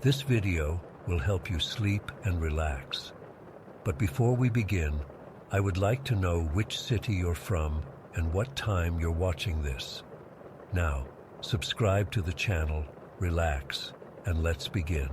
This video will help you sleep and relax. But before we begin, I would like to know which city you're from and what time you're watching this. Now, subscribe to the channel, relax, and let's begin.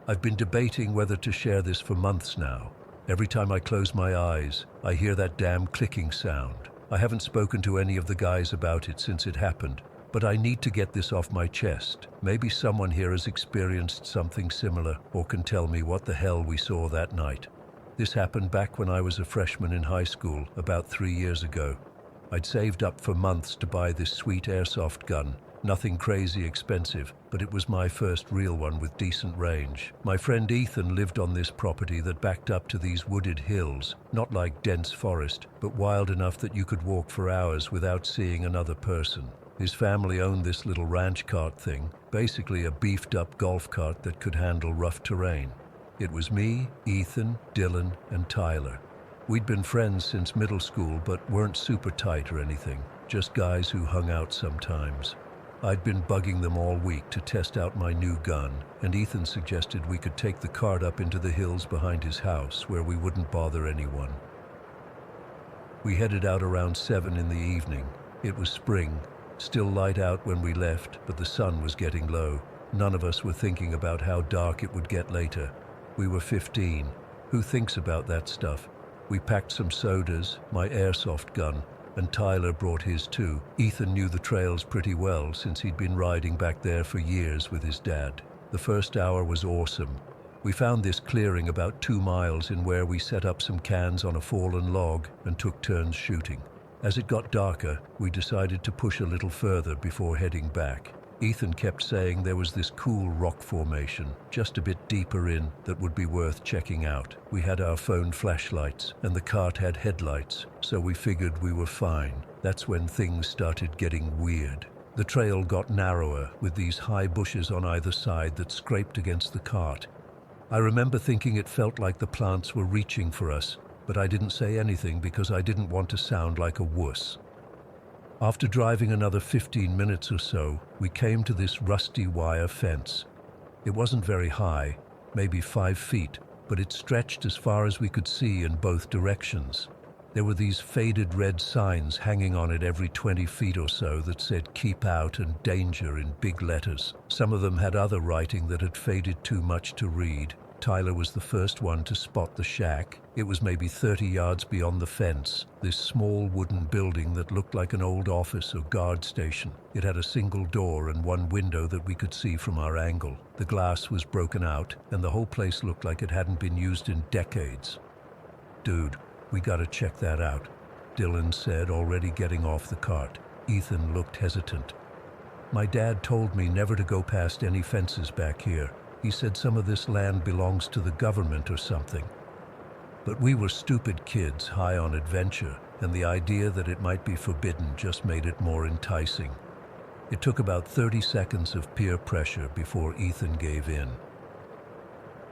I've been debating whether to share this for months now. Every time I close my eyes, I hear that damn clicking sound. I haven't spoken to any of the guys about it since it happened, but I need to get this off my chest. Maybe someone here has experienced something similar or can tell me what the hell we saw that night. This happened back when I was a freshman in high school, about 3 years ago. I'd saved up for months to buy this sweet airsoft gun. Nothing crazy expensive, but it was my first real one with decent range. My friend Ethan lived on this property that backed up to these wooded hills, not like dense forest, but wild enough that you could walk for hours without seeing another person. His family owned this little ranch cart thing, basically a beefed-up golf cart that could handle rough terrain. It was me, Ethan, Dylan, and Tyler. We'd been friends since middle school, but weren't super tight or anything, just guys who hung out sometimes. I'd been bugging them all week to test out my new gun, and Ethan suggested we could take the cart up into the hills behind his house where we wouldn't bother anyone. We headed out around 7 in the evening. It was spring, still light out when we left, but the sun was getting low. None of us were thinking about how dark it would get later. We were 15. Who thinks about that stuff? We packed some sodas, my airsoft gun, and Tyler brought his too. Ethan knew the trails pretty well since he'd been riding back there for years with his dad. The first hour was awesome. We found this clearing about 2 miles in where we set up some cans on a fallen log and took turns shooting. As it got darker, we decided to push a little further before heading back. Ethan kept saying there was this cool rock formation, just a bit deeper in, that would be worth checking out. We had our phone flashlights, and the cart had headlights, so we figured we were fine. That's when things started getting weird. The trail got narrower, with these high bushes on either side that scraped against the cart. I remember thinking it felt like the plants were reaching for us, but I didn't say anything because I didn't want to sound like a wuss. After driving another 15 minutes or so, we came to this rusty wire fence. It wasn't very high, maybe 5 feet, but it stretched as far as we could see in both directions. There were these faded red signs hanging on it every 20 feet or so that said "Keep Out" and "Danger" in big letters. Some of them had other writing that had faded too much to read. Tyler was the first one to spot the shack. It was maybe 30 yards beyond the fence, this small wooden building that looked like an old office or guard station. It had a single door and one window that we could see from our angle. The glass was broken out, and the whole place looked like it hadn't been used in decades. "Dude, we gotta check that out," Dylan said, already getting off the cart. Ethan looked hesitant. "My dad told me never to go past any fences back here. He said some of this land belongs to the government or something." But we were stupid kids high on adventure, and the idea that it might be forbidden just made it more enticing. It took about 30 seconds of peer pressure before Ethan gave in.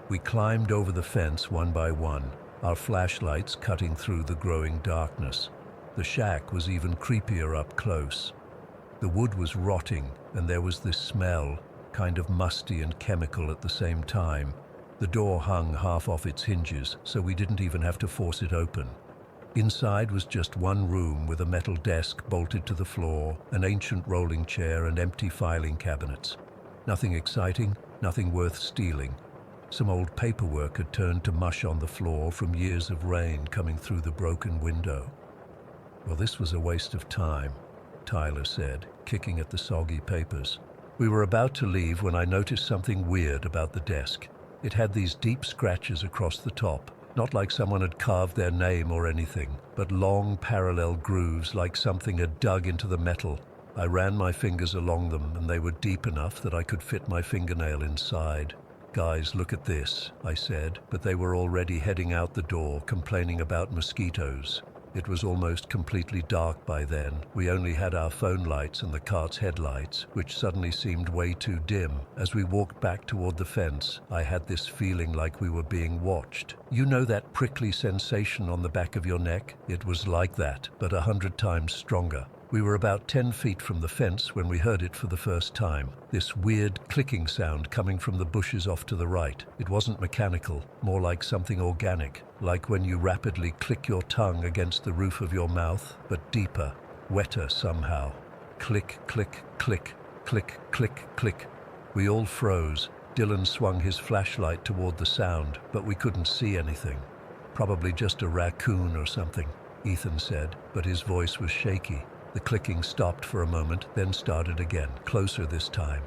We climbed over the fence one by one, our flashlights cutting through the growing darkness. The shack was even creepier up close. The wood was rotting, and there was this smell, kind of musty and chemical at the same time. The door hung half off its hinges, so we didn't even have to force it open. Inside was just one room with a metal desk bolted to the floor, an ancient rolling chair, and empty filing cabinets. Nothing exciting, nothing worth stealing. Some old paperwork had turned to mush on the floor from years of rain coming through the broken window. "Well, this was a waste of time," Tyler said, kicking at the soggy papers. We were about to leave when I noticed something weird about the desk. It had these deep scratches across the top, not like someone had carved their name or anything, but long parallel grooves like something had dug into the metal. I ran my fingers along them, and they were deep enough that I could fit my fingernail inside. "Guys, look at this," I said, but they were already heading out the door, complaining about mosquitoes. It was almost completely dark by then. We only had our phone lights and the cart's headlights, which suddenly seemed way too dim. As we walked back toward the fence, I had this feeling like we were being watched. You know that prickly sensation on the back of your neck? It was like that, but 100 times stronger. We were about 10 feet from the fence when we heard it for the first time. This weird clicking sound coming from the bushes off to the right. It wasn't mechanical, more like something organic, like when you rapidly click your tongue against the roof of your mouth, but deeper, wetter somehow. Click, click, click, click, click, click. We all froze. Dylan swung his flashlight toward the sound, but we couldn't see anything. Probably just a raccoon or something, Ethan said, but his voice was shaky. The clicking stopped for a moment, then started again, closer this time.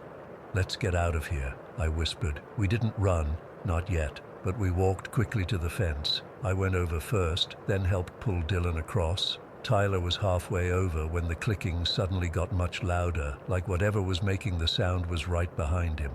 "Let's get out of here," I whispered. We didn't run, not yet, but we walked quickly to the fence. I went over first, then helped pull Dylan across. Tyler was halfway over when the clicking suddenly got much louder, like whatever was making the sound was right behind him.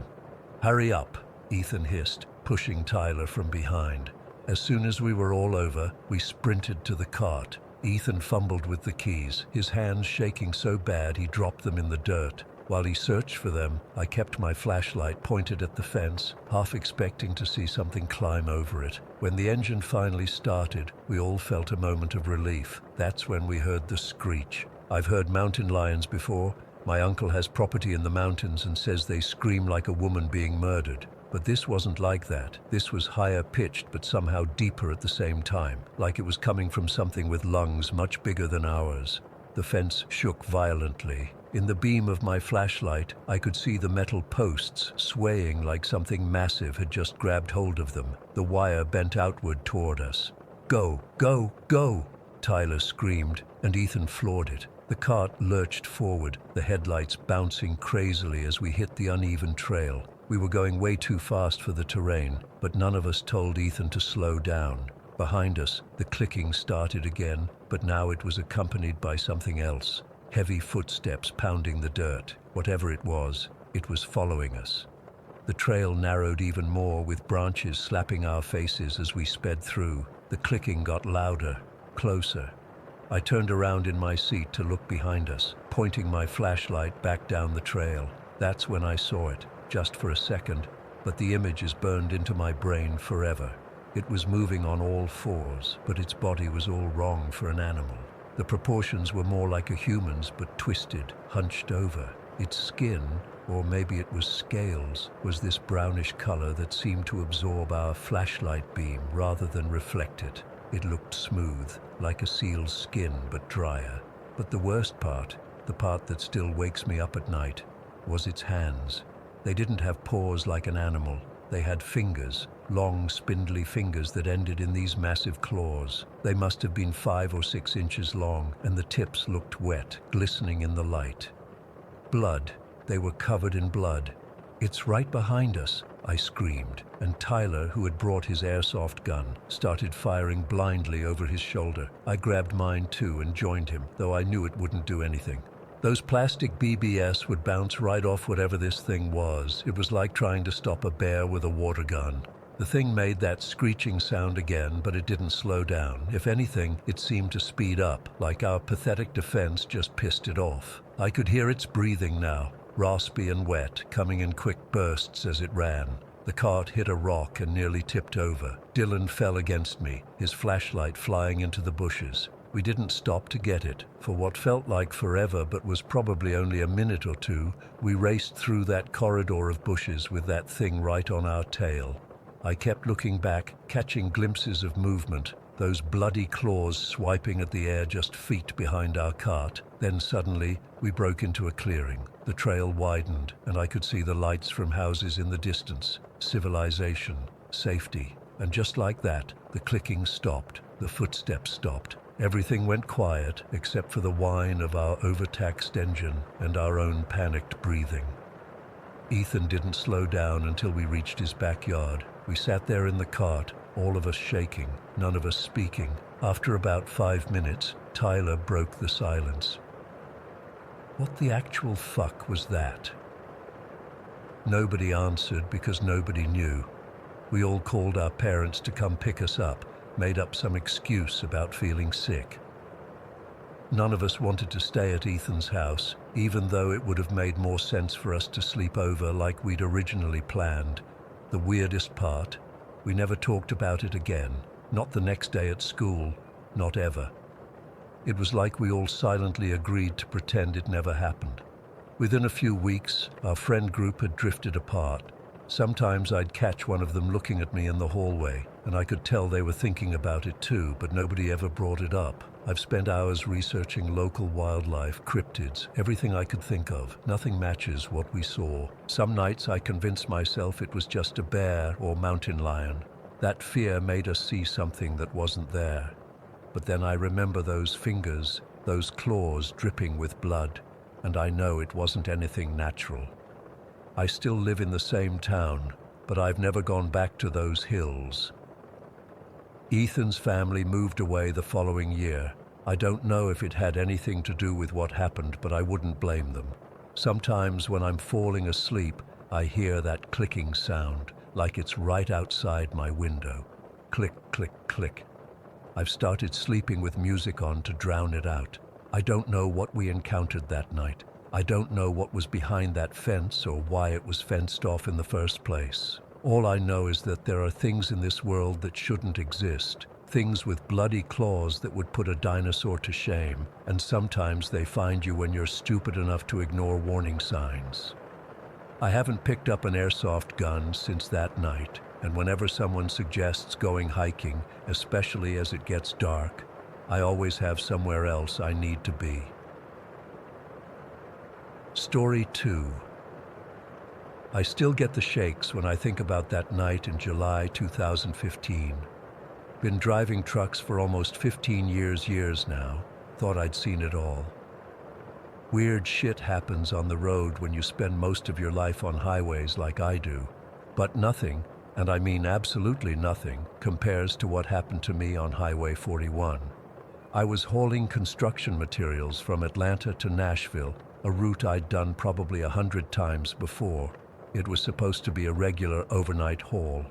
"Hurry up," Ethan hissed, pushing Tyler from behind. As soon as we were all over, we sprinted to the cart. Ethan fumbled with the keys, his hands shaking so bad he dropped them in the dirt. While he searched for them, I kept my flashlight pointed at the fence, half expecting to see something climb over it. When the engine finally started, we all felt a moment of relief. That's when we heard the screech. I've heard mountain lions before. My uncle has property in the mountains and says they scream like a woman being murdered. But this wasn't like that. This was higher pitched but somehow deeper at the same time, like it was coming from something with lungs much bigger than ours. The fence shook violently. In the beam of my flashlight, I could see the metal posts swaying like something massive had just grabbed hold of them. The wire bent outward toward us. "Go, go, go!" Tyler screamed, and Ethan floored it. The cart lurched forward, the headlights bouncing crazily as we hit the uneven trail. We were going way too fast for the terrain, but none of us told Ethan to slow down. Behind us, the clicking started again, but now it was accompanied by something else. Heavy footsteps pounding the dirt. Whatever it was following us. The trail narrowed even more, with branches slapping our faces as we sped through. The clicking got louder, closer. I turned around in my seat to look behind us, pointing my flashlight back down the trail. That's when I saw it. Just for a second, but the image is burned into my brain forever. It was moving on all fours, but its body was all wrong for an animal. The proportions were more like a human's, but twisted, hunched over. Its skin, or maybe it was scales, was this brownish color that seemed to absorb our flashlight beam rather than reflect it. It looked smooth, like a seal's skin, but drier. But the worst part, the part that still wakes me up at night, was its hands. They didn't have paws like an animal. They had fingers, long, spindly fingers that ended in these massive claws. They must have been 5 or 6 inches long, and the tips looked wet, glistening in the light. Blood. They were covered in blood. "It's right behind us," I screamed, and Tyler, who had brought his airsoft gun, started firing blindly over his shoulder. I grabbed mine too and joined him, though I knew it wouldn't do anything. Those plastic BBS would bounce right off whatever this thing was. It was like trying to stop a bear with a water gun. The thing made that screeching sound again, but it didn't slow down. If anything, it seemed to speed up, like our pathetic defense just pissed it off. I could hear its breathing now, raspy and wet, coming in quick bursts as it ran. The cart hit a rock and nearly tipped over. Dylan fell against me, his flashlight flying into the bushes. We didn't stop to get it. For what felt like forever but was probably only a minute or two, we raced through that corridor of bushes with that thing right on our tail. I kept looking back, catching glimpses of movement, those bloody claws swiping at the air just feet behind our cart. Then suddenly, we broke into a clearing. The trail widened, and I could see the lights from houses in the distance. Civilization, safety. And just like that, the clicking stopped, the footsteps stopped. Everything went quiet except for the whine of our overtaxed engine and our own panicked breathing. Ethan didn't slow down until we reached his backyard. We sat there in the cart, all of us shaking, none of us speaking. After about 5 minutes, Tyler broke the silence. "What the actual fuck was that?" Nobody answered because nobody knew. We all called our parents to come pick us up, made up some excuse about feeling sick. None of us wanted to stay at Ethan's house, even though it would have made more sense for us to sleep over like we'd originally planned. The weirdest part, we never talked about it again. Not the next day at school, not ever. It was like we all silently agreed to pretend it never happened. Within a few weeks, our friend group had drifted apart. Sometimes I'd catch one of them looking at me in the hallway, and I could tell they were thinking about it too, but nobody ever brought it up. I've spent hours researching local wildlife, cryptids, everything I could think of. Nothing matches what we saw. Some nights I convinced myself it was just a bear or mountain lion. That fear made us see something that wasn't there. But then I remember those fingers, those claws dripping with blood, and I know it wasn't anything natural. I still live in the same town, but I've never gone back to those hills. Ethan's family moved away the following year. I don't know if it had anything to do with what happened, but I wouldn't blame them. Sometimes when I'm falling asleep, I hear that clicking sound, like it's right outside my window. Click, click, click. I've started sleeping with music on to drown it out. I don't know what we encountered that night. I don't know what was behind that fence or why it was fenced off in the first place. All I know is that there are things in this world that shouldn't exist, things with bloody claws that would put a dinosaur to shame, and sometimes they find you when you're stupid enough to ignore warning signs. I haven't picked up an airsoft gun since that night, and whenever someone suggests going hiking, especially as it gets dark, I always have somewhere else I need to be. Story 2. I still get the shakes when I think about that night in July 2015. Been driving trucks for almost 15 years now. Thought I'd seen it all. Weird shit happens on the road when you spend most of your life on highways like I do. But nothing, and I mean absolutely nothing, compares to what happened to me on Highway 41. I was hauling construction materials from Atlanta to Nashville, a route I'd done probably 100 times before. It was supposed to be a regular overnight haul.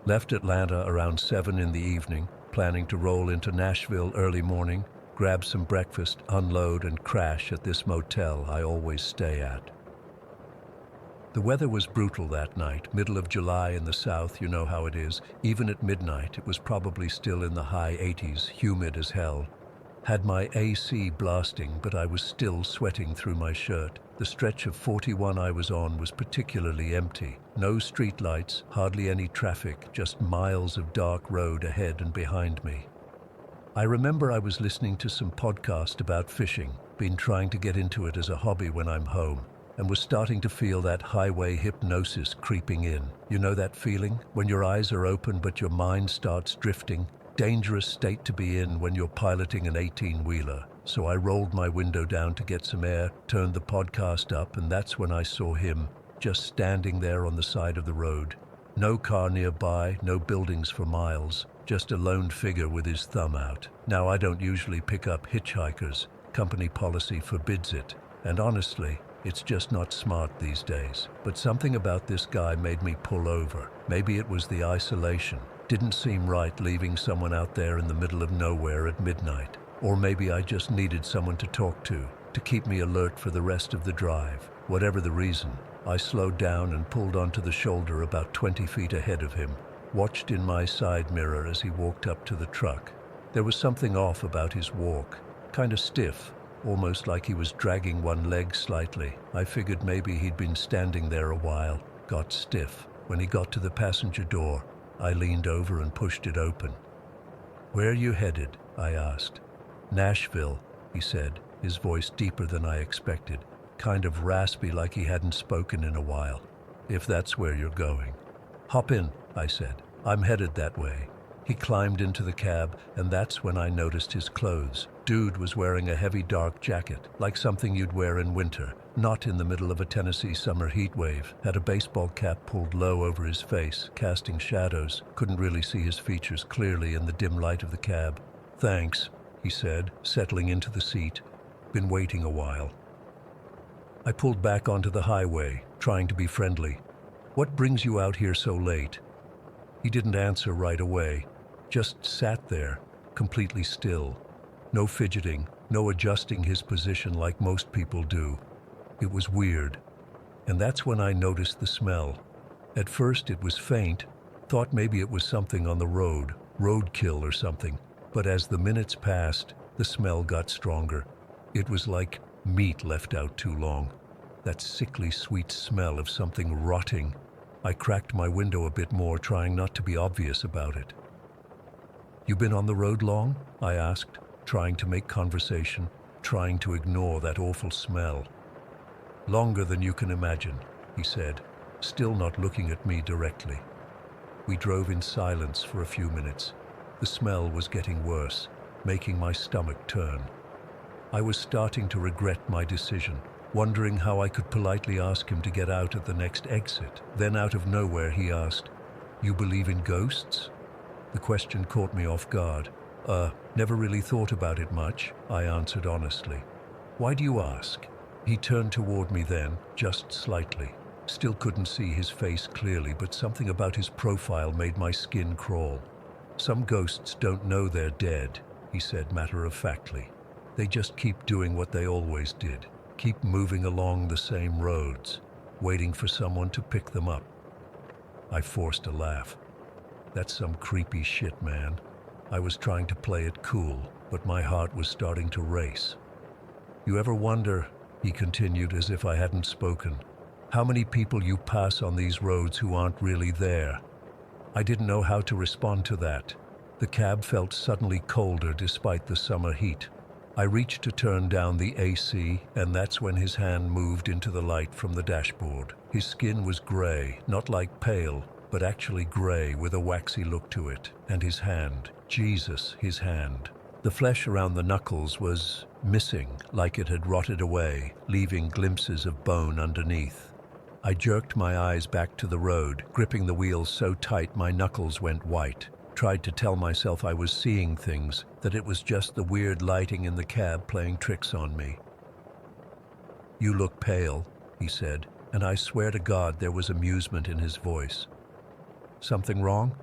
Left Atlanta around 7 in the evening, planning to roll into Nashville early morning, grab some breakfast, unload, and crash at this motel I always stay at. The weather was brutal that night, middle of July in the South, you know how it is. Even at midnight, it was probably still in the high 80s, humid as hell. Had my AC blasting, but I was still sweating through my shirt. The stretch of 41 I was on was particularly empty. No streetlights, hardly any traffic, just miles of dark road ahead and behind me. I remember I was listening to some podcast about fishing, been trying to get into it as a hobby when I'm home, and was starting to feel that highway hypnosis creeping in. You know that feeling? When your eyes are open but your mind starts drifting? Dangerous state to be in when you're piloting an 18-wheeler. So I rolled my window down to get some air, turned the podcast up, and that's when I saw him, just standing there on the side of the road. No car nearby, no buildings for miles, just a lone figure with his thumb out. Now, I don't usually pick up hitchhikers. Company policy forbids it. And honestly, it's just not smart these days. But something about this guy made me pull over. Maybe it was the isolation. Didn't seem right leaving someone out there in the middle of nowhere at midnight. Or maybe I just needed someone to talk to keep me alert for the rest of the drive. Whatever the reason, I slowed down and pulled onto the shoulder about 20 feet ahead of him. Watched in my side mirror as he walked up to the truck. There was something off about his walk. Kind of stiff, almost like he was dragging one leg slightly. I figured maybe he'd been standing there a while, got stiff. When he got to the passenger door, I leaned over and pushed it open. "Where are you headed?" I asked. "Nashville," he said, his voice deeper than I expected, kind of raspy like he hadn't spoken in a while. "If that's where you're going." "Hop in," I said. "I'm headed that way." He climbed into the cab, and that's when I noticed his clothes. Dude was wearing a heavy dark jacket, like something you'd wear in winter, not in the middle of a Tennessee summer heat wave. Had a baseball cap pulled low over his face, casting shadows. Couldn't really see his features clearly in the dim light of the cab. "Thanks," he said, settling into the seat. "Been waiting a while." I pulled back onto the highway, trying to be friendly. "What brings you out here so late?" He didn't answer right away, just sat there, completely still. No fidgeting, no adjusting his position like most people do. It was weird. And that's when I noticed the smell. At first it was faint, thought maybe it was something on the road, roadkill or something. But as the minutes passed, The smell got stronger. It was like meat left out too long. That sickly sweet smell of something rotting. I cracked my window a bit more, trying not to be obvious about it. "You been on the road long?" I asked, trying to make conversation, trying to ignore that awful smell. "Longer than you can imagine," he said, still not looking at me directly. We drove in silence for a few minutes. The smell was getting worse, making my stomach turn. I was starting to regret my decision, wondering how I could politely ask him to get out at the next exit. Then out of nowhere he asked, "You believe in ghosts?" The question caught me off guard. Never really thought about it much," I answered honestly. "Why do you ask?" He turned toward me then, just slightly. Still couldn't see his face clearly, but something about his profile made my skin crawl. "Some ghosts don't know they're dead," he said matter-of-factly. "They just keep doing what they always did, keep moving along the same roads, waiting for someone to pick them up." I forced a laugh. "That's some creepy shit, man." I was trying to play it cool, but my heart was starting to race. "You ever wonder," he continued as if I hadn't spoken, "how many people you pass on these roads who aren't really there?" I didn't know how to respond to that. The cab felt suddenly colder despite the summer heat. I reached to turn down the AC, and that's when his hand moved into the light from the dashboard. His skin was gray, not like pale, but actually gray with a waxy look to it. And his hand, Jesus, his hand. The flesh around the knuckles was missing, like it had rotted away, leaving glimpses of bone underneath. I jerked my eyes back to the road, gripping the wheel so tight my knuckles went white. Tried to tell myself I was seeing things, that it was just the weird lighting in the cab playing tricks on me. "You look pale," he said, and I swear to God there was amusement in his voice. "Something wrong?"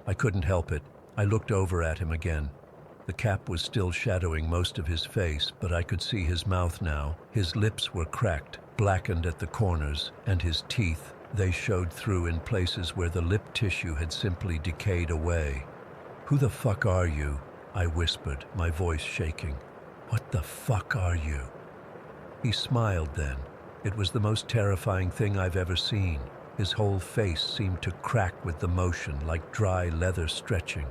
I couldn't help it. I looked over at him again. The cap was still shadowing most of his face, but I could see his mouth now. His lips were cracked, blackened at the corners, and his teeth, they showed through in places where the lip tissue had simply decayed away. "Who the fuck are you?" I whispered, my voice shaking. "What the fuck are you?" He smiled then. It was the most terrifying thing I've ever seen. His whole face seemed to crack with the motion, like dry leather stretching.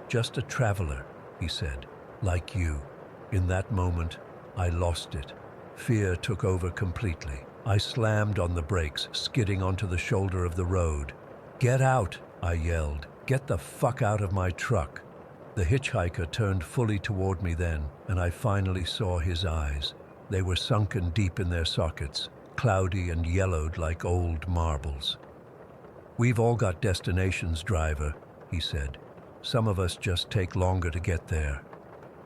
"Just a traveler," he said, "like you." In that moment, I lost it. Fear took over completely. I slammed on the brakes, skidding onto the shoulder of the road. "Get out!" I yelled. "Get the fuck out of my truck!" The hitchhiker turned fully toward me then, and I finally saw his eyes. They were sunken deep in their sockets, cloudy and yellowed like old marbles. "We've all got destinations, driver," he said. "Some of us just take longer to get there."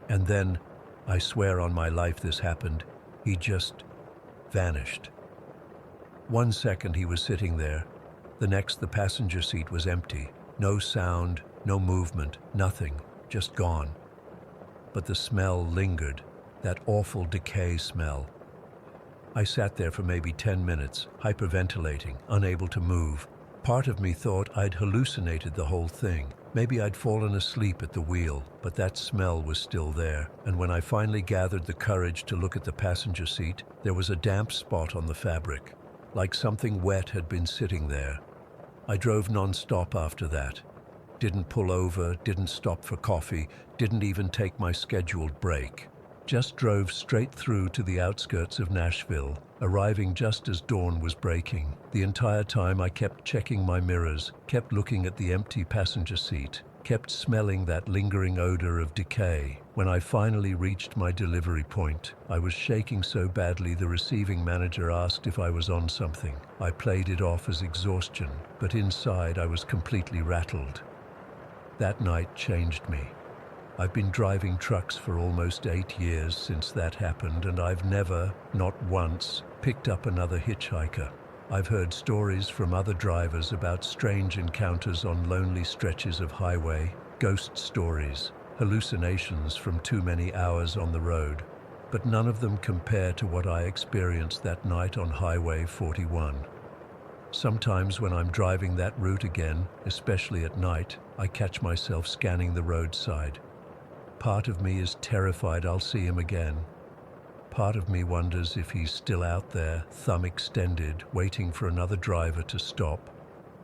And then, I swear on my life this happened, he just vanished. 1 second he was sitting there. The next the passenger seat was empty. No sound, no movement, nothing, just gone. But the smell lingered, that awful decay smell. I sat there for maybe 10 minutes, hyperventilating, unable to move. Part of me thought I'd hallucinated the whole thing. Maybe I'd fallen asleep at the wheel, but that smell was still there. And when I finally gathered the courage to look at the passenger seat, there was a damp spot on the fabric, like something wet had been sitting there. I drove non-stop after that. Didn't pull over, didn't stop for coffee, didn't even take my scheduled break. Just drove straight through to the outskirts of Nashville, arriving just as dawn was breaking. The entire time I kept checking my mirrors, kept looking at the empty passenger seat, kept smelling that lingering odor of decay. When I finally reached my delivery point, I was shaking so badly the receiving manager asked if I was on something. I played it off as exhaustion, but inside I was completely rattled. That night changed me. I've been driving trucks for almost 8 years since that happened, and I've never, not once, picked up another hitchhiker. I've heard stories from other drivers about strange encounters on lonely stretches of highway, ghost stories, hallucinations from too many hours on the road, but none of them compare to what I experienced that night on Highway 41. Sometimes when I'm driving that route again, especially at night, I catch myself scanning the roadside. Part of me is terrified I'll see him again. Part of me wonders if he's still out there, thumb extended, waiting for another driver to stop.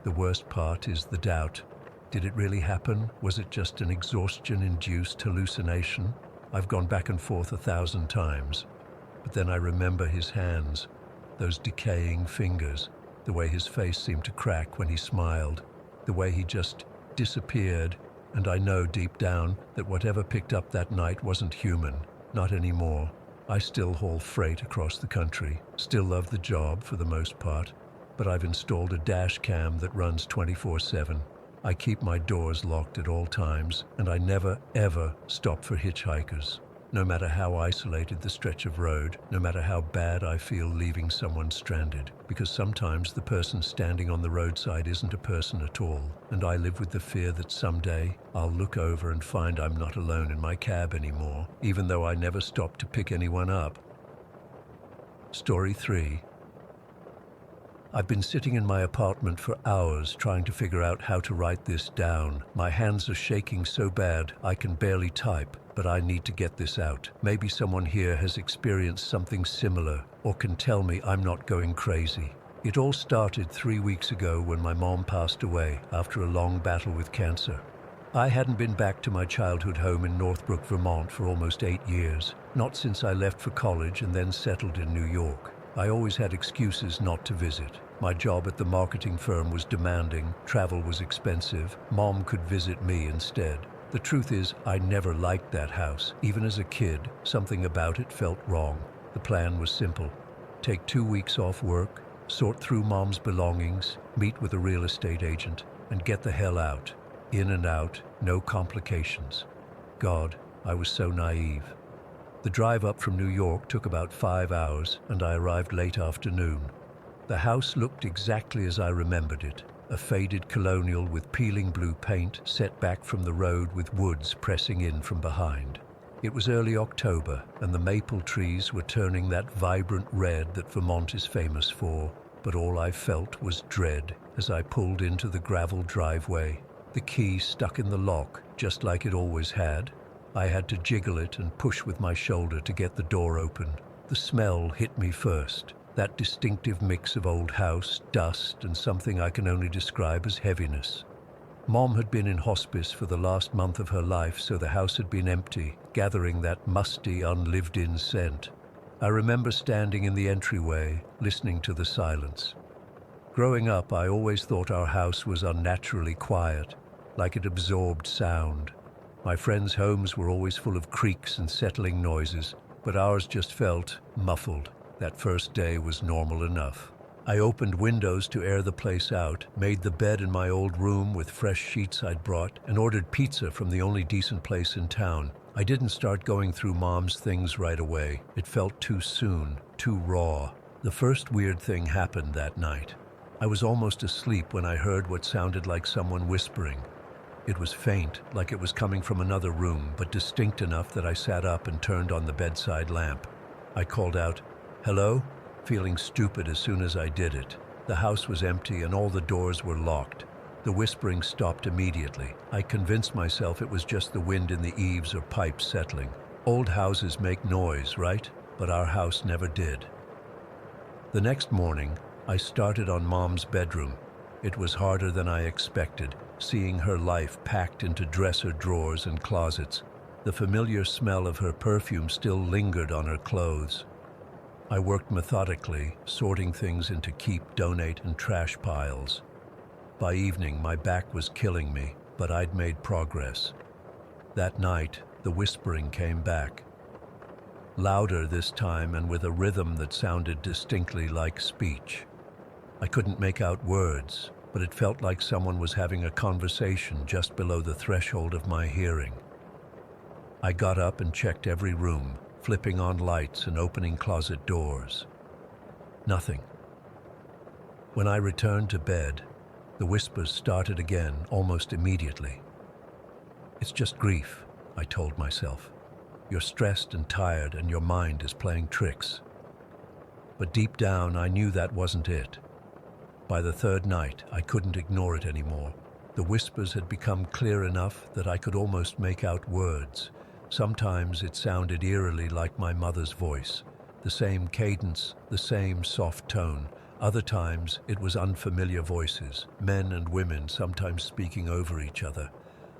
The worst part is the doubt. Did it really happen? Was it just an exhaustion-induced hallucination? I've gone back and forth 1,000 times. But then I remember his hands, those decaying fingers, the way his face seemed to crack when he smiled, the way he just disappeared, and I know deep down that whatever picked up that night wasn't human, not anymore. I still haul freight across the country, still love the job for the most part, but I've installed a dash cam that runs 24/7. I keep my doors locked at all times, and I never, ever stop for hitchhikers. No matter how isolated the stretch of road, no matter how bad I feel leaving someone stranded, because sometimes the person standing on the roadside isn't a person at all, and I live with the fear that someday I'll look over and find I'm not alone in my cab anymore, even though I never stop to pick anyone up. Story 3. I've been sitting in my apartment for hours trying to figure out how to write this down. My hands are shaking so bad I can barely type, but I need to get this out. Maybe someone here has experienced something similar or can tell me I'm not going crazy. It all started 3 weeks ago when my mom passed away after a long battle with cancer. I hadn't been back to my childhood home in Northbrook, Vermont for almost 8 years, not since I left for college and then settled in New York. I always had excuses not to visit. My job at the marketing firm was demanding, travel was expensive, Mom could visit me instead. The truth is, I never liked that house. Even as a kid, something about it felt wrong. The plan was simple. Take 2 weeks off work, sort through Mom's belongings, meet with a real estate agent, and get the hell out. In and out, no complications. God, I was so naive. The drive up from New York took about 5 hours, and I arrived late afternoon. The house looked exactly as I remembered it, a faded colonial with peeling blue paint set back from the road with woods pressing in from behind. It was early October, and the maple trees were turning that vibrant red that Vermont is famous for, but all I felt was dread as I pulled into the gravel driveway. The key stuck in the lock, just like it always had. I had to jiggle it and push with my shoulder to get the door open. The smell hit me first, that distinctive mix of old house, dust, and something I can only describe as heaviness. Mom had been in hospice for the last month of her life, so the house had been empty, gathering that musty, unlived-in scent. I remember standing in the entryway, listening to the silence. Growing up, I always thought our house was unnaturally quiet, like it absorbed sound. My friends' homes were always full of creaks and settling noises, but ours just felt muffled. That first day was normal enough. I opened windows to air the place out, made the bed in my old room with fresh sheets I'd brought, and ordered pizza from the only decent place in town. I didn't start going through Mom's things right away. It felt too soon, too raw. The first weird thing happened that night. I was almost asleep when I heard what sounded like someone whispering. It was faint, like it was coming from another room, but distinct enough that I sat up and turned on the bedside lamp. I called out, "Hello?" feeling stupid as soon as I did it. The house was empty and all the doors were locked. The whispering stopped immediately. I convinced myself it was just the wind in the eaves or pipes settling. Old houses make noise, right? But our house never did. The next morning, I started on Mom's bedroom. It was harder than I expected, seeing her life packed into dresser drawers and closets. The familiar smell of her perfume still lingered on her clothes. I worked methodically, sorting things into keep, donate, and trash piles. By evening, my back was killing me, but I'd made progress. That night, the whispering came back. Louder this time and with a rhythm that sounded distinctly like speech. I couldn't make out words, but it felt like someone was having a conversation just below the threshold of my hearing. I got up and checked every room, flipping on lights and opening closet doors. Nothing. When I returned to bed, the whispers started again almost immediately. "It's just grief," I told myself. "You're stressed and tired and your mind is playing tricks." But deep down, I knew that wasn't it. By the third night, I couldn't ignore it anymore. The whispers had become clear enough that I could almost make out words. Sometimes it sounded eerily like my mother's voice, the same cadence, the same soft tone. Other times it was unfamiliar voices, men and women sometimes speaking over each other.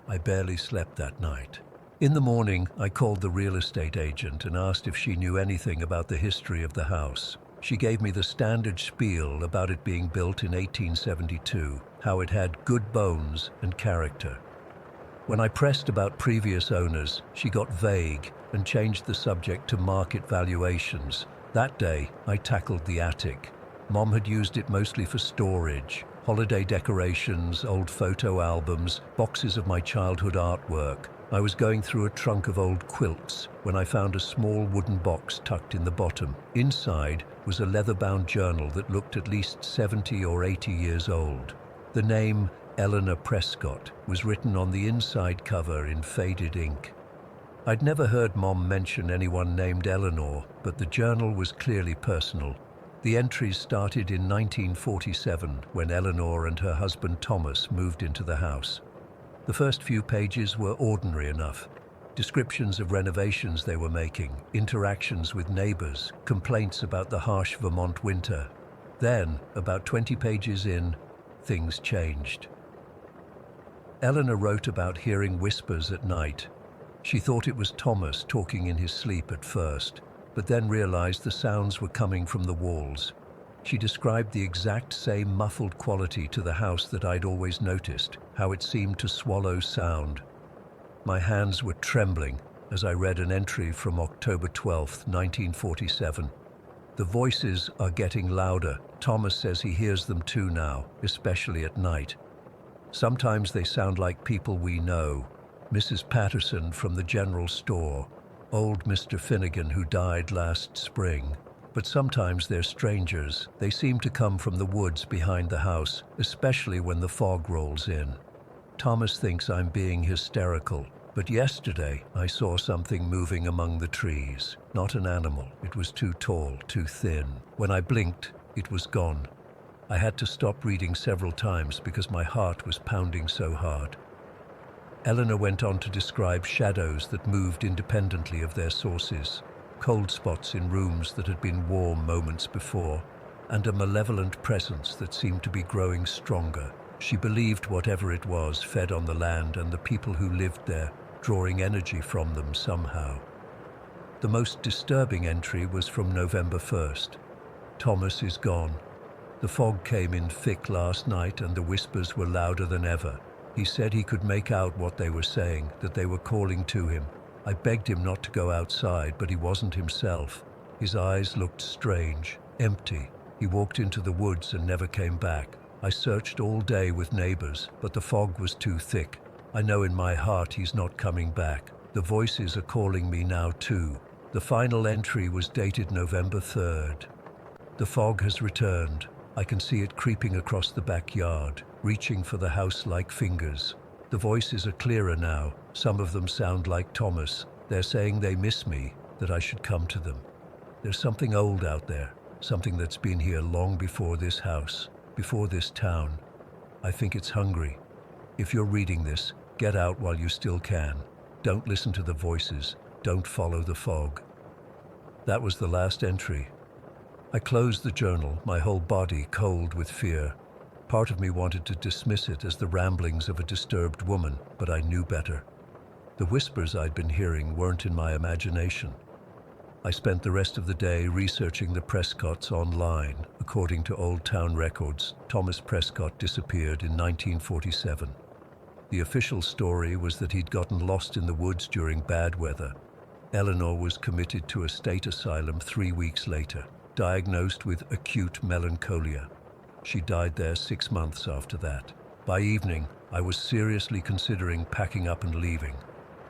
I barely slept that night. In the morning, I called the real estate agent and asked if she knew anything about the history of the house. She gave me the standard spiel about it being built in 1872, how it had good bones and character. When I pressed about previous owners, she got vague and changed the subject to market valuations. That day, I tackled the attic. Mom had used it mostly for storage, holiday decorations, old photo albums, boxes of my childhood artwork. I was going through a trunk of old quilts when I found a small wooden box tucked in the bottom. Inside was a leather-bound journal that looked at least 70 or 80 years old. The name Eleanor Prescott was written on the inside cover in faded ink. I'd never heard Mom mention anyone named Eleanor, but the journal was clearly personal. The entries started in 1947 when Eleanor and her husband Thomas moved into the house. The first few pages were ordinary enough. Descriptions of renovations they were making, interactions with neighbors, complaints about the harsh Vermont winter. Then, about 20 pages in, things changed. Eleanor wrote about hearing whispers at night. She thought it was Thomas talking in his sleep at first, but then realized the sounds were coming from the walls. She described the exact same muffled quality to the house that I'd always noticed, how it seemed to swallow sound. My hands were trembling as I read an entry from October 12, 1947. The voices are getting louder. Thomas says he hears them too now, especially at night. Sometimes they sound like people we know. Mrs. Patterson from the general store, old Mr. Finnegan who died last spring. But sometimes they're strangers. They seem to come from the woods behind the house, especially when the fog rolls in. Thomas thinks I'm being hysterical, but yesterday I saw something moving among the trees. Not an animal. It was too tall, too thin. When I blinked, it was gone. I had to stop reading several times because my heart was pounding so hard. Eleanor went on to describe shadows that moved independently of their sources, cold spots in rooms that had been warm moments before, and a malevolent presence that seemed to be growing stronger. She believed whatever it was fed on the land and the people who lived there, drawing energy from them somehow. The most disturbing entry was from November 1st. Thomas is gone. The fog came in thick last night and the whispers were louder than ever. He said he could make out what they were saying, that they were calling to him. I begged him not to go outside, but he wasn't himself. His eyes looked strange, empty. He walked into the woods and never came back. I searched all day with neighbors, but the fog was too thick. I know in my heart he's not coming back. The voices are calling me now too. The final entry was dated November 3rd. The fog has returned. I can see it creeping across the backyard, reaching for the house like fingers. The voices are clearer now. Some of them sound like Thomas. They're saying they miss me, that I should come to them. There's something old out there, something that's been here long before this house, before this town. I think it's hungry. If you're reading this, get out while you still can. Don't listen to the voices. Don't follow the fog. That was the last entry. I closed the journal, my whole body cold with fear. Part of me wanted to dismiss it as the ramblings of a disturbed woman, but I knew better. The whispers I'd been hearing weren't in my imagination. I spent the rest of the day researching the Prescotts online. According to Old Town records, Thomas Prescott disappeared in 1947. The official story was that he'd gotten lost in the woods during bad weather. Eleanor was committed to a state asylum 3 weeks later, diagnosed with acute melancholia. She died there 6 months after that. By evening, I was seriously considering packing up and leaving,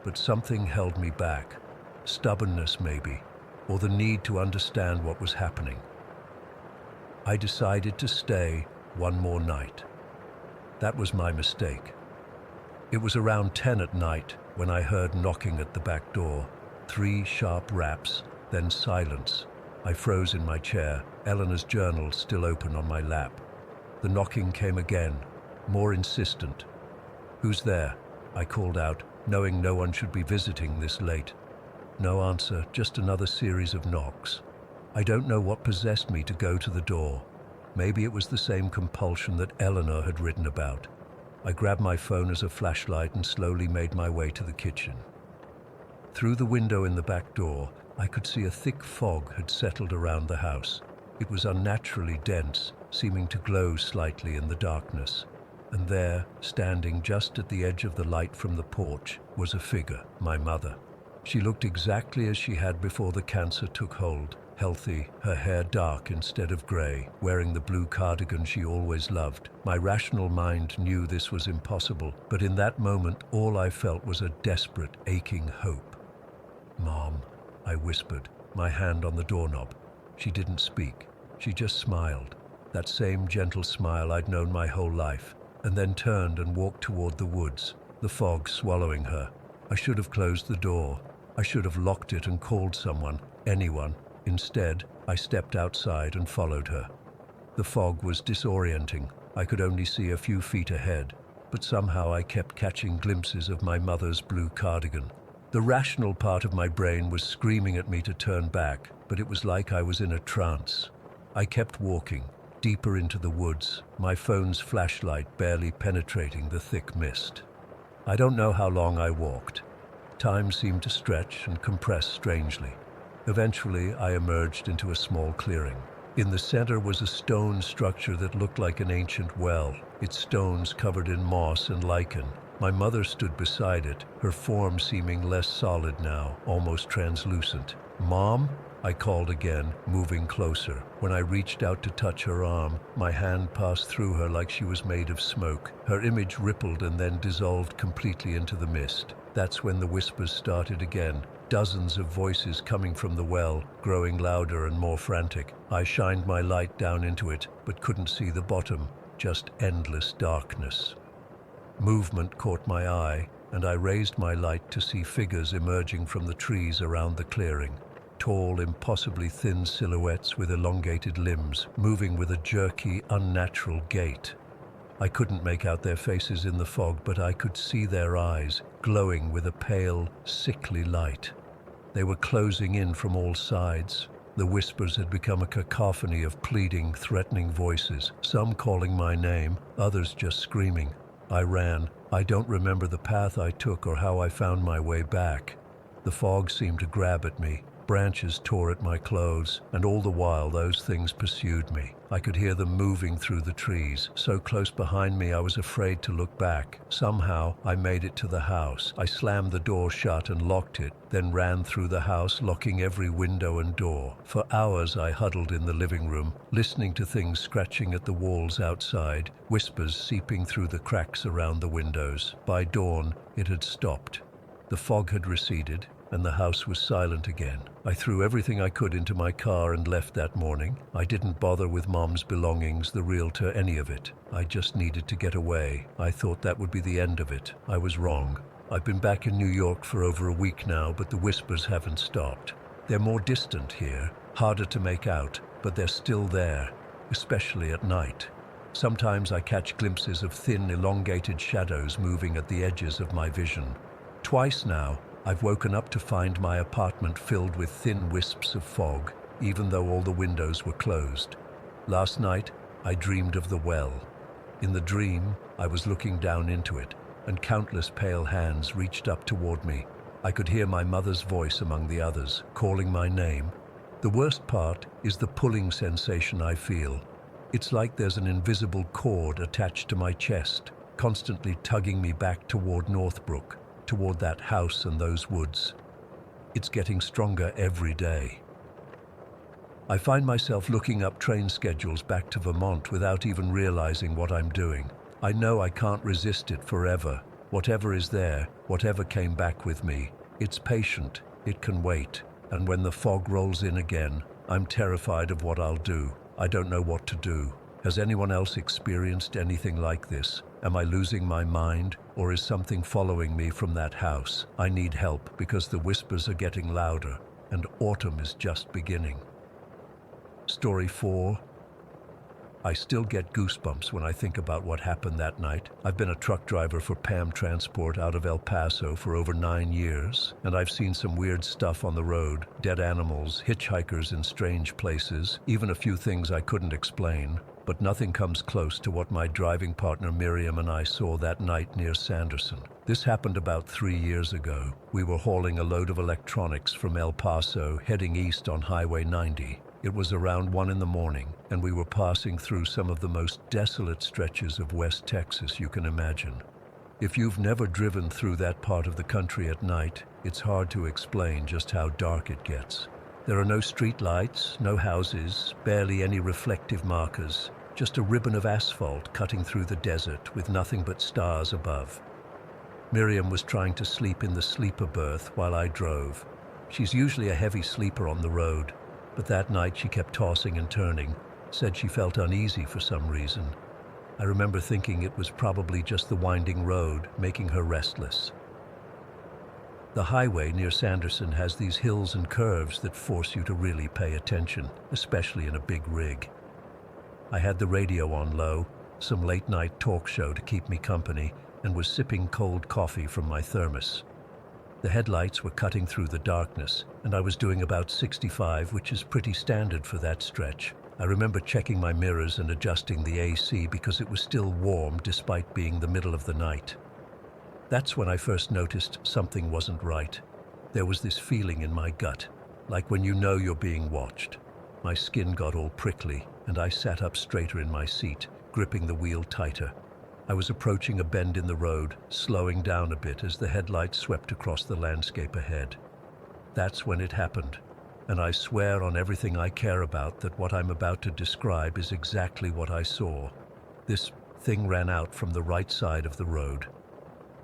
but something held me back. Stubbornness, maybe, or the need to understand what was happening. I decided to stay one more night. That was my mistake. It was around 10 at night when I heard knocking at the back door. 3 sharp raps, then silence. I froze in my chair, Eleanor's journal still open on my lap. The knocking came again, more insistent. "Who's there?" I called out, knowing no one should be visiting this late. No answer, just another series of knocks. I don't know what possessed me to go to the door. Maybe it was the same compulsion that Eleanor had written about. I grabbed my phone as a flashlight and slowly made my way to the kitchen. Through the window in the back door, I could see a thick fog had settled around the house. It was unnaturally dense, seeming to glow slightly in the darkness. And there, standing just at the edge of the light from the porch, was a figure, my mother. She looked exactly as she had before the cancer took hold, healthy, her hair dark instead of gray, wearing the blue cardigan she always loved. My rational mind knew this was impossible, but in that moment all I felt was a desperate, aching hope. "Mom," I whispered, my hand on the doorknob. She didn't speak. She just smiled, that same gentle smile I'd known my whole life, and then turned and walked toward the woods, the fog swallowing her. I should have closed the door. I should have locked it and called someone, anyone. Instead, I stepped outside and followed her. The fog was disorienting. I could only see a few feet ahead, but somehow I kept catching glimpses of my mother's blue cardigan. The rational part of my brain was screaming at me to turn back, but it was like I was in a trance. I kept walking, deeper into the woods, my phone's flashlight barely penetrating the thick mist. I don't know how long I walked. Time seemed to stretch and compress strangely. Eventually, I emerged into a small clearing. In the center was a stone structure that looked like an ancient well, its stones covered in moss and lichen. My mother stood beside it, her form seeming less solid now, almost translucent. "Mom?" I called again, moving closer. When I reached out to touch her arm, my hand passed through her like she was made of smoke. Her image rippled and then dissolved completely into the mist. That's when the whispers started again. Dozens of voices coming from the well, growing louder and more frantic. I shined my light down into it, but couldn't see the bottom, just endless darkness. Movement caught my eye, and I raised my light to see figures emerging from the trees around the clearing. Tall, impossibly thin silhouettes with elongated limbs, moving with a jerky, unnatural gait. I couldn't make out their faces in the fog, but I could see their eyes, glowing with a pale, sickly light. They were closing in from all sides. The whispers had become a cacophony of pleading, threatening voices, some calling my name, others just screaming. I ran. I don't remember the path I took or how I found my way back. The fog seemed to grab at me. Branches tore at my clothes, and all the while those things pursued me. I could hear them moving through the trees. So close behind me I was afraid to look back. Somehow I made it to the house. I slammed the door shut and locked it, then ran through the house, locking every window and door. For hours I huddled in the living room, listening to things scratching at the walls outside, whispers seeping through the cracks around the windows. By dawn, it had stopped. The fog had receded, and the house was silent again. I threw everything I could into my car and left that morning. I didn't bother with Mom's belongings, the realtor, any of it. I just needed to get away. I thought that would be the end of it. I was wrong. I've been back in New York for over a week now, but the whispers haven't stopped. They're more distant here, harder to make out, but they're still there, especially at night. Sometimes I catch glimpses of thin, elongated shadows moving at the edges of my vision. Twice now, I've woken up to find my apartment filled with thin wisps of fog, even though all the windows were closed. Last night, I dreamed of the well. In the dream, I was looking down into it, and countless pale hands reached up toward me. I could hear my mother's voice among the others, calling my name. The worst part is the pulling sensation I feel. It's like there's an invisible cord attached to my chest, constantly tugging me back toward Northbrook, toward that house and those woods. It's getting stronger every day. I find myself looking up train schedules back to Vermont without even realizing what I'm doing. I know I can't resist it forever. Whatever is there, whatever came back with me, it's patient, it can wait. And when the fog rolls in again, I'm terrified of what I'll do. I don't know what to do. Has anyone else experienced anything like this? Am I losing my mind, or is something following me from that house? I need help because the whispers are getting louder, and autumn is just beginning. Story 4. I still get goosebumps when I think about what happened that night. I've been a truck driver for PAM Transport out of El Paso for over 9 years, and I've seen some weird stuff on the road. Dead animals, hitchhikers in strange places, even a few things I couldn't explain. But nothing comes close to what my driving partner Miriam and I saw that night near Sanderson. This happened about 3 years ago. We were hauling a load of electronics from El Paso, heading east on Highway 90. It was around 1 in the morning, and we were passing through some of the most desolate stretches of West Texas you can imagine. If you've never driven through that part of the country at night, it's hard to explain just how dark it gets. There are no street lights, no houses, barely any reflective markers, just a ribbon of asphalt cutting through the desert with nothing but stars above. Miriam was trying to sleep in the sleeper berth while I drove. She's usually a heavy sleeper on the road, but that night she kept tossing and turning, said she felt uneasy for some reason. I remember thinking it was probably just the winding road making her restless. The highway near Sanderson has these hills and curves that force you to really pay attention, especially in a big rig. I had the radio on low, some late-night talk show to keep me company, and was sipping cold coffee from my thermos. The headlights were cutting through the darkness, and I was doing about 65, which is pretty standard for that stretch. I remember checking my mirrors and adjusting the AC because it was still warm despite being the middle of the night. That's when I first noticed something wasn't right. There was this feeling in my gut, like when you know you're being watched. My skin got all prickly, and I sat up straighter in my seat, gripping the wheel tighter. I was approaching a bend in the road, slowing down a bit as the headlights swept across the landscape ahead. That's when it happened, and I swear on everything I care about that what I'm about to describe is exactly what I saw. This thing ran out from the right side of the road.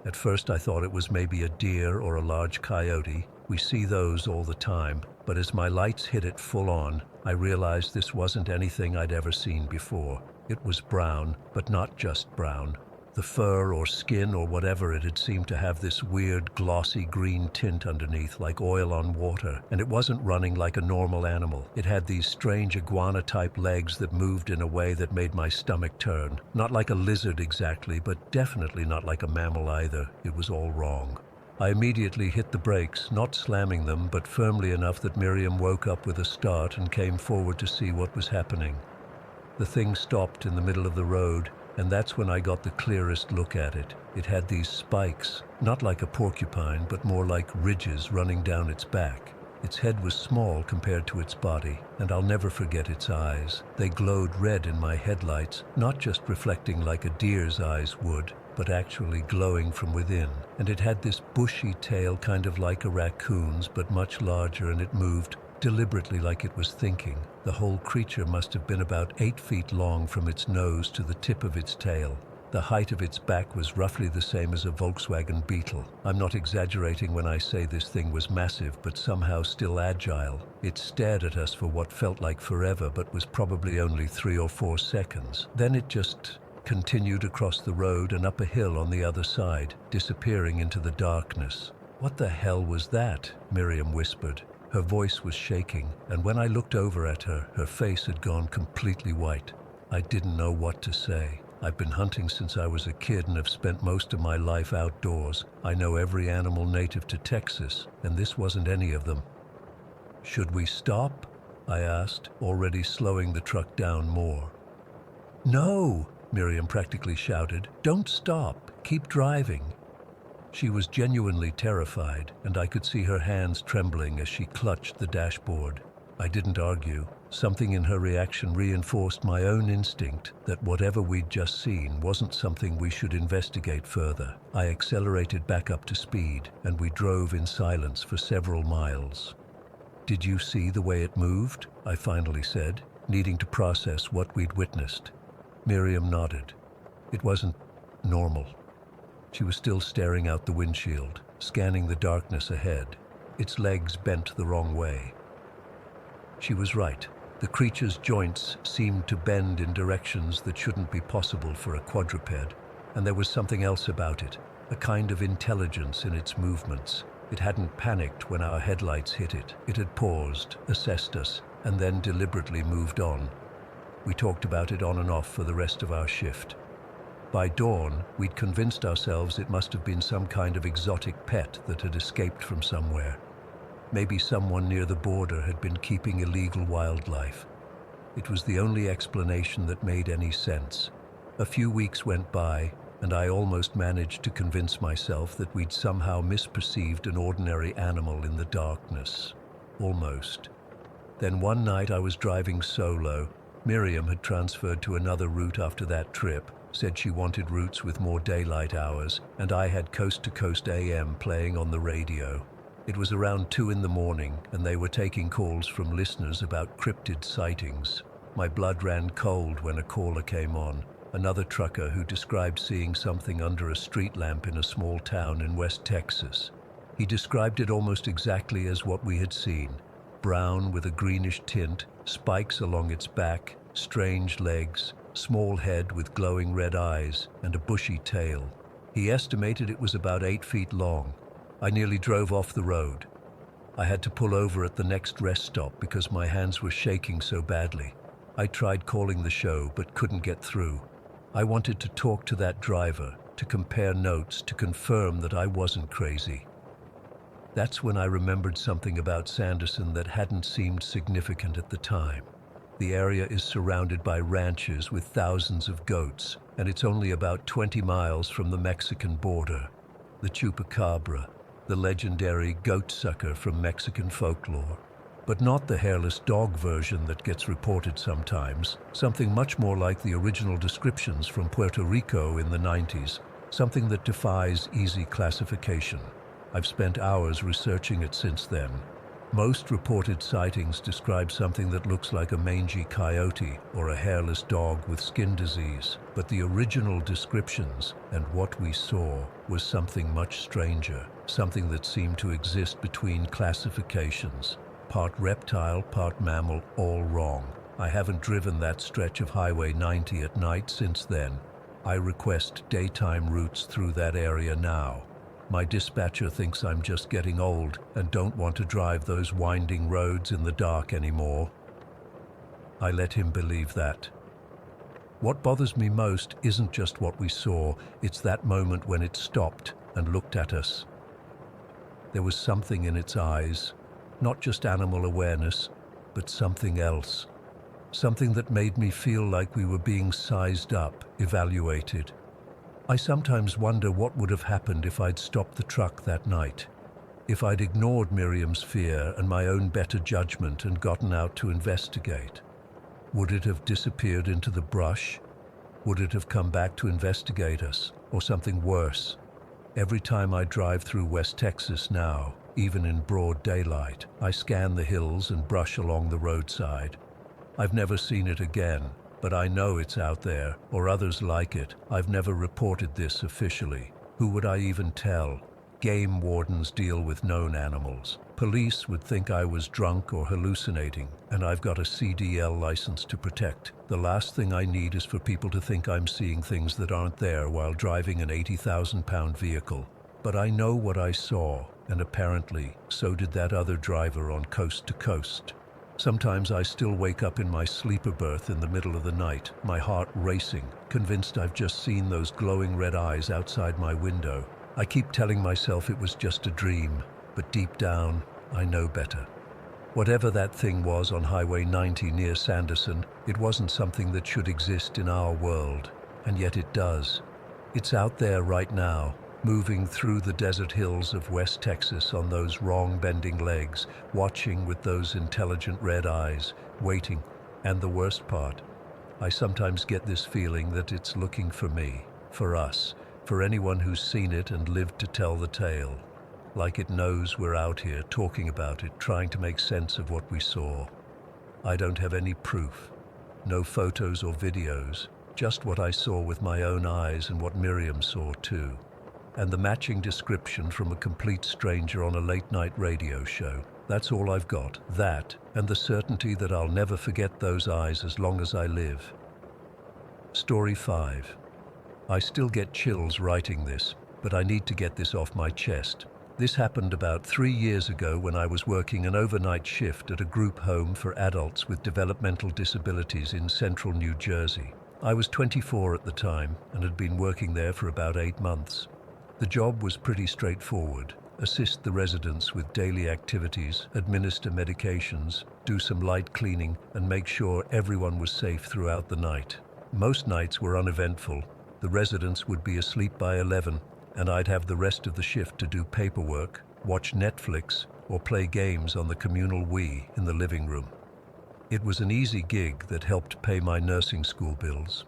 At first I thought it was maybe a deer or a large coyote. We see those all the time, but as my lights hit it full on, I realized this wasn't anything I'd ever seen before. It was brown, but not just brown. The fur or skin or whatever it had seemed to have this weird glossy green tint underneath, like oil on water, and it wasn't running like a normal animal. It had these strange iguana-type legs that moved in a way that made my stomach turn. Not like a lizard exactly, but definitely not like a mammal either. It was all wrong. I immediately hit the brakes, not slamming them, but firmly enough that Miriam woke up with a start and came forward to see what was happening. The thing stopped in the middle of the road, and that's when I got the clearest look at it. It had these spikes, not like a porcupine, but more like ridges running down its back. Its head was small compared to its body, and I'll never forget its eyes. They glowed red in my headlights, not just reflecting like a deer's eyes would, but actually glowing from within. And it had this bushy tail, kind of like a raccoon's, but much larger, and it moved deliberately like it was thinking. The whole creature must have been about 8 feet long from its nose to the tip of its tail. The height of its back was roughly the same as a Volkswagen Beetle. I'm not exaggerating when I say this thing was massive, but somehow still agile. It stared at us for what felt like forever, but was probably only 3 or 4 seconds. Then it just continued across the road and up a hill on the other side, disappearing into the darkness. "What the hell was that?" Miriam whispered. Her voice was shaking, and when I looked over at her, her face had gone completely white. I didn't know what to say. I've been hunting since I was a kid and have spent most of my life outdoors. I know every animal native to Texas, and this wasn't any of them. "Should we stop?" I asked, already slowing the truck down more. "No!" Miriam practically shouted. "Don't stop. Keep driving." She was genuinely terrified, and I could see her hands trembling as she clutched the dashboard. I didn't argue. Something in her reaction reinforced my own instinct that whatever we'd just seen wasn't something we should investigate further. I accelerated back up to speed, and we drove in silence for several miles. "Did you see the way it moved?" I finally said, needing to process what we'd witnessed. Miriam nodded. It wasn't normal. She was still staring out the windshield, scanning the darkness ahead. Its legs bent the wrong way. She was right. The creature's joints seemed to bend in directions that shouldn't be possible for a quadruped, and there was something else about it, a kind of intelligence in its movements. It hadn't panicked when our headlights hit it. It had paused, assessed us, and then deliberately moved on. We talked about it on and off for the rest of our shift. By dawn, we'd convinced ourselves it must have been some kind of exotic pet that had escaped from somewhere. Maybe someone near the border had been keeping illegal wildlife. It was the only explanation that made any sense. A few weeks went by, and I almost managed to convince myself that we'd somehow misperceived an ordinary animal in the darkness. Almost. Then one night I was driving solo. Miriam had transferred to another route after that trip, said she wanted routes with more daylight hours, and I had Coast to Coast AM playing on the radio. It was around 2 in the morning, and they were taking calls from listeners about cryptid sightings. My blood ran cold when a caller came on, another trucker who described seeing something under a street lamp in a small town in West Texas. He described it almost exactly as what we had seen. Brown with a greenish tint, spikes along its back, strange legs, small head with glowing red eyes, and a bushy tail. He estimated it was about 8 feet long. I nearly drove off the road. I had to pull over at the next rest stop because my hands were shaking so badly. I tried calling the show but couldn't get through. I wanted to talk to that driver, to compare notes, to confirm that I wasn't crazy. That's when I remembered something about Sanderson that hadn't seemed significant at the time. The area is surrounded by ranches with thousands of goats, and it's only about 20 miles from the Mexican border. The chupacabra, the legendary goat sucker from Mexican folklore. But not the hairless dog version that gets reported sometimes, something much more like the original descriptions from Puerto Rico in the 90s, something that defies easy classification. I've spent hours researching it since then. Most reported sightings describe something that looks like a mangy coyote or a hairless dog with skin disease, but the original descriptions and what we saw was something much stranger, something that seemed to exist between classifications. Part reptile, part mammal, all wrong. I haven't driven that stretch of Highway 90 at night since then. I request daytime routes through that area now. My dispatcher thinks I'm just getting old and don't want to drive those winding roads in the dark anymore. I let him believe that. What bothers me most isn't just what we saw, it's that moment when it stopped and looked at us. There was something in its eyes, not just animal awareness, but something else. Something that made me feel like we were being sized up, evaluated. I sometimes wonder what would have happened if I'd stopped the truck that night, if I'd ignored Miriam's fear and my own better judgment and gotten out to investigate. Would it have disappeared into the brush? Would it have come back to investigate us, or something worse? Every time I drive through West Texas now, even in broad daylight, I scan the hills and brush along the roadside. I've never seen it again, but I know it's out there, or others like it. I've never reported this officially. Who would I even tell? Game wardens deal with known animals. Police would think I was drunk or hallucinating, and I've got a CDL license to protect. The last thing I need is for people to think I'm seeing things that aren't there while driving an 80,000-pound vehicle. But I know what I saw, and apparently, so did that other driver on Coast to Coast. Sometimes I still wake up in my sleeper berth in the middle of the night, my heart racing, convinced I've just seen those glowing red eyes outside my window. I keep telling myself it was just a dream, but deep down, I know better. Whatever that thing was on Highway 90 near Sanderson, it wasn't something that should exist in our world, and yet it does. It's out there right now, moving through the desert hills of West Texas on those wrong bending legs, watching with those intelligent red eyes, waiting. And the worst part, I sometimes get this feeling that it's looking for me, for us, for anyone who's seen it and lived to tell the tale. Like it knows we're out here talking about it, trying to make sense of what we saw. I don't have any proof, no photos or videos, just what I saw with my own eyes and what Miriam saw too. And the matching description from a complete stranger on a late-night radio show. That's all I've got. That, and the certainty that I'll never forget those eyes as long as I live. Story 5. I still get chills writing this, but I need to get this off my chest. This happened about 3 years ago when I was working an overnight shift at a group home for adults with developmental disabilities in central New Jersey. I was 24 at the time and had been working there for about 8 months. The job was pretty straightforward. Assist the residents with daily activities, administer medications, do some light cleaning, and make sure everyone was safe throughout the night. Most nights were uneventful. The residents would be asleep by 11, and I'd have the rest of the shift to do paperwork, watch Netflix, or play games on the communal Wii in the living room. It was an easy gig that helped pay my nursing school bills.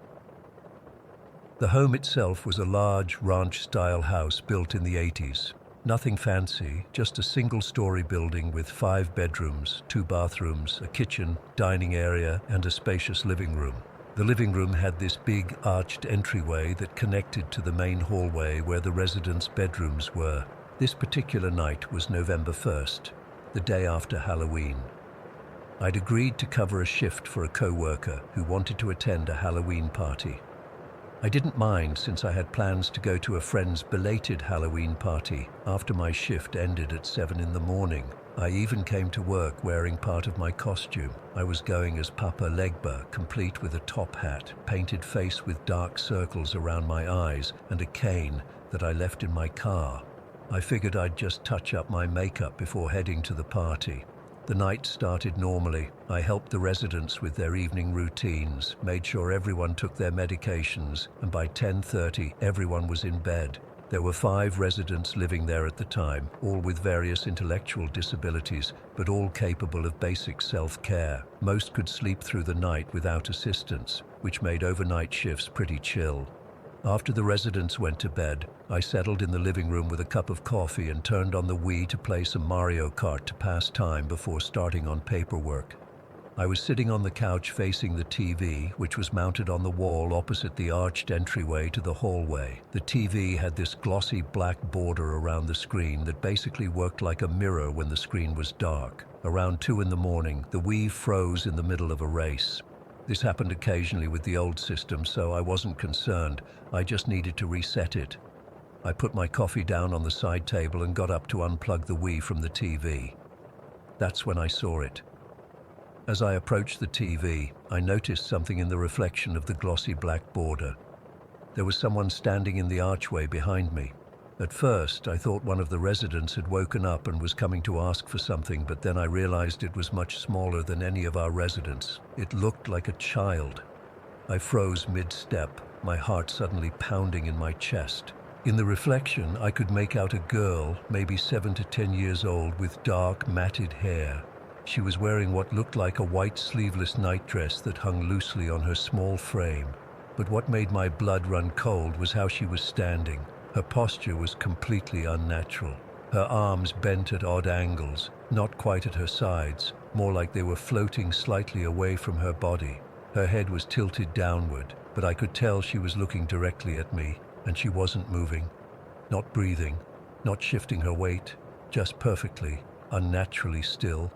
The home itself was a large ranch-style house built in the 80s. Nothing fancy, just a single-story building with 5 bedrooms, 2 bathrooms, a kitchen, dining area, and a spacious living room. The living room had this big arched entryway that connected to the main hallway where the residents' bedrooms were. This particular night was November 1st, the day after Halloween. I'd agreed to cover a shift for a co-worker who wanted to attend a Halloween party. I didn't mind since I had plans to go to a friend's belated Halloween party after my shift ended at 7 in the morning. I even came to work wearing part of my costume. I was going as Papa Legba, complete with a top hat, painted face with dark circles around my eyes, and a cane that I left in my car. I figured I'd just touch up my makeup before heading to the party. The night started normally. I helped the residents with their evening routines, made sure everyone took their medications, and by 10:30 everyone was in bed. There were 5 residents living there at the time, all with various intellectual disabilities, but all capable of basic self-care. Most could sleep through the night without assistance, which made overnight shifts pretty chill. After the residents went to bed, I settled in the living room with a cup of coffee and turned on the Wii to play some Mario Kart to pass time before starting on paperwork. I was sitting on the couch facing the TV, which was mounted on the wall opposite the arched entryway to the hallway. The TV had this glossy black border around the screen that basically worked like a mirror when the screen was dark. Around 2 in the morning, the Wii froze in the middle of a race. This happened occasionally with the old system, so I wasn't concerned. I just needed to reset it. I put my coffee down on the side table and got up to unplug the Wii from the TV. That's when I saw it. As I approached the TV, I noticed something in the reflection of the glossy black border. There was someone standing in the archway behind me. At first, I thought one of the residents had woken up and was coming to ask for something, but then I realized it was much smaller than any of our residents. It looked like a child. I froze mid-step, my heart suddenly pounding in my chest. In the reflection, I could make out a girl, maybe 7 to 10 years old, with dark, matted hair. She was wearing what looked like a white sleeveless nightdress that hung loosely on her small frame. But what made my blood run cold was how she was standing. Her posture was completely unnatural. Her arms bent at odd angles, not quite at her sides, more like they were floating slightly away from her body. Her head was tilted downward, but I could tell she was looking directly at me, and she wasn't moving, not breathing, not shifting her weight, just perfectly, unnaturally still.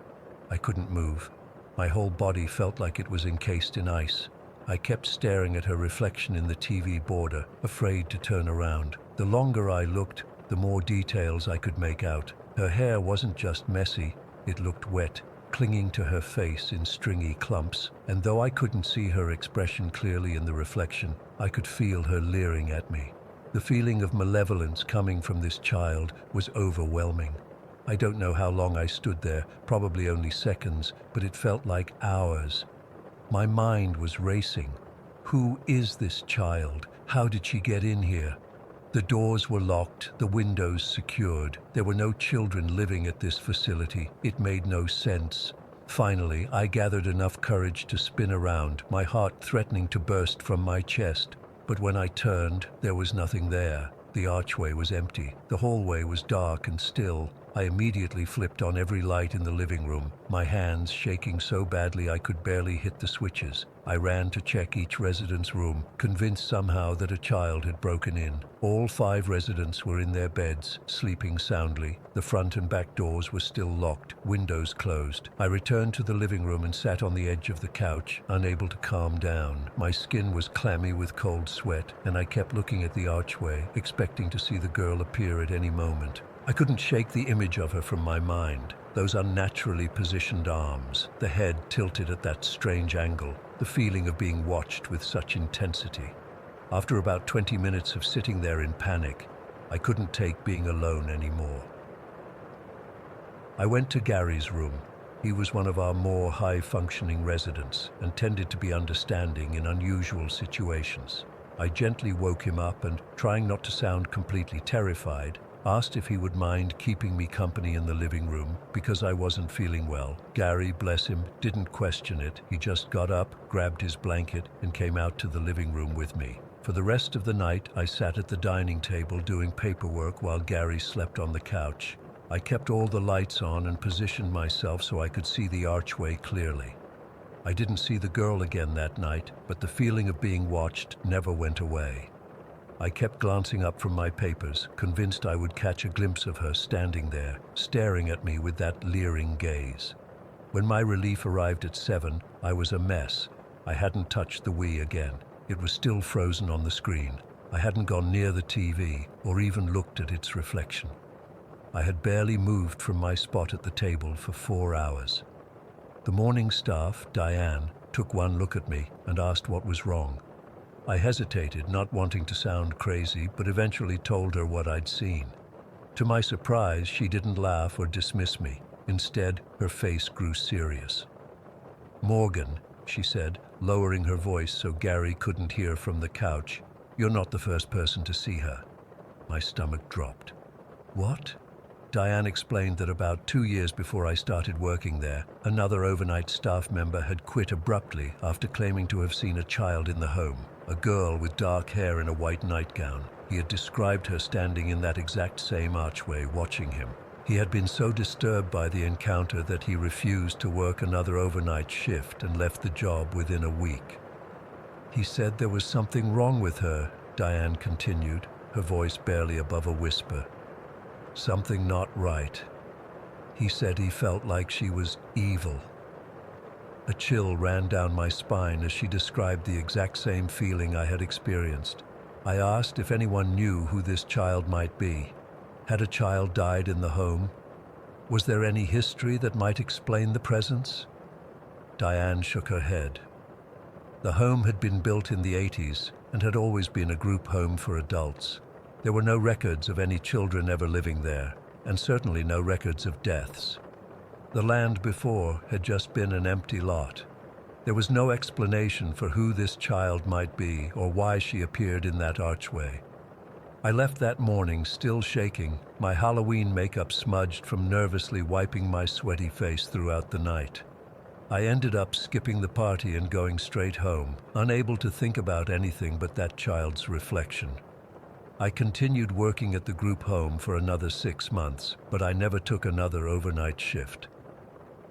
I couldn't move. My whole body felt like it was encased in ice. I kept staring at her reflection in the TV border, afraid to turn around. The longer I looked, the more details I could make out. Her hair wasn't just messy, it looked wet, clinging to her face in stringy clumps, and though I couldn't see her expression clearly in the reflection, I could feel her leering at me. The feeling of malevolence coming from this child was overwhelming. I don't know how long I stood there, probably only seconds, but it felt like hours. My mind was racing. Who is this child? How did she get in here? The doors were locked, the windows secured. There were no children living at this facility. It made no sense. Finally, I gathered enough courage to spin around, my heart threatening to burst from my chest. But when I turned, there was nothing there. The archway was empty. The hallway was dark and still. I immediately flipped on every light in the living room, my hands shaking so badly I could barely hit the switches. I ran to check each resident's room, convinced somehow that a child had broken in. All 5 residents were in their beds, sleeping soundly. The front and back doors were still locked, windows closed. I returned to the living room and sat on the edge of the couch, unable to calm down. My skin was clammy with cold sweat, and I kept looking at the archway, expecting to see the girl appear at any moment. I couldn't shake the image of her from my mind. Those unnaturally positioned arms, the head tilted at that strange angle, the feeling of being watched with such intensity. After about 20 minutes of sitting there in panic, I couldn't take being alone anymore. I went to Gary's room. He was one of our more high-functioning residents and tended to be understanding in unusual situations. I gently woke him up and, trying not to sound completely terrified, asked if he would mind keeping me company in the living room because I wasn't feeling well. Gary, bless him, didn't question it. He just got up, grabbed his blanket, and came out to the living room with me. For the rest of the night, I sat at the dining table doing paperwork while Gary slept on the couch. I kept all the lights on and positioned myself so I could see the archway clearly. I didn't see the girl again that night, but the feeling of being watched never went away. I kept glancing up from my papers, convinced I would catch a glimpse of her standing there, staring at me with that leering gaze. When my relief arrived at 7, I was a mess. I hadn't touched the Wii again. It was still frozen on the screen. I hadn't gone near the TV or even looked at its reflection. I had barely moved from my spot at the table for 4 hours. The morning staff, Diane, took one look at me and asked what was wrong. I hesitated, not wanting to sound crazy, but eventually told her what I'd seen. To my surprise, she didn't laugh or dismiss me. Instead, her face grew serious. "Morgan," she said, lowering her voice so Gary couldn't hear from the couch, "you're not the first person to see her." My stomach dropped. "What?" Diane explained that about 2 years before I started working there, another overnight staff member had quit abruptly after claiming to have seen a child in the home, a girl with dark hair in a white nightgown. He had described her standing in that exact same archway watching him. He had been so disturbed by the encounter that he refused to work another overnight shift and left the job within a week. "He said there was something wrong with her," Diane continued, her voice barely above a whisper. "Something not right. He said he felt like she was evil." A chill ran down my spine as she described the exact same feeling I had experienced. I asked if anyone knew who this child might be. Had a child died in the home? Was there any history that might explain the presence? Diane shook her head. The home had been built in the 80s and had always been a group home for adults. There were no records of any children ever living there, and certainly no records of deaths. The land before had just been an empty lot. There was no explanation for who this child might be or why she appeared in that archway. I left that morning still shaking, my Halloween makeup smudged from nervously wiping my sweaty face throughout the night. I ended up skipping the party and going straight home, unable to think about anything but that child's reflection. I continued working at the group home for another 6 months, but I never took another overnight shift.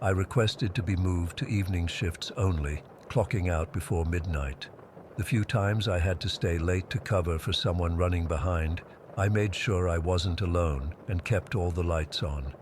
I requested to be moved to evening shifts only, clocking out before midnight. The few times I had to stay late to cover for someone running behind, I made sure I wasn't alone and kept all the lights on.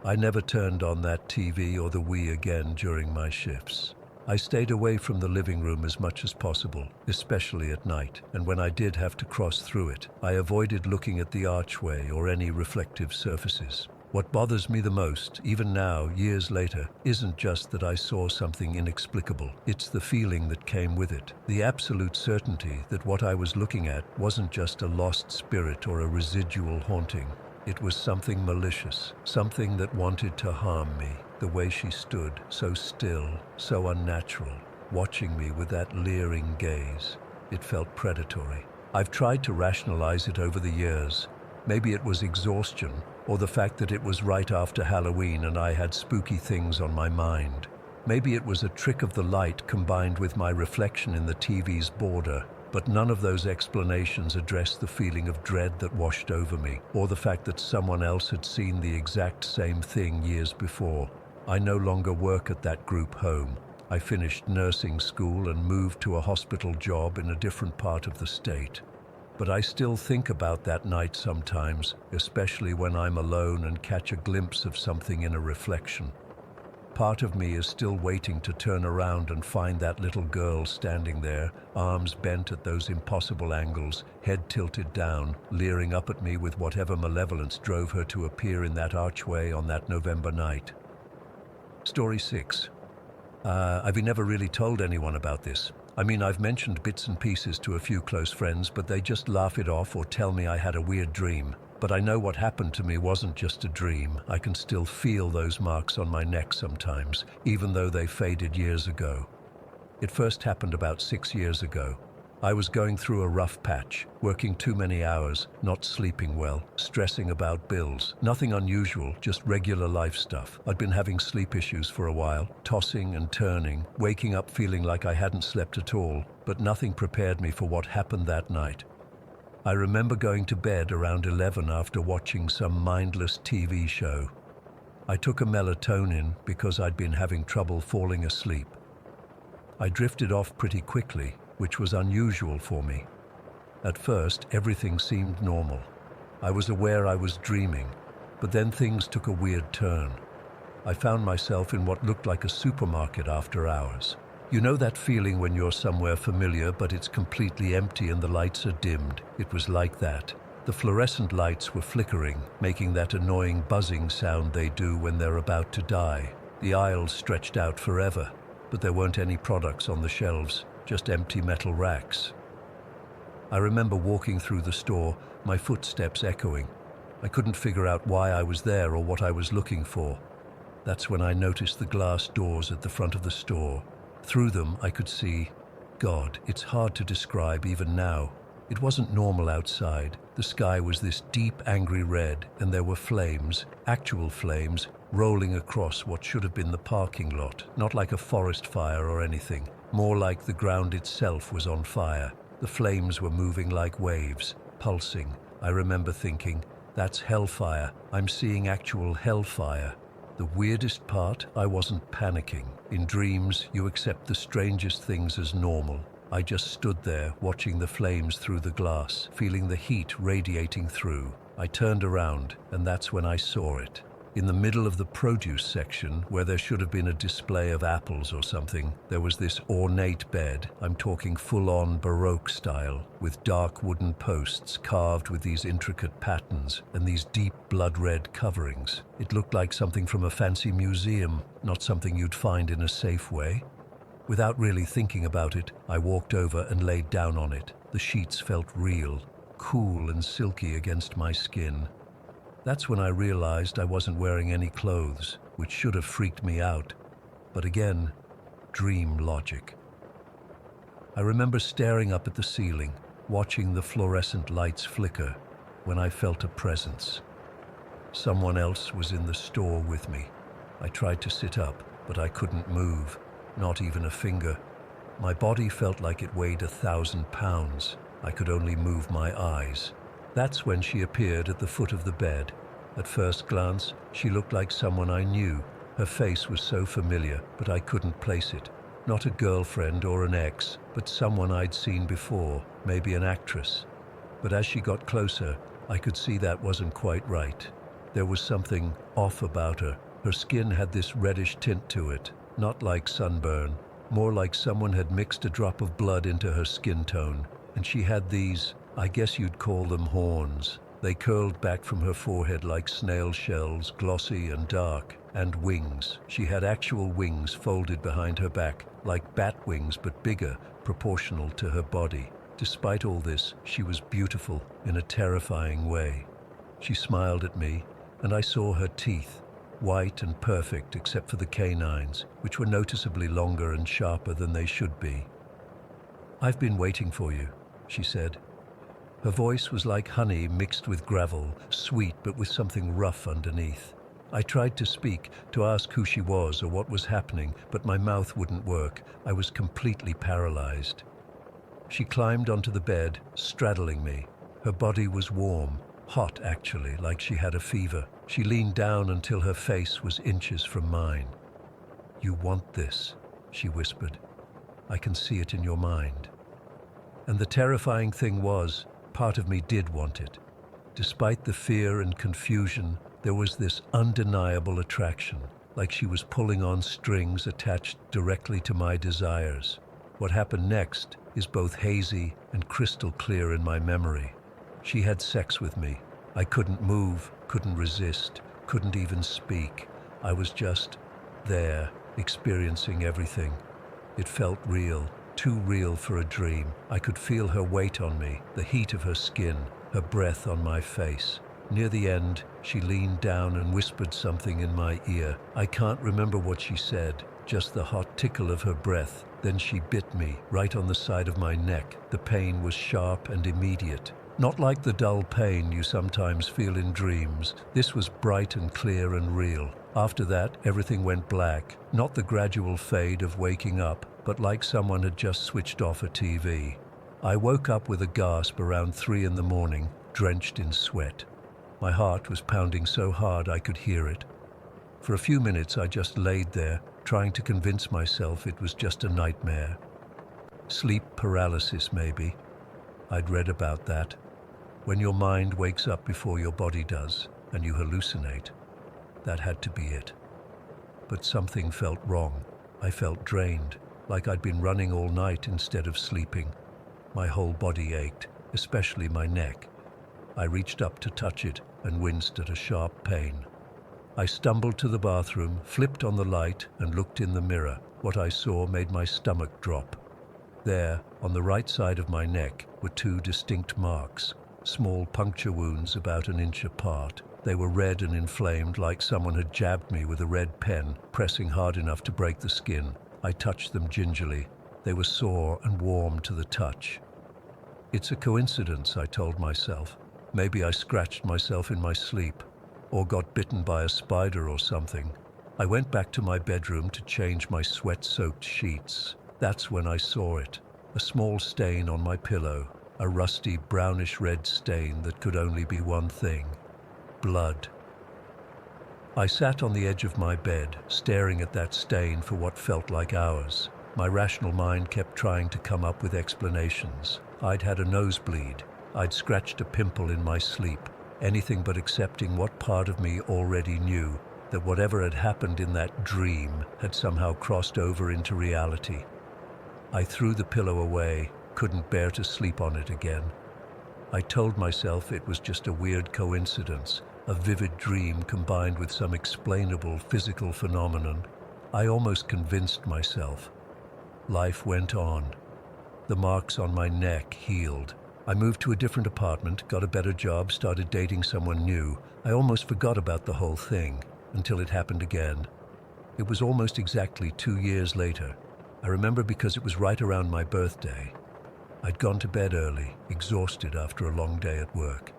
I never turned on that TV or the Wii again during my shifts. I stayed away from the living room as much as possible, especially at night, and when I did have to cross through it, I avoided looking at the archway or any reflective surfaces. What bothers me the most, even now, years later, isn't just that I saw something inexplicable. It's the feeling that came with it. The absolute certainty that what I was looking at wasn't just a lost spirit or a residual haunting. It was something malicious, something that wanted to harm me. The way she stood, so still, so unnatural, watching me with that leering gaze. It felt predatory. I've tried to rationalize it over the years. Maybe it was exhaustion, or the fact that it was right after Halloween and I had spooky things on my mind. Maybe it was a trick of the light combined with my reflection in the TV's border, but none of those explanations addressed the feeling of dread that washed over me, or the fact that someone else had seen the exact same thing years before. I no longer work at that group home. I finished nursing school and moved to a hospital job in a different part of the state. But I still think about that night sometimes, especially when I'm alone and catch a glimpse of something in a reflection. Part of me is still waiting to turn around and find that little girl standing there, arms bent at those impossible angles, head tilted down, leering up at me with whatever malevolence drove her to appear in that archway on that November night. Story 6. I've never really told anyone about this. I mean, I've mentioned bits and pieces to a few close friends, but they just laugh it off or tell me I had a weird dream. But I know what happened to me wasn't just a dream. I can still feel those marks on my neck sometimes, even though they faded years ago. It first happened about 6 years ago. I was going through a rough patch, working too many hours, not sleeping well, stressing about bills. Nothing unusual, just regular life stuff. I'd been having sleep issues for a while, tossing and turning, waking up feeling like I hadn't slept at all, but nothing prepared me for what happened that night. I remember going to bed around 11 after watching some mindless TV show. I took a melatonin because I'd been having trouble falling asleep. I drifted off pretty quickly, which was unusual for me. At first, everything seemed normal. I was aware I was dreaming, but then things took a weird turn. I found myself in what looked like a supermarket after hours. You know that feeling when you're somewhere familiar, but it's completely empty and the lights are dimmed? It was like that. The fluorescent lights were flickering, making that annoying buzzing sound they do when they're about to die. The aisles stretched out forever, but there weren't any products on the shelves, just empty metal racks. I remember walking through the store, my footsteps echoing. I couldn't figure out why I was there or what I was looking for. That's when I noticed the glass doors at the front of the store. Through them, I could see, God, it's hard to describe even now. It wasn't normal outside. The sky was this deep, angry red, and there were flames, actual flames, rolling across what should have been the parking lot. Not like a forest fire or anything, more like the ground itself was on fire. The flames were moving like waves, pulsing. I remember thinking, that's hellfire. I'm seeing actual hellfire. The weirdest part, I wasn't panicking. In dreams, you accept the strangest things as normal. I just stood there, watching the flames through the glass, feeling the heat radiating through. I turned around, and that's when I saw it. In the middle of the produce section, where there should have been a display of apples or something, there was this ornate bed, I'm talking full-on Baroque style, with dark wooden posts carved with these intricate patterns and these deep blood-red coverings. It looked like something from a fancy museum, not something you'd find in a safe way. Without really thinking about it, I walked over and laid down on it. The sheets felt real, cool and silky against my skin. That's when I realized I wasn't wearing any clothes, which should have freaked me out. But again, dream logic. I remember staring up at the ceiling, watching the fluorescent lights flicker, when I felt a presence. Someone else was in the store with me. I tried to sit up, but I couldn't move, not even a finger. My body felt like it weighed 1,000 pounds. I could only move my eyes. That's when she appeared at the foot of the bed. At first glance, she looked like someone I knew. Her face was so familiar, but I couldn't place it. Not a girlfriend or an ex, but someone I'd seen before, maybe an actress. But as she got closer, I could see that wasn't quite right. There was something off about her. Her skin had this reddish tint to it, not like sunburn, more like someone had mixed a drop of blood into her skin tone. And she had these, I guess you'd call them horns. They curled back from her forehead like snail shells, glossy and dark, and wings. She had actual wings folded behind her back, like bat wings but bigger, proportional to her body. Despite all this, she was beautiful in a terrifying way. She smiled at me, and I saw her teeth, white and perfect except for the canines, which were noticeably longer and sharper than they should be. "I've been waiting for you," she said. Her voice was like honey mixed with gravel, sweet but with something rough underneath. I tried to speak, to ask who she was or what was happening, but my mouth wouldn't work. I was completely paralyzed. She climbed onto the bed, straddling me. Her body was warm, hot actually, like she had a fever. She leaned down until her face was inches from mine. "You want this," she whispered. "I can see it in your mind." And the terrifying thing was, part of me did want it. Despite the fear and confusion, there was this undeniable attraction. like she was pulling on strings attached directly to my desires. What happened next is both hazy and crystal clear in my memory. She had sex with me. I couldn't move, couldn't resist, couldn't even speak. I was just there, experiencing everything. It felt real, too real for a dream. I could feel her weight on me, the heat of her skin, her breath on my face. Near the end, she leaned down and whispered something in my ear. I can't remember what she said, just the hot tickle of her breath. Then she bit me, right on the side of my neck. The pain was sharp and immediate. Not like the dull pain you sometimes feel in dreams. This was bright and clear and real. After that, everything went black. Not the gradual fade of waking up, but like someone had just switched off a TV. I woke up with a gasp around 3 in the morning, drenched in sweat. My heart was pounding so hard I could hear it. For a few minutes I just laid there, trying to convince myself it was just a nightmare. Sleep paralysis, maybe. I'd read about that. When your mind wakes up before your body does, and you hallucinate. That had to be it. But something felt wrong. I felt drained, like I'd been running all night instead of sleeping. My whole body ached, especially my neck. I reached up to touch it and winced at a sharp pain. I stumbled to the bathroom, flipped on the light, and looked in the mirror. What I saw made my stomach drop. There, on the right side of my neck, were 2 distinct marks, small puncture wounds about 1 inch apart. They were red and inflamed, like someone had jabbed me with a red pen, pressing hard enough to break the skin. I touched them gingerly. They were sore and warm to the touch. It's a coincidence, I told myself. Maybe I scratched myself in my sleep, or got bitten by a spider or something. I went back to my bedroom to change my sweat-soaked sheets. That's when I saw it. A small stain on my pillow, a rusty brownish-red stain that could only be one thing: blood. I sat on the edge of my bed, staring at that stain for what felt like hours. My rational mind kept trying to come up with explanations. I'd had a nosebleed. I'd scratched a pimple in my sleep. Anything but accepting what part of me already knew, that whatever had happened in that dream had somehow crossed over into reality. I threw the pillow away, couldn't bear to sleep on it again. I told myself it was just a weird coincidence, a vivid dream combined with some explainable physical phenomenon. I almost convinced myself. Life went on. The marks on my neck healed. I moved to a different apartment, got a better job, started dating someone new. I almost forgot about the whole thing, until it happened again. It was almost exactly 2 years later. I remember because it was right around my birthday. I'd gone to bed early, exhausted after a long day at work.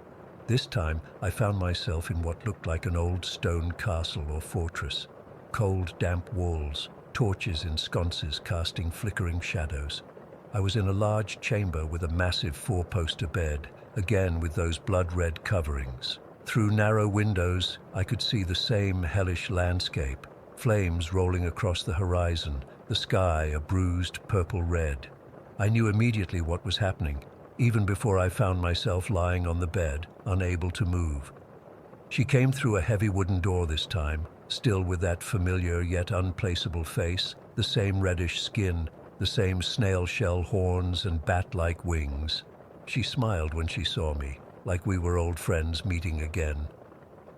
This time, I found myself in what looked like an old stone castle or fortress. Cold, damp walls, torches in sconces casting flickering shadows. I was in a large chamber with a massive 4-poster bed, again with those blood-red coverings. Through narrow windows, I could see the same hellish landscape, flames rolling across the horizon, the sky a bruised purple-red. I knew immediately what was happening, even before I found myself lying on the bed, unable to move. She came through a heavy wooden door this time, still with that familiar yet unplaceable face, the same reddish skin, the same snail-shell horns and bat-like wings. She smiled when she saw me, like we were old friends meeting again.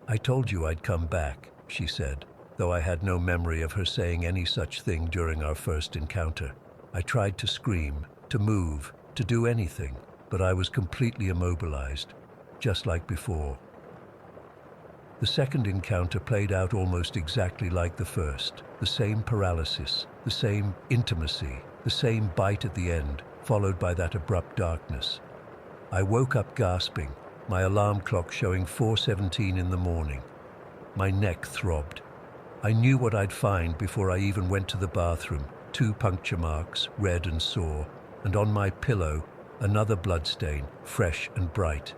"I told you I'd come back," she said, though I had no memory of her saying any such thing during our first encounter. I tried to scream, to move, to do anything, but I was completely immobilized, just like before. The second encounter played out almost exactly like the first. The same paralysis, the same intimacy, the same bite at the end, followed by that abrupt darkness. I woke up gasping, my alarm clock showing 4:17 in the morning. My neck throbbed. I knew what I'd find before I even went to the bathroom. 2 puncture marks, red and sore, and on my pillow, another bloodstain, fresh and bright.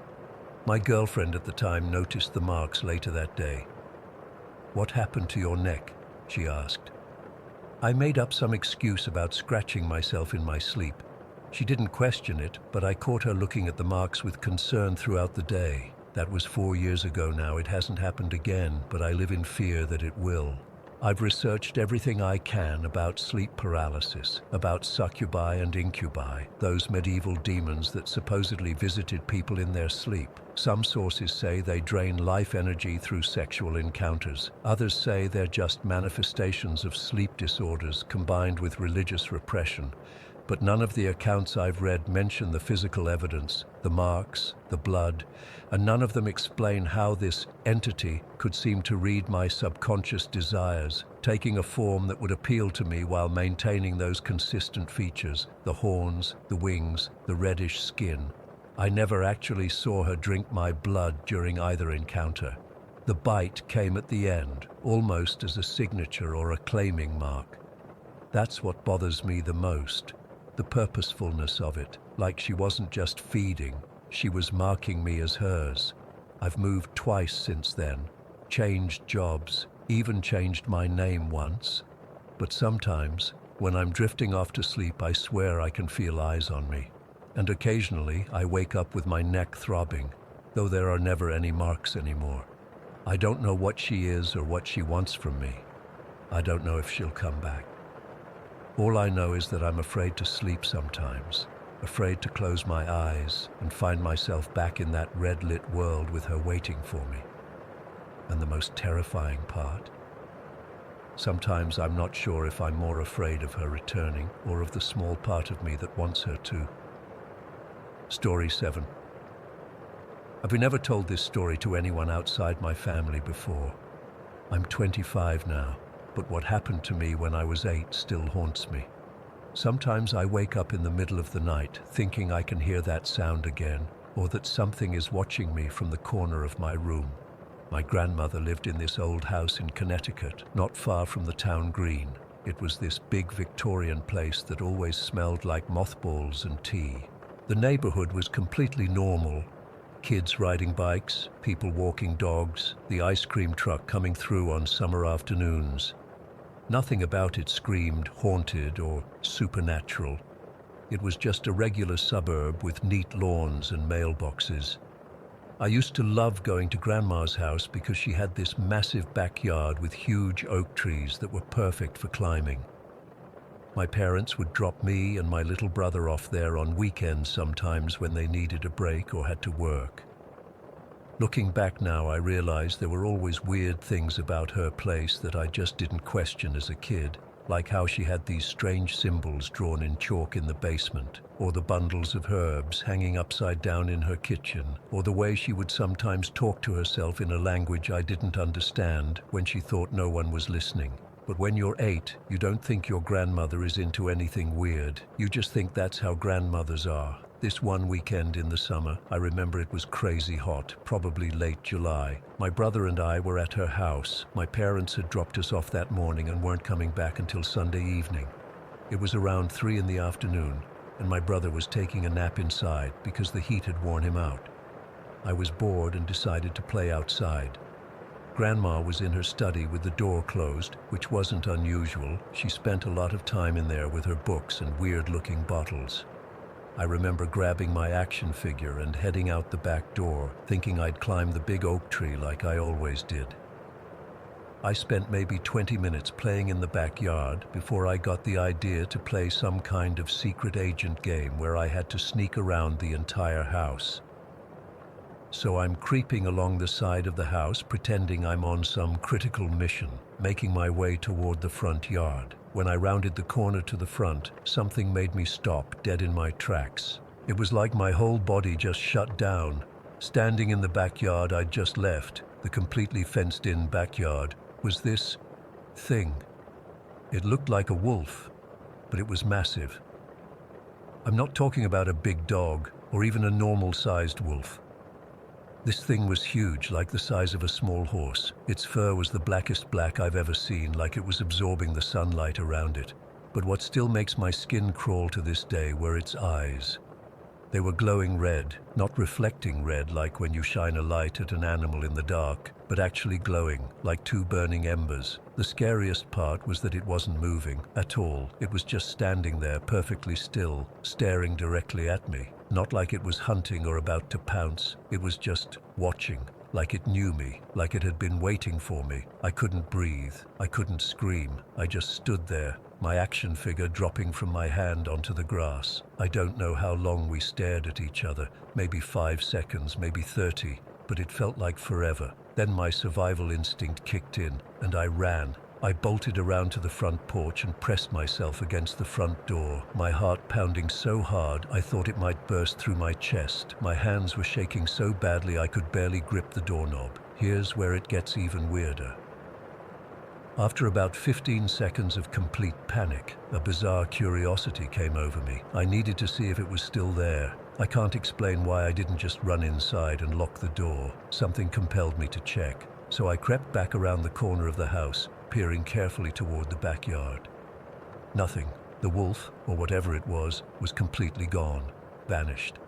My girlfriend at the time noticed the marks later that day. "What happened to your neck?" she asked. I made up some excuse about scratching myself in my sleep. She didn't question it, but I caught her looking at the marks with concern throughout the day. That was 4 years ago now. It hasn't happened again, but I live in fear that it will. I've researched everything I can about sleep paralysis, about succubi and incubi, those medieval demons that supposedly visited people in their sleep. Some sources say they drain life energy through sexual encounters. Others say they're just manifestations of sleep disorders combined with religious repression. But none of the accounts I've read mention the physical evidence, the marks, the blood, and none of them explain how this entity could seem to read my subconscious desires, taking a form that would appeal to me while maintaining those consistent features, the horns, the wings, the reddish skin. I never actually saw her drink my blood during either encounter. The bite came at the end, almost as a signature or a claiming mark. That's what bothers me the most. The purposefulness of it, like she wasn't just feeding, she was marking me as hers. I've moved twice since then, changed jobs, even changed my name once. But sometimes, when I'm drifting off to sleep, I swear I can feel eyes on me. And occasionally, I wake up with my neck throbbing, though there are never any marks anymore. I don't know what she is or what she wants from me. I don't know if she'll come back. All I know is that I'm afraid to sleep sometimes, afraid to close my eyes and find myself back in that red-lit world with her waiting for me. And the most terrifying part? Sometimes I'm not sure if I'm more afraid of her returning or of the small part of me that wants her to. Story 7. I've never told this story to anyone outside my family before. I'm 25 now. But what happened to me when I was 8 still haunts me. Sometimes I wake up in the middle of the night thinking I can hear that sound again, or that something is watching me from the corner of my room. My grandmother lived in this old house in Connecticut, not far from the town green. It was this big Victorian place that always smelled like mothballs and tea. The neighborhood was completely normal. Kids riding bikes, people walking dogs, the ice cream truck coming through on summer afternoons. Nothing about it screamed haunted or supernatural. It was just a regular suburb with neat lawns and mailboxes. I used to love going to Grandma's house because she had this massive backyard with huge oak trees that were perfect for climbing. My parents would drop me and my little brother off there on weekends sometimes when they needed a break or had to work. Looking back now, I realize there were always weird things about her place that I just didn't question as a kid, like how she had these strange symbols drawn in chalk in the basement, or the bundles of herbs hanging upside down in her kitchen, or the way she would sometimes talk to herself in a language I didn't understand when she thought no one was listening. But when you're 8, you don't think your grandmother is into anything weird. You just think that's how grandmothers are. This one weekend in the summer, I remember it was crazy hot, probably late July. My brother and I were at her house. My parents had dropped us off that morning and weren't coming back until Sunday evening. It was around 3 in the afternoon, and my brother was taking a nap inside because the heat had worn him out. I was bored and decided to play outside. Grandma was in her study with the door closed, which wasn't unusual. She spent a lot of time in there with her books and weird-looking bottles. I remember grabbing my action figure and heading out the back door, thinking I'd climb the big oak tree like I always did. I spent maybe 20 minutes playing in the backyard before I got the idea to play some kind of secret agent game where I had to sneak around the entire house. So I'm creeping along the side of the house, pretending I'm on some critical mission, making my way toward the front yard. When I rounded the corner to the front, something made me stop dead in my tracks. It was like my whole body just shut down. Standing in the backyard I'd just left, the completely fenced-in backyard, was this thing. It looked like a wolf, but it was massive. I'm not talking about a big dog or even a normal-sized wolf. This thing was huge, like the size of a small horse. Its fur was the blackest black I've ever seen, like it was absorbing the sunlight around it. But what still makes my skin crawl to this day were its eyes. They were glowing red, not reflecting red like when you shine a light at an animal in the dark, but actually glowing, like 2 burning embers. The scariest part was that it wasn't moving at all. It was just standing there perfectly still, staring directly at me. Not like it was hunting or about to pounce. It was just watching. like it knew me, like it had been waiting for me. I couldn't breathe. I couldn't scream. I just stood there, my action figure dropping from my hand onto the grass. I don't know how long we stared at each other, maybe 5 seconds, maybe 30, but it felt like forever. Then my survival instinct kicked in, and I ran. I bolted around to the front porch and pressed myself against the front door, my heart pounding so hard I thought it might burst through my chest. My hands were shaking so badly I could barely grip the doorknob. Here's where it gets even weirder. After about 15 seconds of complete panic, a bizarre curiosity came over me. I needed to see if it was still there. I can't explain why I didn't just run inside and lock the door. Something compelled me to check. So I crept back around the corner of the house, peering carefully toward the backyard. Nothing. The wolf, or whatever it was completely gone, vanished.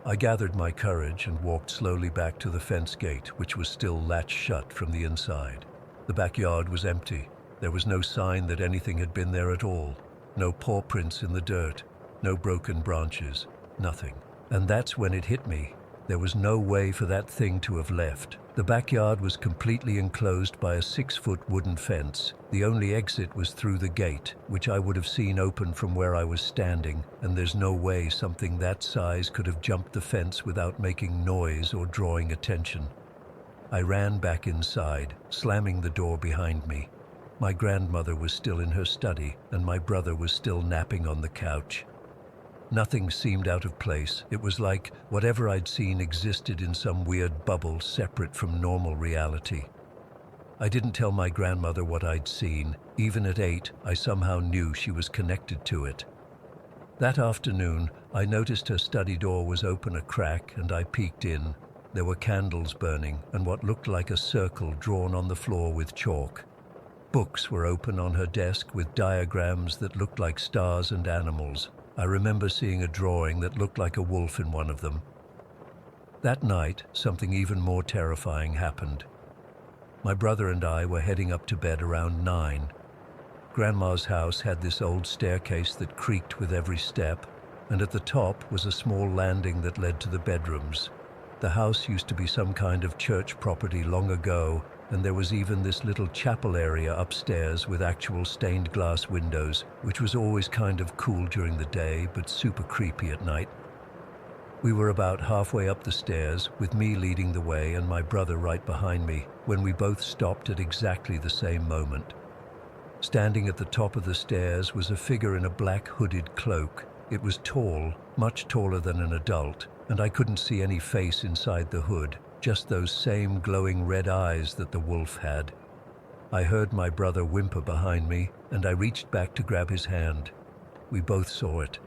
I gathered my courage and walked slowly back to the fence gate, which was still latched shut from the inside. The backyard was empty. There was no sign that anything had been there at all. No paw prints in the dirt, no broken branches, nothing. And that's when it hit me. There was no way for that thing to have left. The backyard was completely enclosed by a 6-foot wooden fence. The only exit was through the gate, which I would have seen open from where I was standing, and there's no way something that size could have jumped the fence without making noise or drawing attention. I ran back inside, slamming the door behind me. My grandmother was still in her study, and my brother was still napping on the couch. Nothing seemed out of place. It was like whatever I'd seen existed in some weird bubble separate from normal reality. I didn't tell my grandmother what I'd seen. Even at 8, I somehow knew she was connected to it. That afternoon, I noticed her study door was open a crack, and I peeked in. There were candles burning and what looked like a circle drawn on the floor with chalk. Books were open on her desk with diagrams that looked like stars and animals. I remember seeing a drawing that looked like a wolf in one of them. That night, something even more terrifying happened. My brother and I were heading up to bed around 9. Grandma's house had this old staircase that creaked with every step, and at the top was a small landing that led to the bedrooms. The house used to be some kind of church property long ago, and there was even this little chapel area upstairs with actual stained glass windows, which was always kind of cool during the day, but super creepy at night. We were about halfway up the stairs, with me leading the way and my brother right behind me, when we both stopped at exactly the same moment. Standing at the top of the stairs was a figure in a black hooded cloak. It was tall, much taller than an adult, and I couldn't see any face inside the hood. Just those same glowing red eyes that the wolf had. I heard my brother whimper behind me, and I reached back to grab his hand. We both saw it.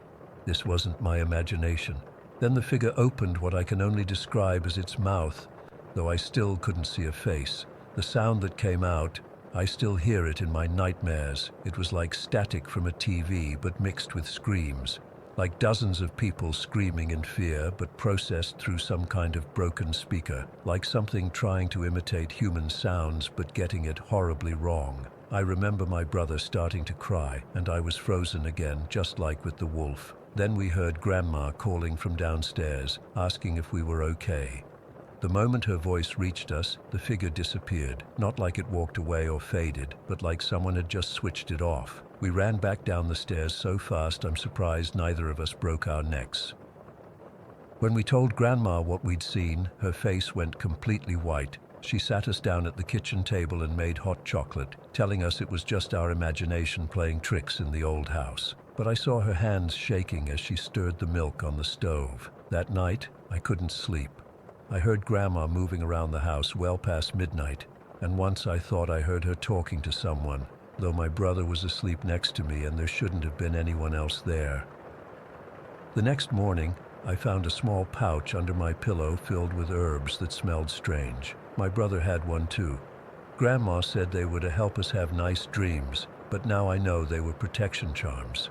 This wasn't my imagination. Then the figure opened what I can only describe as its mouth, though I still couldn't see a face. The sound that came out, I still hear it in my nightmares. It was like static from a TV, but mixed with screams. Like dozens of people screaming in fear, but processed through some kind of broken speaker, like something trying to imitate human sounds, but getting it horribly wrong. I remember my brother starting to cry, and I was frozen again, just like with the wolf. Then we heard Grandma calling from downstairs, asking if we were okay. The moment her voice reached us, the figure disappeared, not like it walked away or faded, but like someone had just switched it off. We ran back down the stairs so fast I'm surprised neither of us broke our necks. When we told Grandma what we'd seen, her face went completely white. She sat us down at the kitchen table and made hot chocolate, telling us it was just our imagination playing tricks in the old house. But I saw her hands shaking as she stirred the milk on the stove. That night, I couldn't sleep. I heard Grandma moving around the house well past midnight, and once I thought I heard her talking to someone, though my brother was asleep next to me and there shouldn't have been anyone else there. The next morning, I found a small pouch under my pillow filled with herbs that smelled strange. My brother had one too. Grandma said they were to help us have nice dreams, but now I know they were protection charms.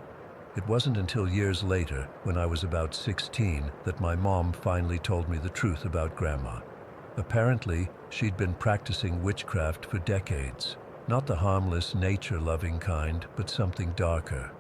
It wasn't until years later, when I was about 16, that my mom finally told me the truth about Grandma. Apparently, she'd been practicing witchcraft for decades. Not the harmless, nature-loving kind, but something darker.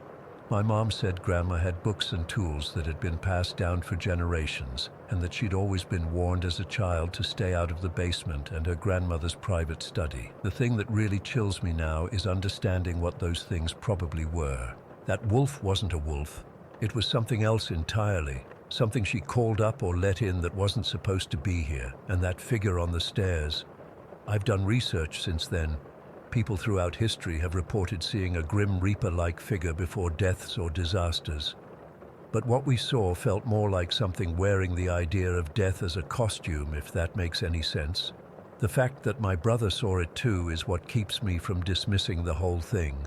My mom said Grandma had books and tools that had been passed down for generations, and that she'd always been warned as a child to stay out of the basement and her grandmother's private study. The thing that really chills me now is understanding what those things probably were. That wolf wasn't a wolf. It was something else entirely. Something she called up or let in that wasn't supposed to be here. And that figure on the stairs. I've done research since then. People throughout history have reported seeing a grim reaper-like figure before deaths or disasters. But what we saw felt more like something wearing the idea of death as a costume, if that makes any sense. The fact that my brother saw it too is what keeps me from dismissing the whole thing.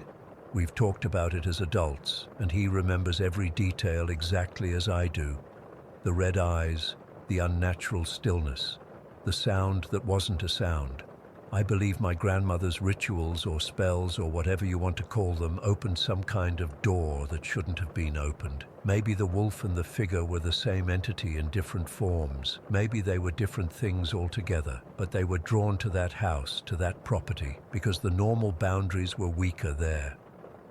We've talked about it as adults, and he remembers every detail exactly as I do. The red eyes, the unnatural stillness, the sound that wasn't a sound. I believe my grandmother's rituals or spells or whatever you want to call them opened some kind of door that shouldn't have been opened. Maybe the wolf and the figure were the same entity in different forms. Maybe they were different things altogether, but they were drawn to that house, to that property, because the normal boundaries were weaker there.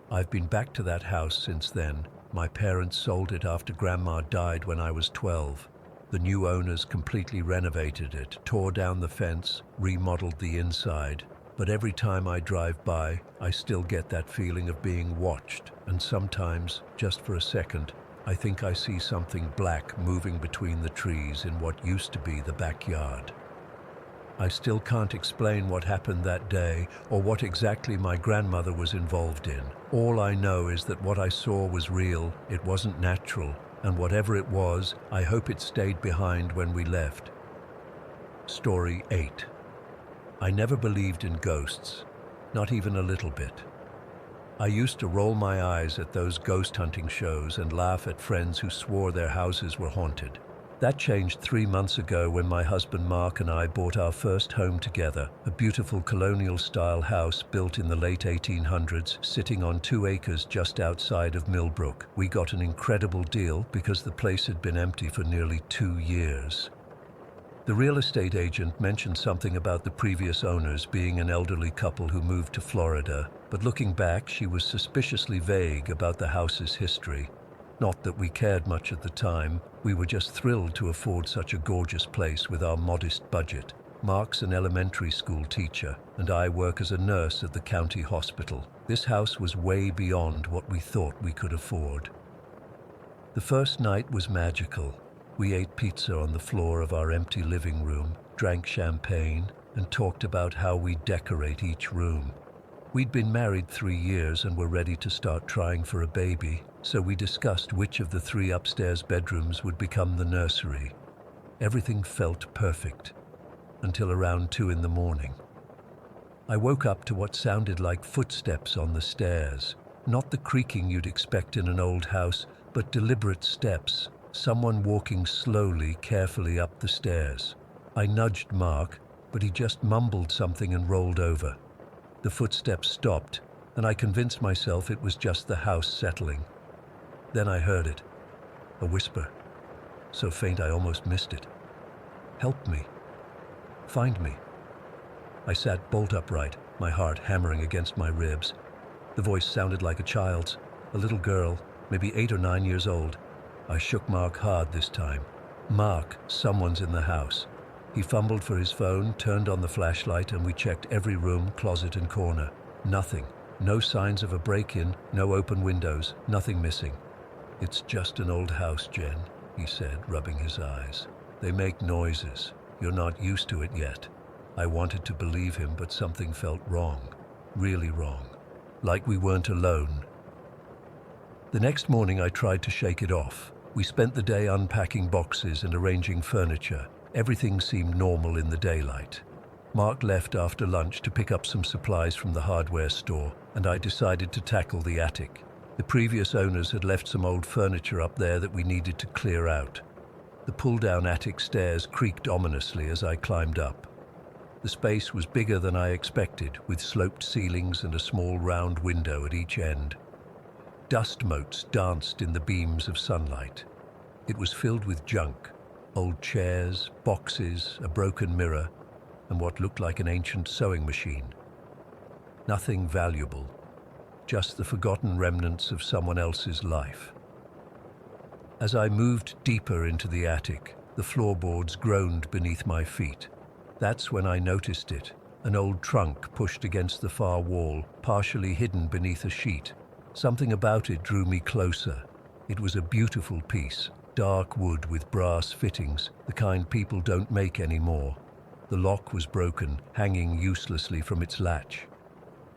I've been back to that house since then. My parents sold it after Grandma died when I was 12. The new owners completely renovated it, tore down the fence, remodeled the inside. But every time I drive by, I still get that feeling of being watched. And sometimes, just for a second, I think I see something black moving between the trees in what used to be the backyard. I still can't explain what happened that day or what exactly my grandmother was involved in. All I know is that what I saw was real, it wasn't natural. And whatever it was, I hope it stayed behind when we left. Story 8. I never believed in ghosts, not even a little bit. I used to roll my eyes at those ghost hunting shows and laugh at friends who swore their houses were haunted. That changed 3 months ago when my husband Mark and I bought our first home together, a beautiful colonial-style house built in the late 1800s, sitting on 2 acres just outside of Millbrook. We got an incredible deal because the place had been empty for nearly 2 years. The real estate agent mentioned something about the previous owners being an elderly couple who moved to Florida, but looking back, she was suspiciously vague about the house's history. Not that we cared much at the time, we were just thrilled to afford such a gorgeous place with our modest budget. Mark's an elementary school teacher, and I work as a nurse at the county hospital. This house was way beyond what we thought we could afford. The first night was magical. We ate pizza on the floor of our empty living room, drank champagne, and talked about how we decorate each room. We'd been married 3 years and were ready to start trying for a baby, so we discussed which of the 3 upstairs bedrooms would become the nursery. Everything felt perfect, until around 2 in the morning. I woke up to what sounded like footsteps on the stairs. Not the creaking you'd expect in an old house, but deliberate steps, someone walking slowly, carefully up the stairs. I nudged Mark, but he just mumbled something and rolled over. The footsteps stopped, and I convinced myself it was just the house settling. Then I heard it. A whisper, so faint I almost missed it. "Help me. Find me." I sat bolt upright, my heart hammering against my ribs. The voice sounded like a child's, a little girl, maybe 8 or 9 years old. I shook Mark hard this time. "Mark, someone's in the house." He fumbled for his phone, turned on the flashlight, and we checked every room, closet, and corner. Nothing. No signs of a break-in, no open windows, nothing missing. "It's just an old house, Jen," he said, rubbing his eyes. "They make noises. You're not used to it yet." I wanted to believe him, but something felt wrong. Really wrong. Like we weren't alone. The next morning I tried to shake it off. We spent the day unpacking boxes and arranging furniture. Everything seemed normal in the daylight. Mark left after lunch to pick up some supplies from the hardware store, and I decided to tackle the attic. The previous owners had left some old furniture up there that we needed to clear out. The pull-down attic stairs creaked ominously as I climbed up. The space was bigger than I expected, with sloped ceilings and a small round window at each end. Dust motes danced in the beams of sunlight. It was filled with junk, old chairs, boxes, a broken mirror, and what looked like an ancient sewing machine. Nothing valuable, just the forgotten remnants of someone else's life. As I moved deeper into the attic, the floorboards groaned beneath my feet. That's when I noticed it, an old trunk pushed against the far wall, partially hidden beneath a sheet. Something about it drew me closer. It was a beautiful piece, dark wood with brass fittings, the kind people don't make anymore. The lock was broken, hanging uselessly from its latch.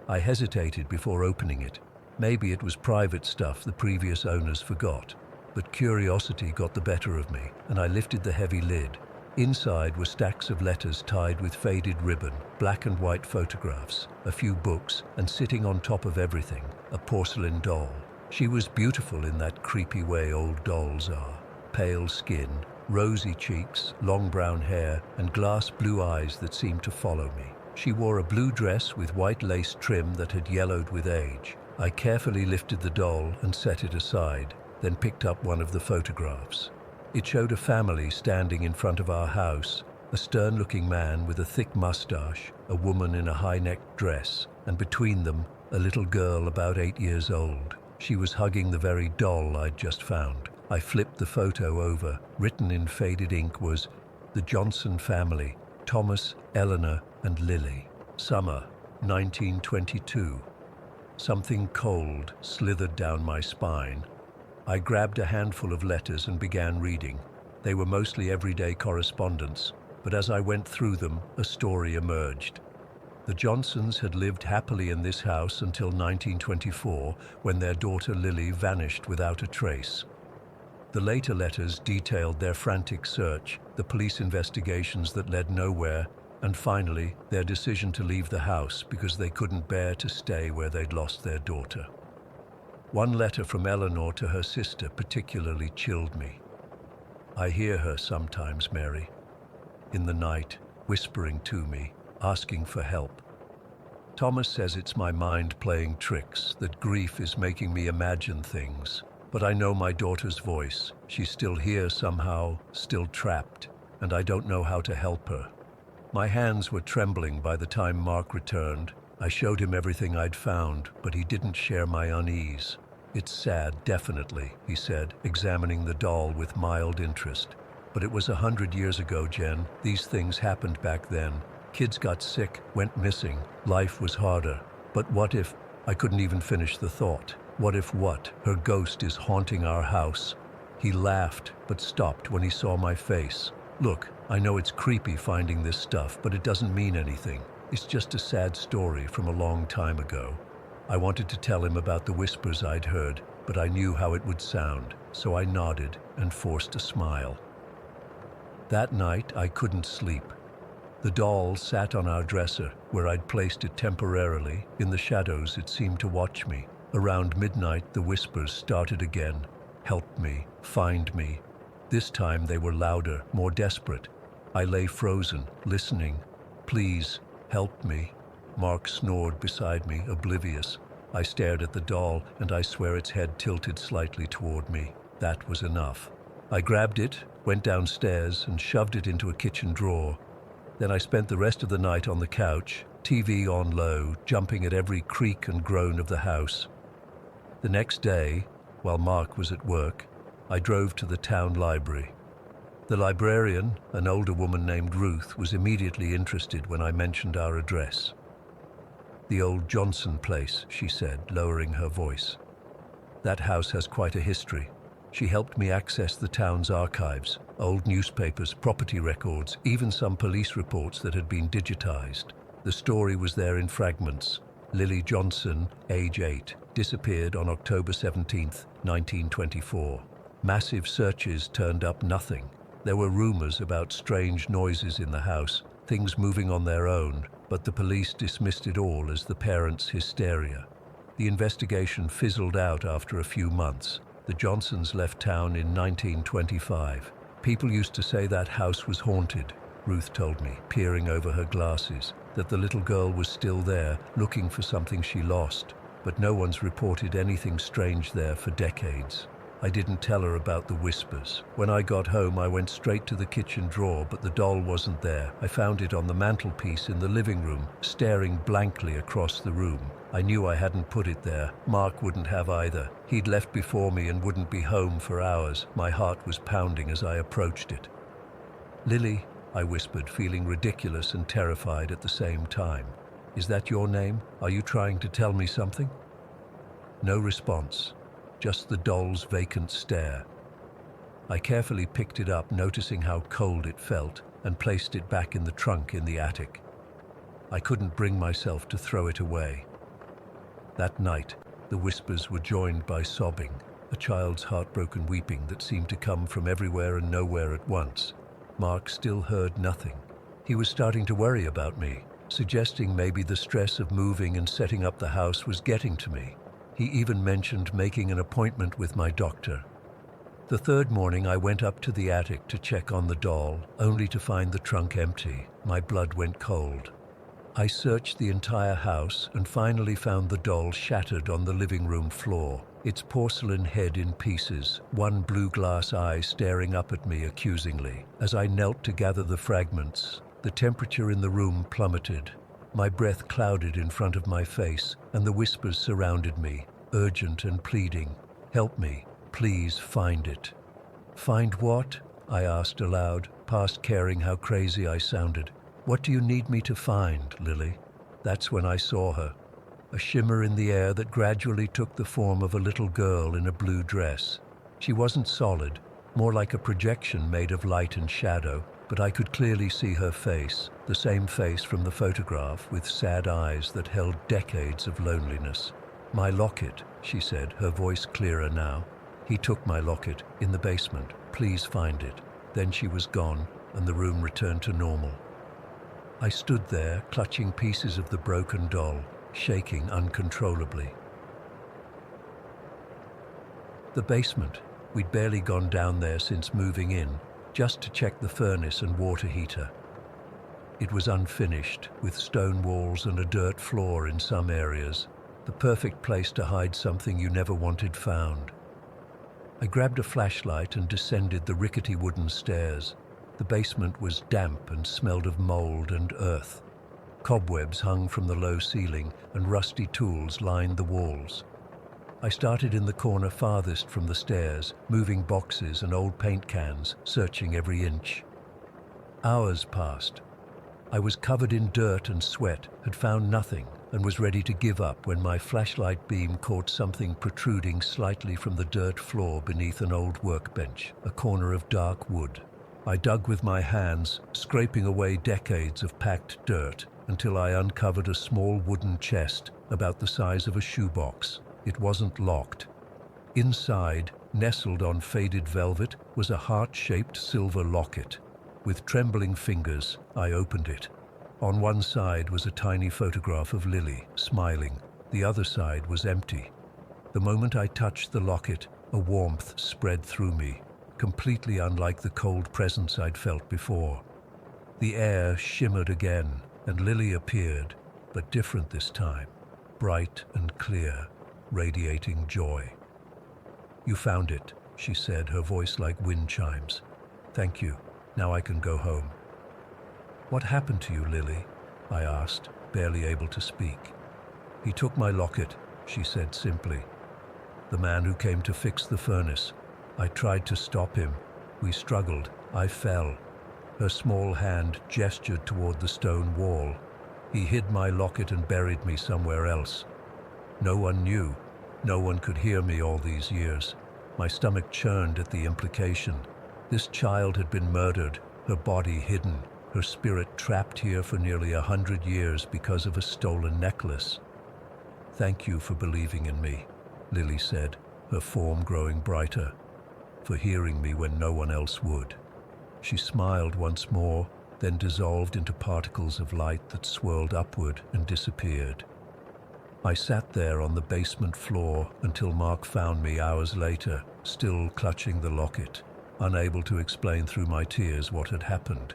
I hesitated before opening it. Maybe it was private stuff the previous owners forgot. But curiosity got the better of me, and I lifted the heavy lid. Inside were stacks of letters tied with faded ribbon, black and white photographs, a few books, and sitting on top of everything, a porcelain doll. She was beautiful in that creepy way old dolls are. Pale skin, rosy cheeks, long brown hair, and glass blue eyes that seemed to follow me. She wore a blue dress with white lace trim that had yellowed with age. I carefully lifted the doll and set it aside, then picked up one of the photographs. It showed a family standing in front of our house, a stern-looking man with a thick mustache, a woman in a high-necked dress, and between them, a little girl about 8 years old. She was hugging the very doll I'd just found. I flipped the photo over. Written in faded ink was, "The Johnson family, Thomas, Eleanor, and Lily. Summer, 1922. Something cold slithered down my spine. I grabbed a handful of letters and began reading. They were mostly everyday correspondence, but as I went through them, a story emerged. The Johnsons had lived happily in this house until 1924, when their daughter Lily vanished without a trace. The later letters detailed their frantic search, the police investigations that led nowhere, and finally, their decision to leave the house because they couldn't bear to stay where they'd lost their daughter. One letter from Eleanor to her sister particularly chilled me. "I hear her sometimes, Mary, in the night, whispering to me, asking for help. Thomas says it's my mind playing tricks, that grief is making me imagine things. But I know my daughter's voice. She's still here somehow, still trapped, and I don't know how to help her." My hands were trembling by the time Mark returned. I showed him everything I'd found, but he didn't share my unease. "It's sad, definitely," he said, examining the doll with mild interest. "But it was 100 years ago, Jen. These things happened back then. Kids got sick, went missing. Life was harder. But what if—" I couldn't even finish the thought. "What if what? Her ghost is haunting our house." He laughed, but stopped when he saw my face. "Look, I know it's creepy finding this stuff, but it doesn't mean anything. It's just a sad story from a long time ago." I wanted to tell him about the whispers I'd heard, but I knew how it would sound, so I nodded and forced a smile. That night, I couldn't sleep. The doll sat on our dresser, where I'd placed it temporarily. In the shadows, it seemed to watch me. Around midnight, the whispers started again. "Help me, find me." This time they were louder, more desperate. I lay frozen, listening. "Please, help me." Mark snored beside me, oblivious. I stared at the doll, and I swear its head tilted slightly toward me. That was enough. I grabbed it, went downstairs, and shoved it into a kitchen drawer. Then I spent the rest of the night on the couch, TV on low, jumping at every creak and groan of the house. The next day, while Mark was at work, I drove to the town library. The librarian, an older woman named Ruth, was immediately interested when I mentioned our address. "The old Johnson place," she said, lowering her voice. "That house has quite a history." She helped me access the town's archives, old newspapers, property records, even some police reports that had been digitized. The story was there in fragments. Lily Johnson, age 8, disappeared on October 17, 1924. Massive searches turned up nothing. There were rumors about strange noises in the house, things moving on their own, but the police dismissed it all as the parents' hysteria. The investigation fizzled out after a few months. The Johnsons left town in 1925. "People used to say that house was haunted," Ruth told me, peering over her glasses, "that the little girl was still there, looking for something she lost, but no one's reported anything strange there for decades." I didn't tell her about the whispers. When I got home, I went straight to the kitchen drawer, but the doll wasn't there. I found it on the mantelpiece in the living room, staring blankly across the room. I knew I hadn't put it there. Mark wouldn't have either. He'd left before me and wouldn't be home for hours. My heart was pounding as I approached it. "Lily," I whispered, feeling ridiculous and terrified at the same time. "Is that your name? Are you trying to tell me something?" No response. Just the doll's vacant stare. I carefully picked it up, noticing how cold it felt, and placed it back in the trunk in the attic. I couldn't bring myself to throw it away. That night, the whispers were joined by sobbing, a child's heartbroken weeping that seemed to come from everywhere and nowhere at once. Mark still heard nothing. He was starting to worry about me, suggesting maybe the stress of moving and setting up the house was getting to me. He even mentioned making an appointment with my doctor. The third morning, I went up to the attic to check on the doll, only to find the trunk empty. My blood went cold. I searched the entire house and finally found the doll shattered on the living room floor, its porcelain head in pieces, one blue glass eye staring up at me accusingly. As I knelt to gather the fragments, the temperature in the room plummeted. My breath clouded in front of my face, and the whispers surrounded me, urgent and pleading. "Help me, please find it." "Find what?" I asked aloud, past caring how crazy I sounded. "What do you need me to find, Lily?" That's when I saw her, a shimmer in the air that gradually took the form of a little girl in a blue dress. She wasn't solid, more like a projection made of light and shadow, but I could clearly see her face, the same face from the photograph, with sad eyes that held decades of loneliness. "My locket," she said, her voice clearer now. "He took my locket in the basement. Please find it." Then she was gone, and the room returned to normal. I stood there, clutching pieces of the broken doll, shaking uncontrollably. The basement. We'd barely gone down there since moving in, just to check the furnace and water heater. It was unfinished, with stone walls and a dirt floor in some areas, the perfect place to hide something you never wanted found. I grabbed a flashlight and descended the rickety wooden stairs. The basement was damp and smelled of mold and earth. Cobwebs hung from the low ceiling, and rusty tools lined the walls. I started in the corner farthest from the stairs, moving boxes and old paint cans, searching every inch. Hours passed. I was covered in dirt and sweat, had found nothing, and was ready to give up when my flashlight beam caught something protruding slightly from the dirt floor beneath an old workbench, a corner of dark wood. I dug with my hands, scraping away decades of packed dirt, until I uncovered a small wooden chest about the size of a shoebox. It wasn't locked. Inside, nestled on faded velvet, was a heart-shaped silver locket. With trembling fingers, I opened it. On one side was a tiny photograph of Lily, smiling. The other side was empty. The moment I touched the locket, a warmth spread through me, completely unlike the cold presence I'd felt before. The air shimmered again, and Lily appeared, but different this time, bright and clear, radiating joy. "You found it," she said, her voice like wind chimes. "Thank you. Now I can go home." "What happened to you, Lily?" I asked, barely able to speak. "He took my locket," she said simply. "The man who came to fix the furnace. I tried to stop him. We struggled. I fell." Her small hand gestured toward the stone wall. "He hid my locket and buried me somewhere else. No one knew. No one could hear me all these years." My stomach churned at the implication. This child had been murdered, her body hidden, her spirit trapped here for nearly 100 years because of a stolen necklace. "Thank you for believing in me," Lily said, her form growing brighter, "for hearing me when no one else would." She smiled once more, then dissolved into particles of light that swirled upward and disappeared. I sat there on the basement floor until Mark found me hours later, still clutching the locket, unable to explain through my tears what had happened.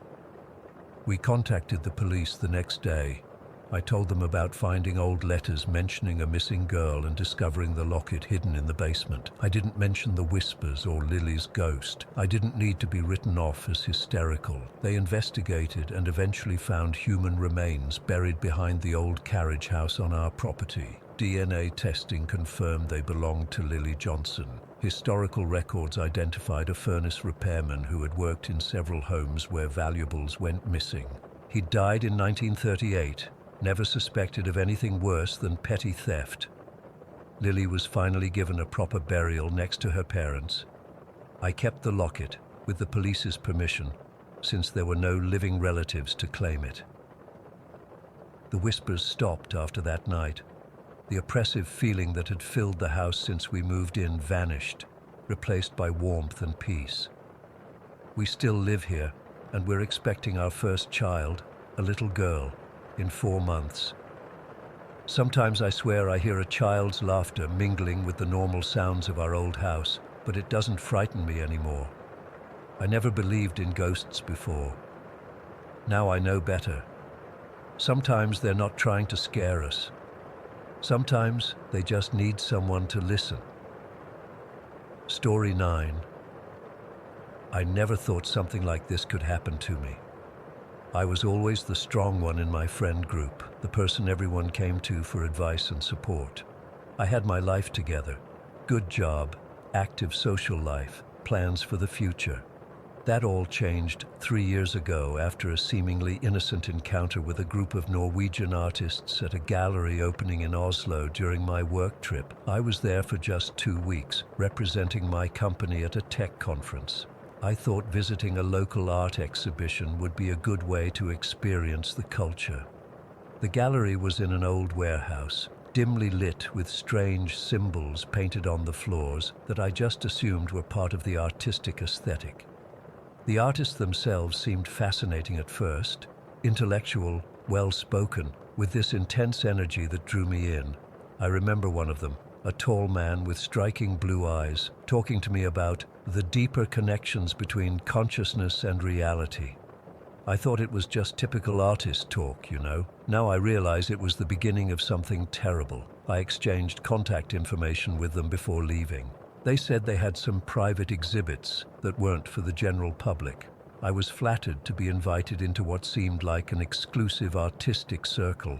We contacted the police the next day. I told them about finding old letters mentioning a missing girl and discovering the locket hidden in the basement. I didn't mention the whispers or Lily's ghost. I didn't need to be written off as hysterical. They investigated and eventually found human remains buried behind the old carriage house on our property. DNA testing confirmed they belonged to Lily Johnson. Historical records identified a furnace repairman who had worked in several homes where valuables went missing. He died in 1938. Never suspected of anything worse than petty theft. Lily was finally given a proper burial next to her parents. I kept the locket, with the police's permission, since there were no living relatives to claim it. The whispers stopped after that night. The oppressive feeling that had filled the house since we moved in vanished, replaced by warmth and peace. We still live here, and we're expecting our first child, a little girl, in 4 months. Sometimes I swear I hear a child's laughter mingling with the normal sounds of our old house, but it doesn't frighten me anymore. I never believed in ghosts before. Now I know better. Sometimes they're not trying to scare us. Sometimes they just need someone to listen. Story 9. I never thought something like this could happen to me. I was always the strong one in my friend group, the person everyone came to for advice and support. I had my life together. Good job, active social life, plans for the future. That all changed 3 years ago after a seemingly innocent encounter with a group of Norwegian artists at a gallery opening in Oslo during my work trip. I was there for just 2 weeks, representing my company at a tech conference. I thought visiting a local art exhibition would be a good way to experience the culture. The gallery was in an old warehouse, dimly lit with strange symbols painted on the floors that I just assumed were part of the artistic aesthetic. The artists themselves seemed fascinating at first, intellectual, well-spoken, with this intense energy that drew me in. I remember one of them, a tall man with striking blue eyes, talking to me about the deeper connections between consciousness and reality. I thought it was just typical artist talk, you know. Now I realize it was the beginning of something terrible. I exchanged contact information with them before leaving. They said they had some private exhibits that weren't for the general public. I was flattered to be invited into what seemed like an exclusive artistic circle.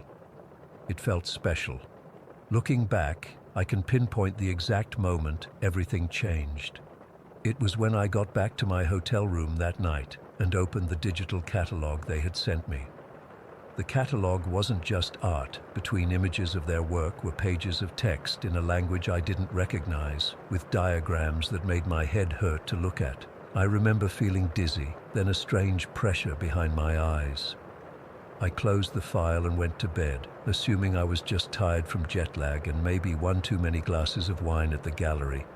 It felt special. Looking back, I can pinpoint the exact moment everything changed. It was when I got back to my hotel room that night and opened the digital catalog they had sent me. The catalog wasn't just art. Between images of their work were pages of text in a language I didn't recognize, with diagrams that made my head hurt to look at. I remember feeling dizzy, then a strange pressure behind my eyes. I closed the file and went to bed, assuming I was just tired from jet lag and maybe one too many glasses of wine at the gallery.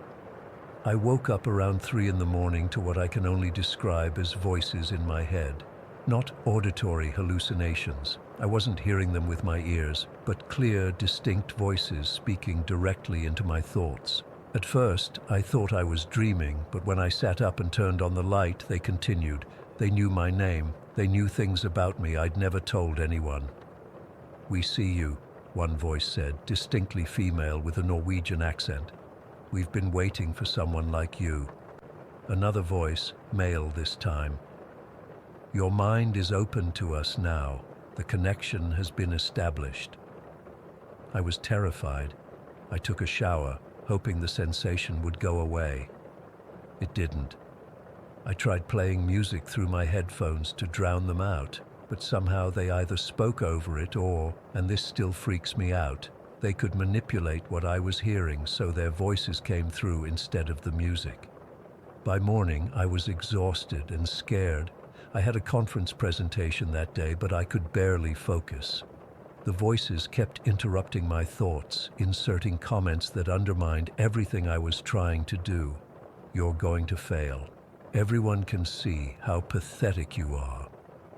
I woke up around 3 in the morning to what I can only describe as voices in my head. Not auditory hallucinations. I wasn't hearing them with my ears, but clear, distinct voices speaking directly into my thoughts. At first, I thought I was dreaming, but when I sat up and turned on the light, they continued. They knew my name. They knew things about me I'd never told anyone. "We see you," one voice said, distinctly female with a Norwegian accent. "We've been waiting for someone like you." Another voice, male this time. "Your mind is open to us now. The connection has been established." I was terrified. I took a shower, hoping the sensation would go away. It didn't. I tried playing music through my headphones to drown them out, but somehow they either spoke over it or, and this still freaks me out, they could manipulate what I was hearing so their voices came through instead of the music. By morning, I was exhausted and scared. I had a conference presentation that day, but I could barely focus. The voices kept interrupting my thoughts, inserting comments that undermined everything I was trying to do. "You're going to fail. Everyone can see how pathetic you are.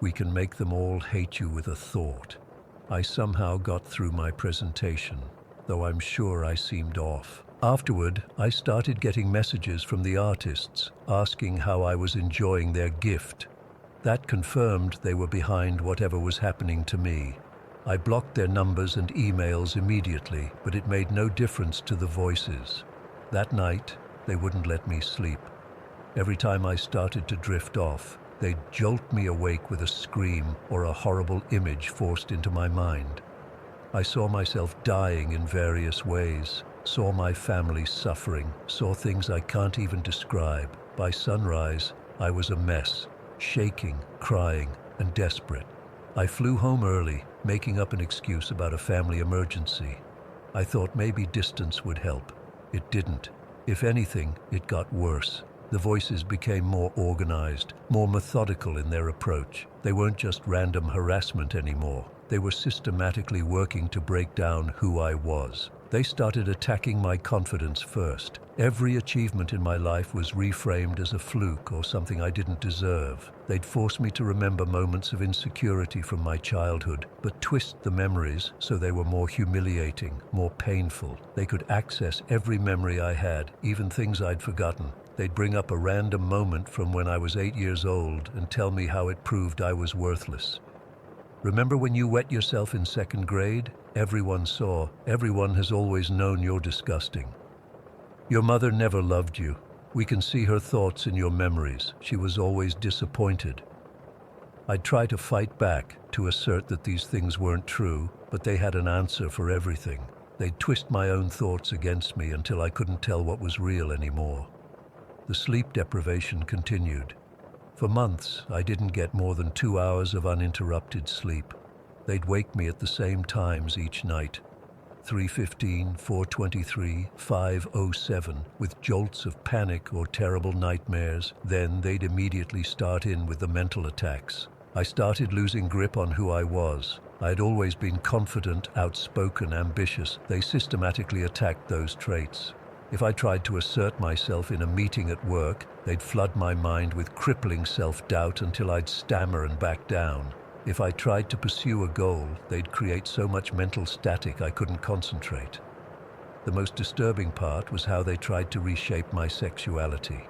We can make them all hate you with a thought." I somehow got through my presentation, though I'm sure I seemed off. Afterward, I started getting messages from the artists asking how I was enjoying their gift. That confirmed they were behind whatever was happening to me. I blocked their numbers and emails immediately, but it made no difference to the voices. That night, they wouldn't let me sleep. Every time I started to drift off, they'd jolt me awake with a scream or a horrible image forced into my mind. I saw myself dying in various ways, saw my family suffering, saw things I can't even describe. By sunrise, I was a mess, shaking, crying, and desperate. I flew home early, making up an excuse about a family emergency. I thought maybe distance would help. It didn't. If anything, it got worse. The voices became more organized, more methodical in their approach. They weren't just random harassment anymore. They were systematically working to break down who I was. They started attacking my confidence first. Every achievement in my life was reframed as a fluke or something I didn't deserve. They'd force me to remember moments of insecurity from my childhood, but twist the memories so they were more humiliating, more painful. They could access every memory I had, even things I'd forgotten. They'd bring up a random moment from when I was 8 years old and tell me how it proved I was worthless. Remember when you wet yourself in second grade? Everyone saw. Everyone has always known you're disgusting. Your mother never loved you. We can see her thoughts in your memories. She was always disappointed. I'd try to fight back, to assert that these things weren't true, but they had an answer for everything. They'd twist my own thoughts against me until I couldn't tell what was real anymore. The sleep deprivation continued. For months, I didn't get more than 2 hours of uninterrupted sleep. They'd wake me at the same times each night, 3:15, 4:23, 5:07, with jolts of panic or terrible nightmares. Then they'd immediately start in with the mental attacks. I started losing grip on who I was. I had always been confident, outspoken, ambitious. They systematically attacked those traits. If I tried to assert myself in a meeting at work, they'd flood my mind with crippling self-doubt until I'd stammer and back down. If I tried to pursue a goal, they'd create so much mental static I couldn't concentrate. The most disturbing part was how they tried to reshape my sexuality.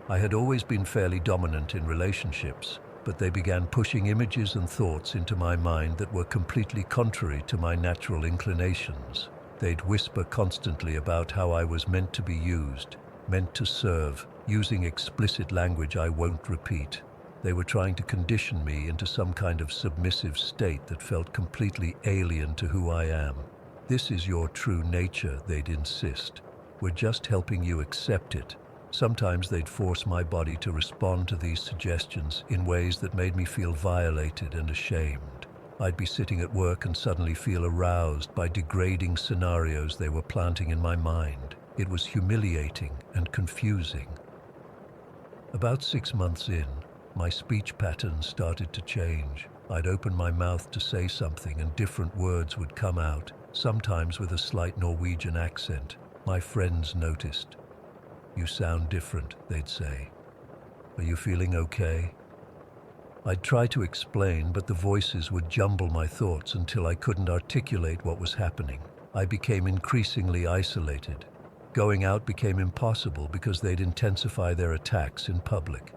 I had always been fairly dominant in relationships, but they began pushing images and thoughts into my mind that were completely contrary to my natural inclinations. They'd whisper constantly about how I was meant to be used, meant to serve, using explicit language I won't repeat. They were trying to condition me into some kind of submissive state that felt completely alien to who I am. This is your true nature, they'd insist. We're just helping you accept it. Sometimes they'd force my body to respond to these suggestions in ways that made me feel violated and ashamed. I'd be sitting at work and suddenly feel aroused by degrading scenarios they were planting in my mind. It was humiliating and confusing. About 6 months in, my speech patterns started to change. I'd open my mouth to say something and different words would come out, sometimes with a slight Norwegian accent. My friends noticed. "You sound different," they'd say. "Are you feeling okay?" I'd try to explain, but the voices would jumble my thoughts until I couldn't articulate what was happening. I became increasingly isolated. Going out became impossible because they'd intensify their attacks in public.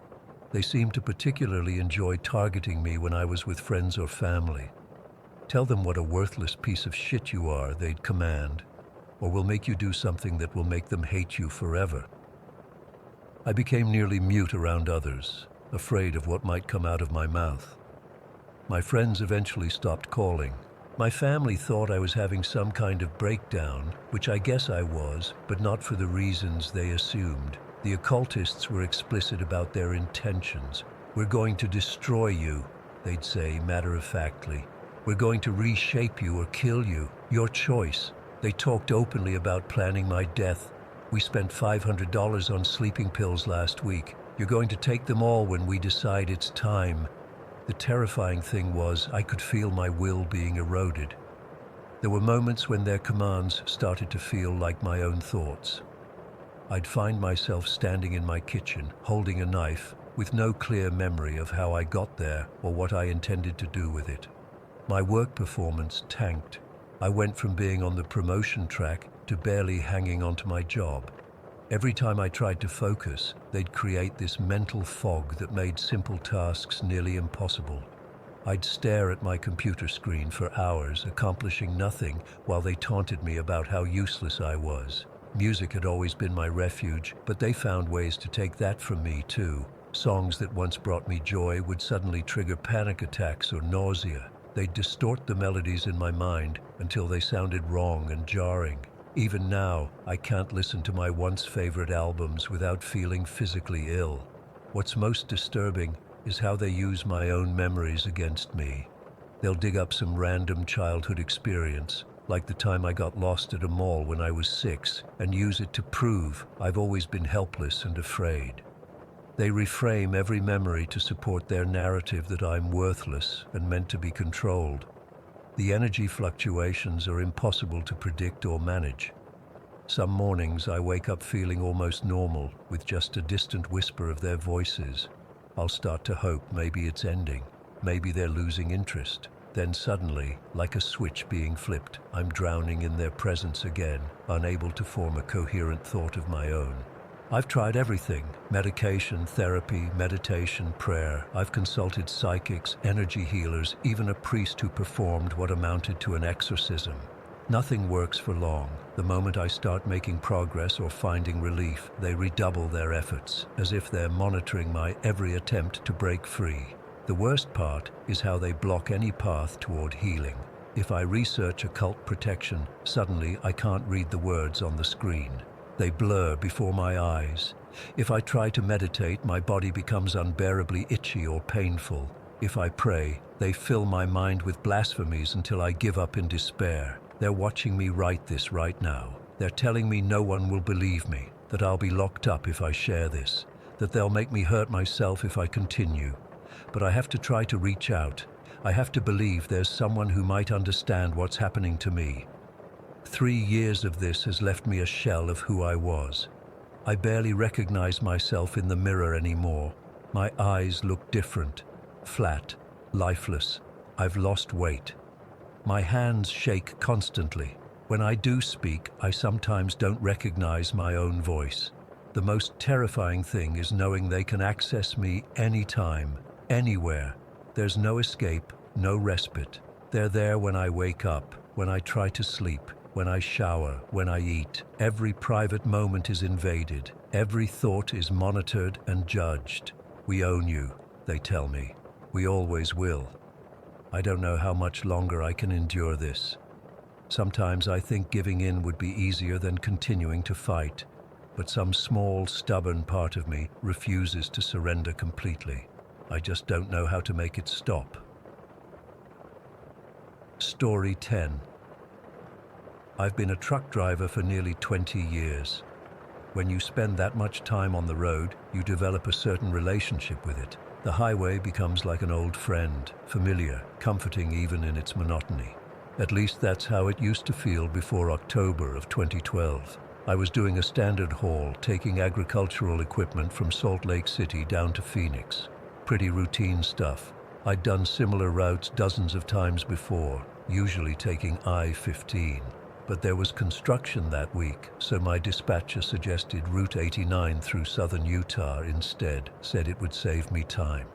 They seemed to particularly enjoy targeting me when I was with friends or family. "Tell them what a worthless piece of shit you are," they'd command, "or we'll make you do something that will make them hate you forever." I became nearly mute around others, afraid of what might come out of my mouth. My friends eventually stopped calling. My family thought I was having some kind of breakdown, which I guess I was, but not for the reasons they assumed. The occultists were explicit about their intentions. "We're going to destroy you," they'd say matter-of-factly. "We're going to reshape you or kill you. Your choice." They talked openly about planning my death. "We spent $500 on sleeping pills last week. You're going to take them all when we decide it's time." The terrifying thing was I could feel my will being eroded. There were moments when their commands started to feel like my own thoughts. I'd find myself standing in my kitchen, holding a knife, with no clear memory of how I got there or what I intended to do with it. My work performance tanked. I went from being on the promotion track to barely hanging onto my job. Every time I tried to focus, they'd create this mental fog that made simple tasks nearly impossible. I'd stare at my computer screen for hours, accomplishing nothing, while they taunted me about how useless I was. Music had always been my refuge, but they found ways to take that from me too. Songs that once brought me joy would suddenly trigger panic attacks or nausea. They'd distort the melodies in my mind until they sounded wrong and jarring. Even now, I can't listen to my once favorite albums without feeling physically ill. What's most disturbing is how they use my own memories against me. They'll dig up some random childhood experience, like the time I got lost at a mall when I was 6, and use it to prove I've always been helpless and afraid. They reframe every memory to support their narrative that I'm worthless and meant to be controlled. The energy fluctuations are impossible to predict or manage. Some mornings I wake up feeling almost normal, with just a distant whisper of their voices. I'll start to hope maybe it's ending, maybe they're losing interest. Then suddenly, like a switch being flipped, I'm drowning in their presence again, unable to form a coherent thought of my own. I've tried everything: medication, therapy, meditation, prayer. I've consulted psychics, energy healers, even a priest who performed what amounted to an exorcism. Nothing works for long. The moment I start making progress or finding relief, they redouble their efforts, as if they're monitoring my every attempt to break free. The worst part is how they block any path toward healing. If I research occult protection, suddenly I can't read the words on the screen. They blur before my eyes. If I try to meditate, my body becomes unbearably itchy or painful. If I pray, they fill my mind with blasphemies until I give up in despair. They're watching me write this right now. They're telling me no one will believe me, that I'll be locked up if I share this, that they'll make me hurt myself if I continue. But I have to try to reach out. I have to believe there's someone who might understand what's happening to me. 3 years of this has left me a shell of who I was. I barely recognize myself in the mirror anymore. My eyes look different, flat, lifeless. I've lost weight. My hands shake constantly. When I do speak, I sometimes don't recognize my own voice. The most terrifying thing is knowing they can access me anytime, anywhere. There's no escape, no respite. They're there when I wake up, when I try to sleep, when I shower, when I eat. Every private moment is invaded. Every thought is monitored and judged. We own you, they tell me. We always will. I don't know how much longer I can endure this. Sometimes I think giving in would be easier than continuing to fight, but some small, stubborn part of me refuses to surrender completely. I just don't know how to make it stop. Story 10. I've been a truck driver for nearly 20 years. When you spend that much time on the road, you develop a certain relationship with it. The highway becomes like an old friend, familiar, comforting even in its monotony. At least that's how it used to feel before October of 2012. I was doing a standard haul, taking agricultural equipment from Salt Lake City down to Phoenix. Pretty routine stuff. I'd done similar routes dozens of times before, usually taking I-15. But there was construction that week, so my dispatcher suggested Route 89 through southern Utah instead, said it would save me time.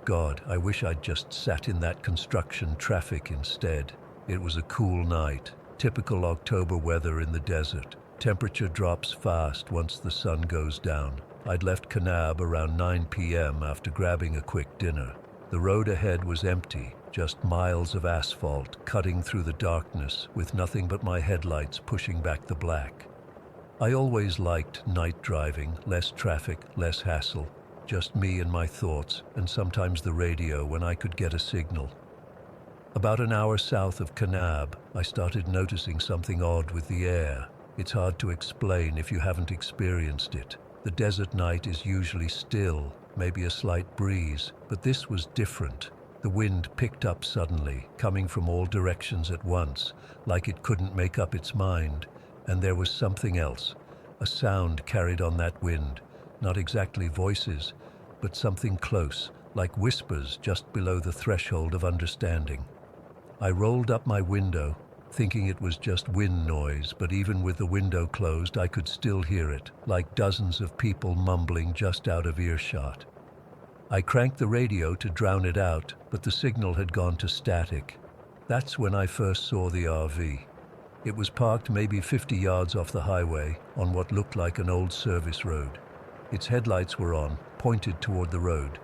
God, I wish I'd just sat in that construction traffic instead. It was a cool night, typical October weather in the desert. Temperature drops fast once the sun goes down. I'd left Kanab around 9 p.m. after grabbing a quick dinner. The road ahead was empty, just miles of asphalt cutting through the darkness with nothing but my headlights pushing back the black. I always liked night driving, less traffic, less hassle, just me and my thoughts, and sometimes the radio when I could get a signal. About an hour south of Kanab, I started noticing something odd with the air. It's hard to explain if you haven't experienced it. The desert night is usually still, maybe a slight breeze, but this was different. The wind picked up suddenly, coming from all directions at once, like it couldn't make up its mind. And there was something else, a sound carried on that wind, not exactly voices, but something close, like whispers just below the threshold of understanding. I rolled up my window, thinking it was just wind noise, but even with the window closed, I could still hear it, like dozens of people mumbling just out of earshot. I cranked the radio to drown it out, but the signal had gone to static. That's when I first saw the RV. It was parked maybe 50 yards off the highway on what looked like an old service road. Its headlights were on, pointed toward the road,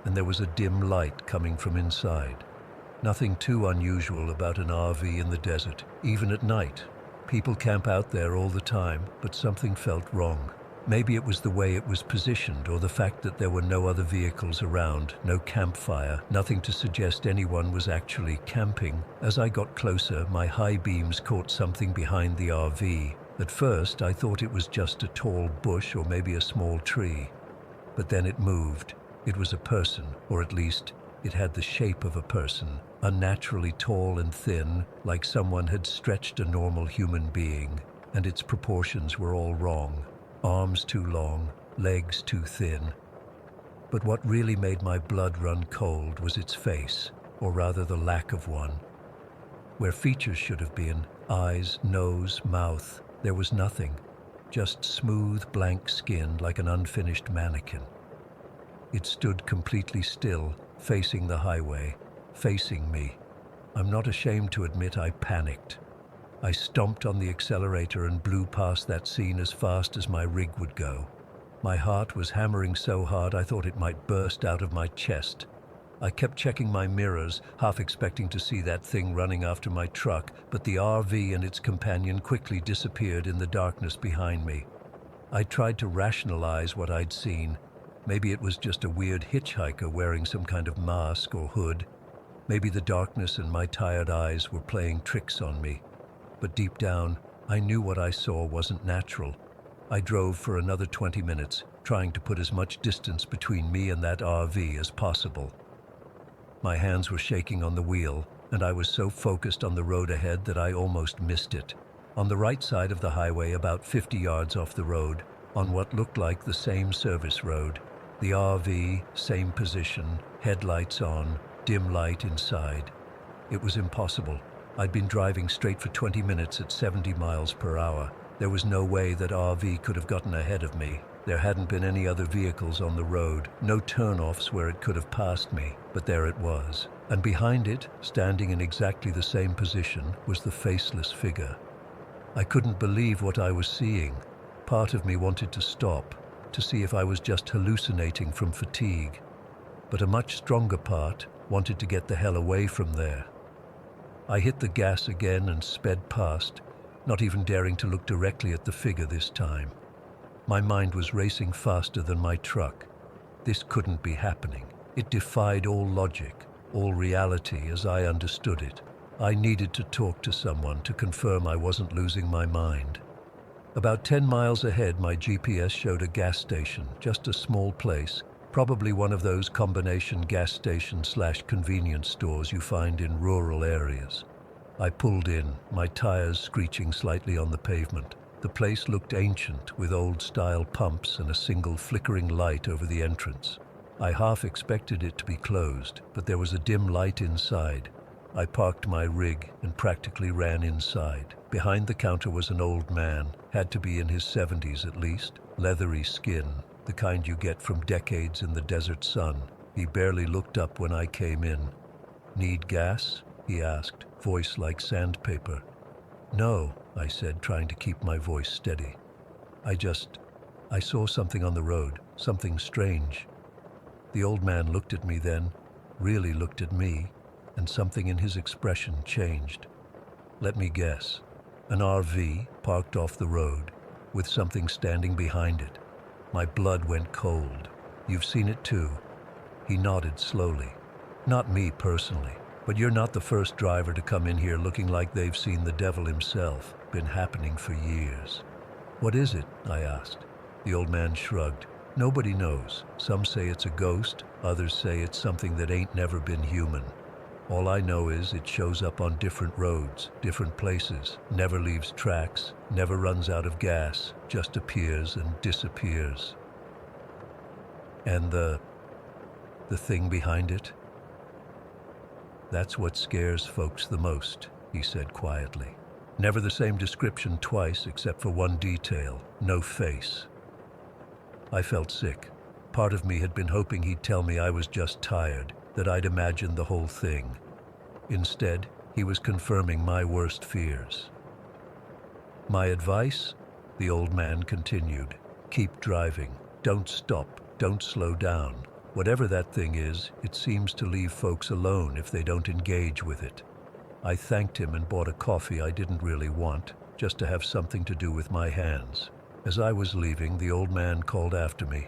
and there was a dim light coming from inside. Nothing too unusual about an RV in the desert, even at night. People camp out there all the time, but something felt wrong. Maybe it was the way it was positioned, or the fact that there were no other vehicles around, no campfire, nothing to suggest anyone was actually camping. As I got closer, my high beams caught something behind the RV. At first, I thought it was just a tall bush or maybe a small tree. But then it moved. It was a person, or at least, it had the shape of a person, unnaturally tall and thin, like someone had stretched a normal human being, and its proportions were all wrong. Arms too long, legs too thin. But what really made my blood run cold was its face, or rather the lack of one. Where features should have been, eyes, nose, mouth, there was nothing. Just smooth, blank skin like an unfinished mannequin. It stood completely still, facing the highway, facing me. I'm not ashamed to admit I panicked. I stomped on the accelerator and blew past that scene as fast as my rig would go. My heart was hammering so hard I thought it might burst out of my chest. I kept checking my mirrors, half expecting to see that thing running after my truck, but the RV and its companion quickly disappeared in the darkness behind me. I tried to rationalize what I'd seen. Maybe it was just a weird hitchhiker wearing some kind of mask or hood. Maybe the darkness and my tired eyes were playing tricks on me. But deep down, I knew what I saw wasn't natural. I drove for another 20 minutes, trying to put as much distance between me and that RV as possible. My hands were shaking on the wheel, and I was so focused on the road ahead that I almost missed it. On the right side of the highway, about 50 yards off the road, on what looked like the same service road, the RV, same position, headlights on, dim light inside. It was impossible. I'd been driving straight for 20 minutes at 70 miles per hour. There was no way that RV could have gotten ahead of me. There hadn't been any other vehicles on the road, no turnoffs where it could have passed me, but there it was. And behind it, standing in exactly the same position, was the faceless figure. I couldn't believe what I was seeing. Part of me wanted to stop, to see if I was just hallucinating from fatigue. But a much stronger part wanted to get the hell away from there. I hit the gas again and sped past, not even daring to look directly at the figure this time. My mind was racing faster than my truck. This couldn't be happening. It defied all logic, all reality as I understood it. I needed to talk to someone to confirm I wasn't losing my mind. About 10 miles ahead, my GPS showed a gas station, just a small place, probably one of those combination gas station/convenience stores you find in rural areas. I pulled in, my tires screeching slightly on the pavement. The place looked ancient, with old-style pumps and a single flickering light over the entrance. I half expected it to be closed, but there was a dim light inside. I parked my rig and practically ran inside. Behind the counter was an old man, had to be in his 70s at least, leathery skin, the kind you get from decades in the desert sun. He barely looked up when I came in. "Need gas?" he asked, voice like sandpaper. "No," I said, trying to keep my voice steady. I saw something on the road, something strange." The old man looked at me then, really looked at me, and something in his expression changed. "Let me guess. An RV parked off the road, with something standing behind it." My blood went cold. "You've seen it too?" He nodded slowly. "Not me personally, but you're not the first driver to come in here looking like they've seen the devil himself. Been happening for years." "What is it?" I asked. The old man shrugged. "Nobody knows. Some say it's a ghost, others say it's something that ain't never been human. All I know is it shows up on different roads, different places, never leaves tracks, never runs out of gas, just appears and disappears." "And the thing behind it?" "That's what scares folks the most," he said quietly. "Never the same description twice except for one detail, no face." I felt sick. Part of me had been hoping he'd tell me I was just tired, that I'd imagined the whole thing. Instead, he was confirming my worst fears. "My advice?" the old man continued. "Keep driving. Don't stop. Don't slow down. Whatever that thing is, it seems to leave folks alone if they don't engage with it." I thanked him and bought a coffee I didn't really want, just to have something to do with my hands. As I was leaving, the old man called after me.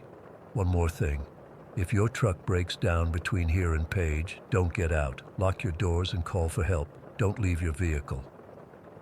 "One more thing. If your truck breaks down between here and Page, don't get out. Lock your doors and call for help. Don't leave your vehicle."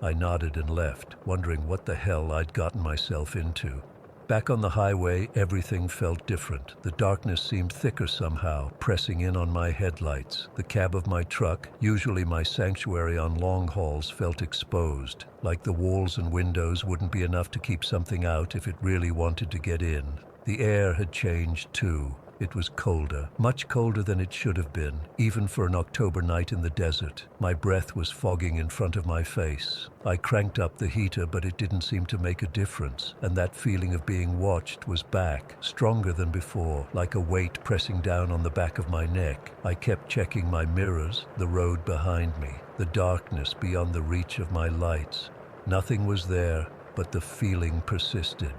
I nodded and left, wondering what the hell I'd gotten myself into. Back on the highway, everything felt different. The darkness seemed thicker somehow, pressing in on my headlights. The cab of my truck, usually my sanctuary on long hauls, felt exposed, like the walls and windows wouldn't be enough to keep something out if it really wanted to get in. The air had changed too. It was colder, much colder than it should have been, even for an October night in the desert. My breath was fogging in front of my face. I cranked up the heater, but it didn't seem to make a difference, and that feeling of being watched was back, stronger than before, like a weight pressing down on the back of my neck. I kept checking my mirrors, the road behind me, the darkness beyond the reach of my lights. Nothing was there, but the feeling persisted.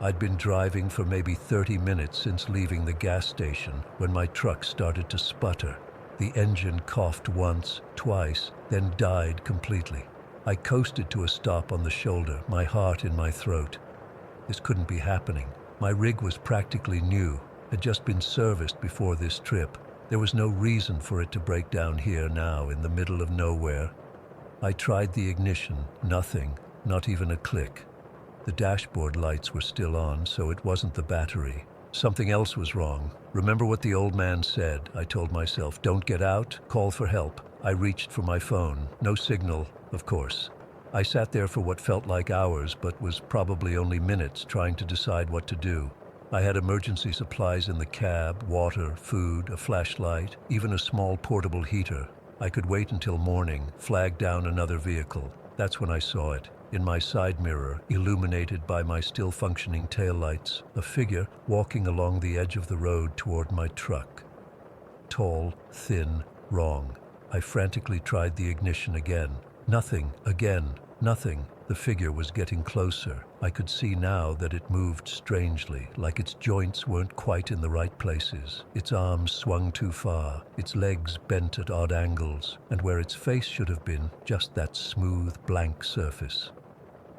I'd been driving for maybe 30 minutes since leaving the gas station when my truck started to sputter. The engine coughed once, twice, then died completely. I coasted to a stop on the shoulder, my heart in my throat. This couldn't be happening. My rig was practically new, had just been serviced before this trip. There was no reason for it to break down here now in the middle of nowhere. I tried the ignition, nothing, not even a click. The dashboard lights were still on, so it wasn't the battery. Something else was wrong. Remember what the old man said, I told myself. Don't get out, call for help. I reached for my phone. No signal, of course. I sat there for what felt like hours, but was probably only minutes, trying to decide what to do. I had emergency supplies in the cab, water, food, a flashlight, even a small portable heater. I could wait until morning, flag down another vehicle. That's when I saw it. In my side mirror, illuminated by my still functioning taillights, a figure walking along the edge of the road toward my truck. Tall, thin, wrong. I frantically tried the ignition again. Nothing, again, nothing. The figure was getting closer. I could see now that it moved strangely, like its joints weren't quite in the right places. Its arms swung too far, its legs bent at odd angles, and where its face should have been, just that smooth, blank surface.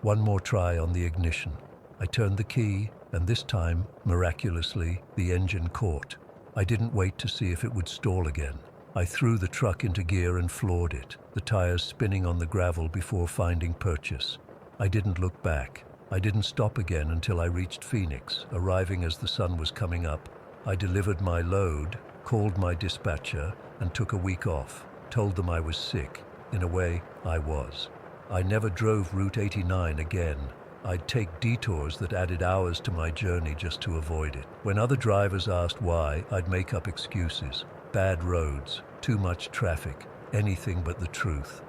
One more try on the ignition. I turned the key, and this time, miraculously, the engine caught. I didn't wait to see if it would stall again. I threw the truck into gear and floored it, the tires spinning on the gravel before finding purchase. I didn't look back. I didn't stop again until I reached Phoenix, arriving as the sun was coming up. I delivered my load, called my dispatcher, and took a week off. Told them I was sick. In a way, I was. I never drove Route 89 again. I'd take detours that added hours to my journey just to avoid it. When other drivers asked why, I'd make up excuses. Bad roads, too much traffic, anything but the truth.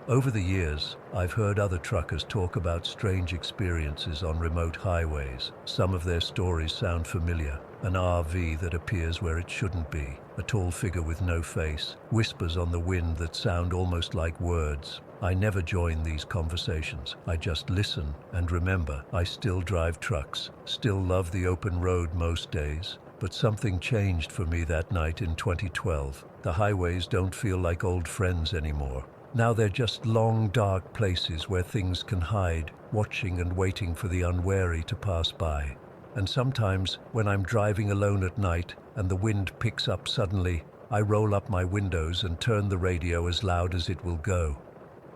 Over the years, I've heard other truckers talk about strange experiences on remote highways. Some of their stories sound familiar. An RV that appears where it shouldn't be, a tall figure with no face, whispers on the wind that sound almost like words. I never join these conversations. I just listen and remember I still drive trucks, still love the open road most days. But something changed for me that night in 2012. The highways don't feel like old friends anymore. Now they're just long, dark places where things can hide, watching and waiting for the unwary to pass by. And sometimes, when I'm driving alone at night and the wind picks up suddenly, I roll up my windows and turn the radio as loud as it will go.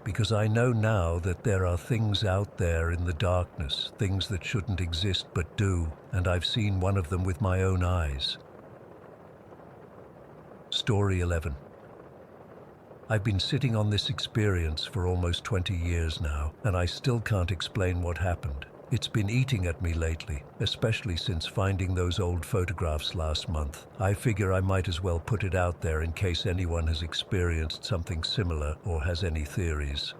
Because I know now that there are things out there in the darkness, things that shouldn't exist but do, and I've seen one of them with my own eyes. Story 11. I've been sitting on this experience for almost 20 years now, and I still can't explain what happened. It's been eating at me lately, especially since finding those old photographs last month. I figure I might as well put it out there in case anyone has experienced something similar or has any theories.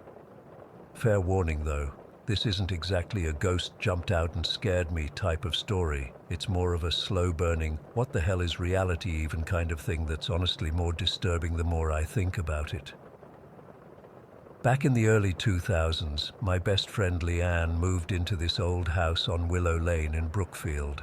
Fair warning though, This isn't exactly a ghost jumped out and scared me type of story. It's more of a slow-burning, what the hell is reality even kind of thing that's honestly more disturbing the more I think about it. Back in the early 2000s, my best friend Leanne moved into this old house on Willow Lane in Brookfield.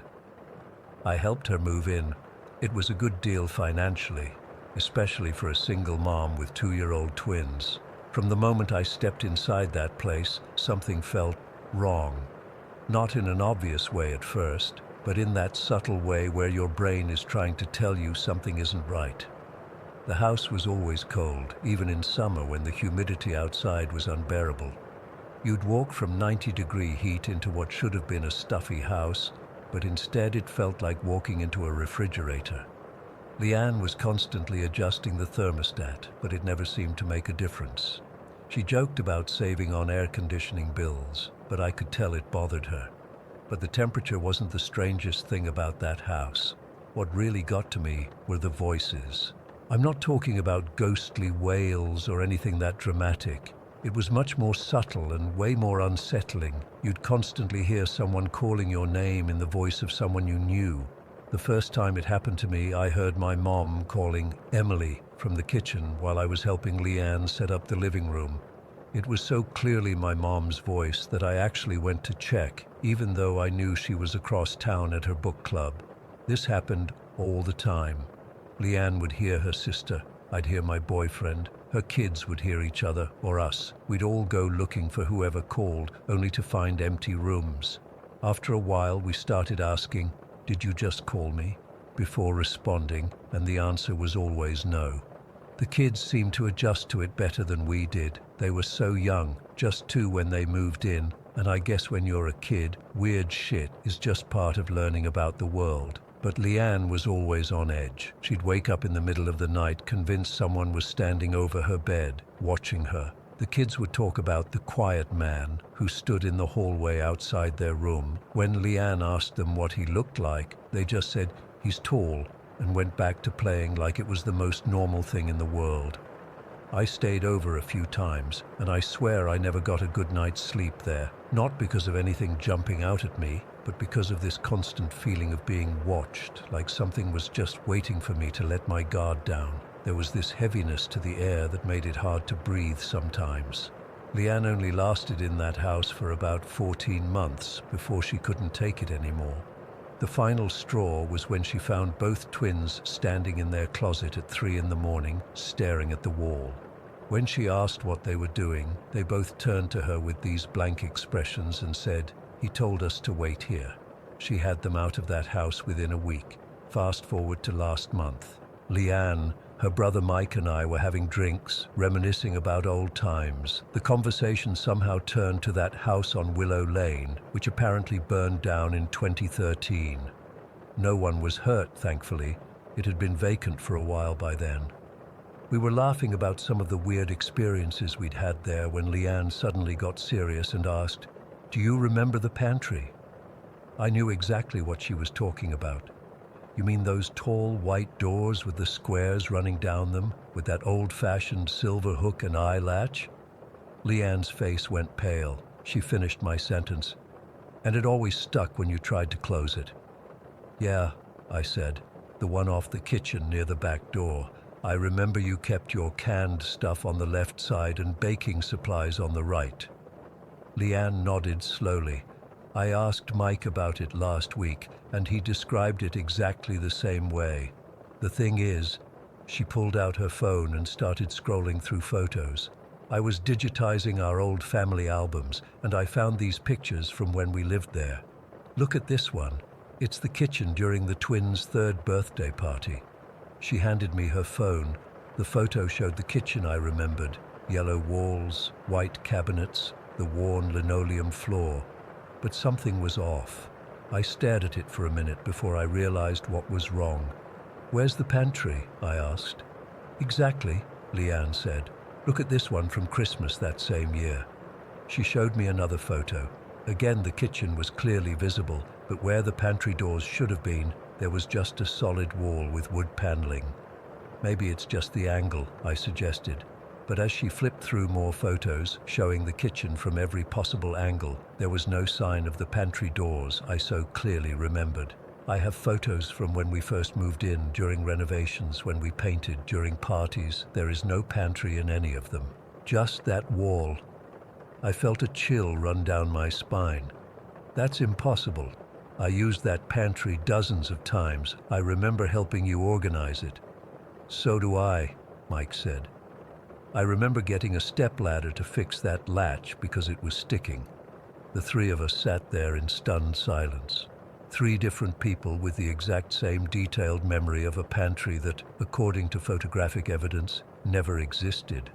I helped her move in. It was a good deal financially, especially for a single mom with 2-year-old twins. From the moment I stepped inside that place, something felt wrong. Not in an obvious way at first, but in that subtle way where your brain is trying to tell you something isn't right. The house was always cold, even in summer when the humidity outside was unbearable. You'd walk from 90-degree heat into what should have been a stuffy house, but instead it felt like walking into a refrigerator. Leanne was constantly adjusting the thermostat, but it never seemed to make a difference. She joked about saving on air conditioning bills, but I could tell it bothered her. But the temperature wasn't the strangest thing about that house. What really got to me were the voices. I'm not talking about ghostly wails or anything that dramatic. It was much more subtle and way more unsettling. You'd constantly hear someone calling your name in the voice of someone you knew. The first time it happened to me, I heard my mom calling Emily from the kitchen while I was helping Leanne set up the living room. It was so clearly my mom's voice that I actually went to check, even though I knew she was across town at her book club. This happened all the time. Leanne would hear her sister, I'd hear my boyfriend, her kids would hear each other, or us. We'd all go looking for whoever called, only to find empty rooms. After a while, we started asking, "Did you just call me?" before responding, and the answer was always no. The kids seemed to adjust to it better than we did. They were so young, just 2 when they moved in, and I guess when you're a kid, weird shit is just part of learning about the world. But Leanne was always on edge. She'd wake up in the middle of the night convinced someone was standing over her bed, watching her. The kids would talk about the quiet man who stood in the hallway outside their room. When Leanne asked them what he looked like, they just said, "He's tall," and went back to playing like it was the most normal thing in the world. I stayed over a few times, and I swear I never got a good night's sleep there. Not because of anything jumping out at me, but because of this constant feeling of being watched, like something was just waiting for me to let my guard down. There was this heaviness to the air that made it hard to breathe sometimes. Leanne only lasted in that house for about 14 months before she couldn't take it anymore. The final straw was when she found both twins standing in their closet at 3 in the morning, staring at the wall. When she asked what they were doing, they both turned to her with these blank expressions and said, "He told us to wait here." She had them out of that house within a week. Fast forward to last month. Leanne, her brother Mike and I were having drinks, reminiscing about old times. The conversation somehow turned to that house on Willow Lane, which apparently burned down in 2013. No one was hurt, thankfully. It had been vacant for a while by then. We were laughing about some of the weird experiences we'd had there when Leanne suddenly got serious and asked, "Do you remember the pantry?" I knew exactly what she was talking about. "You mean those tall white doors with the squares running down them, with that old-fashioned silver hook and eye latch?" Leanne's face went pale. She finished my sentence. "And it always stuck when you tried to close it." "Yeah," I said, "the one off the kitchen near the back door. I remember you kept your canned stuff on the left side and baking supplies on the right." Leanne nodded slowly. "I asked Mike about it last week, and he described it exactly the same way. The thing is," she pulled out her phone and started scrolling through photos. "I was digitizing our old family albums, and I found these pictures from when we lived there. Look at this one. It's the kitchen during the twins' 3rd birthday party." She handed me her phone. The photo showed the kitchen I remembered. Yellow walls, white cabinets, the worn linoleum floor. But something was off. I stared at it for a minute before I realized what was wrong. "Where's the pantry?" I asked. "Exactly," Leanne said. "Look at this one from Christmas that same year." She showed me another photo. Again, the kitchen was clearly visible, but where the pantry doors should have been, there was just a solid wall with wood paneling. "Maybe it's just the angle," I suggested. But as she flipped through more photos, showing the kitchen from every possible angle, there was no sign of the pantry doors I so clearly remembered. I have photos from when we first moved in, during renovations, when we painted, during parties. There is no pantry in any of them. Just that wall. I felt a chill run down my spine. That's impossible. I used that pantry dozens of times. I remember helping you organize it. So do I, Mike said. I remember getting a stepladder to fix that latch because it was sticking. The three of us sat there in stunned silence. Three different people with the exact same detailed memory of a pantry that, according to photographic evidence, never existed.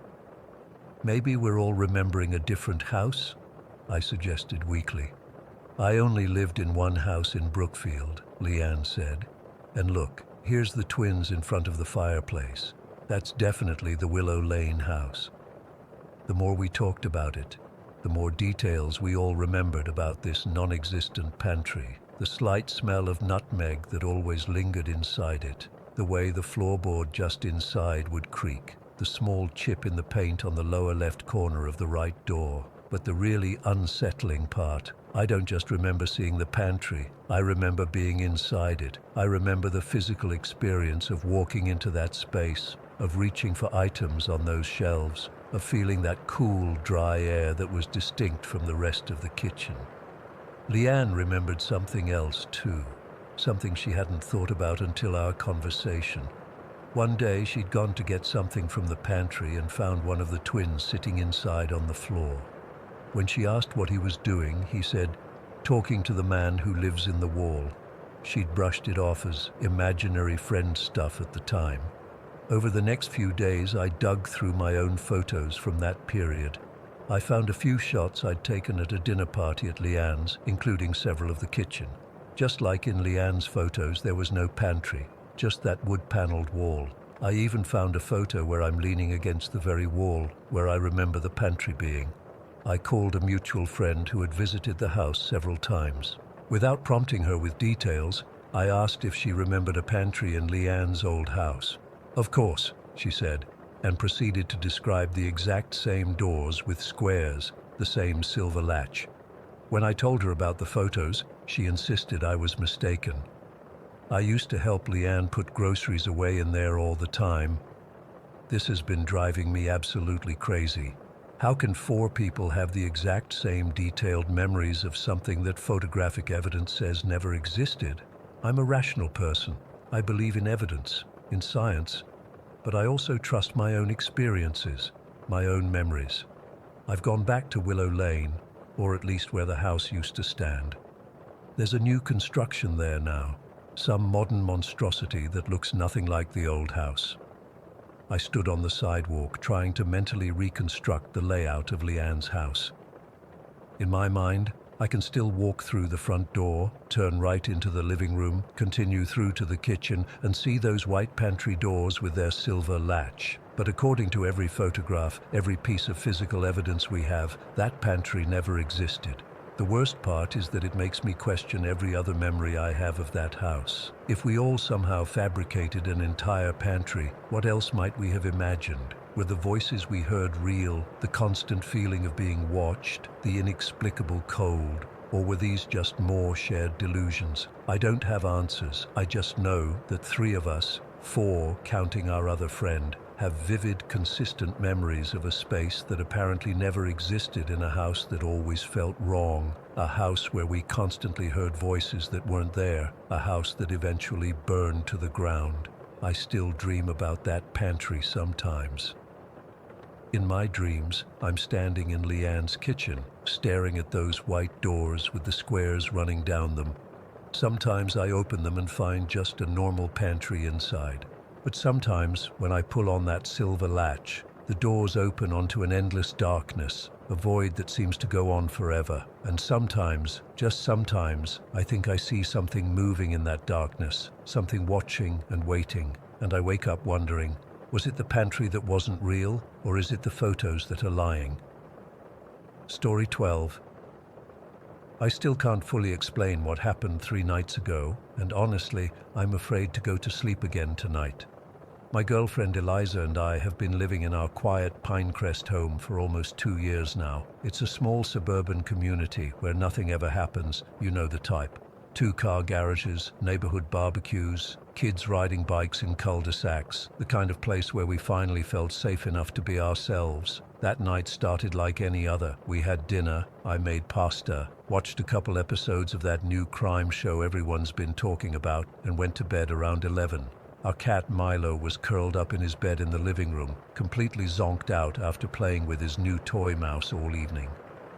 Maybe we're all remembering a different house? I suggested weakly. I only lived in one house in Brookfield, Leanne said. And look, here's the twins in front of the fireplace. That's definitely the Willow Lane house. The more we talked about it, the more details we all remembered about this non-existent pantry. The slight smell of nutmeg that always lingered inside it, the way the floorboard just inside would creak, the small chip in the paint on the lower left corner of the right door. But the really unsettling part, I don't just remember seeing the pantry, I remember being inside it. I remember the physical experience of walking into that space, of reaching for items on those shelves, of feeling that cool, dry air that was distinct from the rest of the kitchen. Leanne remembered something else too, something she hadn't thought about until our conversation. One day she'd gone to get something from the pantry and found one of the twins sitting inside on the floor. When she asked what he was doing, he said, "Talking to the man who lives in the wall." She'd brushed it off as imaginary friend stuff at the time. Over the next few days, I dug through my own photos from that period. I found a few shots I'd taken at a dinner party at Leanne's, including several of the kitchen. Just like in Leanne's photos, there was no pantry, just that wood-paneled wall. I even found a photo where I'm leaning against the very wall where I remember the pantry being. I called a mutual friend who had visited the house several times. Without prompting her with details, I asked if she remembered a pantry in Leanne's old house. "Of course," she said, and proceeded to describe the exact same doors with squares, the same silver latch. When I told her about the photos, she insisted I was mistaken. I used to help Leanne put groceries away in there all the time. This has been driving me absolutely crazy. How can four people have the exact same detailed memories of something that photographic evidence says never existed? I'm a rational person. I believe in evidence, in science, but I also trust my own experiences, my own memories. I've gone back to Willow Lane, or at least where the house used to stand. There's a new construction there now, some modern monstrosity that looks nothing like the old house. I stood on the sidewalk trying to mentally reconstruct the layout of Leanne's house. In my mind, I can still walk through the front door, turn right into the living room, continue through to the kitchen, and see those white pantry doors with their silver latch. But according to every photograph, every piece of physical evidence we have, that pantry never existed. The worst part is that it makes me question every other memory I have of that house. If we all somehow fabricated an entire pantry, what else might we have imagined? Were the voices we heard real, the constant feeling of being watched, the inexplicable cold, or were these just more shared delusions? I don't have answers. I just know that three of us, four counting our other friend, have vivid, consistent memories of a space that apparently never existed in a house that always felt wrong, a house where we constantly heard voices that weren't there, a house that eventually burned to the ground. I still dream about that pantry sometimes. In my dreams, I'm standing in Leanne's kitchen, staring at those white doors with the squares running down them. Sometimes I open them and find just a normal pantry inside. But sometimes, when I pull on that silver latch, the doors open onto an endless darkness, a void that seems to go on forever. And sometimes, just sometimes, I think I see something moving in that darkness, something watching and waiting, and I wake up wondering, was it the pantry that wasn't real, or is it the photos that are lying? Story 12. I still can't fully explain what happened 3 nights ago, and honestly, I'm afraid to go to sleep again tonight. My girlfriend Eliza and I have been living in our quiet Pinecrest home for almost 2 years now. It's a small suburban community where nothing ever happens, you know the type. 2-car garages, neighborhood barbecues, kids riding bikes in cul-de-sacs, the kind of place where we finally felt safe enough to be ourselves. That night started like any other. We had dinner, I made pasta, watched a couple episodes of that new crime show everyone's been talking about, and went to bed around 11. Our cat Milo was curled up in his bed in the living room, completely zonked out after playing with his new toy mouse all evening.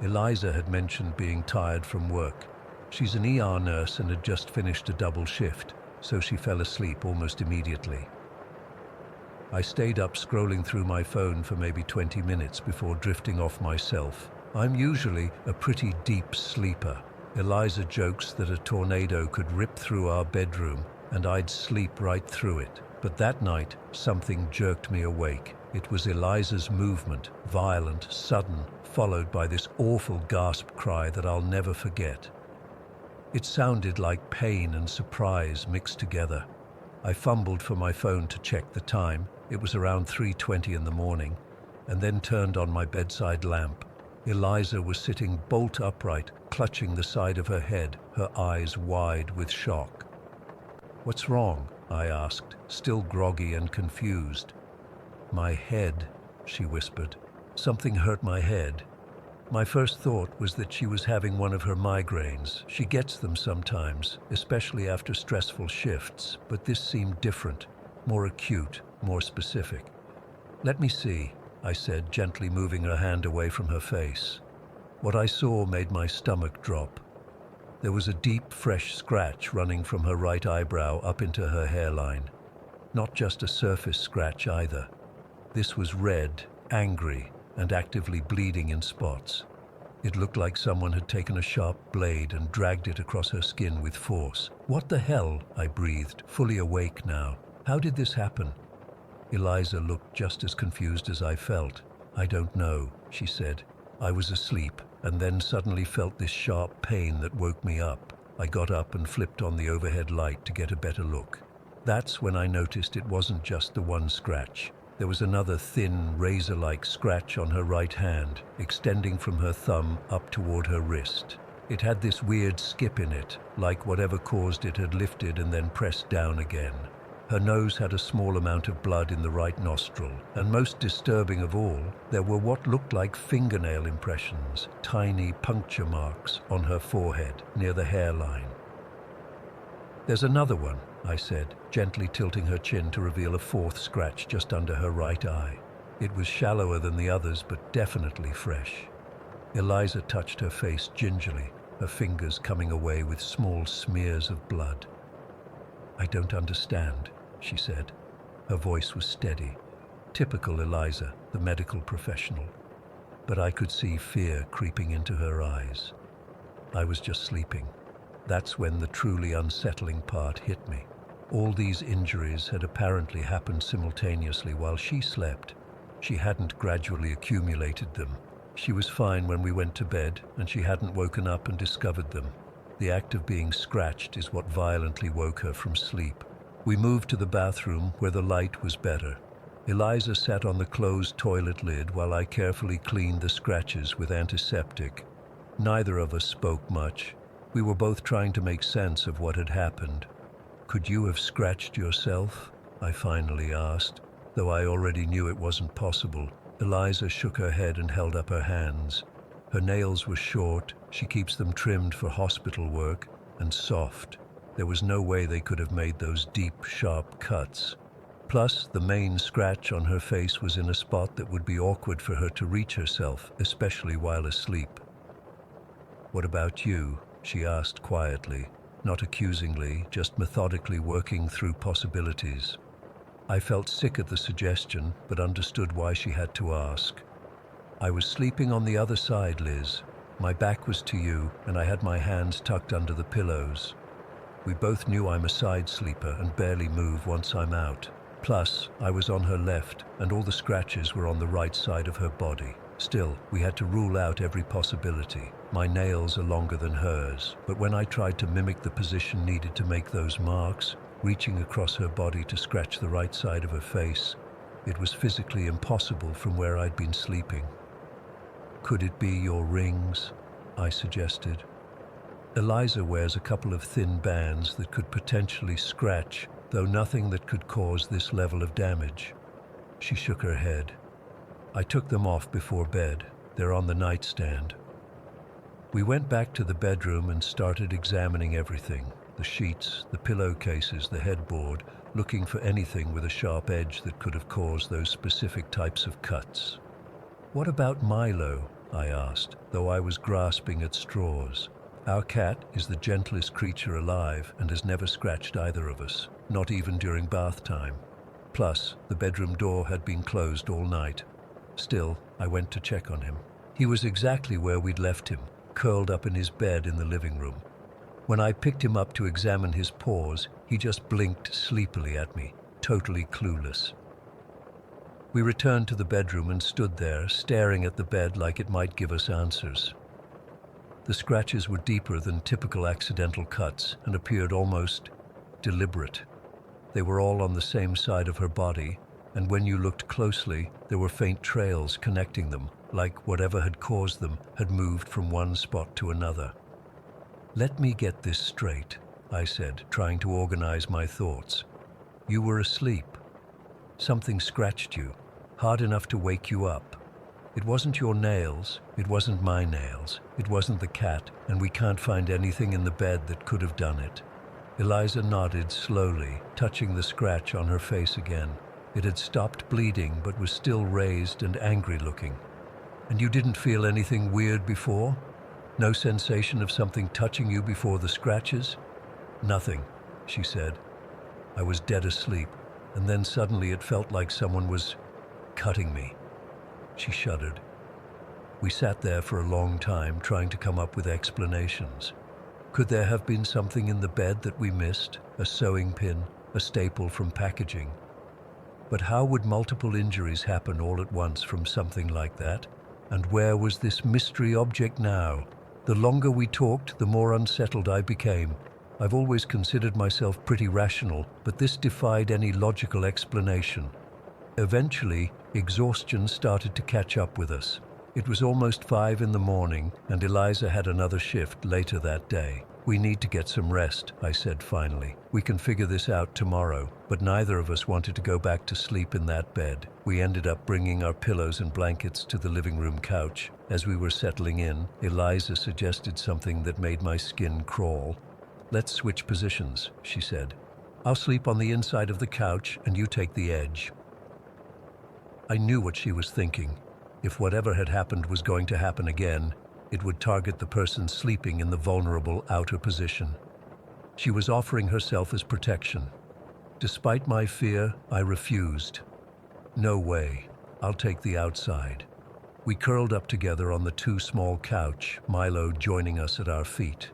Eliza had mentioned being tired from work. She's an ER nurse and had just finished a double shift, so she fell asleep almost immediately. I stayed up scrolling through my phone for maybe 20 minutes before drifting off myself. I'm usually a pretty deep sleeper. Eliza jokes that a tornado could rip through our bedroom and I'd sleep right through it. But that night, something jerked me awake. It was Eliza's movement, violent, sudden, followed by this awful gasp cry that I'll never forget. It sounded like pain and surprise mixed together. I fumbled for my phone to check the time. It was around 3:20 in the morning, and then turned on my bedside lamp. Eliza was sitting bolt upright, clutching the side of her head, her eyes wide with shock. "What's wrong?" I asked, still groggy and confused. "My head," she whispered. "Something hurt my head." My first thought was that she was having one of her migraines. She gets them sometimes, especially after stressful shifts, but this seemed different, more acute, more specific. "Let me see," I said, gently moving her hand away from her face. What I saw made my stomach drop. There was a deep, fresh scratch running from her right eyebrow up into her hairline. Not just a surface scratch either. This was red, angry, and actively bleeding in spots. It looked like someone had taken a sharp blade and dragged it across her skin with force. "What the hell?" I breathed, fully awake now. "How did this happen?" Eliza looked just as confused as I felt. "I don't know," she said. "I was asleep, and then suddenly felt this sharp pain that woke me up. I got up and flipped on the overhead light to get a better look. That's when I noticed it wasn't just the one scratch. There was another thin, razor-like scratch on her right hand, extending from her thumb up toward her wrist. It had this weird skip in it, like whatever caused it had lifted and then pressed down again. Her nose had a small amount of blood in the right nostril, and most disturbing of all, there were what looked like fingernail impressions, tiny puncture marks on her forehead near the hairline. "There's another one," I said, gently tilting her chin to reveal a fourth scratch just under her right eye. It was shallower than the others, but definitely fresh. Eliza touched her face gingerly, her fingers coming away with small smears of blood. "I don't understand," she said. Her voice was steady. Typical Eliza, the medical professional. But I could see fear creeping into her eyes. I was just sleeping. That's when the truly unsettling part hit me. All these injuries had apparently happened simultaneously while she slept. She hadn't gradually accumulated them. She was fine when we went to bed, and she hadn't woken up and discovered them. The act of being scratched is what violently woke her from sleep. We moved to the bathroom where the light was better. Eliza sat on the closed toilet lid while I carefully cleaned the scratches with antiseptic. Neither of us spoke much. We were both trying to make sense of what had happened. "Could you have scratched yourself?" I finally asked, though I already knew it wasn't possible. Eliza shook her head and held up her hands. Her nails were short, she keeps them trimmed for hospital work, and soft. There was no way they could have made those deep, sharp cuts. Plus, the main scratch on her face was in a spot that would be awkward for her to reach herself, especially while asleep. "What about you?" she asked quietly, not accusingly, just methodically working through possibilities. I felt sick at the suggestion, but understood why she had to ask. "I was sleeping on the other side, Liz. My back was to you, and I had my hands tucked under the pillows. We both knew I'm a side sleeper and barely move once I'm out. Plus, I was on her left, and all the scratches were on the right side of her body. Still, we had to rule out every possibility. My nails are longer than hers, but when I tried to mimic the position needed to make those marks, reaching across her body to scratch the right side of her face. It was physically impossible from where I'd been sleeping. "Could it be your rings?" I suggested. "Eliza wears a couple of thin bands that could potentially scratch, though nothing that could cause this level of damage." She shook her head. "I took them off before bed. They're on the nightstand." We went back to the bedroom and started examining everything: the sheets, the pillowcases, the headboard, looking for anything with a sharp edge that could have caused those specific types of cuts. "What about Milo?" I asked, though I was grasping at straws. "Our cat is the gentlest creature alive and has never scratched either of us, not even during bath time. Plus, the bedroom door had been closed all night. Still, I went to check on him. He was exactly where we'd left him, curled up in his bed in the living room. When I picked him up to examine his paws, he just blinked sleepily at me, totally clueless." We returned to the bedroom and stood there, staring at the bed like it might give us answers. The scratches were deeper than typical accidental cuts and appeared almost deliberate. They were all on the same side of her body, and when you looked closely, there were faint trails connecting them, like whatever had caused them had moved from one spot to another. "Let me get this straight," I said, trying to organize my thoughts. "You were asleep. Something scratched you, hard enough to wake you up. It wasn't your nails, it wasn't my nails, it wasn't the cat, and we can't find anything in the bed that could have done it." Eliza nodded slowly, touching the scratch on her face again. It had stopped bleeding but was still raised and angry looking. "And you didn't feel anything weird before? No sensation of something touching you before the scratches?" "Nothing," she said. "I was dead asleep, and then suddenly it felt like someone was cutting me." She shuddered. We sat there for a long time, trying to come up with explanations. Could there have been something in the bed that we missed? A sewing pin, a staple from packaging? But how would multiple injuries happen all at once from something like that? And where was this mystery object now? The longer we talked, the more unsettled I became. I've always considered myself pretty rational, but this defied any logical explanation. Eventually, exhaustion started to catch up with us. It was almost 5 in the morning, and Eliza had another shift later that day. "We need to get some rest," I said finally. "We can figure this out tomorrow." But neither of us wanted to go back to sleep in that bed. We ended up bringing our pillows and blankets to the living room couch. As we were settling in, Eliza suggested something that made my skin crawl. "Let's switch positions," she said. "I'll sleep on the inside of the couch and you take the edge." I knew what she was thinking. If whatever had happened was going to happen again, it would target the person sleeping in the vulnerable outer position. She was offering herself as protection. Despite my fear, I refused. "No way. I'll take the outside." We curled up together on the too small couch, Milo joining us at our feet.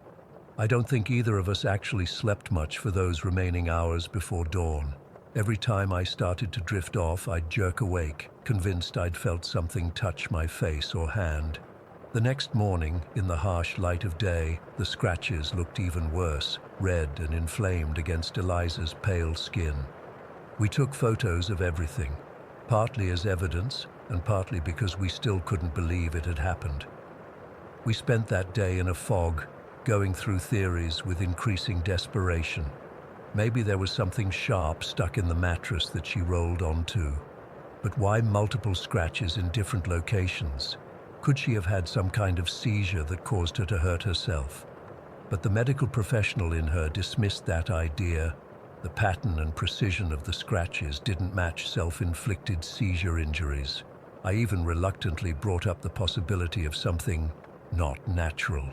I don't think either of us actually slept much for those remaining hours before dawn. Every time I started to drift off, I'd jerk awake, convinced I'd felt something touch my face or hand. The next morning, in the harsh light of day, the scratches looked even worse, red and inflamed against Eliza's pale skin. We took photos of everything, partly as evidence and partly because we still couldn't believe it had happened. We spent that day in a fog, going through theories with increasing desperation. Maybe there was something sharp stuck in the mattress that she rolled onto. But why multiple scratches in different locations? Could she have had some kind of seizure that caused her to hurt herself? But the medical professional in her dismissed that idea. The pattern and precision of the scratches didn't match self-inflicted seizure injuries. I even reluctantly brought up the possibility of something not natural.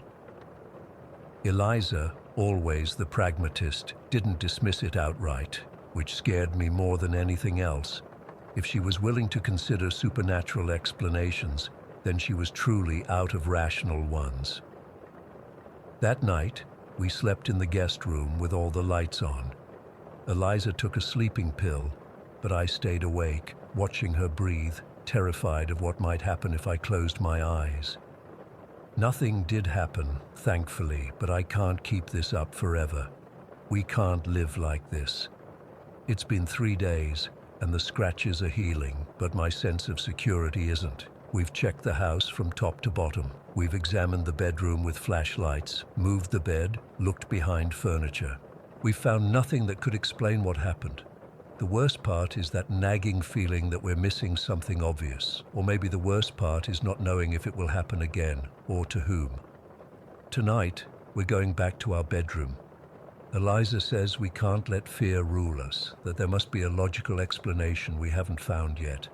Eliza, always the pragmatist, didn't dismiss it outright, which scared me more than anything else. If she was willing to consider supernatural explanations, then she was truly out of rational ones. That night, we slept in the guest room with all the lights on. Eliza took a sleeping pill, but I stayed awake, watching her breathe, terrified of what might happen if I closed my eyes. Nothing did happen, thankfully, but I can't keep this up forever. We can't live like this. It's been 3 days, and the scratches are healing, but my sense of security isn't. We've checked the house from top to bottom. We've examined the bedroom with flashlights, moved the bed, looked behind furniture. We've found nothing that could explain what happened. The worst part is that nagging feeling that we're missing something obvious, or maybe the worst part is not knowing if it will happen again, or to whom. Tonight, we're going back to our bedroom. Eliza says we can't let fear rule us, that there must be a logical explanation we haven't found yet.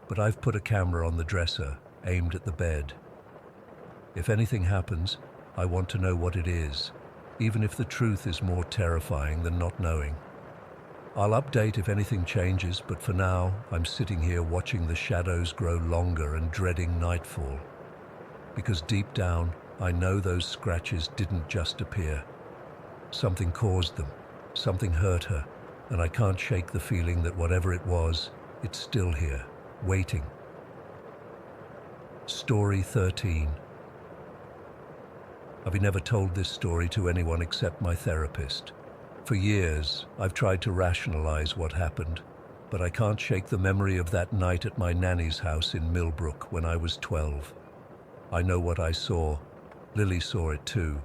But I've put a camera on the dresser, aimed at the bed. If anything happens, I want to know what it is, even if the truth is more terrifying than not knowing. I'll update if anything changes, but for now, I'm sitting here watching the shadows grow longer and dreading nightfall. Because deep down, I know those scratches didn't just appear. Something caused them, something hurt her, and I can't shake the feeling that whatever it was, it's still here, waiting. Story 13. I've never told this story to anyone except my therapist. For years, I've tried to rationalize what happened, but I can't shake the memory of that night at my nanny's house in Millbrook when I was 12. I know what I saw. Lily saw it too.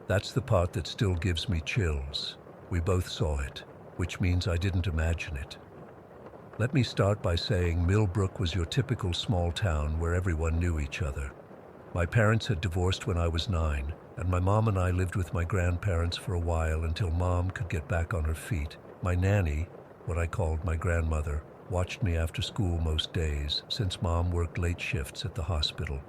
That's the part that still gives me chills. We both saw it, which means I didn't imagine it. Let me start by saying Millbrook was your typical small town where everyone knew each other. My parents had divorced when I was 9, and my mom and I lived with my grandparents for a while until Mom could get back on her feet. My nanny, what I called my grandmother, watched me after school most days, since Mom worked late shifts at the hospital.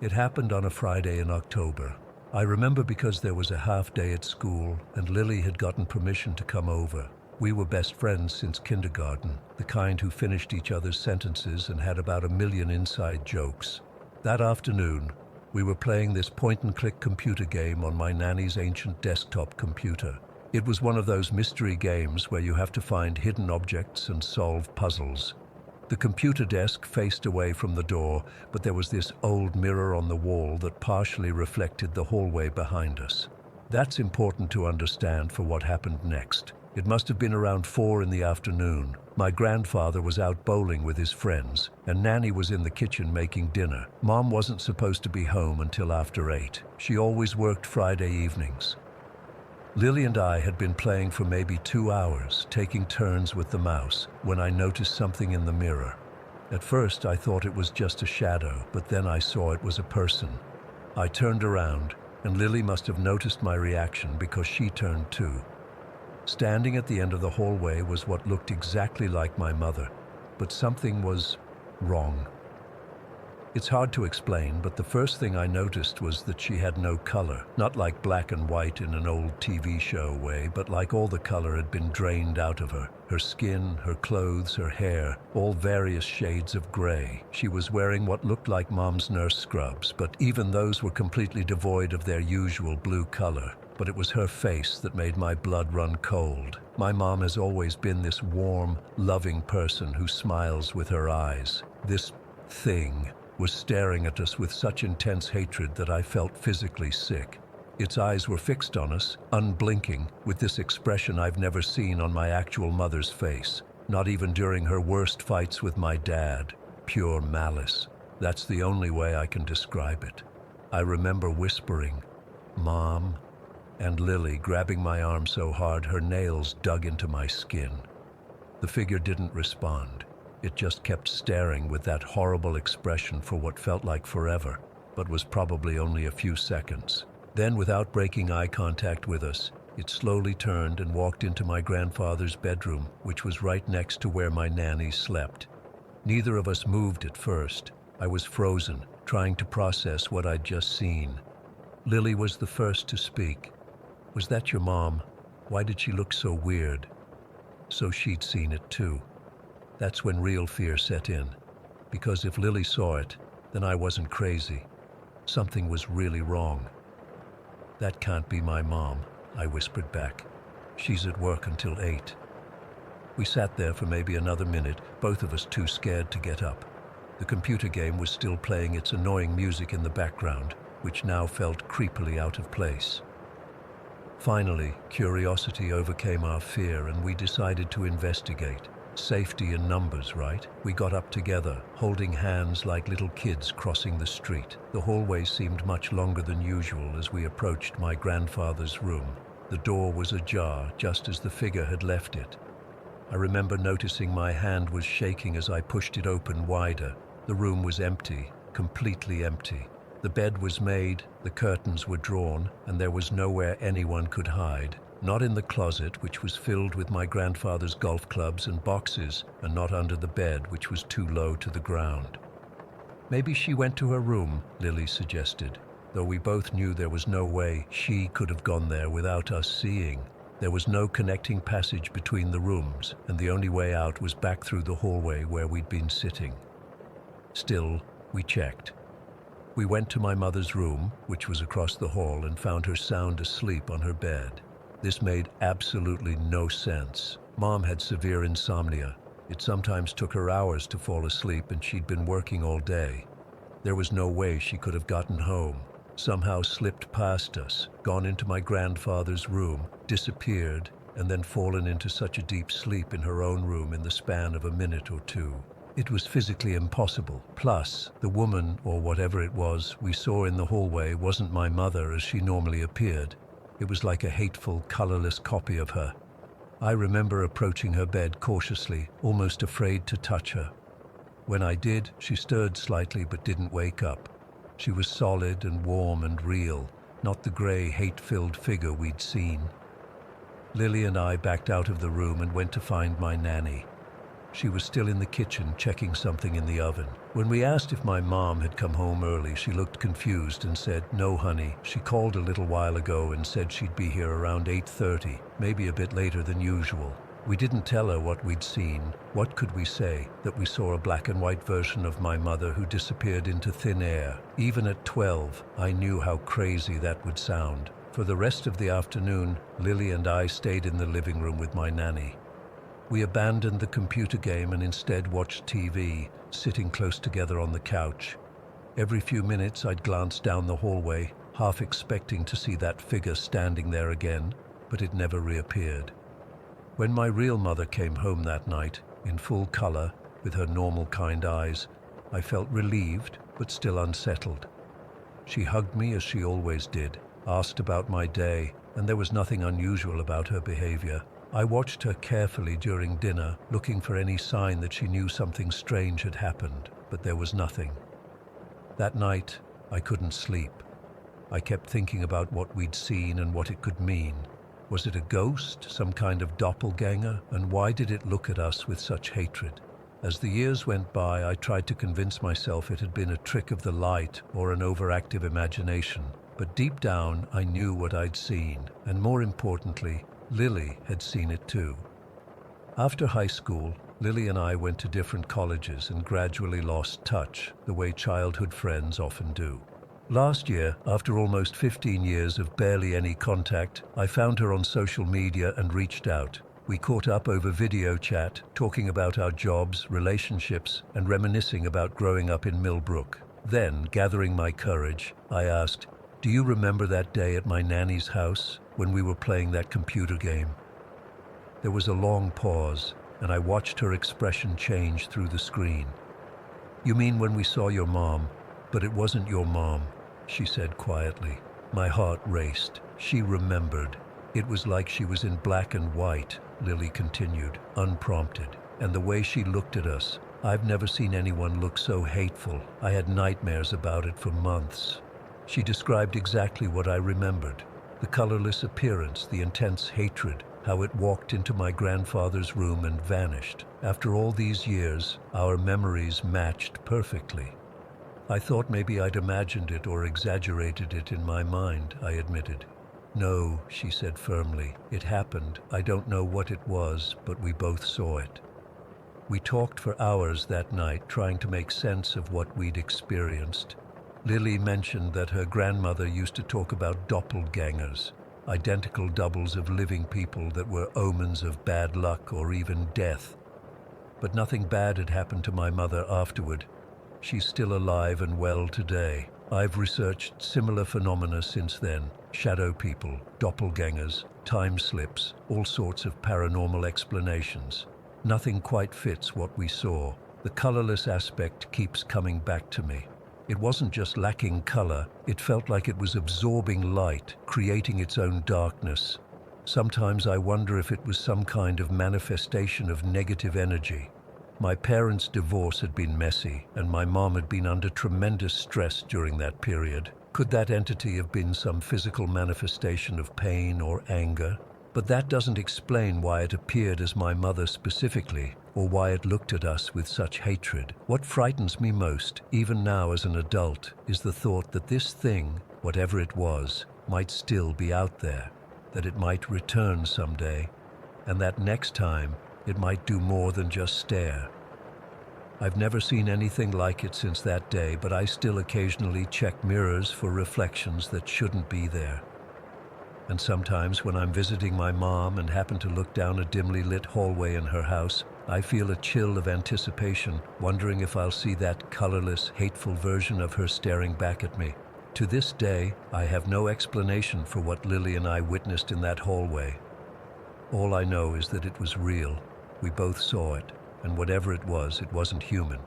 It happened on a Friday in October. I remember because there was a half day at school, and Lily had gotten permission to come over. We were best friends since kindergarten, the kind who finished each other's sentences and had about 1 million inside jokes. That afternoon, we were playing this point-and-click computer game on my nanny's ancient desktop computer. It was one of those mystery games where you have to find hidden objects and solve puzzles. The computer desk faced away from the door, but there was this old mirror on the wall that partially reflected the hallway behind us. That's important to understand for what happened next. It must have been around 4 in the afternoon. My grandfather was out bowling with his friends, and Nanny was in the kitchen making dinner. Mom wasn't supposed to be home until after 8. She always worked Friday evenings. Lily and I had been playing for maybe 2 hours, taking turns with the mouse, when I noticed something in the mirror. At first, I thought it was just a shadow, but then I saw it was a person. I turned around, and Lily must have noticed my reaction because she turned too. Standing at the end of the hallway was what looked exactly like my mother, but something was wrong. It's hard to explain, but the first thing I noticed was that she had no color, not like black and white in an old TV show way, but like all the color had been drained out of her. Her skin, her clothes, her hair, all various shades of gray. She was wearing what looked like Mom's nurse scrubs, but even those were completely devoid of their usual blue color. But it was her face that made my blood run cold. My mom has always been this warm, loving person who smiles with her eyes. This thing was staring at us with such intense hatred that I felt physically sick. Its eyes were fixed on us, unblinking, with this expression I've never seen on my actual mother's face, not even during her worst fights with my dad. Pure malice. That's the only way I can describe it. I remember whispering, "Mom," and Lily grabbing my arm so hard her nails dug into my skin. The figure didn't respond. It just kept staring with that horrible expression for what felt like forever, but was probably only a few seconds. Then, without breaking eye contact with us, it slowly turned and walked into my grandfather's bedroom, which was right next to where my nanny slept. Neither of us moved at first. I was frozen, trying to process what I'd just seen. Lily was the first to speak. "Was that your mom? Why did she look so weird?" So she'd seen it too. That's when real fear set in. Because if Lily saw it, then I wasn't crazy. Something was really wrong. "That can't be my mom," I whispered back. "She's at work until 8. We sat there for maybe another minute, both of us too scared to get up. The computer game was still playing its annoying music in the background, which now felt creepily out of place. Finally, curiosity overcame our fear and we decided to investigate. Safety in numbers, right? We got up together, holding hands like little kids crossing the street. The hallway seemed much longer than usual as we approached my grandfather's room. The door was ajar, just as the figure had left it. I remember noticing my hand was shaking as I pushed it open wider. The room was empty, completely empty. The bed was made, the curtains were drawn, and there was nowhere anyone could hide. Not in the closet, which was filled with my grandfather's golf clubs and boxes, and not under the bed, which was too low to the ground. Maybe she went to her room, Lily suggested, though we both knew there was no way she could have gone there without us seeing. There was no connecting passage between the rooms, and the only way out was back through the hallway where we'd been sitting. Still, we checked. We went to my mother's room, which was across the hall, and found her sound asleep on her bed. This made absolutely no sense. Mom had severe insomnia. It sometimes took her hours to fall asleep, and she'd been working all day. There was no way she could have gotten home, somehow slipped past us, gone into my grandfather's room, disappeared, and then fallen into such a deep sleep in her own room in the span of a minute or two. It was physically impossible. Plus, the woman, or whatever it was, we saw in the hallway wasn't my mother as she normally appeared. It was like a hateful, colorless copy of her. I remember approaching her bed cautiously, almost afraid to touch her. When I did, she stirred slightly but didn't wake up. She was solid and warm and real, not the gray, hate-filled figure we'd seen. Lily and I backed out of the room and went to find my nanny. She was still in the kitchen, checking something in the oven. When we asked if my mom had come home early, she looked confused and said, "No, honey. She called a little while ago and said she'd be here around 8:30, maybe a bit later than usual." We didn't tell her what we'd seen. What could we say? That we saw a black and white version of my mother who disappeared into thin air. Even at 12, I knew how crazy that would sound. For the rest of the afternoon, Lily and I stayed in the living room with my nanny. We abandoned the computer game and instead watched TV, sitting close together on the couch. Every few minutes I'd glance down the hallway, half expecting to see that figure standing there again, but it never reappeared. When my real mother came home that night, in full color, with her normal kind eyes, I felt relieved, but still unsettled. She hugged me as she always did, asked about my day, and there was nothing unusual about her behavior. I watched her carefully during dinner, looking for any sign that she knew something strange had happened, but there was nothing. That night, I couldn't sleep. I kept thinking about what we'd seen and what it could mean. Was it a ghost, some kind of doppelganger, and why did it look at us with such hatred? As the years went by, I tried to convince myself it had been a trick of the light or an overactive imagination, but deep down I knew what I'd seen, and more importantly, Lily had seen it too. After high school, Lily and I went to different colleges and gradually lost touch, the way childhood friends often do. Last year, after almost 15 years of barely any contact, I found her on social media and reached out. We caught up over video chat, talking about our jobs, relationships, and reminiscing about growing up in Millbrook. Then, gathering my courage, I asked, "Do you remember that day at my nanny's house when we were playing that computer game?" There was a long pause, and I watched her expression change through the screen. "You mean when we saw your mom? But it wasn't your mom," she said quietly. My heart raced. She remembered. "It was like she was in black and white," Lily continued, unprompted. "And the way she looked at us, I've never seen anyone look so hateful. I had nightmares about it for months." She described exactly what I remembered. The colorless appearance, the intense hatred, how it walked into my grandfather's room and vanished. After all these years, our memories matched perfectly. "I thought maybe I'd imagined it or exaggerated it in my mind," I admitted. "No," she said firmly. "It happened. I don't know what it was, but we both saw it." We talked for hours that night, trying to make sense of what we'd experienced. Lily mentioned that her grandmother used to talk about doppelgangers, identical doubles of living people that were omens of bad luck or even death. But nothing bad had happened to my mother afterward. She's still alive and well today. I've researched similar phenomena since then: shadow people, doppelgangers, time slips, all sorts of paranormal explanations. Nothing quite fits what we saw. The colorless aspect keeps coming back to me. It wasn't just lacking color, it felt like it was absorbing light, creating its own darkness. Sometimes I wonder if it was some kind of manifestation of negative energy. My parents' divorce had been messy, and my mom had been under tremendous stress during that period. Could that entity have been some physical manifestation of pain or anger? But that doesn't explain why it appeared as my mother specifically, or why it looked at us with such hatred. What frightens me most, even now as an adult, is the thought that this thing, whatever it was, might still be out there, that it might return someday, and that next time it might do more than just stare. I've never seen anything like it since that day, but I still occasionally check mirrors for reflections that shouldn't be there. And sometimes when I'm visiting my mom and happen to look down a dimly lit hallway in her house, I feel a chill of anticipation, wondering if I'll see that colorless, hateful version of her staring back at me. To this day, I have no explanation for what Lily and I witnessed in that hallway. All I know is that it was real. We both saw it, and whatever it wasn't human.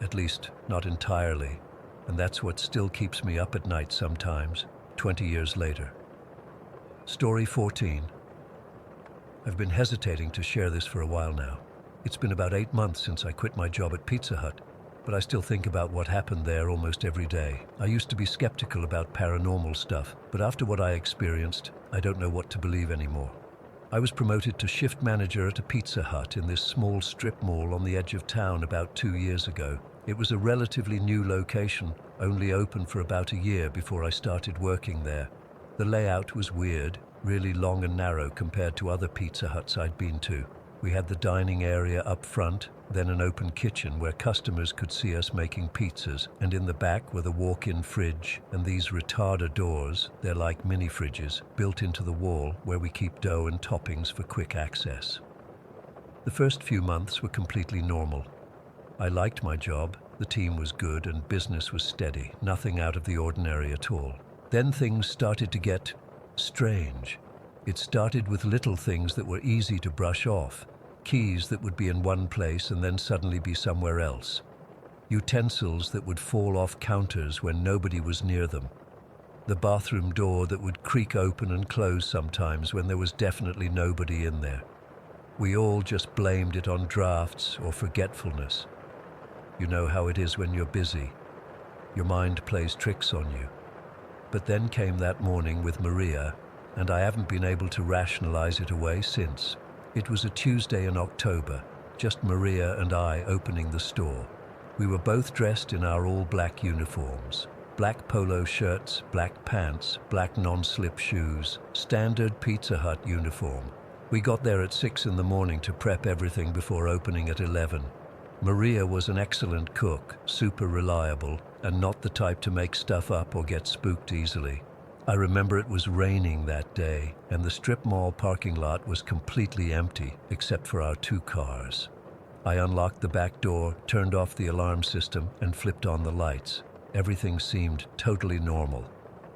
At least, not entirely. And that's what still keeps me up at night sometimes, 20 years later. Story 14. I've been hesitating to share this for a while now. It's been about 8 months since I quit my job at Pizza Hut, but I still think about what happened there almost every day. I used to be skeptical about paranormal stuff, but after what I experienced, I don't know what to believe anymore. I was promoted to shift manager at a Pizza Hut in this small strip mall on the edge of town about 2 years ago. It was a relatively new location, only open for about a year before I started working there. The layout was weird, really long and narrow compared to other Pizza Huts I'd been to. We had the dining area up front, then an open kitchen where customers could see us making pizzas, and in the back were the walk-in fridge and these retarder doors, they're like mini fridges, built into the wall where we keep dough and toppings for quick access. The first few months were completely normal. I liked my job, the team was good and business was steady, nothing out of the ordinary at all. Then things started to get strange. It started with little things that were easy to brush off. Keys that would be in one place and then suddenly be somewhere else. Utensils that would fall off counters when nobody was near them. The bathroom door that would creak open and close sometimes when there was definitely nobody in there. We all just blamed it on drafts or forgetfulness. You know how it is when you're busy. Your mind plays tricks on you. But then came that morning with Maria, and I haven't been able to rationalize it away since. It was a Tuesday in October, just Maria and I opening the store. We were both dressed in our all-black uniforms. Black polo shirts, black pants, black non-slip shoes, standard Pizza Hut uniform. We got there at 6 in the morning to prep everything before opening at 11. Maria was an excellent cook, super reliable, and not the type to make stuff up or get spooked easily. I remember it was raining that day, and the strip mall parking lot was completely empty, except for our 2 cars. I unlocked the back door, turned off the alarm system, and flipped on the lights. Everything seemed totally normal.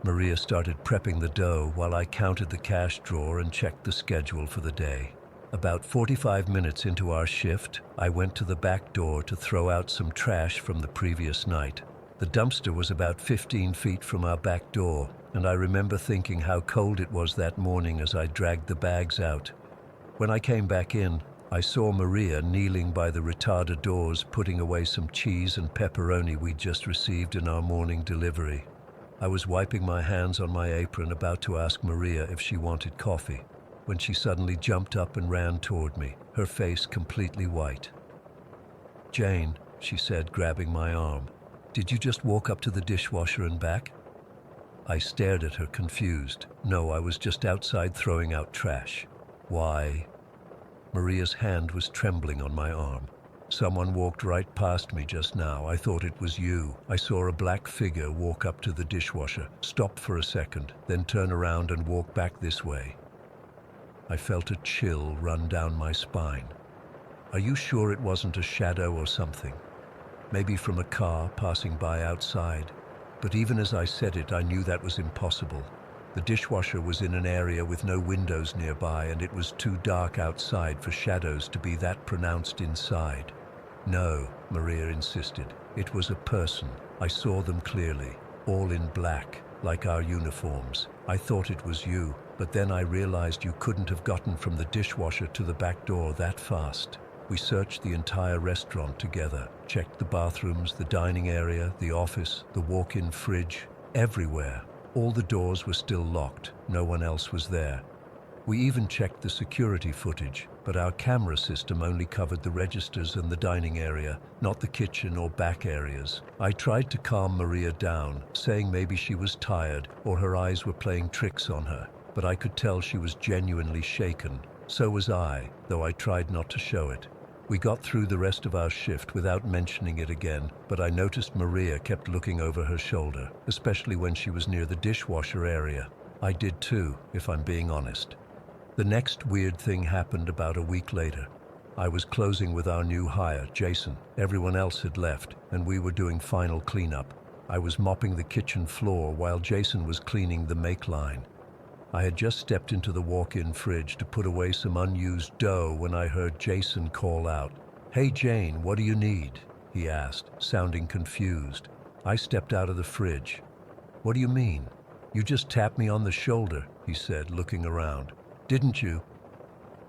Maria started prepping the dough while I counted the cash drawer and checked the schedule for the day. About 45 minutes into our shift, I went to the back door to throw out some trash from the previous night. The dumpster was about 15 feet from our back door, and I remember thinking how cold it was that morning as I dragged the bags out. When I came back in, I saw Maria kneeling by the retarder doors putting away some cheese and pepperoni we'd just received in our morning delivery. I was wiping my hands on my apron about to ask Maria if she wanted coffee, when she suddenly jumped up and ran toward me, her face completely white. "Jane," she said, grabbing my arm, "did you just walk up to the dishwasher and back?" I stared at her, confused. "No, I was just outside throwing out trash." "Why?" Maria's hand was trembling on my arm. "Someone walked right past me just now. I thought it was you. I saw a black figure walk up to the dishwasher, stop for a second, then turn around and walk back this way." I felt a chill run down my spine. "Are you sure it wasn't a shadow or something? Maybe from a car passing by outside?" But even as I said it, I knew that was impossible. The dishwasher was in an area with no windows nearby, and it was too dark outside for shadows to be that pronounced inside. No, Maria insisted. It was a person. I saw them clearly, all in black, like our uniforms. I thought it was you, but then I realized you couldn't have gotten from the dishwasher to the back door that fast. We searched the entire restaurant together, checked the bathrooms, the dining area, the office, the walk-in fridge, everywhere. All the doors were still locked. No one else was there. We even checked the security footage, but our camera system only covered the registers and the dining area, not the kitchen or back areas. I tried to calm Maria down, saying maybe she was tired or her eyes were playing tricks on her, but I could tell she was genuinely shaken. So was I, though I tried not to show it. We got through the rest of our shift without mentioning it again, but I noticed Maria kept looking over her shoulder, especially when she was near the dishwasher area. I did too, if I'm being honest. The next weird thing happened about a week later. I was closing with our new hire, Jason. Everyone else had left, and we were doing final cleanup. I was mopping the kitchen floor while Jason was cleaning the make line. I had just stepped into the walk-in fridge to put away some unused dough when I heard Jason call out, "Hey Jane, what do you need?" he asked, sounding confused. I stepped out of the fridge. "What do you mean? You just tapped me on the shoulder," he said, looking around. "Didn't you?"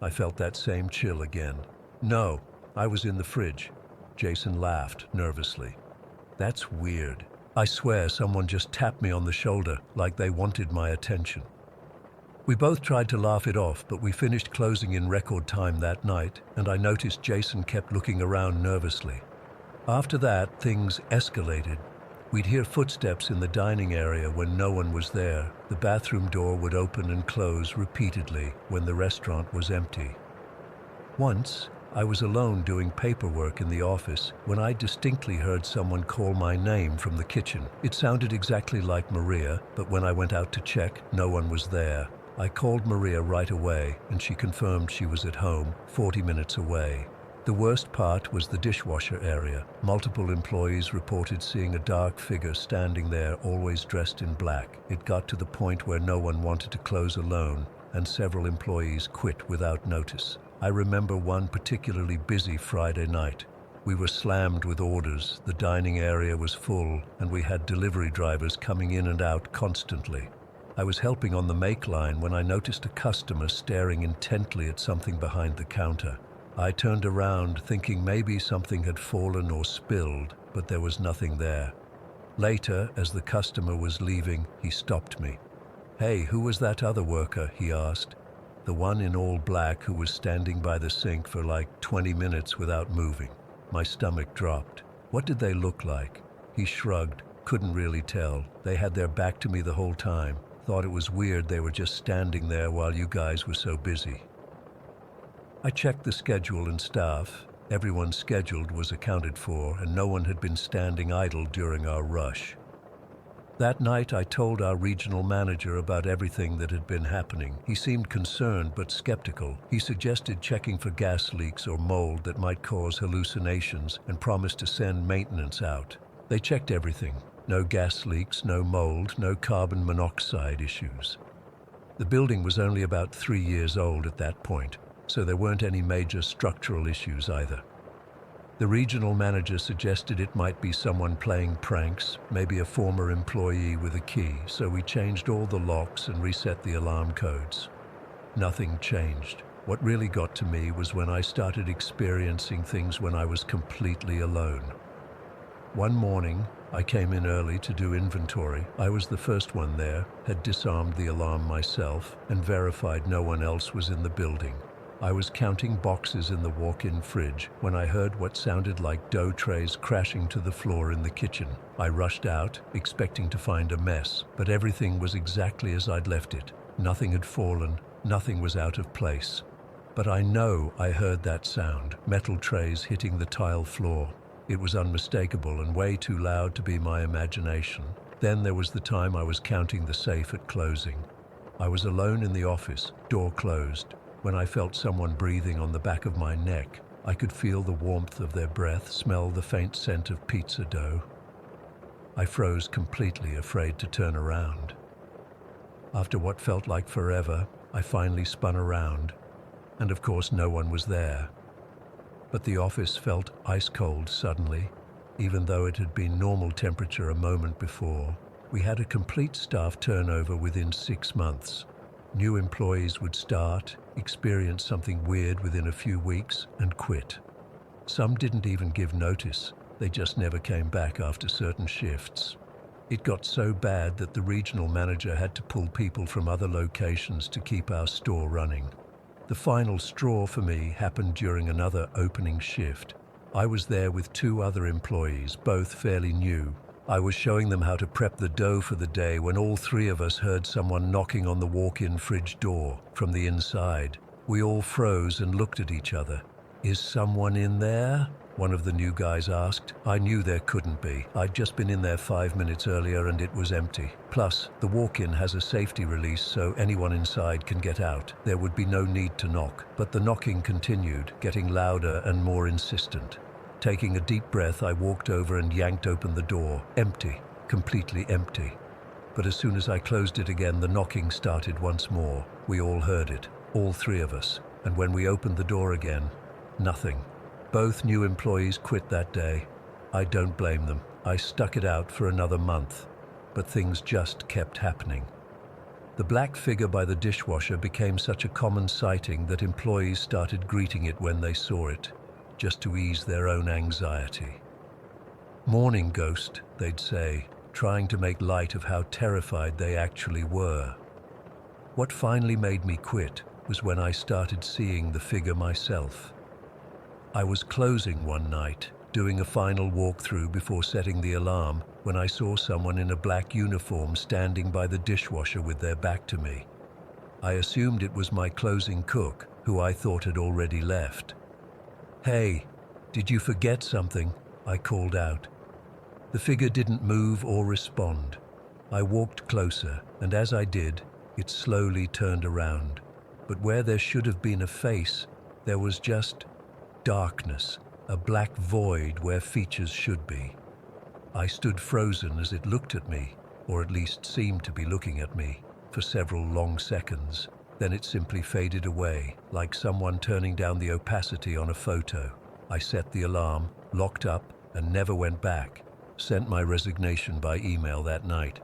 I felt that same chill again. "No, I was in the fridge." Jason laughed nervously. "That's weird. I swear someone just tapped me on the shoulder like they wanted my attention." We both tried to laugh it off, but we finished closing in record time that night, and I noticed Jason kept looking around nervously. After that, things escalated. We'd hear footsteps in the dining area when no one was there. The bathroom door would open and close repeatedly when the restaurant was empty. Once, I was alone doing paperwork in the office when I distinctly heard someone call my name from the kitchen. It sounded exactly like Maria, but when I went out to check, no one was there. I called Maria right away, and she confirmed she was at home, 40 minutes away. The worst part was the dishwasher area. Multiple employees reported seeing a dark figure standing there, always dressed in black. It got to the point where no one wanted to close alone, and several employees quit without notice. I remember one particularly busy Friday night. We were slammed with orders, the dining area was full, and we had delivery drivers coming in and out constantly. I was helping on the make line when I noticed a customer staring intently at something behind the counter. I turned around thinking maybe something had fallen or spilled, but there was nothing there. Later, as the customer was leaving, he stopped me. "Hey, who was that other worker?" he asked. "The one in all black who was standing by the sink for like 20 minutes without moving." My stomach dropped. "What did they look like?" He shrugged. "Couldn't really tell. They had their back to me the whole time. Thought it was weird they were just standing there while you guys were so busy." I checked the schedule and staff. Everyone scheduled was accounted for, and no one had been standing idle during our rush. That night, I told our regional manager about everything that had been happening. He seemed concerned but skeptical. He suggested checking for gas leaks or mold that might cause hallucinations and promised to send maintenance out. They checked everything. No gas leaks, no mold, no carbon monoxide issues. The building was only about 3 years old at that point, so there weren't any major structural issues either. The regional manager suggested it might be someone playing pranks, maybe a former employee with a key, so we changed all the locks and reset the alarm codes. Nothing changed. What really got to me was when I started experiencing things when I was completely alone. One morning, I came in early to do inventory. I was the first one there, had disarmed the alarm myself, and verified no one else was in the building. I was counting boxes in the walk-in fridge when I heard what sounded like dough trays crashing to the floor in the kitchen. I rushed out, expecting to find a mess, but everything was exactly as I'd left it. Nothing had fallen, nothing was out of place. But I know I heard that sound, metal trays hitting the tile floor. It was unmistakable and way too loud to be my imagination. Then there was the time I was counting the safe at closing. I was alone in the office, door closed, when I felt someone breathing on the back of my neck. I could feel the warmth of their breath, smell the faint scent of pizza dough. I froze completely, afraid to turn around. After what felt like forever, I finally spun around, and of course no one was there. But the office felt ice cold suddenly, even though it had been normal temperature a moment before. We had a complete staff turnover within 6 months. New employees would start, experience something weird within a few weeks, and quit. Some didn't even give notice. They just never came back after certain shifts. It got so bad that the regional manager had to pull people from other locations to keep our store running. The final straw for me happened during another opening shift. I was there with 2 other employees, both fairly new. I was showing them how to prep the dough for the day when all 3 of us heard someone knocking on the walk-in fridge door from the inside. We all froze and looked at each other. "Is someone in there?" one of the new guys asked. I knew there couldn't be. I'd just been in there 5 minutes earlier and it was empty. Plus, the walk-in has a safety release so anyone inside can get out. There would be no need to knock. But the knocking continued, getting louder and more insistent. Taking a deep breath, I walked over and yanked open the door. Empty. Completely empty. But as soon as I closed it again, the knocking started once more. We all heard it. All 3 of us. And when we opened the door again, nothing. Both new employees quit that day. I don't blame them. I stuck it out for another month. But things just kept happening. The black figure by the dishwasher became such a common sighting that employees started greeting it when they saw it, just to ease their own anxiety. "Morning, ghost," they'd say, trying to make light of how terrified they actually were. What finally made me quit was when I started seeing the figure myself. I was closing one night, doing a final walkthrough before setting the alarm, when I saw someone in a black uniform standing by the dishwasher with their back to me. I assumed it was my closing cook, who I thought had already left. "Hey, did you forget something?" I called out. The figure didn't move or respond. I walked closer, and as I did, it slowly turned around. But where there should have been a face, there was just darkness, a black void where features should be. I stood frozen as it looked at me, or at least seemed to be looking at me, for several long seconds. Then it simply faded away, like someone turning down the opacity on a photo. I set the alarm, locked up, and never went back. Sent my resignation by email that night.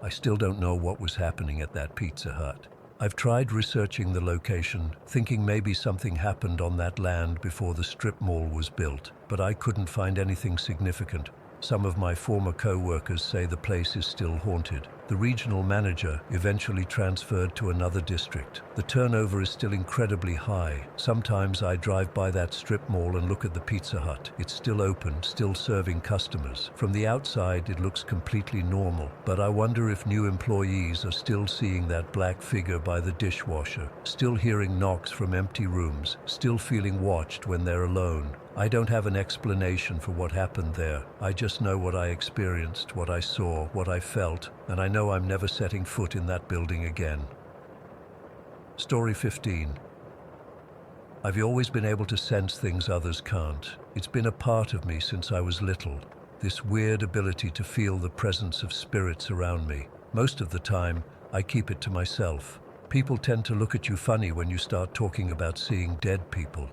I still don't know what was happening at that Pizza Hut. I've tried researching the location, thinking maybe something happened on that land before the strip mall was built, but I couldn't find anything significant. Some of my former co-workers say the place is still haunted. The regional manager eventually transferred to another district. The turnover is still incredibly high. Sometimes I drive by that strip mall and look at the Pizza Hut. It's still open, still serving customers. From the outside, it looks completely normal, but I wonder if new employees are still seeing that black figure by the dishwasher, still hearing knocks from empty rooms, still feeling watched when they're alone. I don't have an explanation for what happened there. I just know what I experienced, what I saw, what I felt, and I know I'm never setting foot in that building again. Story 15. I've always been able to sense things others can't. It's been a part of me since I was little, this weird ability to feel the presence of spirits around me. Most of the time, I keep it to myself. People tend to look at you funny when you start talking about seeing dead people.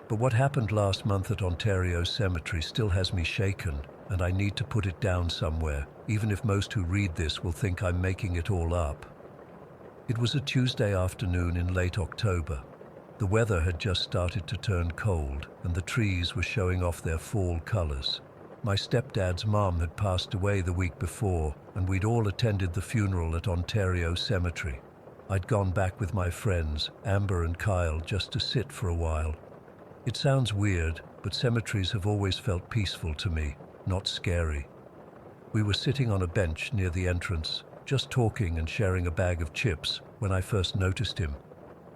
But what happened last month at Ontario Cemetery still has me shaken, and I need to put it down somewhere, even if most who read this will think I'm making it all up. It was a Tuesday afternoon in late October. The weather had just started to turn cold, and the trees were showing off their fall colors. My stepdad's mom had passed away the week before, and we'd all attended the funeral at Ontario Cemetery. I'd gone back with my friends, Amber and Kyle, just to sit for a while. It sounds weird, but cemeteries have always felt peaceful to me, not scary. We were sitting on a bench near the entrance, just talking and sharing a bag of chips, when I first noticed him.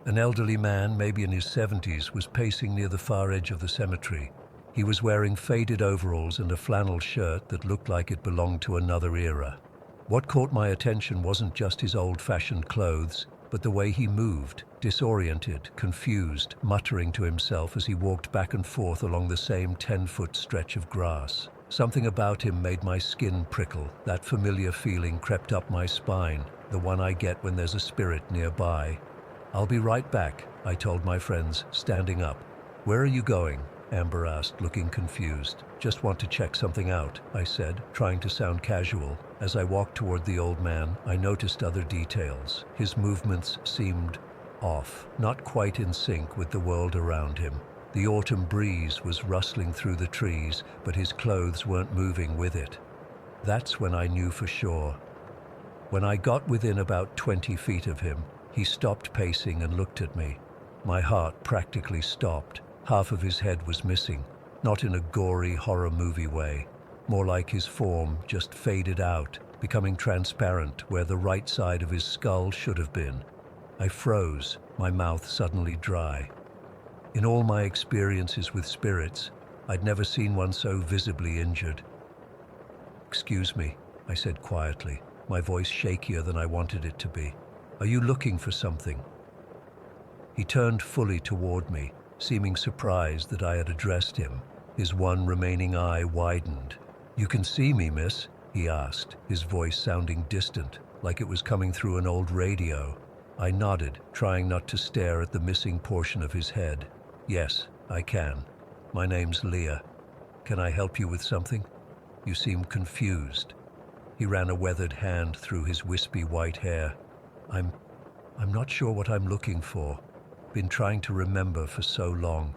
An elderly man, maybe in his 70s, was pacing near the far edge of the cemetery. He was wearing faded overalls and a flannel shirt that looked like it belonged to another era. What caught my attention wasn't just his old-fashioned clothes, but the way he moved, disoriented, confused, muttering to himself as he walked back and forth along the same 10-foot stretch of grass. Something about him made my skin prickle. That familiar feeling crept up my spine, the one I get when there's a spirit nearby. "I'll be right back," I told my friends, standing up. "Where are you going?" Amber asked, looking confused. "Just want to check something out," I said, trying to sound casual. As I walked toward the old man, I noticed other details. His movements seemed off, not quite in sync with the world around him. The autumn breeze was rustling through the trees, but his clothes weren't moving with it. That's when I knew for sure. When I got within about 20 feet of him, he stopped pacing and looked at me. My heart practically stopped. Half of his head was missing, not in a gory horror movie way, more like his form just faded out, becoming transparent where the right side of his skull should have been. I froze, my mouth suddenly dry. In all my experiences with spirits, I'd never seen one so visibly injured. "Excuse me," I said quietly, my voice shakier than I wanted it to be. "Are you looking for something?" He turned fully toward me, seeming surprised that I had addressed him. His one remaining eye widened. "You can see me, miss?" he asked, his voice sounding distant, like it was coming through an old radio. I nodded, trying not to stare at the missing portion of his head. "Yes, I can. My name's Leah. Can I help you with something? You seem confused." He ran a weathered hand through his wispy white hair. I'm not sure what I'm looking for. Been trying to remember for so long."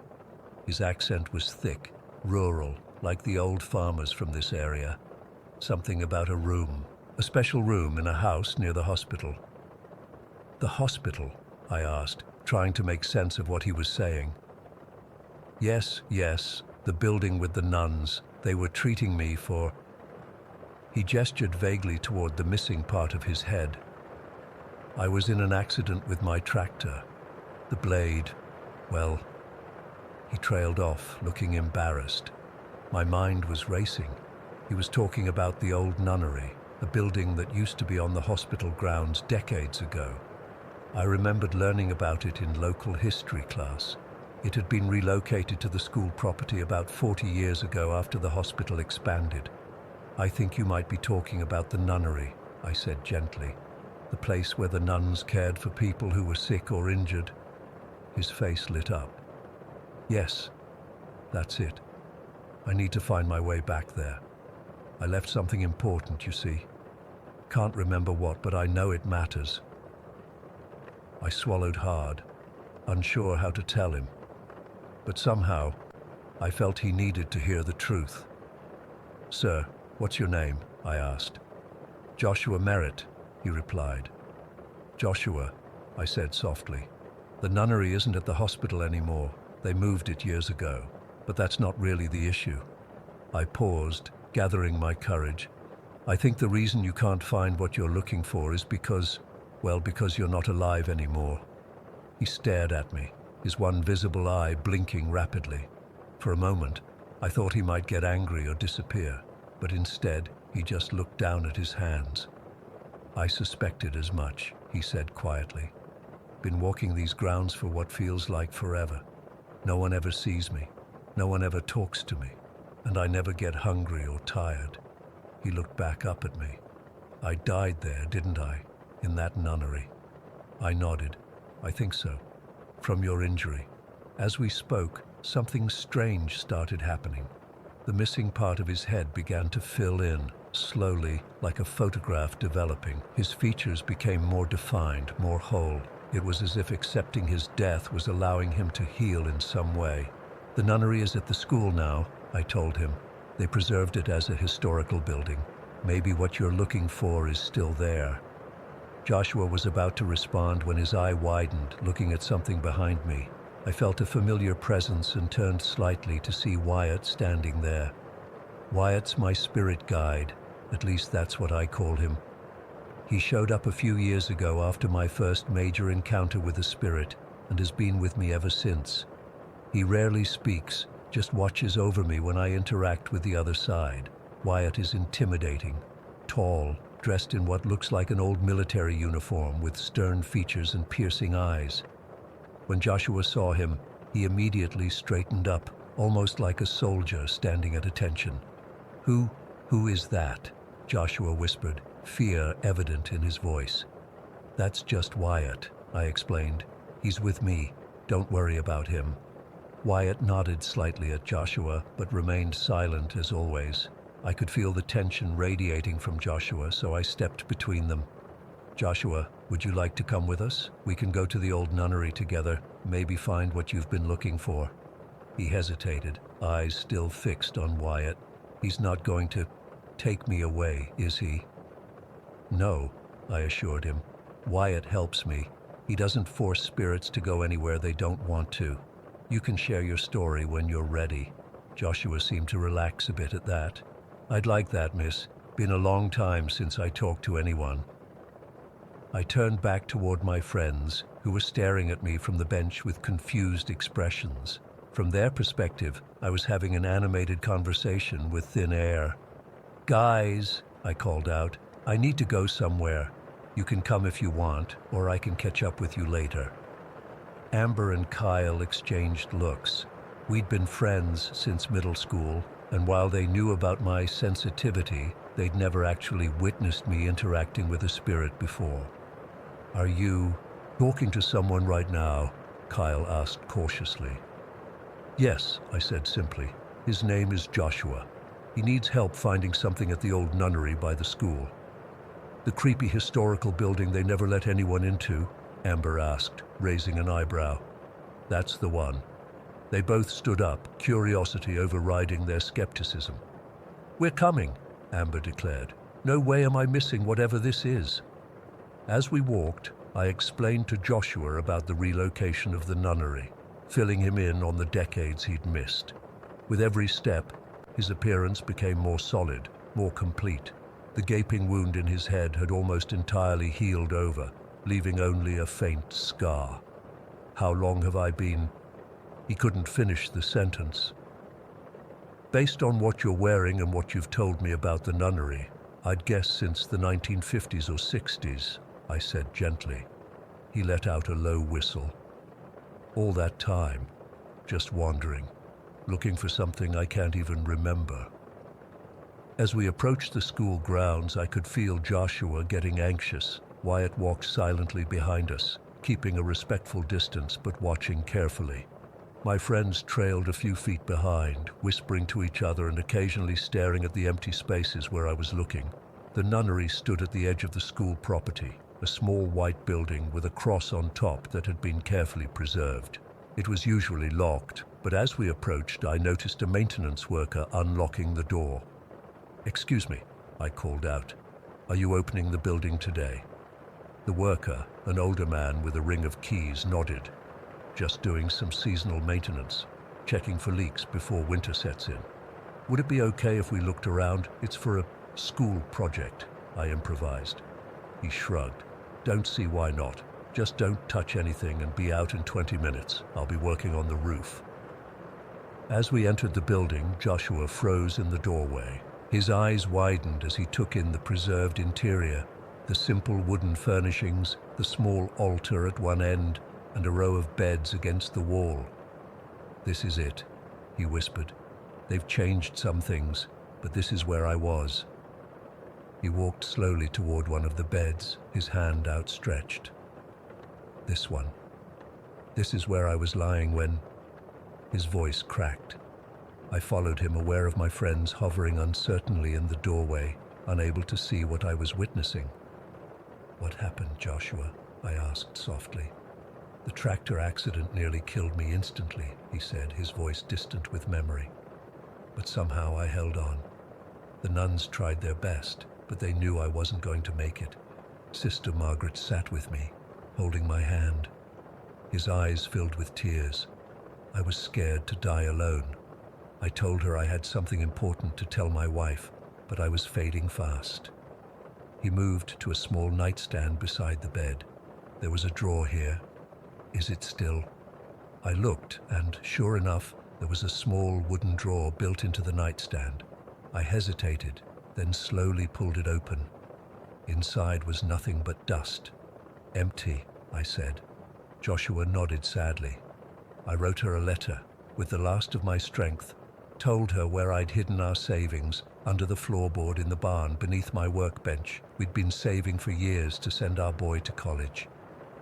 His accent was thick, rural, like the old farmers from this area. Something about a special room in a house near the hospital. "The hospital?" I asked, trying to make sense of what he was saying. Yes, the building with the nuns. They were treating me for..." He gestured vaguely toward the missing part of his head. "I was in an accident with my tractor. The blade, well..." He trailed off, looking embarrassed. My mind was racing. He was talking about the old nunnery, a building that used to be on the hospital grounds decades ago. I remembered learning about it in local history class. It had been relocated to the school property about 40 years ago after the hospital expanded. "I think you might be talking about the nunnery," I said gently. "The place where the nuns cared for people who were sick or injured." His face lit up. "Yes, that's it. I need to find my way back there. I left something important, you see. Can't remember what, but I know it matters." I swallowed hard, unsure how to tell him. But somehow, I felt he needed to hear the truth. "Sir, what's your name?" I asked. "Joshua Merritt," he replied. "Joshua," I said softly. "The nunnery isn't at the hospital anymore. They moved it years ago. But that's not really the issue." I paused, gathering my courage. "I think the reason you can't find what you're looking for is because you're not alive anymore." He stared at me, his one visible eye blinking rapidly. For a moment, I thought he might get angry or disappear, but instead, he just looked down at his hands. "I suspected as much," he said quietly. "Been walking these grounds for what feels like forever. No one ever sees me. No one ever talks to me. And I never get hungry or tired." He looked back up at me. "I died there, didn't I? In that nunnery?" I nodded. "I think so. From your injury." As we spoke, something strange started happening. The missing part of his head began to fill in, slowly, like a photograph developing. His features became more defined, more whole. It was as if accepting his death was allowing him to heal in some way. "The nunnery is at the school now," I told him. "They preserved it as a historical building. Maybe what you're looking for is still there." Joshua was about to respond when his eye widened, looking at something behind me. I felt a familiar presence and turned slightly to see Wyatt standing there. Wyatt's my spirit guide, at least that's what I call him. He showed up a few years ago after my first major encounter with a spirit and has been with me ever since. He rarely speaks, just watches over me when I interact with the other side. Wyatt is intimidating, tall, dressed in what looks like an old military uniform with stern features and piercing eyes. When Joshua saw him, he immediately straightened up, almost like a soldier standing at attention. Who, who is that? Joshua whispered, fear evident in his voice. That's just Wyatt, I explained. He's with me. Don't worry about him. Wyatt nodded slightly at Joshua, but remained silent as always. I could feel the tension radiating from Joshua, so I stepped between them. Joshua, would you like to come with us? We can go to the old nunnery together, maybe find what you've been looking for. He hesitated, eyes still fixed on Wyatt. He's not going to take me away, is he? No, I assured him. Wyatt helps me. He doesn't force spirits to go anywhere they don't want to. You can share your story when you're ready. Joshua seemed to relax a bit at that. I'd like that, miss. Been a long time since I talked to anyone. I turned back toward my friends, who were staring at me from the bench with confused expressions. From their perspective, I was having an animated conversation with thin air. Guys, I called out, I need to go somewhere. You can come if you want, or I can catch up with you later. Amber and Kyle exchanged looks. We'd been friends since middle school, and while they knew about my sensitivity, they'd never actually witnessed me interacting with a spirit before. Are you talking to someone right now? Kyle asked cautiously. Yes, I said simply. His name is Joshua. He needs help finding something at the old nunnery by the school. The creepy historical building they never let anyone into? Amber asked, raising an eyebrow. That's the one. They both stood up, curiosity overriding their skepticism. We're coming, Amber declared. No way am I missing whatever this is. As we walked, I explained to Joshua about the relocation of the nunnery, filling him in on the decades he'd missed. With every step, his appearance became more solid, more complete. The gaping wound in his head had almost entirely healed over, leaving only a faint scar. How long have I been? He couldn't finish the sentence. Based on what you're wearing and what you've told me about the nunnery, I'd guess since the 1950s or 60s, I said gently. He let out a low whistle. All that time, just wandering, looking for something I can't even remember. As we approached the school grounds, I could feel Joshua getting anxious. Wyatt walked silently behind us, keeping a respectful distance but watching carefully. My friends trailed a few feet behind, whispering to each other and occasionally staring at the empty spaces where I was looking. The nunnery stood at the edge of the school property, a small white building with a cross on top that had been carefully preserved. It was usually locked, but as we approached, I noticed a maintenance worker unlocking the door. Excuse me, I called out. Are you opening the building today? The worker, an older man with a ring of keys, nodded. Just doing some seasonal maintenance, checking for leaks before winter sets in. Would it be okay if we looked around? It's for a school project, I improvised. He shrugged. Don't see why not. Just don't touch anything and be out in 20 minutes. I'll be working on the roof. As we entered the building, Joshua froze in the doorway. His eyes widened as he took in the preserved interior, the simple wooden furnishings, the small altar at one end, and a row of beds against the wall. This is it, he whispered. They've changed some things, but this is where I was. He walked slowly toward one of the beds, his hand outstretched. This one. This is where I was lying when... His voice cracked. I followed him, aware of my friends hovering uncertainly in the doorway, unable to see what I was witnessing. What happened, Joshua? I asked softly. The tractor accident nearly killed me instantly, he said, his voice distant with memory. But somehow I held on. The nuns tried their best, but they knew I wasn't going to make it. Sister Margaret sat with me, holding my hand. His eyes filled with tears. I was scared to die alone. I told her I had something important to tell my wife, but I was fading fast. He moved to a small nightstand beside the bed. There was a drawer here. Is it still? I looked, and sure enough, there was a small wooden drawer built into the nightstand. I hesitated, then slowly pulled it open. Inside was nothing but dust. Empty, I said. Joshua nodded sadly. I wrote her a letter, with the last of my strength, told her where I'd hidden our savings, under the floorboard in the barn beneath my workbench. We'd been saving for years to send our boy to college.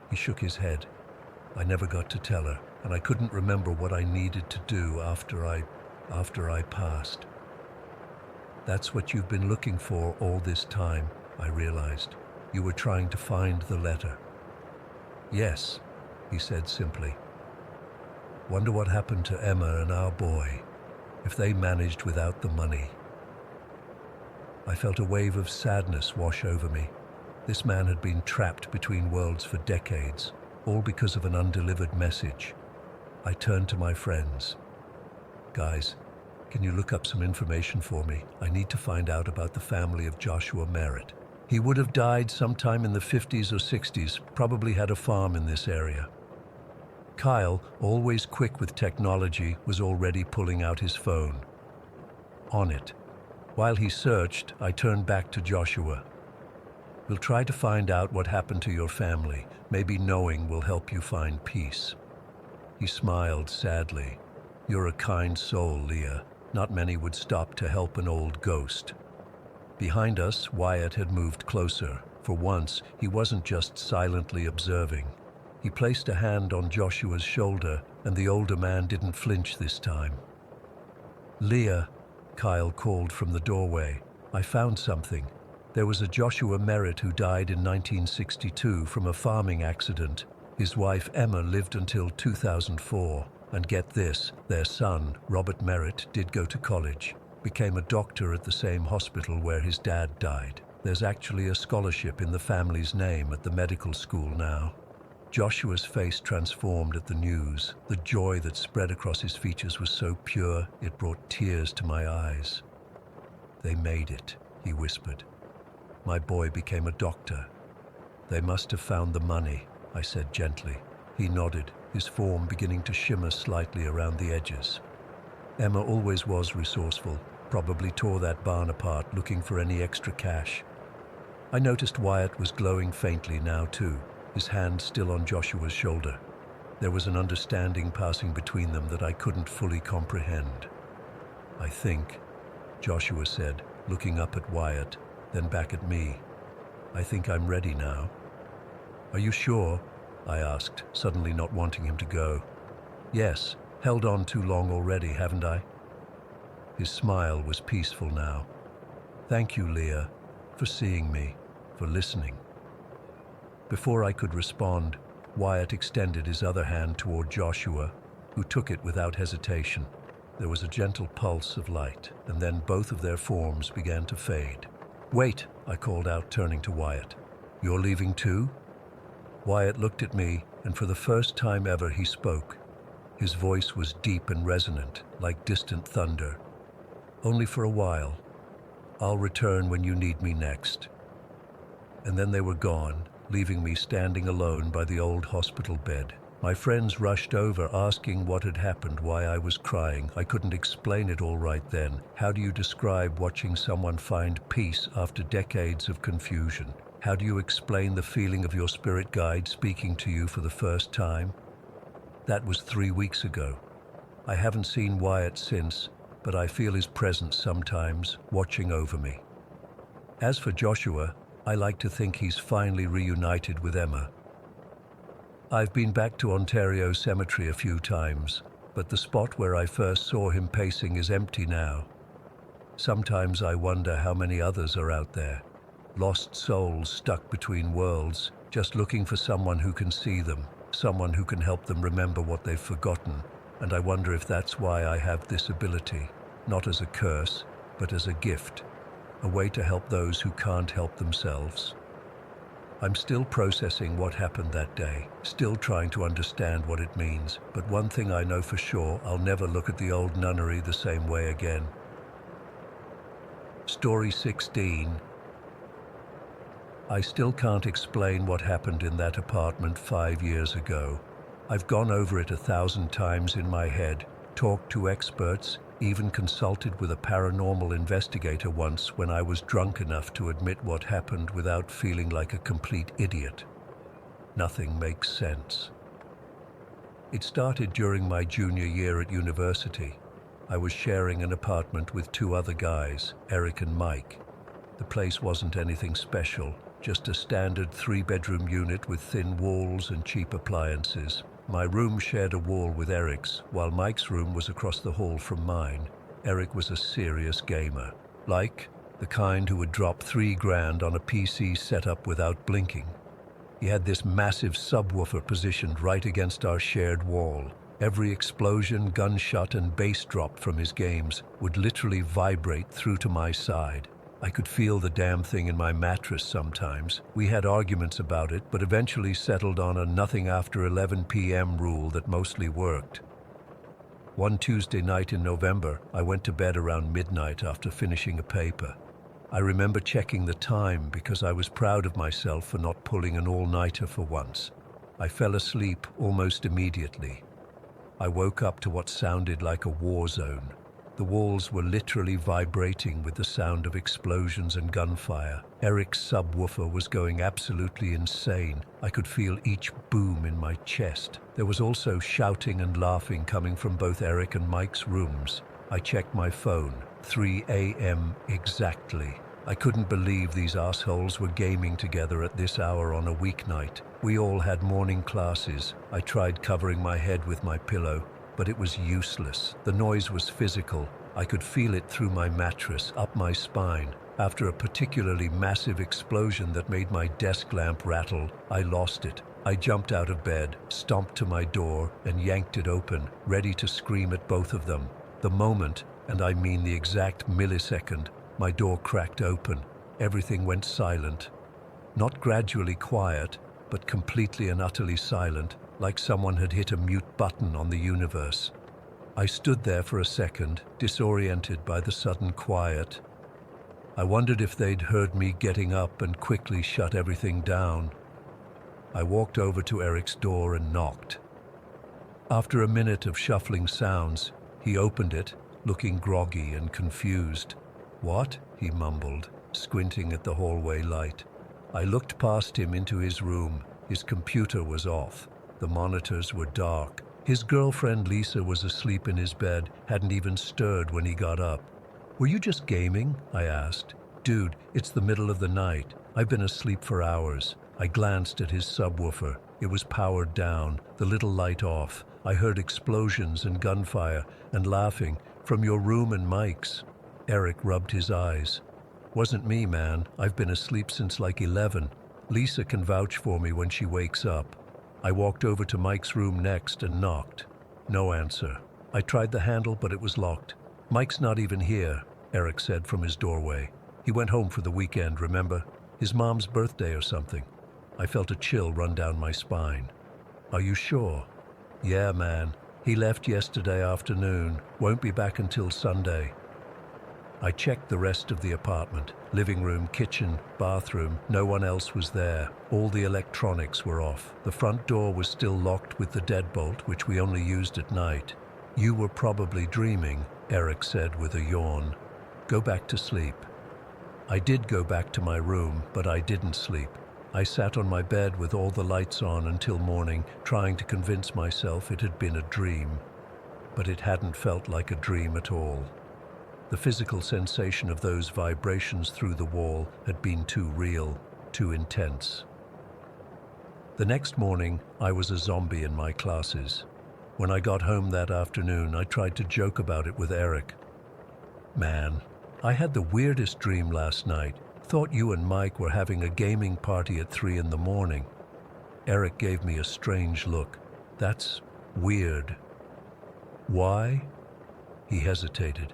He shook his head. I never got to tell her, and I couldn't remember what I needed to do after I passed. That's what you've been looking for all this time, I realized. You were trying to find the letter. Yes, he said simply. Wonder what happened to Emma and our boy, if they managed without the money. I felt a wave of sadness wash over me. This man had been trapped between worlds for decades, all because of an undelivered message. I turned to my friends. Guys, can you look up some information for me? I need to find out about the family of Joshua Merritt. He would have died sometime in the 50s or 60s, probably had a farm in this area. Kyle, always quick with technology, was already pulling out his phone. On it. While he searched, I turned back to Joshua. We'll try to find out what happened to your family. Maybe knowing will help you find peace. He smiled sadly. You're a kind soul, Leah. Not many would stop to help an old ghost. Behind us, Wyatt had moved closer. For once, he wasn't just silently observing. He placed a hand on Joshua's shoulder, and the older man didn't flinch this time. Leah, Kyle called from the doorway. I found something. There was a Joshua Merritt who died in 1962 from a farming accident. His wife Emma lived until 2004. And get this, their son, Robert Merritt, did go to college. Became a doctor at the same hospital where his dad died. There's actually a scholarship in the family's name at the medical school now. Joshua's face transformed at the news. The joy that spread across his features was so pure, it brought tears to my eyes. They made it, he whispered. My boy became a doctor. They must have found the money, I said gently. He nodded, his form beginning to shimmer slightly around the edges. Emma always was resourceful, probably tore that barn apart looking for any extra cash. I noticed Wyatt was glowing faintly now too, his hand still on Joshua's shoulder. There was an understanding passing between them that I couldn't fully comprehend. I think, Joshua said, looking up at Wyatt, then back at me. I think I'm ready now. Are you sure? I asked, suddenly not wanting him to go. Yes, held on too long already, haven't I? His smile was peaceful now. Thank you, Leah, for seeing me, for listening. Before I could respond, Wyatt extended his other hand toward Joshua, who took it without hesitation. There was a gentle pulse of light, and then both of their forms began to fade. Wait, I called out, turning to Wyatt. You're leaving too? Wyatt looked at me, and for the first time ever he spoke. His voice was deep and resonant, like distant thunder. Only for a while. I'll return when you need me next. And then they were gone, leaving me standing alone by the old hospital bed. My friends rushed over, asking what had happened, why I was crying. I couldn't explain it all right then. How do you describe watching someone find peace after decades of confusion? How do you explain the feeling of your spirit guide speaking to you for the first time? That was 3 weeks ago. I haven't seen Wyatt since, but I feel his presence sometimes, watching over me. As for Joshua, I like to think he's finally reunited with Emma. I've been back to Ontario Cemetery a few times, but the spot where I first saw him pacing is empty now. Sometimes I wonder how many others are out there. Lost souls stuck between worlds, just looking for someone who can see them, someone who can help them remember what they've forgotten. And I wonder if that's why I have this ability, not as a curse, but as a gift, a way to help those who can't help themselves. I'm still processing what happened that day, still trying to understand what it means, but one thing I know for sure, I'll never look at the old nunnery the same way again. Story 16. I still can't explain what happened in that apartment 5 years ago. I've gone over it 1,000 times in my head, talked to experts, even consulted with a paranormal investigator once when I was drunk enough to admit what happened without feeling like a complete idiot. Nothing makes sense. It started during my junior year at university. I was sharing an apartment with two other guys, Eric and Mike. The place wasn't anything special, just a standard 3-bedroom unit with thin walls and cheap appliances. My room shared a wall with Eric's, while Mike's room was across the hall from mine. Eric was a serious gamer. Like the kind who would drop $3,000 on a PC setup without blinking. He had this massive subwoofer positioned right against our shared wall. Every explosion, gunshot, and bass drop from his games would literally vibrate through to my side. I could feel the damn thing in my mattress sometimes. We had arguments about it, but eventually settled on a nothing after 11 p.m. rule that mostly worked. One Tuesday night in November, I went to bed around midnight after finishing a paper. I remember checking the time because I was proud of myself for not pulling an all-nighter for once. I fell asleep almost immediately. I woke up to what sounded like a war zone. The walls were literally vibrating with the sound of explosions and gunfire. Eric's subwoofer was going absolutely insane. I could feel each boom in my chest. There was also shouting and laughing coming from both Eric and Mike's rooms. I checked my phone. 3 a.m. exactly. I couldn't believe these assholes were gaming together at this hour on a weeknight. We all had morning classes. I tried covering my head with my pillow, but it was useless. The noise was physical. I could feel it through my mattress, up my spine. After a particularly massive explosion that made my desk lamp rattle, I lost it. I jumped out of bed, stomped to my door, and yanked it open, ready to scream at both of them. The moment, and I mean the exact millisecond, my door cracked open. Everything went silent. Not gradually quiet, but completely and utterly silent, like someone had hit a mute button on the universe. I stood there for a second, disoriented by the sudden quiet. I wondered if they'd heard me getting up and quickly shut everything down. I walked over to Eric's door and knocked. After a minute of shuffling sounds, he opened it, looking groggy and confused. "What?" he mumbled, squinting at the hallway light. I looked past him into his room. His computer was off. The monitors were dark. His girlfriend Lisa was asleep in his bed, hadn't even stirred when he got up. "Were you just gaming?" I asked. "Dude, it's the middle of the night. I've been asleep for hours." I glanced at his subwoofer. It was powered down, the little light off. I heard explosions and gunfire and laughing from your room and Mike's. Eric rubbed his eyes. "Wasn't me, man. I've been asleep since like 11. Lisa can vouch for me when she wakes up." I walked over to Mike's room next and knocked. No answer. I tried the handle, but it was locked. "Mike's not even here," Eric said from his doorway. "He went home for the weekend, remember? His mom's birthday or something." I felt a chill run down my spine. "Are you sure?" "Yeah, man. He left yesterday afternoon. Won't be back until Sunday." I checked the rest of the apartment. Living room, kitchen, bathroom. No one else was there. All the electronics were off. The front door was still locked with the deadbolt, which we only used at night. "You were probably dreaming," Eric said with a yawn. "Go back to sleep." I did go back to my room, but I didn't sleep. I sat on my bed with all the lights on until morning, trying to convince myself it had been a dream. But it hadn't felt like a dream at all. The physical sensation of those vibrations through the wall had been too real, too intense. The next morning, I was a zombie in my classes. When I got home that afternoon, I tried to joke about it with Eric. "Man, I had the weirdest dream last night. Thought you and Mike were having a gaming party at 3 in the morning." Eric gave me a strange look. "That's weird." "Why?" He hesitated.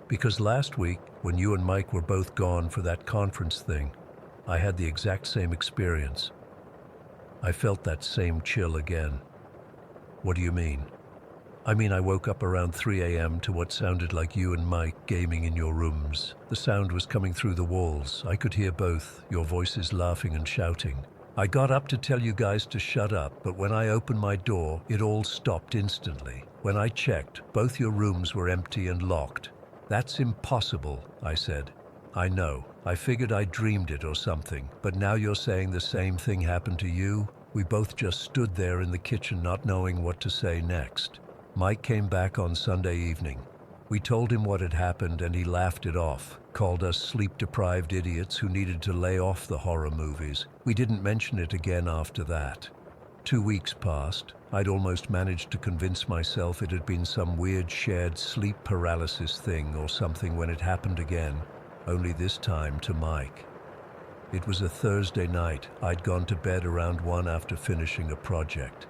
"Because last week, when you and Mike were both gone for that conference thing, I had the exact same experience. I felt that same chill again." "What do you mean?" "I mean, I woke up around 3 a.m. to what sounded like you and Mike gaming in your rooms. The sound was coming through the walls. I could hear both, your voices laughing and shouting. I got up to tell you guys to shut up, but when I opened my door, it all stopped instantly. When I checked, both your rooms were empty and locked." "That's impossible," I said. "I know. I figured I dreamed it or something, but now you're saying the same thing happened to you?" We both just stood there in the kitchen not knowing what to say next. Mike came back on Sunday evening. We told him what had happened and he laughed it off, called us sleep-deprived idiots who needed to lay off the horror movies. We didn't mention it again after that. 2 weeks passed. I'd almost managed to convince myself it had been some weird shared sleep paralysis thing or something when it happened again, only this time to Mike. It was a Thursday night. I'd gone to bed around 1 after finishing a project.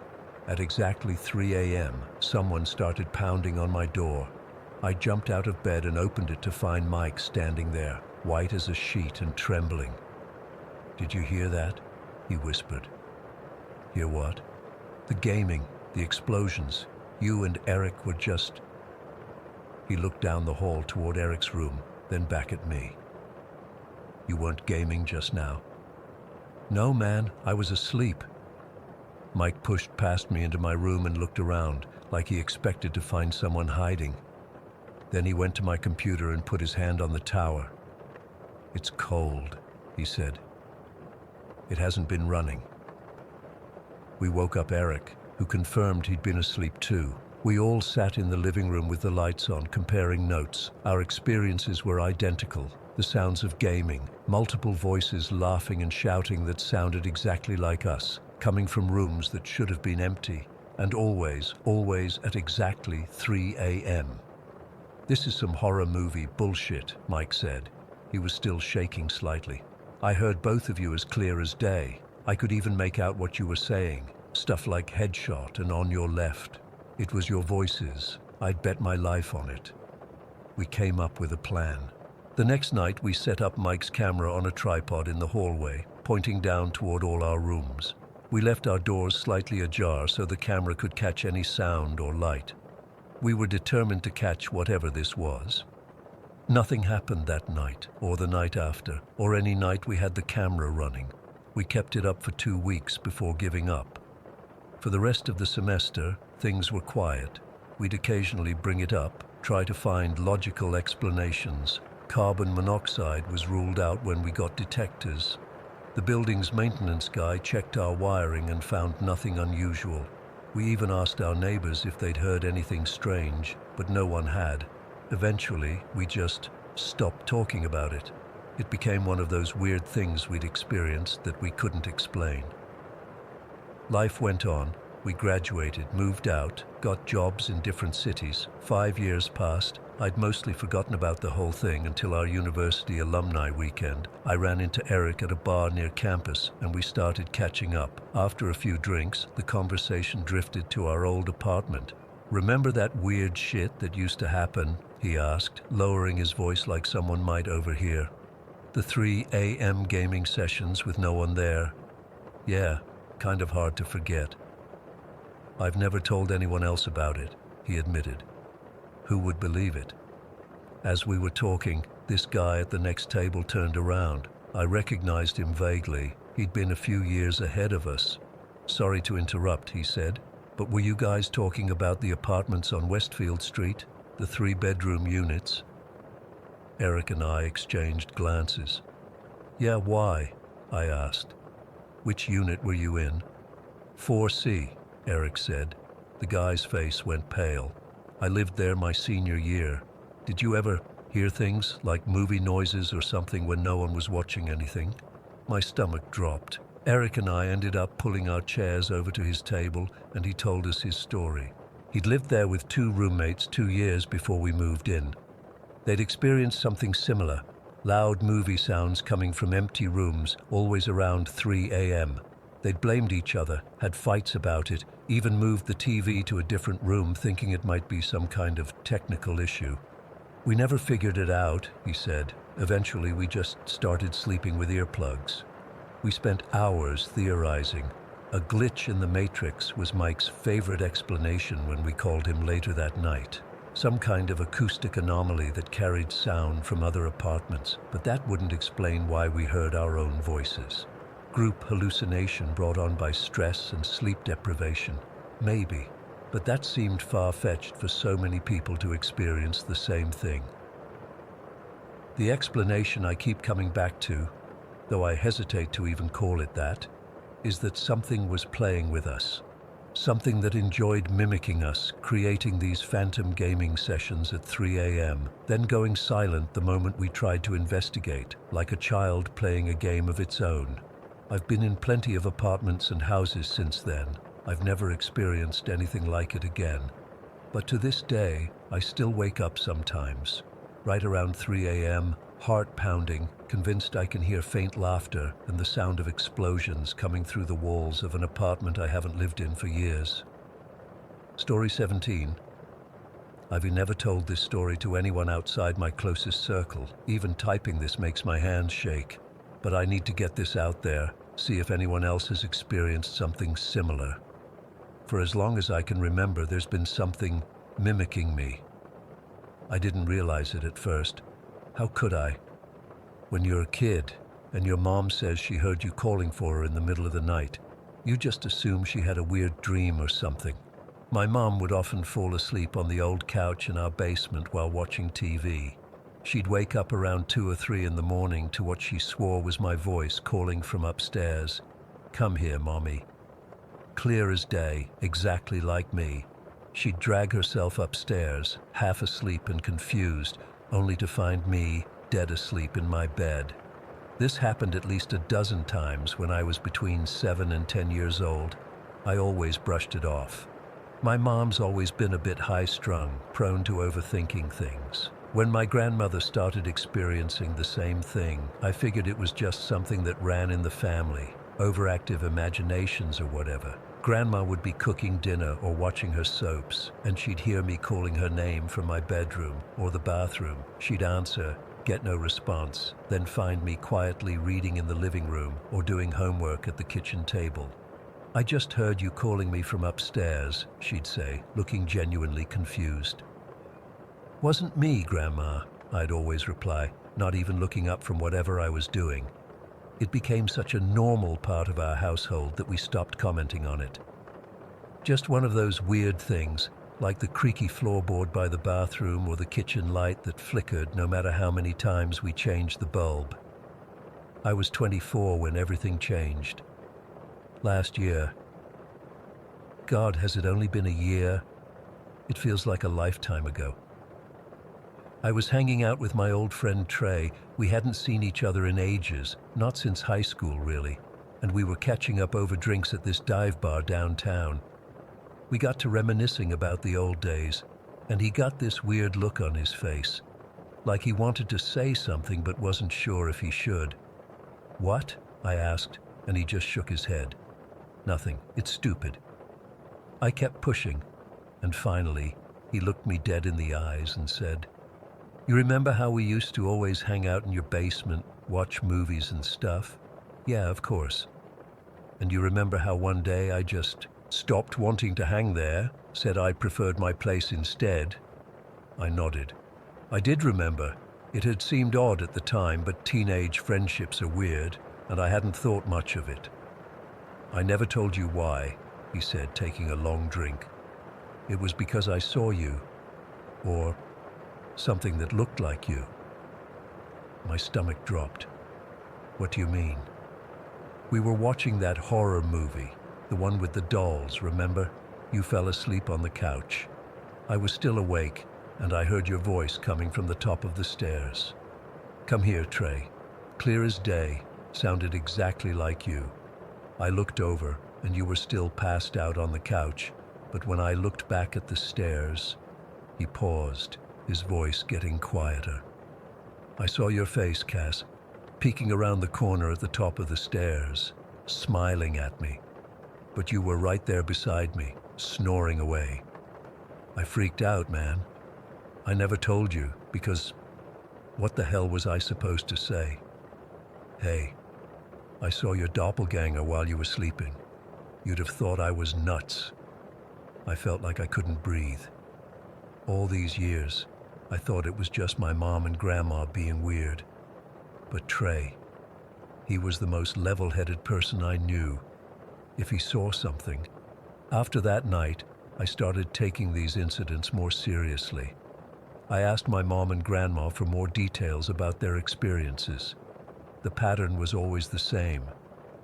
At exactly 3 a.m., someone started pounding on my door. I jumped out of bed and opened it to find Mike standing there, white as a sheet and trembling. "Did you hear that?" he whispered. "Hear what?" "The gaming, the explosions. You and Eric were just..." He looked down the hall toward Eric's room, then back at me. "You weren't gaming just now?" "No, man, I was asleep." Mike pushed past me into my room and looked around, like he expected to find someone hiding. Then he went to my computer and put his hand on the tower. "It's cold," he said. "It hasn't been running." We woke up Eric, who confirmed he'd been asleep too. We all sat in the living room with the lights on, comparing notes. Our experiences were identical. The sounds of gaming, multiple voices laughing and shouting that sounded exactly like us, coming from rooms that should have been empty, and always at exactly 3 a.m. "This is some horror movie bullshit," Mike said. He was still shaking slightly. "I heard both of you as clear as day. I could even make out what you were saying, stuff like headshot and on your left. It was your voices. I'd bet my life on it." We came up with a plan. The next night we set up Mike's camera on a tripod in the hallway, pointing down toward all our rooms. We left our doors slightly ajar so the camera could catch any sound or light. We were determined to catch whatever this was. Nothing happened that night, or the night after, or any night we had the camera running. We kept it up for 2 weeks before giving up. For the rest of the semester, things were quiet. We'd occasionally bring it up, try to find logical explanations. Carbon monoxide was ruled out when we got detectors. The building's maintenance guy checked our wiring and found nothing unusual. We even asked our neighbors if they'd heard anything strange, but no one had. Eventually, we just stopped talking about it. It became one of those weird things we'd experienced that we couldn't explain. Life went on. We graduated, moved out, got jobs in different cities. 5 years passed. I'd mostly forgotten about the whole thing until our university alumni weekend. I ran into Eric at a bar near campus, and we started catching up. After a few drinks, the conversation drifted to our old apartment. "Remember that weird shit that used to happen?" he asked, lowering his voice like someone might overhear. "The 3 a.m. gaming sessions with no one there?" "Yeah, kind of hard to forget." "I've never told anyone else about it," he admitted. Who would believe it? As we were talking, this guy at the next table turned around. I recognized him vaguely. He'd been a few years ahead of us. "Sorry to interrupt," he said, "but were you guys talking about the apartments on Westfield Street? The 3-bedroom units?" Eric and I exchanged glances. "Yeah, why?" I asked. "Which unit were you in?" 4C, Eric said. The guy's face went pale. "I lived there my senior year. Did you ever hear things like movie noises or something when no one was watching anything?" My stomach dropped. Eric and I ended up pulling our chairs over to his table, and he told us his story. He'd lived there with 2 roommates 2 years before we moved in. They'd experienced something similar, loud movie sounds coming from empty rooms, always around 3 a.m. They'd blamed each other, had fights about it, even moved the TV to a different room thinking it might be some kind of technical issue. "We never figured it out," he said. "Eventually we just started sleeping with earplugs." We spent hours theorizing. A glitch in the matrix was Mike's favorite explanation when we called him later that night. Some kind of acoustic anomaly that carried sound from other apartments, but that wouldn't explain why we heard our own voices. Group hallucination brought on by stress and sleep deprivation. Maybe, but that seemed far-fetched for so many people to experience the same thing. The explanation I keep coming back to, though I hesitate to even call it that, is that something was playing with us. Something that enjoyed mimicking us, creating these phantom gaming sessions at 3 a.m., then going silent the moment we tried to investigate, like a child playing a game of its own. I've been in plenty of apartments and houses since then. I've never experienced anything like it again. But to this day, I still wake up sometimes, right around 3 a.m., heart pounding, convinced I can hear faint laughter and the sound of explosions coming through the walls of an apartment I haven't lived in for years. Story 17. I've never told this story to anyone outside my closest circle. Even typing this makes my hands shake. But I need to get this out there, see if anyone else has experienced something similar. For as long as I can remember, there's been something mimicking me. I didn't realize it at first. How could I? When you're a kid and your mom says she heard you calling for her in the middle of the night, you just assume she had a weird dream or something. My mom would often fall asleep on the old couch in our basement while watching TV. She'd wake up around 2 or 3 in the morning to what she swore was my voice calling from upstairs. "Come here, Mommy." Clear as day, exactly like me. She'd drag herself upstairs, half asleep and confused, only to find me dead asleep in my bed. This happened at least a dozen times when I was between 7 and 10 years old. I always brushed it off. My mom's always been a bit high-strung, prone to overthinking things. When my grandmother started experiencing the same thing, I figured it was just something that ran in the family, overactive imaginations or whatever. Grandma would be cooking dinner or watching her soaps, and she'd hear me calling her name from my bedroom or the bathroom. She'd answer, get no response, then find me quietly reading in the living room or doing homework at the kitchen table. "I just heard you calling me from upstairs," she'd say, looking genuinely confused. "Wasn't me, Grandma," I'd always reply, not even looking up from whatever I was doing. It became such a normal part of our household that we stopped commenting on it. Just one of those weird things, like the creaky floorboard by the bathroom or the kitchen light that flickered no matter how many times we changed the bulb. I was 24 when everything changed. Last year. God, has it only been a year? It feels like a lifetime ago. I was hanging out with my old friend Trey. We hadn't seen each other in ages, not since high school really, and we were catching up over drinks at this dive bar downtown. We got to reminiscing about the old days, and he got this weird look on his face, like he wanted to say something but wasn't sure if he should. "What?" I asked, and he just shook his head. "Nothing, it's stupid." I kept pushing, and finally, he looked me dead in the eyes and said, "You remember how we used to always hang out in your basement, watch movies and stuff?" "Yeah, of course." "And you remember how one day I just stopped wanting to hang there, said I preferred my place instead?" I nodded. I did remember. It had seemed odd at the time, but teenage friendships are weird, and I hadn't thought much of it. "I never told you why," he said, taking a long drink. "It was because I saw you, or something that looked like you." My stomach dropped. "What do you mean?" "We were watching that horror movie, the one with the dolls, remember? You fell asleep on the couch. I was still awake, and I heard your voice coming from the top of the stairs. 'Come here, Trey.' Clear as day, sounded exactly like you. I looked over, and you were still passed out on the couch, but when I looked back at the stairs," he paused, his voice getting quieter. "I saw your face, Cass, peeking around the corner at the top of the stairs, smiling at me. But you were right there beside me, snoring away. I freaked out, man. I never told you, because what the hell was I supposed to say? Hey, I saw your doppelganger while you were sleeping. You'd have thought I was nuts. I felt like I couldn't breathe. All these years, I thought it was just my mom and grandma being weird. But Trey, he was the most level-headed person I knew. If he saw something..." After that night, I started taking these incidents more seriously. I asked my mom and grandma for more details about their experiences. The pattern was always the same.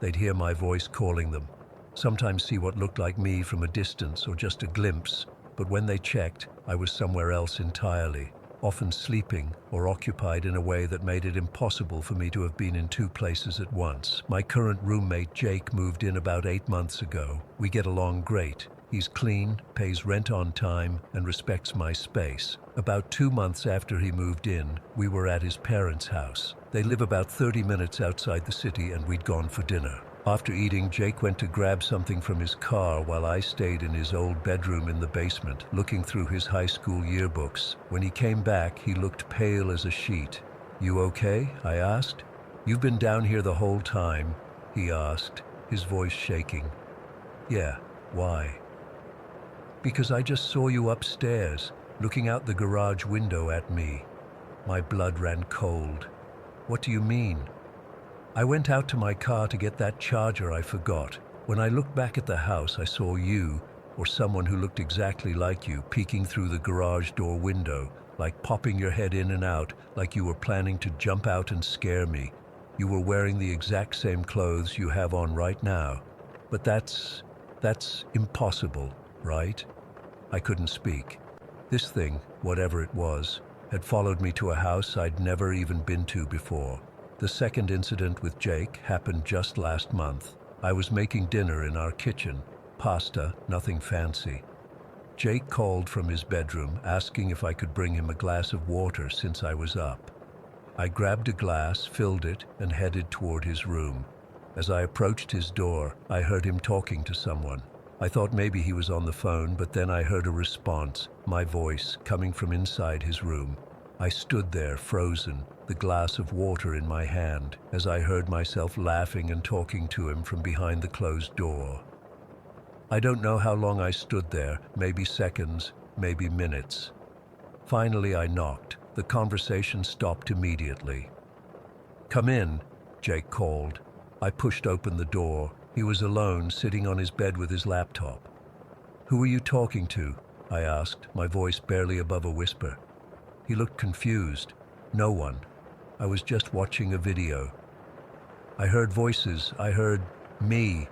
They'd hear my voice calling them, sometimes see what looked like me from a distance or just a glimpse, but when they checked, I was somewhere else entirely, often sleeping or occupied in a way that made it impossible for me to have been in two places at once. My current roommate, Jake, moved in about 8 months ago. We get along great. He's clean, pays rent on time, and respects my space. About 2 months after he moved in, we were at his parents' house. They live about 30 minutes outside the city, and we'd gone for dinner. After eating, Jake went to grab something from his car while I stayed in his old bedroom in the basement, looking through his high school yearbooks. When he came back, he looked pale as a sheet. "You okay?" I asked. "You've been down here the whole time?" he asked, his voice shaking. "Yeah, why?" "Because I just saw you upstairs, looking out the garage window at me." My blood ran cold. "What do you mean?" "I went out to my car to get that charger I forgot. When I looked back at the house, I saw you, or someone who looked exactly like you, peeking through the garage door window, like popping your head in and out, like you were planning to jump out and scare me. You were wearing the exact same clothes you have on right now. But that's impossible, right?" I couldn't speak. This thing, whatever it was, had followed me to a house I'd never even been to before. The second incident with Jake happened just last month. I was making dinner in our kitchen. Pasta, nothing fancy. Jake called from his bedroom, asking if I could bring him a glass of water since I was up. I grabbed a glass, filled it, and headed toward his room. As I approached his door, I heard him talking to someone. I thought maybe he was on the phone, but then I heard a response, my voice, coming from inside his room. I stood there, frozen, the glass of water in my hand, as I heard myself laughing and talking to him from behind the closed door. I don't know how long I stood there, maybe seconds, maybe minutes. Finally, I knocked. The conversation stopped immediately. "Come in," Jake called. I pushed open the door. He was alone, sitting on his bed with his laptop. "Who are you talking to?" I asked, my voice barely above a whisper. He looked confused. "No one. I was just watching a video." "I heard voices. I heard me."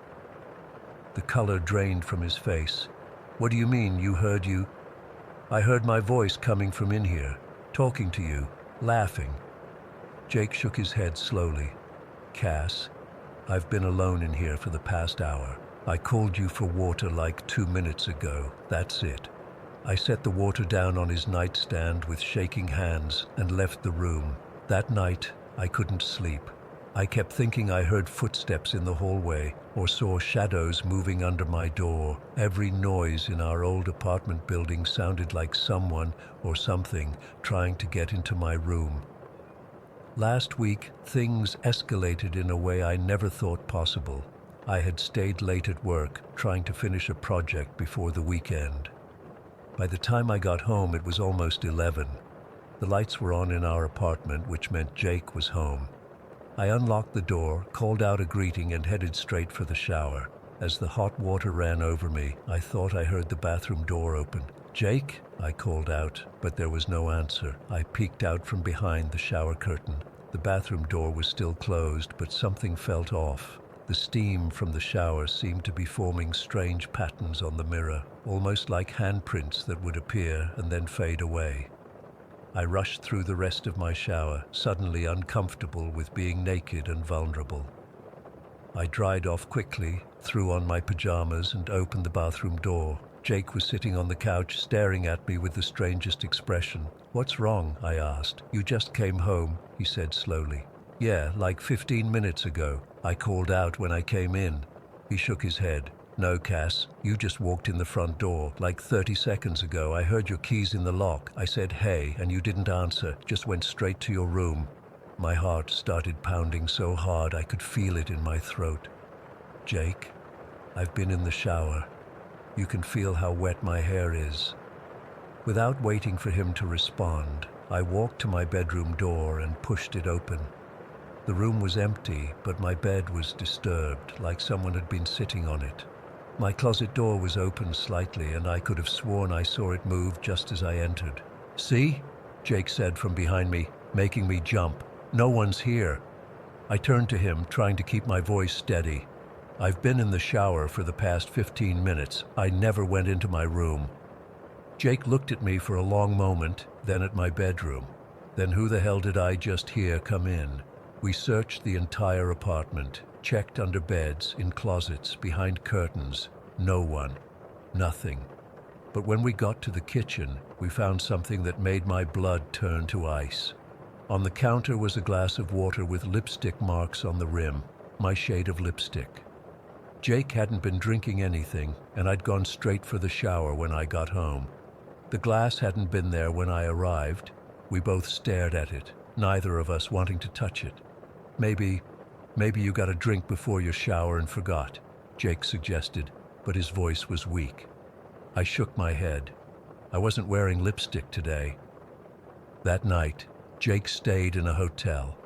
The color drained from his face. "What do you mean, you heard you?" "I heard my voice coming from in here, talking to you, laughing." Jake shook his head slowly. "Cass, I've been alone in here for the past hour. I called you for water like 2 minutes ago. That's it." I set the water down on his nightstand with shaking hands and left the room. That night, I couldn't sleep. I kept thinking I heard footsteps in the hallway or saw shadows moving under my door. Every noise in our old apartment building sounded like someone or something trying to get into my room. Last week, things escalated in a way I never thought possible. I had stayed late at work, trying to finish a project before the weekend. By the time I got home, it was almost 11. The lights were on in our apartment, which meant Jake was home. I unlocked the door, called out a greeting, and headed straight for the shower. As the hot water ran over me, I thought I heard the bathroom door open. "Jake?" I called out, but there was no answer. I peeked out from behind the shower curtain. The bathroom door was still closed, but something felt off. The steam from the shower seemed to be forming strange patterns on the mirror, almost like handprints that would appear and then fade away. I rushed through the rest of my shower, suddenly uncomfortable with being naked and vulnerable. I dried off quickly, threw on my pajamas, and opened the bathroom door. Jake was sitting on the couch, staring at me with the strangest expression. "What's wrong?" I asked. "You just came home," he said slowly. "Yeah, like 15 minutes ago. I called out when I came in." He shook his head. "No, Cass, you just walked in the front door. Like 30 seconds ago, I heard your keys in the lock. I said, 'Hey,' and you didn't answer, just went straight to your room." My heart started pounding so hard I could feel it in my throat. "Jake, I've been in the shower. You can feel how wet my hair is." Without waiting for him to respond, I walked to my bedroom door and pushed it open. The room was empty, but my bed was disturbed, like someone had been sitting on it. My closet door was open slightly, and I could have sworn I saw it move just as I entered. "See?" Jake said from behind me, making me jump. "No one's here." I turned to him, trying to keep my voice steady. I've been in the shower for the past 15 minutes. I never went into my room. Jake looked at me for a long moment, then at my bedroom. Then who the hell did I just hear come in? We searched the entire apartment, checked under beds, in closets, behind curtains. No one. Nothing. But when we got to the kitchen, we found something that made my blood turn to ice. On the counter was a glass of water with lipstick marks on the rim, my shade of lipstick. Jake hadn't been drinking anything, and I'd gone straight for the shower when I got home. The glass hadn't been there when I arrived. We both stared at it, neither of us wanting to touch it. Maybe you got a drink before your shower and forgot, Jake suggested, but his voice was weak. I shook my head. I wasn't wearing lipstick today. That night, Jake stayed in a hotel.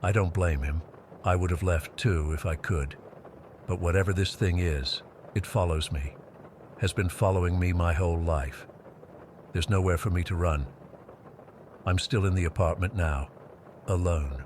I don't blame him. I would have left too if I could. But whatever this thing is, it follows me. Has been following me my whole life. There's nowhere for me to run. I'm still in the apartment now, alone.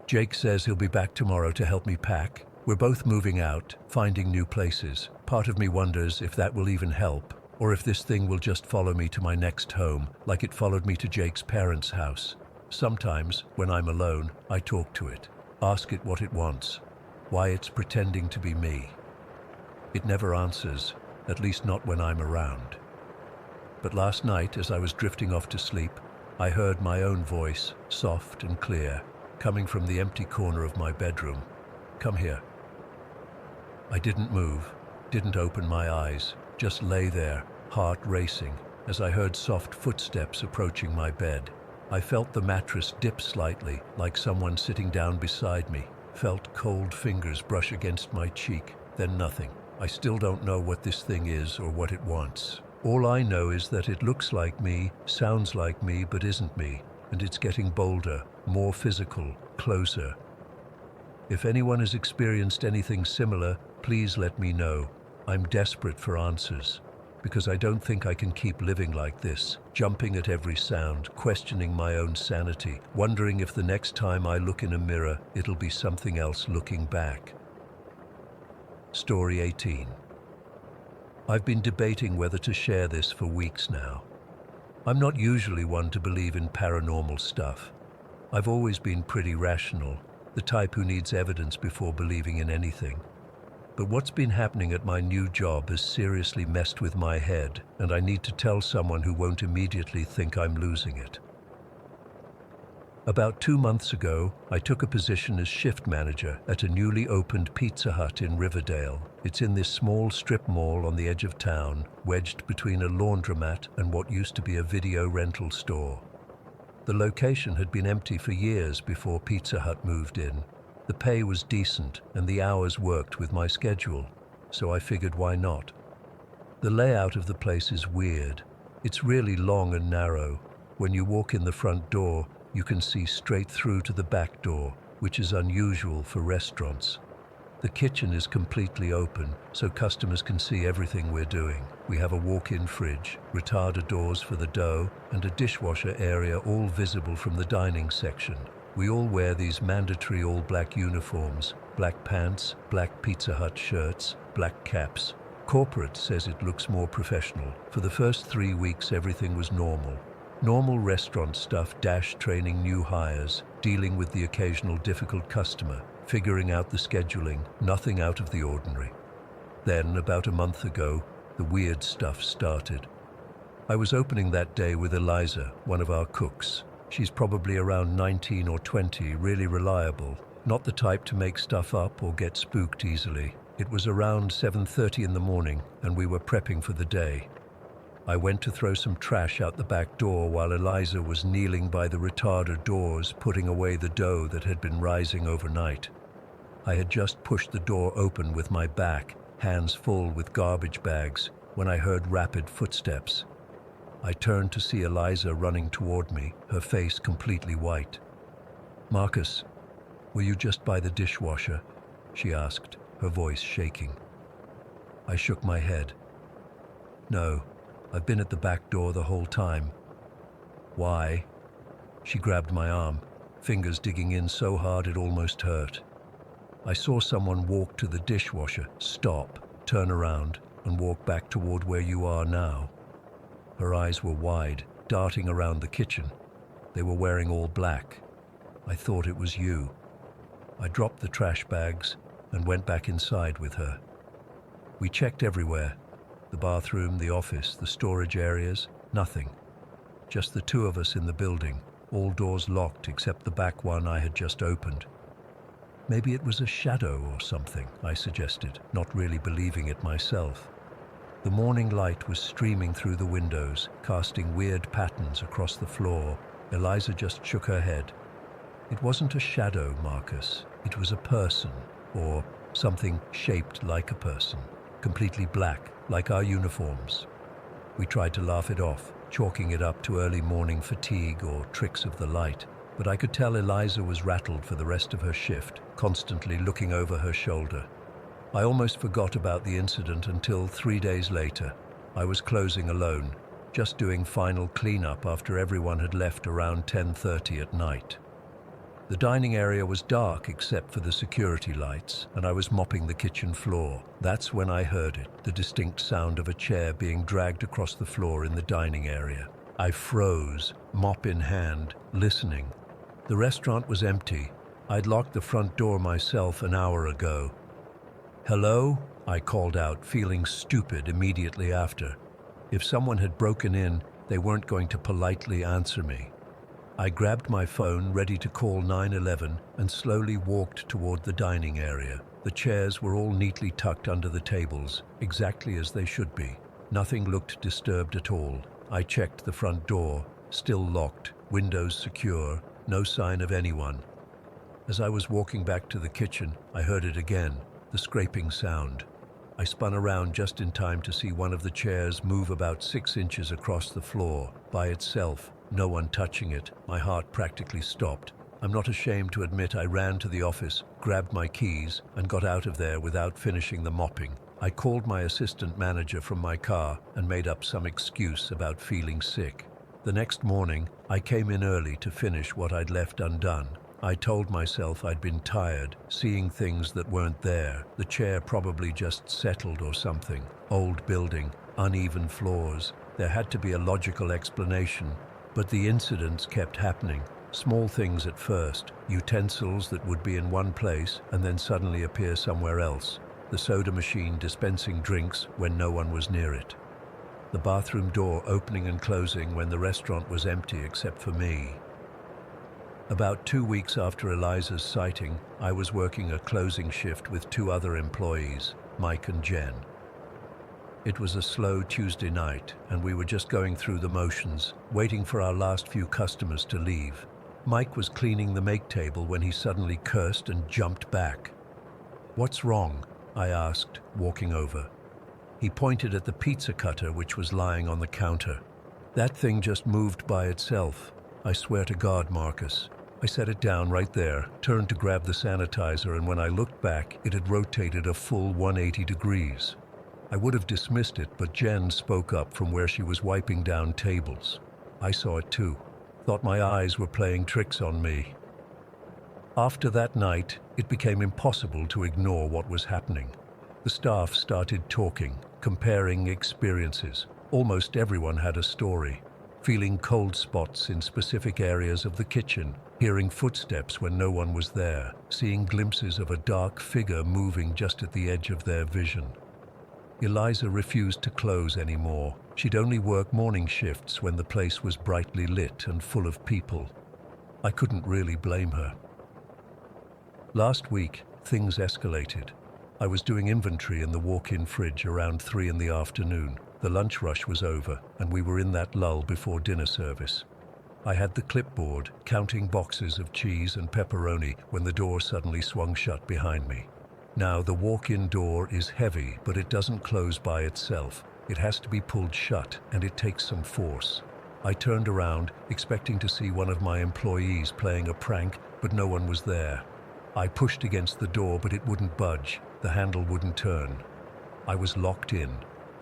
Jake says he'll be back tomorrow to help me pack. We're both moving out, finding new places. Part of me wonders if that will even help, or if this thing will just follow me to my next home, like it followed me to Jake's parents' house. Sometimes, when I'm alone, I talk to it, ask it what it wants, why it's pretending to be me. It never answers, at least not when I'm around. But last night, as I was drifting off to sleep, I heard my own voice, soft and clear, coming from the empty corner of my bedroom. Come here. I didn't move, didn't open my eyes, just lay there, heart racing, as I heard soft footsteps approaching my bed. I felt the mattress dip slightly, like someone sitting down beside me, felt cold fingers brush against my cheek, then nothing. I still don't know what this thing is or what it wants. All I know is that it looks like me, sounds like me, but isn't me, and it's getting bolder, more physical, closer. If anyone has experienced anything similar, please let me know. I'm desperate for answers, because I don't think I can keep living like this, jumping at every sound, questioning my own sanity, wondering if the next time I look in a mirror, it'll be something else looking back. Story 18. I've been debating whether to share this for weeks now. I'm not usually one to believe in paranormal stuff. I've always been pretty rational, the type who needs evidence before believing in anything. But what's been happening at my new job has seriously messed with my head, and I need to tell someone who won't immediately think I'm losing it. About 2 months ago, I took a position as shift manager at a newly opened Pizza Hut in Riverdale. It's in this small strip mall on the edge of town, wedged between a laundromat and what used to be a video rental store. The location had been empty for years before Pizza Hut moved in. The pay was decent and the hours worked with my schedule, so I figured why not. The layout of the place is weird. It's really long and narrow. When you walk in the front door, you can see straight through to the back door, which is unusual for restaurants. The kitchen is completely open, so customers can see everything we're doing. We have a walk-in fridge, retarder doors for the dough, and a dishwasher area all visible from the dining section. We all wear these mandatory all-black uniforms, black pants, black Pizza Hut shirts, black caps. Corporate says it looks more professional. For the first 3 weeks, everything was normal. Normal restaurant stuff, training new hires, dealing with the occasional difficult customer, figuring out the scheduling, nothing out of the ordinary. Then, about a month ago, the weird stuff started. I was opening that day with Eliza, one of our cooks. She's probably around 19 or 20, really reliable, not the type to make stuff up or get spooked easily. It was around 7:30 in the morning, and we were prepping for the day. I went to throw some trash out the back door while Eliza was kneeling by the retarder doors, putting away the dough that had been rising overnight. I had just pushed the door open with my back, hands full with garbage bags, when I heard rapid footsteps. I turned to see Eliza running toward me, her face completely white. "Marcus, were you just by the dishwasher?" she asked, her voice shaking. I shook my head. "No. I've been at the back door the whole time." "Why?" She grabbed my arm, fingers digging in so hard it almost hurt. I saw someone walk to the dishwasher, stop, turn around, and walk back toward where you are now. Her eyes were wide, darting around the kitchen. They were wearing all black. I thought it was you. I dropped the trash bags and went back inside with her. We checked everywhere. The bathroom, the office, the storage areas, nothing. Just the two of us in the building, all doors locked except the back one I had just opened. Maybe it was a shadow or something, I suggested, not really believing it myself. The morning light was streaming through the windows, casting weird patterns across the floor. Eliza just shook her head. It wasn't a shadow, Marcus. It was a person, or something shaped like a person, completely black, like our uniforms. We tried to laugh it off, chalking it up to early morning fatigue or tricks of the light, but I could tell Eliza was rattled for the rest of her shift, constantly looking over her shoulder. I almost forgot about the incident until 3 days later. I was closing alone, just doing final cleanup after everyone had left around 10:30 at night. The dining area was dark except for the security lights, and I was mopping the kitchen floor. That's when I heard it, the distinct sound of a chair being dragged across the floor in the dining area. I froze, mop in hand, listening. The restaurant was empty. I'd locked the front door myself an hour ago. "Hello?" I called out, feeling stupid immediately after. If someone had broken in, they weren't going to politely answer me. I grabbed my phone, ready to call 911, and slowly walked toward the dining area. The chairs were all neatly tucked under the tables, exactly as they should be. Nothing looked disturbed at all. I checked the front door, still locked, windows secure, no sign of anyone. As I was walking back to the kitchen, I heard it again, the scraping sound. I spun around just in time to see one of the chairs move about 6 inches across the floor, by itself, no one touching it. My heart practically stopped. I'm not ashamed to admit I ran to the office, grabbed my keys, and got out of there without finishing the mopping. I called my assistant manager from my car and made up some excuse about feeling sick. The next morning, I came in early to finish what I'd left undone. I told myself I'd been tired, seeing things that weren't there. The chair probably just settled or something. Old building, uneven floors. There had to be a logical explanation. But the incidents kept happening. Small things at first, utensils that would be in one place and then suddenly appear somewhere else. The soda machine dispensing drinks when no one was near it. The bathroom door opening and closing when the restaurant was empty except for me. About 2 weeks after Eliza's sighting, I was working a closing shift with 2 other employees, Mike and Jen. It was a slow Tuesday night, and we were just going through the motions, waiting for our last few customers to leave. Mike was cleaning the make table when he suddenly cursed and jumped back. "What's wrong?" I asked, walking over. He pointed at the pizza cutter which was lying on the counter. "That thing just moved by itself. I swear to God, Marcus." I set it down right there, turned to grab the sanitizer, and when I looked back, it had rotated a full 180 degrees. I would have dismissed it, but Jen spoke up from where she was wiping down tables. I saw it too. Thought my eyes were playing tricks on me. After that night, it became impossible to ignore what was happening. The staff started talking, comparing experiences. Almost everyone had a story. Feeling cold spots in specific areas of the kitchen, hearing footsteps when no one was there, seeing glimpses of a dark figure moving just at the edge of their vision. Eliza refused to close anymore. She'd only work morning shifts when the place was brightly lit and full of people. I couldn't really blame her. Last week, things escalated. I was doing inventory in the walk-in fridge around 3 in the afternoon. The lunch rush was over, and we were in that lull before dinner service. I had the clipboard, counting boxes of cheese and pepperoni when the door suddenly swung shut behind me. Now, the walk-in door is heavy, but it doesn't close by itself. It has to be pulled shut, and it takes some force. I turned around, expecting to see one of my employees playing a prank, but no one was there. I pushed against the door, but it wouldn't budge. The handle wouldn't turn. I was locked in.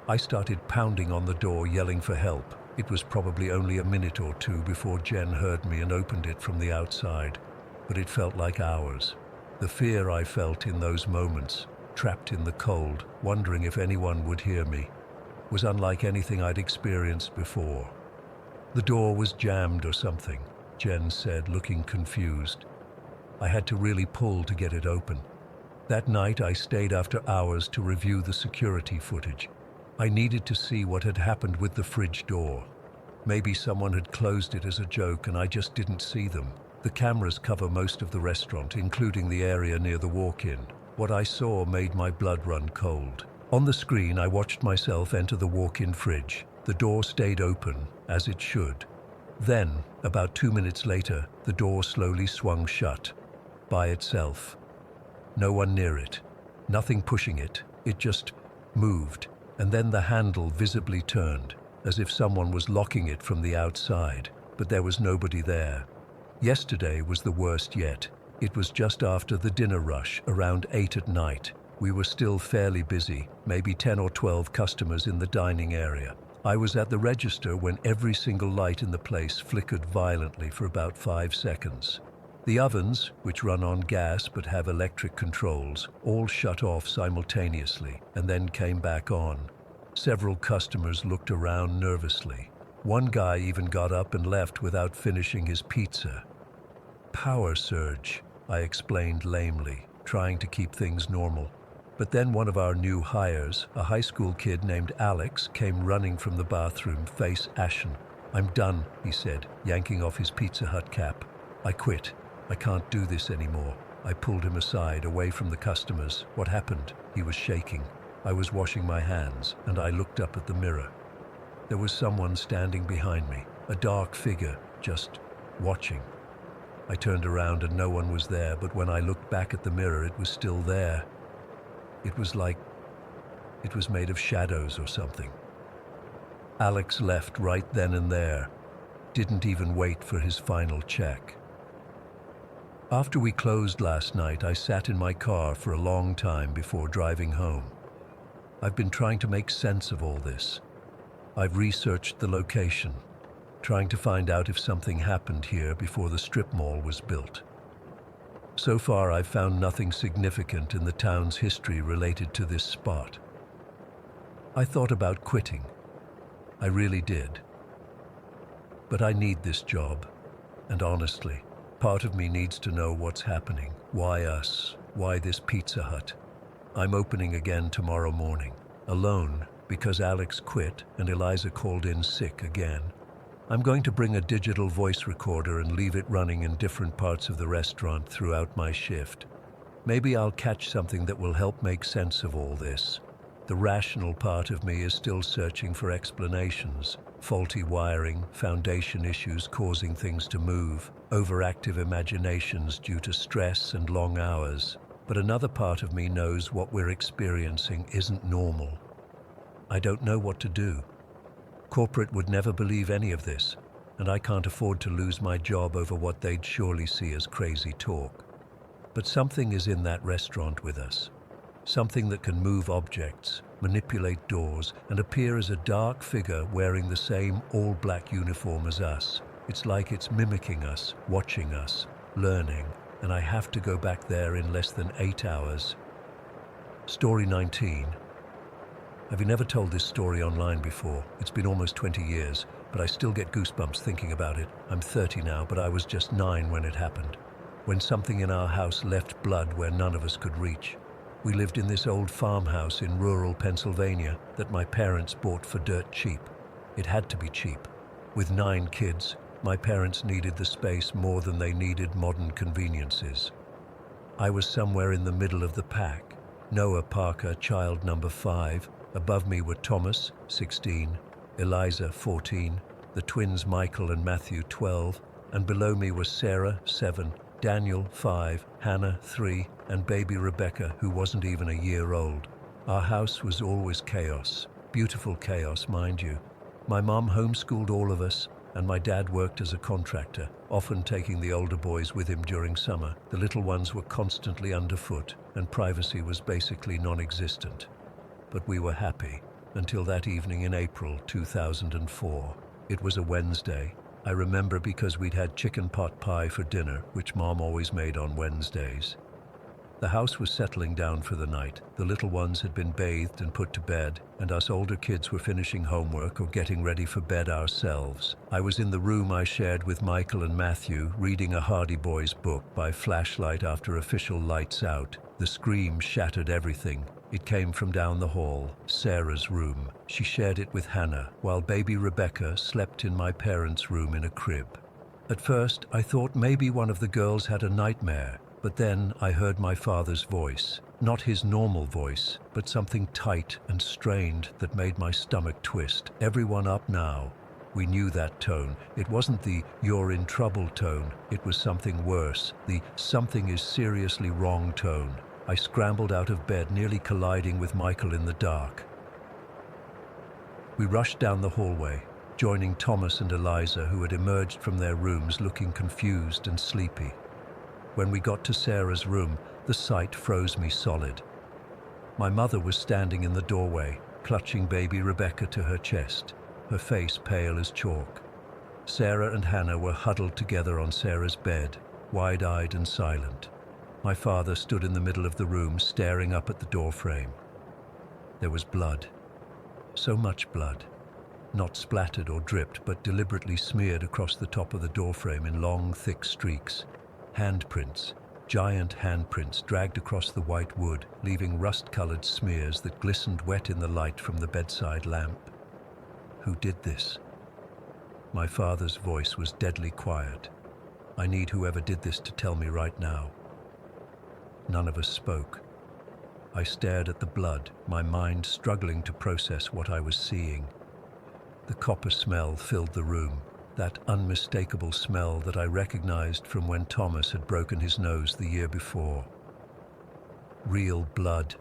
I started pounding on the door, yelling for help. It was probably only a minute or 2 before Jen heard me and opened it from the outside, but it felt like hours. The fear I felt in those moments, trapped in the cold, wondering if anyone would hear me, was unlike anything I'd experienced before. The door was jammed or something, Jen said, looking confused. I had to really pull to get it open. That night I stayed after hours to review the security footage. I needed to see what had happened with the fridge door. Maybe someone had closed it as a joke and I just didn't see them. The cameras cover most of the restaurant, including the area near the walk-in. What I saw made my blood run cold. On the screen, I watched myself enter the walk-in fridge. The door stayed open, as it should. Then, about 2 minutes later, the door slowly swung shut, by itself. No one near it, nothing pushing it. It just moved, and then the handle visibly turned, as if someone was locking it from the outside, but there was nobody there. Yesterday was the worst yet. It was just after the dinner rush, around 8 at night. We were still fairly busy, maybe 10 or 12 customers in the dining area. I was at the register when every single light in the place flickered violently for about 5 seconds. The ovens, which run on gas but have electric controls, all shut off simultaneously and then came back on. Several customers looked around nervously. One guy even got up and left without finishing his pizza. Power surge, I explained lamely, trying to keep things normal. But then one of our new hires, a high school kid named Alex, came running from the bathroom, face ashen. "I'm done," he said, yanking off his Pizza Hut cap. "I quit. I can't do this anymore." I pulled him aside, away from the customers. "What happened?" He was shaking. I was washing my hands, and I looked up at the mirror. There was someone standing behind me, a dark figure, just watching. I turned around and no one was there, but when I looked back at the mirror, it was still there. It was like it was made of shadows or something. Alex left right then and there, didn't even wait for his final check. After we closed last night, I sat in my car for a long time before driving home. I've been trying to make sense of all this. I've researched the location, trying to find out if something happened here before the strip mall was built. So far, I've found nothing significant in the town's history related to this spot. I thought about quitting. I really did. But I need this job, and honestly, part of me needs to know what's happening. Why us? Why this Pizza Hut? I'm opening again tomorrow morning, alone, because Alex quit and Eliza called in sick again. I'm going to bring a digital voice recorder and leave it running in different parts of the restaurant throughout my shift. Maybe I'll catch something that will help make sense of all this. The rational part of me is still searching for explanations. Faulty wiring, foundation issues causing things to move, overactive imaginations due to stress and long hours. But another part of me knows what we're experiencing isn't normal. I don't know what to do. Corporate would never believe any of this, and I can't afford to lose my job over what they'd surely see as crazy talk. But something is in that restaurant with us. Something that can move objects, manipulate doors, and appear as a dark figure wearing the same all-black uniform as us. It's like it's mimicking us, watching us, learning, and I have to go back there in less than 8 hours. Story 19. Have you never told this story online before? It's been almost 20 years, but I still get goosebumps thinking about it. I'm 30 now, but I was just 9 when it happened. When something in our house left blood where none of us could reach. We lived in this old farmhouse in rural Pennsylvania that my parents bought for dirt cheap. It had to be cheap. With 9 kids, my parents needed the space more than they needed modern conveniences. I was somewhere in the middle of the pack. Noah Parker, child number 5. Above me were Thomas, 16, Eliza, 14, the twins Michael and Matthew, 12, and below me was Sarah, 7, Daniel, 5, Hannah, 3, and baby Rebecca, who wasn't even a year old. Our house was always chaos. Beautiful chaos, mind you. My mom homeschooled all of us, and my dad worked as a contractor, often taking the older boys with him during summer. The little ones were constantly underfoot, and privacy was basically non-existent. But we were happy, until that evening in April 2004. It was a Wednesday. I remember because we'd had chicken pot pie for dinner, which Mom always made on Wednesdays. The house was settling down for the night. The little ones had been bathed and put to bed, and us older kids were finishing homework or getting ready for bed ourselves. I was in the room I shared with Michael and Matthew, reading a Hardy Boys book by flashlight after official lights out. The scream shattered everything. It came from down the hall, Sarah's room. She shared it with Hannah, while baby Rebecca slept in my parents' room in a crib. At first, I thought maybe one of the girls had a nightmare. But then I heard my father's voice, not his normal voice, but something tight and strained that made my stomach twist. Everyone up now. We knew that tone. It wasn't the "you're in trouble" tone. It was something worse, the "something is seriously wrong" tone. I scrambled out of bed, nearly colliding with Michael in the dark. We rushed down the hallway, joining Thomas and Eliza, who had emerged from their rooms looking confused and sleepy. When we got to Sarah's room, the sight froze me solid. My mother was standing in the doorway, clutching baby Rebecca to her chest, her face pale as chalk. Sarah and Hannah were huddled together on Sarah's bed, wide-eyed and silent. My father stood in the middle of the room, staring up at the doorframe. There was blood. So much blood. Not splattered or dripped, but deliberately smeared across the top of the doorframe in long, thick streaks. Handprints, giant handprints dragged across the white wood, leaving rust-colored smears that glistened wet in the light from the bedside lamp. Who did this? My father's voice was deadly quiet. I need whoever did this to tell me right now. None of us spoke. I stared at the blood, my mind struggling to process what I was seeing. The copper smell filled the room. That unmistakable smell that I recognized from when Thomas had broken his nose the year before. Real blood.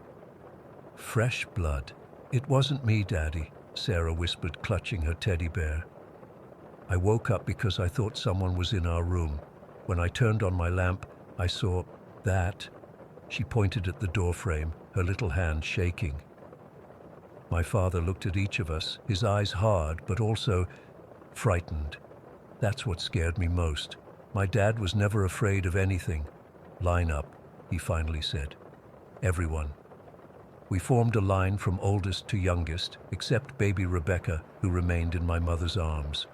Fresh blood. "It wasn't me, Daddy," Sarah whispered, clutching her teddy bear. I woke up because I thought someone was in our room. When I turned on my lamp, I saw that. She pointed at the doorframe, her little hand shaking. My father looked at each of us, his eyes hard, but also frightened. That's what scared me most. My dad was never afraid of anything. "Line up," he finally said. Everyone. We formed a line from oldest to youngest, except baby Rebecca, who remained in my mother's arms.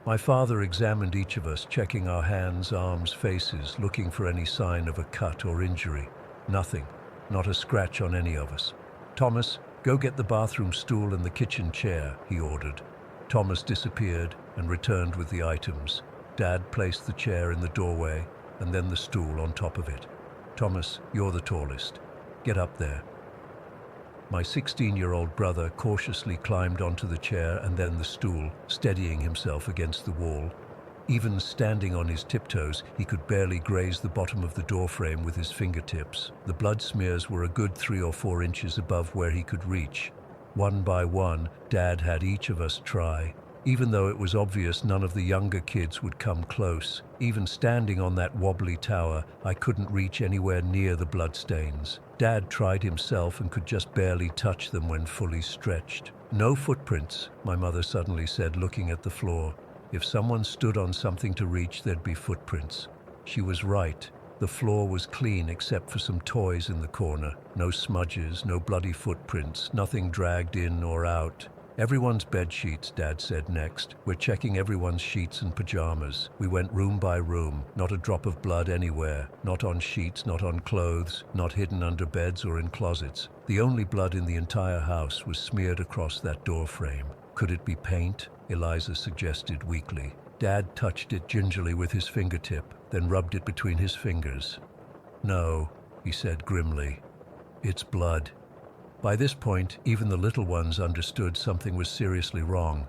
My father examined each of us, checking our hands, arms, faces, looking for any sign of a cut or injury. Nothing. Not a scratch on any of us. "Thomas, go get the bathroom stool and the kitchen chair," he ordered. Thomas disappeared and returned with the items. Dad placed the chair in the doorway and then the stool on top of it. "Thomas, you're the tallest. Get up there." My 16-year-old brother cautiously climbed onto the chair and then the stool, steadying himself against the wall. Even standing on his tiptoes, he could barely graze the bottom of the doorframe with his fingertips. The blood smears were a good 3 or 4 inches above where he could reach. One by one, Dad had each of us try. Even though it was obvious none of the younger kids would come close, even standing on that wobbly tower, I couldn't reach anywhere near the bloodstains. Dad tried himself and could just barely touch them when fully stretched. "No footprints," my mother suddenly said, looking at the floor. If someone stood on something to reach, there'd be footprints. She was right. The floor was clean except for some toys in the corner. No smudges, no bloody footprints, nothing dragged in or out. "Everyone's bed sheets," Dad said next. "We're checking everyone's sheets and pajamas." We went room by room. Not a drop of blood anywhere. Not on sheets, not on clothes, not hidden under beds or in closets. The only blood in the entire house was smeared across that door frame. "Could it be paint?" Eliza suggested weakly. Dad touched it gingerly with his fingertip, then rubbed it between his fingers. "No," he said grimly. "It's blood." By this point, even the little ones understood something was seriously wrong.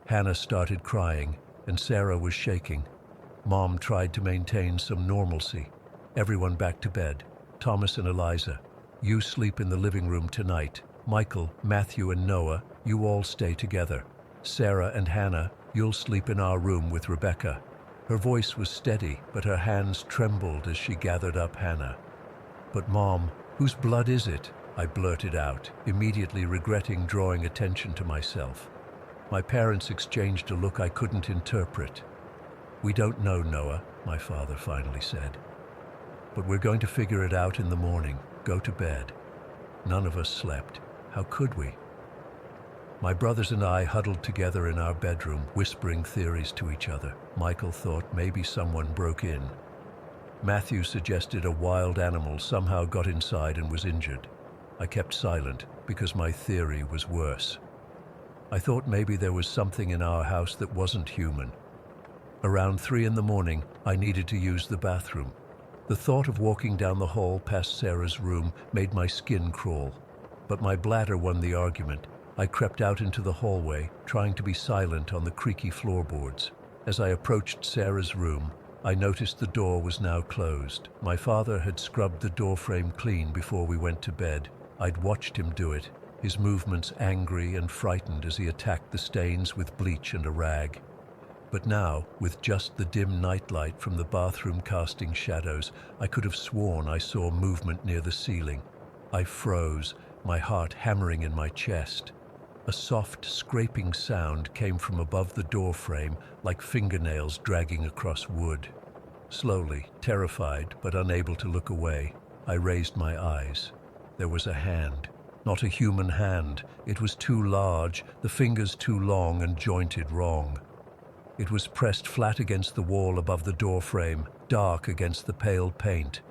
Hannah started crying, and Sarah was shaking. Mom tried to maintain some normalcy. Everyone back to bed. Thomas and Eliza, you sleep in the living room tonight. Michael, Matthew, and Noah, you all stay together. Sarah and Hannah, you'll sleep in our room with Rebecca. Her voice was steady, but her hands trembled as she gathered up Hannah. "But Mom, whose blood is it?" I blurted out, immediately regretting drawing attention to myself. My parents exchanged a look I couldn't interpret. "We don't know, Noah," my father finally said. But we're going to figure it out in the morning. Go to bed." None of us slept. How could we? My brothers and I huddled together in our bedroom, whispering theories to each other. Michael thought maybe someone broke in. Matthew suggested a wild animal somehow got inside and was injured. I kept silent because my theory was worse. I thought maybe there was something in our house that wasn't human. Around 3 in the morning, I needed to use the bathroom. The thought of walking down the hall past Sarah's room made my skin crawl. But my bladder won the argument. I crept out into the hallway, trying to be silent on the creaky floorboards. As I approached Sarah's room, I noticed the door was now closed. My father had scrubbed the doorframe clean before we went to bed. I'd watched him do it, his movements angry and frightened as he attacked the stains with bleach and a rag. But now, with just the dim nightlight from the bathroom casting shadows, I could have sworn I saw movement near the ceiling. I froze, my heart hammering in my chest. A soft, scraping sound came from above the doorframe, like fingernails dragging across wood. Slowly, terrified but unable to look away, I raised my eyes. There was a hand. Not a human hand. It was too large, the fingers too long and jointed wrong. It was pressed flat against the wall above the doorframe, dark against the pale paint.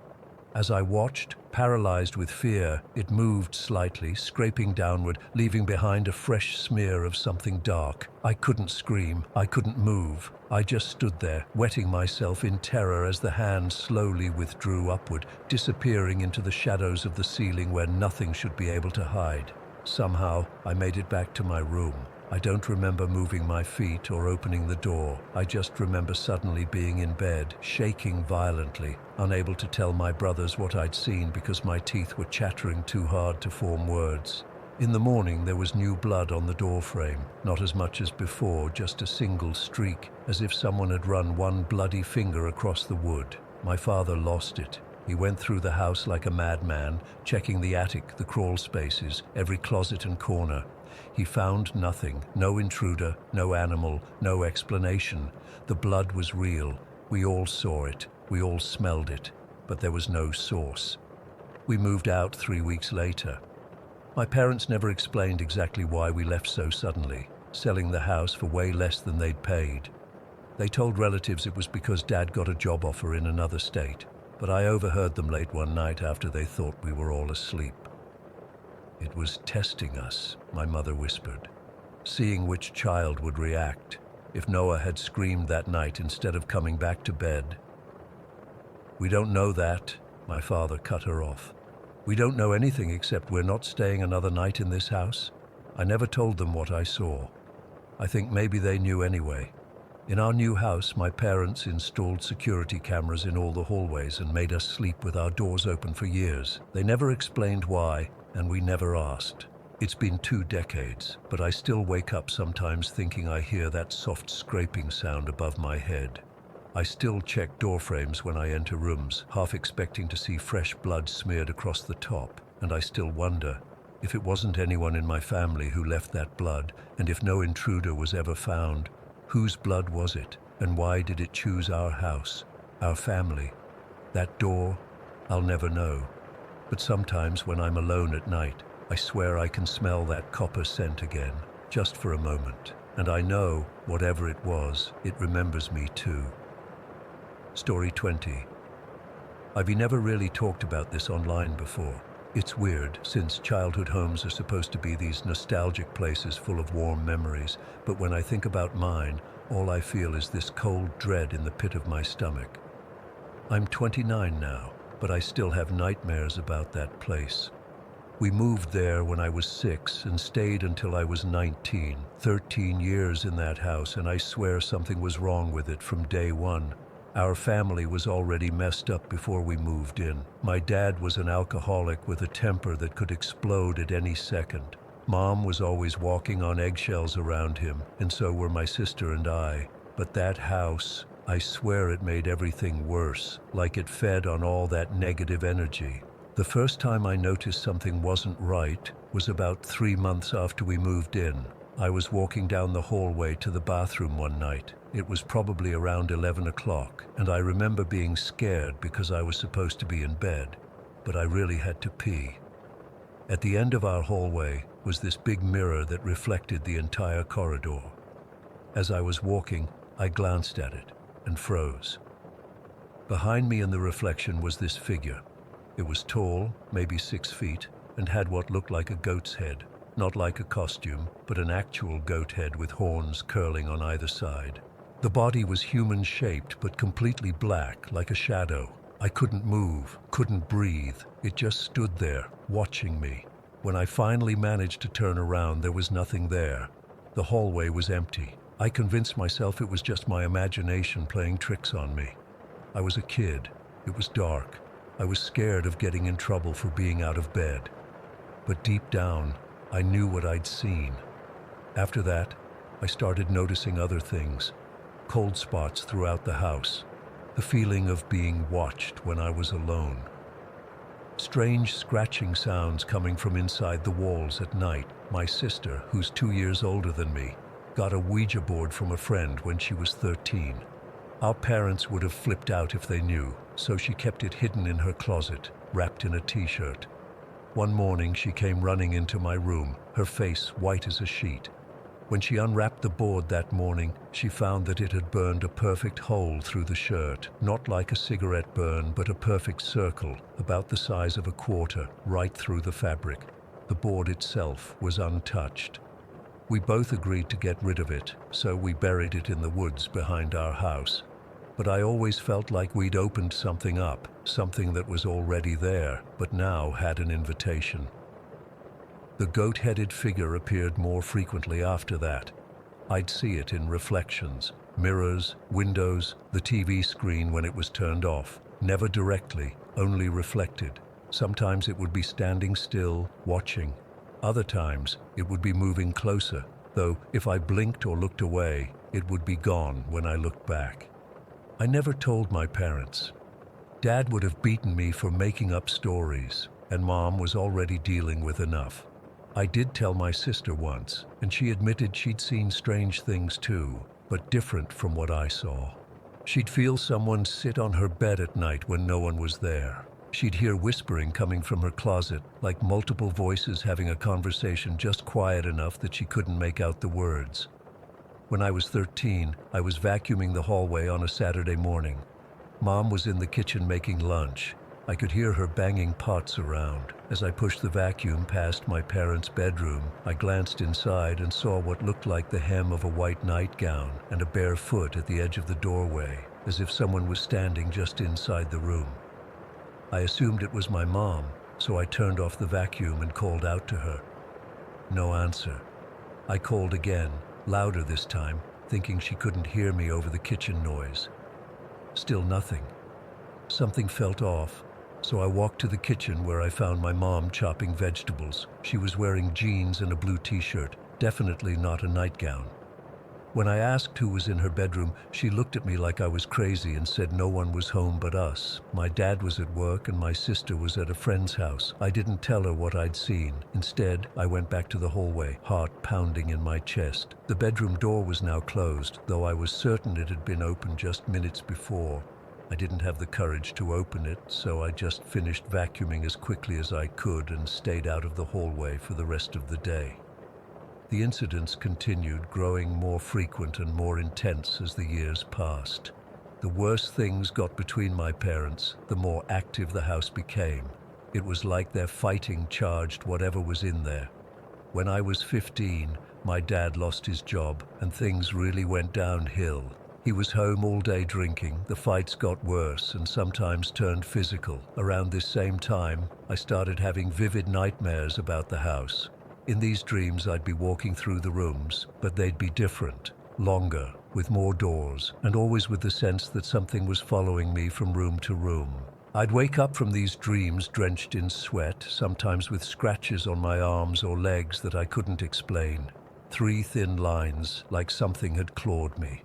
As I watched, paralyzed with fear, it moved slightly, scraping downward, leaving behind a fresh smear of something dark. I couldn't scream, I couldn't move. I just stood there, wetting myself in terror as the hand slowly withdrew upward, disappearing into the shadows of the ceiling where nothing should be able to hide. Somehow, I made it back to my room. I don't remember moving my feet or opening the door. I just remember suddenly being in bed, shaking violently, unable to tell my brothers what I'd seen because my teeth were chattering too hard to form words. In the morning, there was new blood on the doorframe, not as much as before, just a single streak, as if someone had run one bloody finger across the wood. My father lost it. He went through the house like a madman, checking the attic, the crawl spaces, every closet and corner. He found nothing, no intruder, no animal, no explanation. The blood was real. We all saw it. We all smelled it. But there was no source. We moved out 3 weeks later. My parents never explained exactly why we left so suddenly, selling the house for way less than they'd paid. They told relatives it was because Dad got a job offer in another state, but I overheard them late one night after they thought we were all asleep. "It was testing us," my mother whispered, "seeing which child would react, if Noah had screamed that night instead of coming back to bed." "We don't know that," my father cut her off. "We don't know anything except we're not staying another night in this house." I never told them what I saw. I think maybe they knew anyway. In our new house, my parents installed security cameras in all the hallways and made us sleep with our doors open for years. They never explained why, and we never asked. It's been 2 decades, but I still wake up sometimes thinking I hear that soft scraping sound above my head. I still check door frames when I enter rooms, half expecting to see fresh blood smeared across the top, and I still wonder, if it wasn't anyone in my family who left that blood, and if no intruder was ever found, whose blood was it, and why did it choose our house, our family? That door, I'll never know. But sometimes when I'm alone at night, I swear I can smell that copper scent again, just for a moment. And I know, whatever it was, it remembers me too. Story 20. I've never really talked about this online before. It's weird, since childhood homes are supposed to be these nostalgic places full of warm memories, but when I think about mine, all I feel is this cold dread in the pit of my stomach. I'm 29 now, but I still have nightmares about that place. We moved there when I was 6 and stayed until I was 19, 13 years in that house, and I swear something was wrong with it from day one. Our family was already messed up before we moved in. My dad was an alcoholic with a temper that could explode at any second. Mom was always walking on eggshells around him, and so were my sister and I. But that house, I swear it made everything worse, like it fed on all that negative energy. The first time I noticed something wasn't right was about 3 months after we moved in. I was walking down the hallway to the bathroom one night. It was probably around 11 o'clock, and I remember being scared because I was supposed to be in bed, but I really had to pee. At the end of our hallway was this big mirror that reflected the entire corridor. As I was walking, I glanced at it and froze. Behind me in the reflection was this figure. It was tall, maybe 6 feet, and had what looked like a goat's head. Not like a costume, but an actual goat head with horns curling on either side. The body was human-shaped, but completely black, like a shadow. I couldn't move, couldn't breathe. It just stood there, watching me. When I finally managed to turn around, there was nothing there. The hallway was empty. I convinced myself it was just my imagination playing tricks on me. I was a kid. It was dark. I was scared of getting in trouble for being out of bed. But deep down, I knew what I'd seen. After that, I started noticing other things. Cold spots throughout the house. The feeling of being watched when I was alone. Strange scratching sounds coming from inside the walls at night. My sister, who's 2 years older than me, got a Ouija board from a friend when she was 13. Our parents would have flipped out if they knew, so she kept it hidden in her closet, wrapped in a t-shirt. One morning she came running into my room, her face white as a sheet. When she unwrapped the board that morning, she found that it had burned a perfect hole through the shirt, not like a cigarette burn, but a perfect circle, about the size of a quarter, right through the fabric. The board itself was untouched. We both agreed to get rid of it, so we buried it in the woods behind our house. But I always felt like we'd opened something up, something that was already there, but now had an invitation. The goat-headed figure appeared more frequently after that. I'd see it in reflections, mirrors, windows, the TV screen when it was turned off. Never directly, only reflected. Sometimes it would be standing still, watching. Other times, it would be moving closer, though if I blinked or looked away, it would be gone when I looked back. I never told my parents. Dad would have beaten me for making up stories, and Mom was already dealing with enough. I did tell my sister once, and she admitted she'd seen strange things too, but different from what I saw. She'd feel someone sit on her bed at night when no one was there. She'd hear whispering coming from her closet, like multiple voices having a conversation just quiet enough that she couldn't make out the words. When I was 13, I was vacuuming the hallway on a Saturday morning. Mom was in the kitchen making lunch. I could hear her banging pots around. As I pushed the vacuum past my parents' bedroom, I glanced inside and saw what looked like the hem of a white nightgown and a bare foot at the edge of the doorway, as if someone was standing just inside the room. I assumed it was my mom, so I turned off the vacuum and called out to her. No answer. I called again, louder this time, thinking she couldn't hear me over the kitchen noise. Still nothing. Something felt off, so I walked to the kitchen where I found my mom chopping vegetables. She was wearing jeans and a blue t-shirt, definitely not a nightgown. When I asked who was in her bedroom, she looked at me like I was crazy and said no one was home but us. My dad was at work and my sister was at a friend's house. I didn't tell her what I'd seen. Instead, I went back to the hallway, heart pounding in my chest. The bedroom door was now closed, though I was certain it had been opened just minutes before. I didn't have the courage to open it, so I just finished vacuuming as quickly as I could and stayed out of the hallway for the rest of the day. The incidents continued, growing more frequent and more intense as the years passed. The worse things got between my parents, the more active the house became. It was like their fighting charged whatever was in there. When I was 15, my dad lost his job and things really went downhill. He was home all day drinking, the fights got worse and sometimes turned physical. Around this same time, I started having vivid nightmares about the house. In these dreams, I'd be walking through the rooms, but they'd be different, longer, with more doors, and always with the sense that something was following me from room to room. I'd wake up from these dreams drenched in sweat, sometimes with scratches on my arms or legs that I couldn't explain. 3 thin lines, like something had clawed me.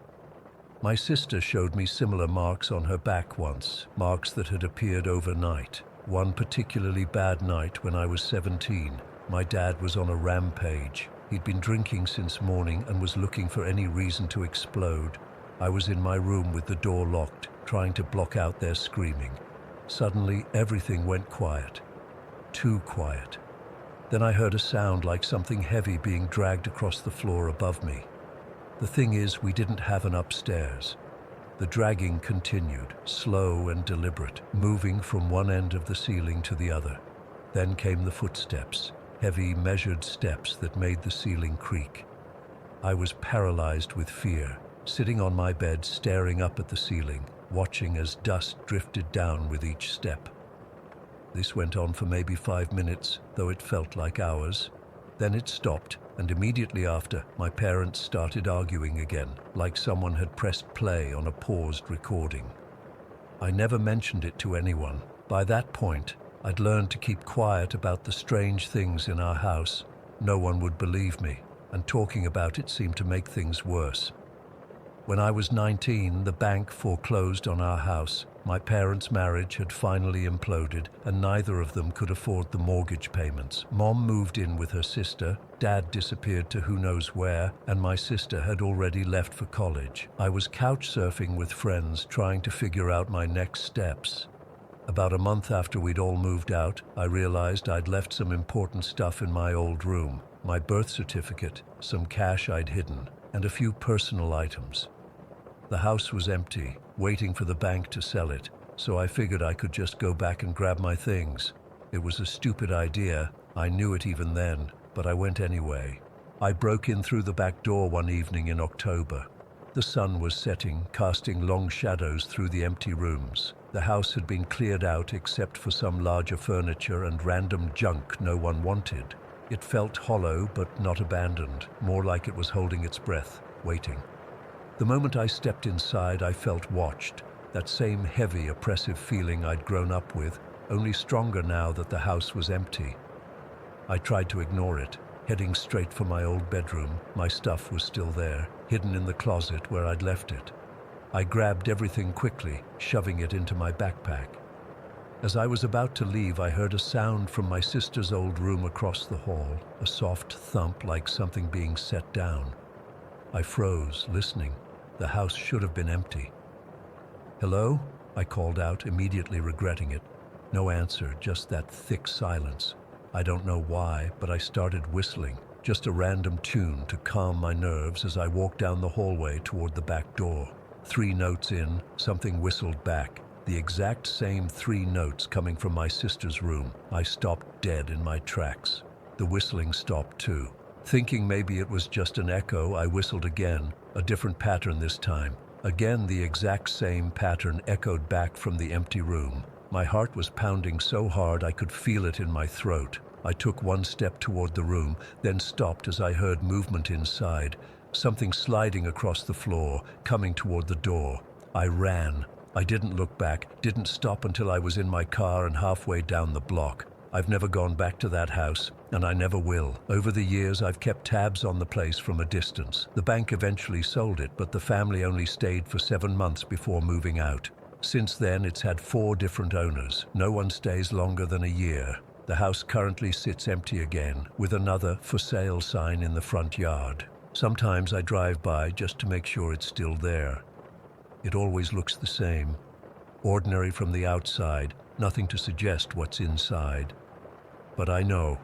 My sister showed me similar marks on her back once, marks that had appeared overnight. One particularly bad night when I was 17. My dad was on a rampage. He'd been drinking since morning and was looking for any reason to explode. I was in my room with the door locked, trying to block out their screaming. Suddenly, everything went quiet. Too quiet. Then I heard a sound like something heavy being dragged across the floor above me. The thing is, we didn't have an upstairs. The dragging continued, slow and deliberate, moving from one end of the ceiling to the other. Then came the footsteps, heavy, measured steps that made the ceiling creak. I was paralyzed with fear, sitting on my bed staring up at the ceiling, watching as dust drifted down with each step. This went on for maybe 5 minutes, though it felt like hours. Then it stopped, and immediately after, my parents started arguing again, like someone had pressed play on a paused recording. I never mentioned it to anyone. By that point, I'd learned to keep quiet about the strange things in our house. No one would believe me, and talking about it seemed to make things worse. When I was 19, the bank foreclosed on our house. My parents' marriage had finally imploded, and neither of them could afford the mortgage payments. Mom moved in with her sister, Dad disappeared to who knows where, and my sister had already left for college. I was couch surfing with friends, trying to figure out my next steps. About a month after we'd all moved out, I realized I'd left some important stuff in my old room. My birth certificate, some cash I'd hidden, and a few personal items. The house was empty, waiting for the bank to sell it, so I figured I could just go back and grab my things. It was a stupid idea, I knew it even then, but I went anyway. I broke in through the back door one evening in October. The sun was setting, casting long shadows through the empty rooms. The house had been cleared out except for some larger furniture and random junk no one wanted. It felt hollow but not abandoned, more like it was holding its breath, waiting. The moment I stepped inside, I felt watched. That same heavy, oppressive feeling I'd grown up with, only stronger now that the house was empty. I tried to ignore it, heading straight for my old bedroom. My stuff was still there, hidden in the closet where I'd left it. I grabbed everything quickly, shoving it into my backpack. As I was about to leave, I heard a sound from my sister's old room across the hall, a soft thump like something being set down. I froze, listening. The house should have been empty. "Hello?" I called out, immediately regretting it. No answer, just that thick silence. I don't know why, but I started whistling, just a random tune to calm my nerves as I walked down the hallway toward the back door. 3 notes in, something whistled back, the exact same 3 notes coming from my sister's room. I stopped dead in my tracks. The whistling stopped too. Thinking maybe it was just an echo, I whistled again, a different pattern this time. Again, the exact same pattern echoed back from the empty room. My heart was pounding so hard I could feel it in my throat. I took 1 step toward the room, then stopped as I heard movement inside, something sliding across the floor, coming toward the door. I ran. I didn't look back, didn't stop until I was in my car and halfway down the block. I've never gone back to that house, and I never will. Over the years, I've kept tabs on the place from a distance. The bank eventually sold it, but the family only stayed for 7 months before moving out. Since then, it's had 4 different owners. No one stays longer than a year. The house currently sits empty again, with another "for sale" sign in the front yard. Sometimes I drive by just to make sure it's still there. It always looks the same. Ordinary from the outside, nothing to suggest what's inside. But I know,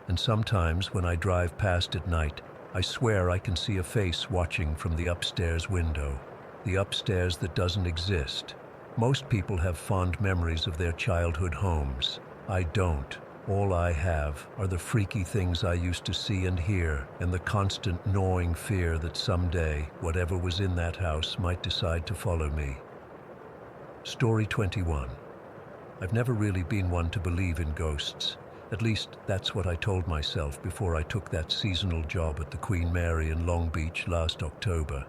and sometimes when I drive past at night, I swear I can see a face watching from the upstairs window. The upstairs that doesn't exist. Most people have fond memories of their childhood homes. I don't. All I have are the freaky things I used to see and hear, and the constant gnawing fear that someday, whatever was in that house might decide to follow me. Story 21. I've never really been one to believe in ghosts. At least, that's what I told myself before I took that seasonal job at the Queen Mary in Long Beach last October.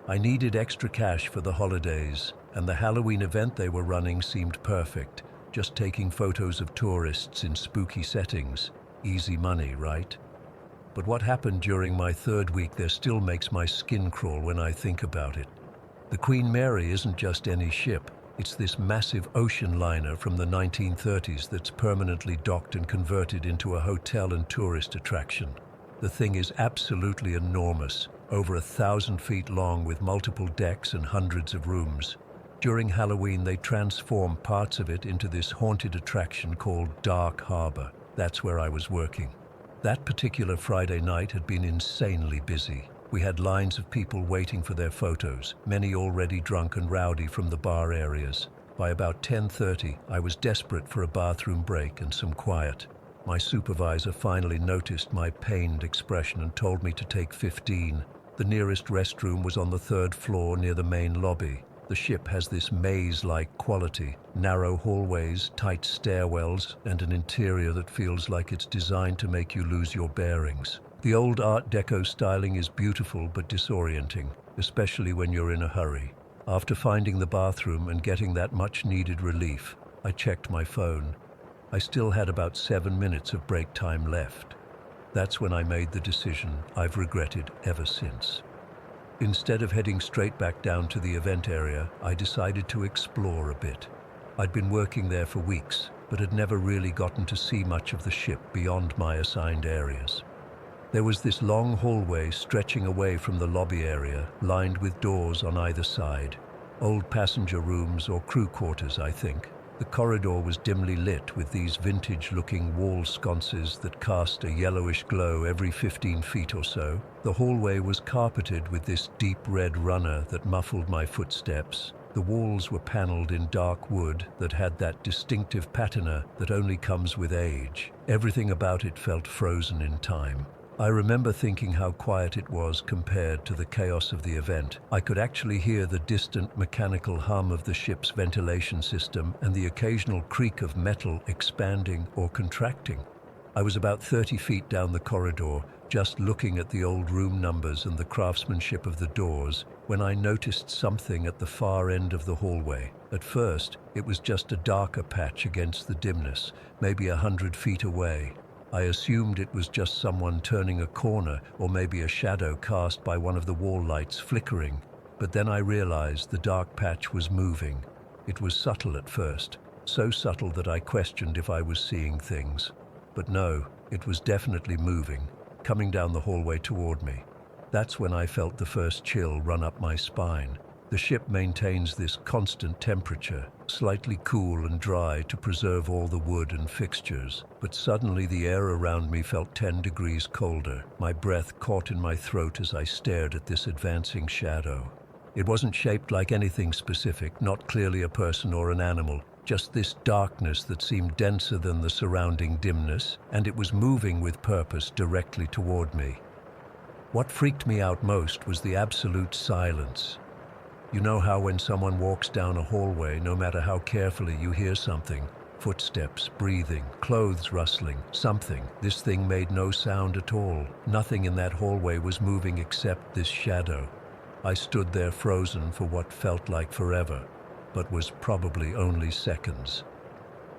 I needed extra cash for the holidays, and the Halloween event they were running seemed perfect. Just taking photos of tourists in spooky settings. Easy money, right? But what happened during my 3rd week there still makes my skin crawl when I think about it. The Queen Mary isn't just any ship. It's this massive ocean liner from the 1930s that's permanently docked and converted into a hotel and tourist attraction. The thing is absolutely enormous, over 1,000 feet long with multiple decks and hundreds of rooms. During Halloween, they transform parts of it into this haunted attraction called Dark Harbor. That's where I was working. That particular Friday night had been insanely busy. We had lines of people waiting for their photos, many already drunk and rowdy from the bar areas. By about 10:30, I was desperate for a bathroom break and some quiet. My supervisor finally noticed my pained expression and told me to take 15. The nearest restroom was on the 3rd floor near the main lobby. The ship has this maze-like quality, narrow hallways, tight stairwells, and an interior that feels like it's designed to make you lose your bearings. The old Art Deco styling is beautiful but disorienting, especially when you're in a hurry. After finding the bathroom and getting that much-needed relief, I checked my phone. I still had about 7 minutes of break time left. That's when I made the decision I've regretted ever since. Instead of heading straight back down to the event area, I decided to explore a bit. I'd been working there for weeks, but had never really gotten to see much of the ship beyond my assigned areas. There was this long hallway stretching away from the lobby area, lined with doors on either side. Old passenger rooms or crew quarters, I think. The corridor was dimly lit with these vintage-looking wall sconces that cast a yellowish glow every 15 feet or so. The hallway was carpeted with this deep red runner that muffled my footsteps. The walls were paneled in dark wood that had that distinctive patina that only comes with age. Everything about it felt frozen in time. I remember thinking how quiet it was compared to the chaos of the event. I could actually hear the distant mechanical hum of the ship's ventilation system and the occasional creak of metal expanding or contracting. I was about 30 feet down the corridor, just looking at the old room numbers and the craftsmanship of the doors, when I noticed something at the far end of the hallway. At first, it was just a darker patch against the dimness, maybe 100 feet away. I assumed it was just someone turning a corner or maybe a shadow cast by one of the wall lights flickering. But then I realized the dark patch was moving. It was subtle at first, so subtle that I questioned if I was seeing things. But no, it was definitely moving, coming down the hallway toward me. That's when I felt the first chill run up my spine. The ship maintains this constant temperature, slightly cool and dry to preserve all the wood and fixtures. But suddenly the air around me felt 10 degrees colder. My breath caught in my throat as I stared at this advancing shadow. It wasn't shaped like anything specific, not clearly a person or an animal, just this darkness that seemed denser than the surrounding dimness, and it was moving with purpose directly toward me. What freaked me out most was the absolute silence. You know how when someone walks down a hallway, no matter how carefully you hear something, footsteps, breathing, clothes rustling, something. This thing made no sound at all. Nothing in that hallway was moving except this shadow. I stood there frozen for what felt like forever, but was probably only seconds.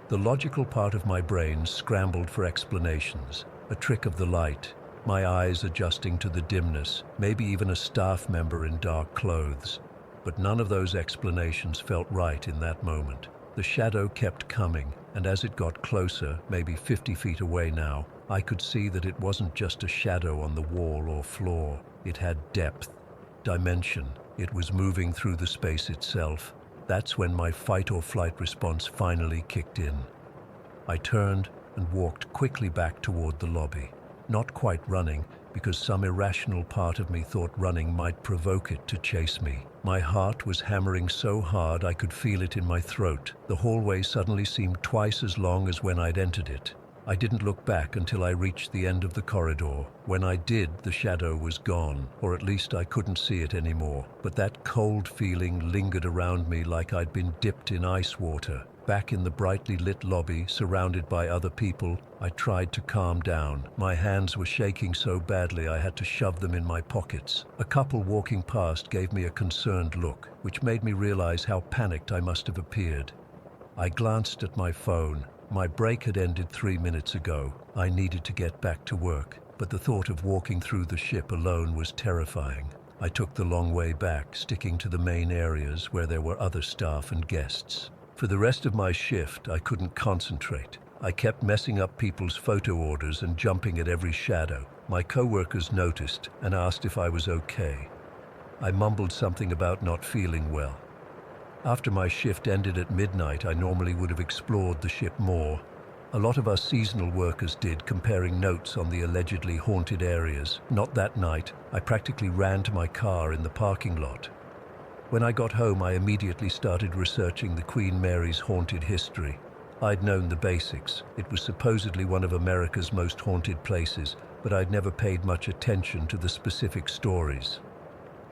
The logical part of my brain scrambled for explanations, a trick of the light, my eyes adjusting to the dimness, maybe even a staff member in dark clothes. But none of those explanations felt right in that moment. The shadow kept coming, and as it got closer, maybe 50 feet away now, I could see that it wasn't just a shadow on the wall or floor. It had depth, dimension. It was moving through the space itself. That's when my fight or flight response finally kicked in. I turned and walked quickly back toward the lobby. Not quite running, because some irrational part of me thought running might provoke it to chase me. My heart was hammering so hard I could feel it in my throat. The hallway suddenly seemed twice as long as when I'd entered it. I didn't look back until I reached the end of the corridor. When I did, the shadow was gone, or at least I couldn't see it anymore. But that cold feeling lingered around me like I'd been dipped in ice water. Back in the brightly lit lobby, surrounded by other people, I tried to calm down. My hands were shaking so badly I had to shove them in my pockets. A couple walking past gave me a concerned look, which made me realize how panicked I must have appeared. I glanced at my phone. My break had ended 3 minutes ago. I needed to get back to work, but the thought of walking through the ship alone was terrifying. I took the long way back, sticking to the main areas where there were other staff and guests. For the rest of my shift, I couldn't concentrate. I kept messing up people's photo orders and jumping at every shadow. My coworkers noticed and asked if I was okay. I mumbled something about not feeling well. After my shift ended at midnight, I normally would have explored the ship more. A lot of us seasonal workers did, comparing notes on the allegedly haunted areas. Not that night. I practically ran to my car in the parking lot. When I got home, I immediately started researching the Queen Mary's haunted history. I'd known the basics. It was supposedly one of America's most haunted places, but I'd never paid much attention to the specific stories.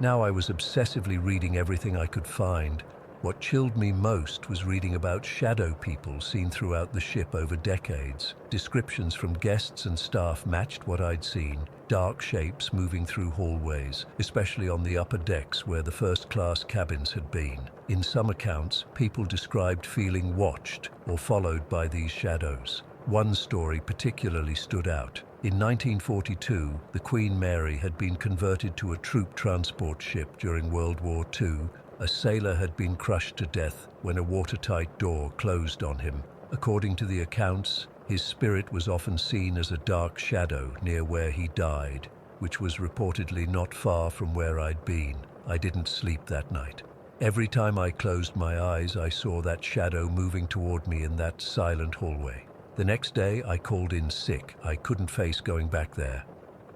Now I was obsessively reading everything I could find. What chilled me most was reading about shadow people seen throughout the ship over decades. Descriptions from guests and staff matched what I'd seen. Dark shapes moving through hallways, especially on the upper decks where the first-class cabins had been. In some accounts, people described feeling watched or followed by these shadows. One story particularly stood out. In 1942, the Queen Mary had been converted to a troop transport ship during World War II. A sailor had been crushed to death when a watertight door closed on him. According to the accounts, his spirit was often seen as a dark shadow near where he died, which was reportedly not far from where I'd been. I didn't sleep that night. Every time I closed my eyes, I saw that shadow moving toward me in that silent hallway. The next day, I called in sick. I couldn't face going back there.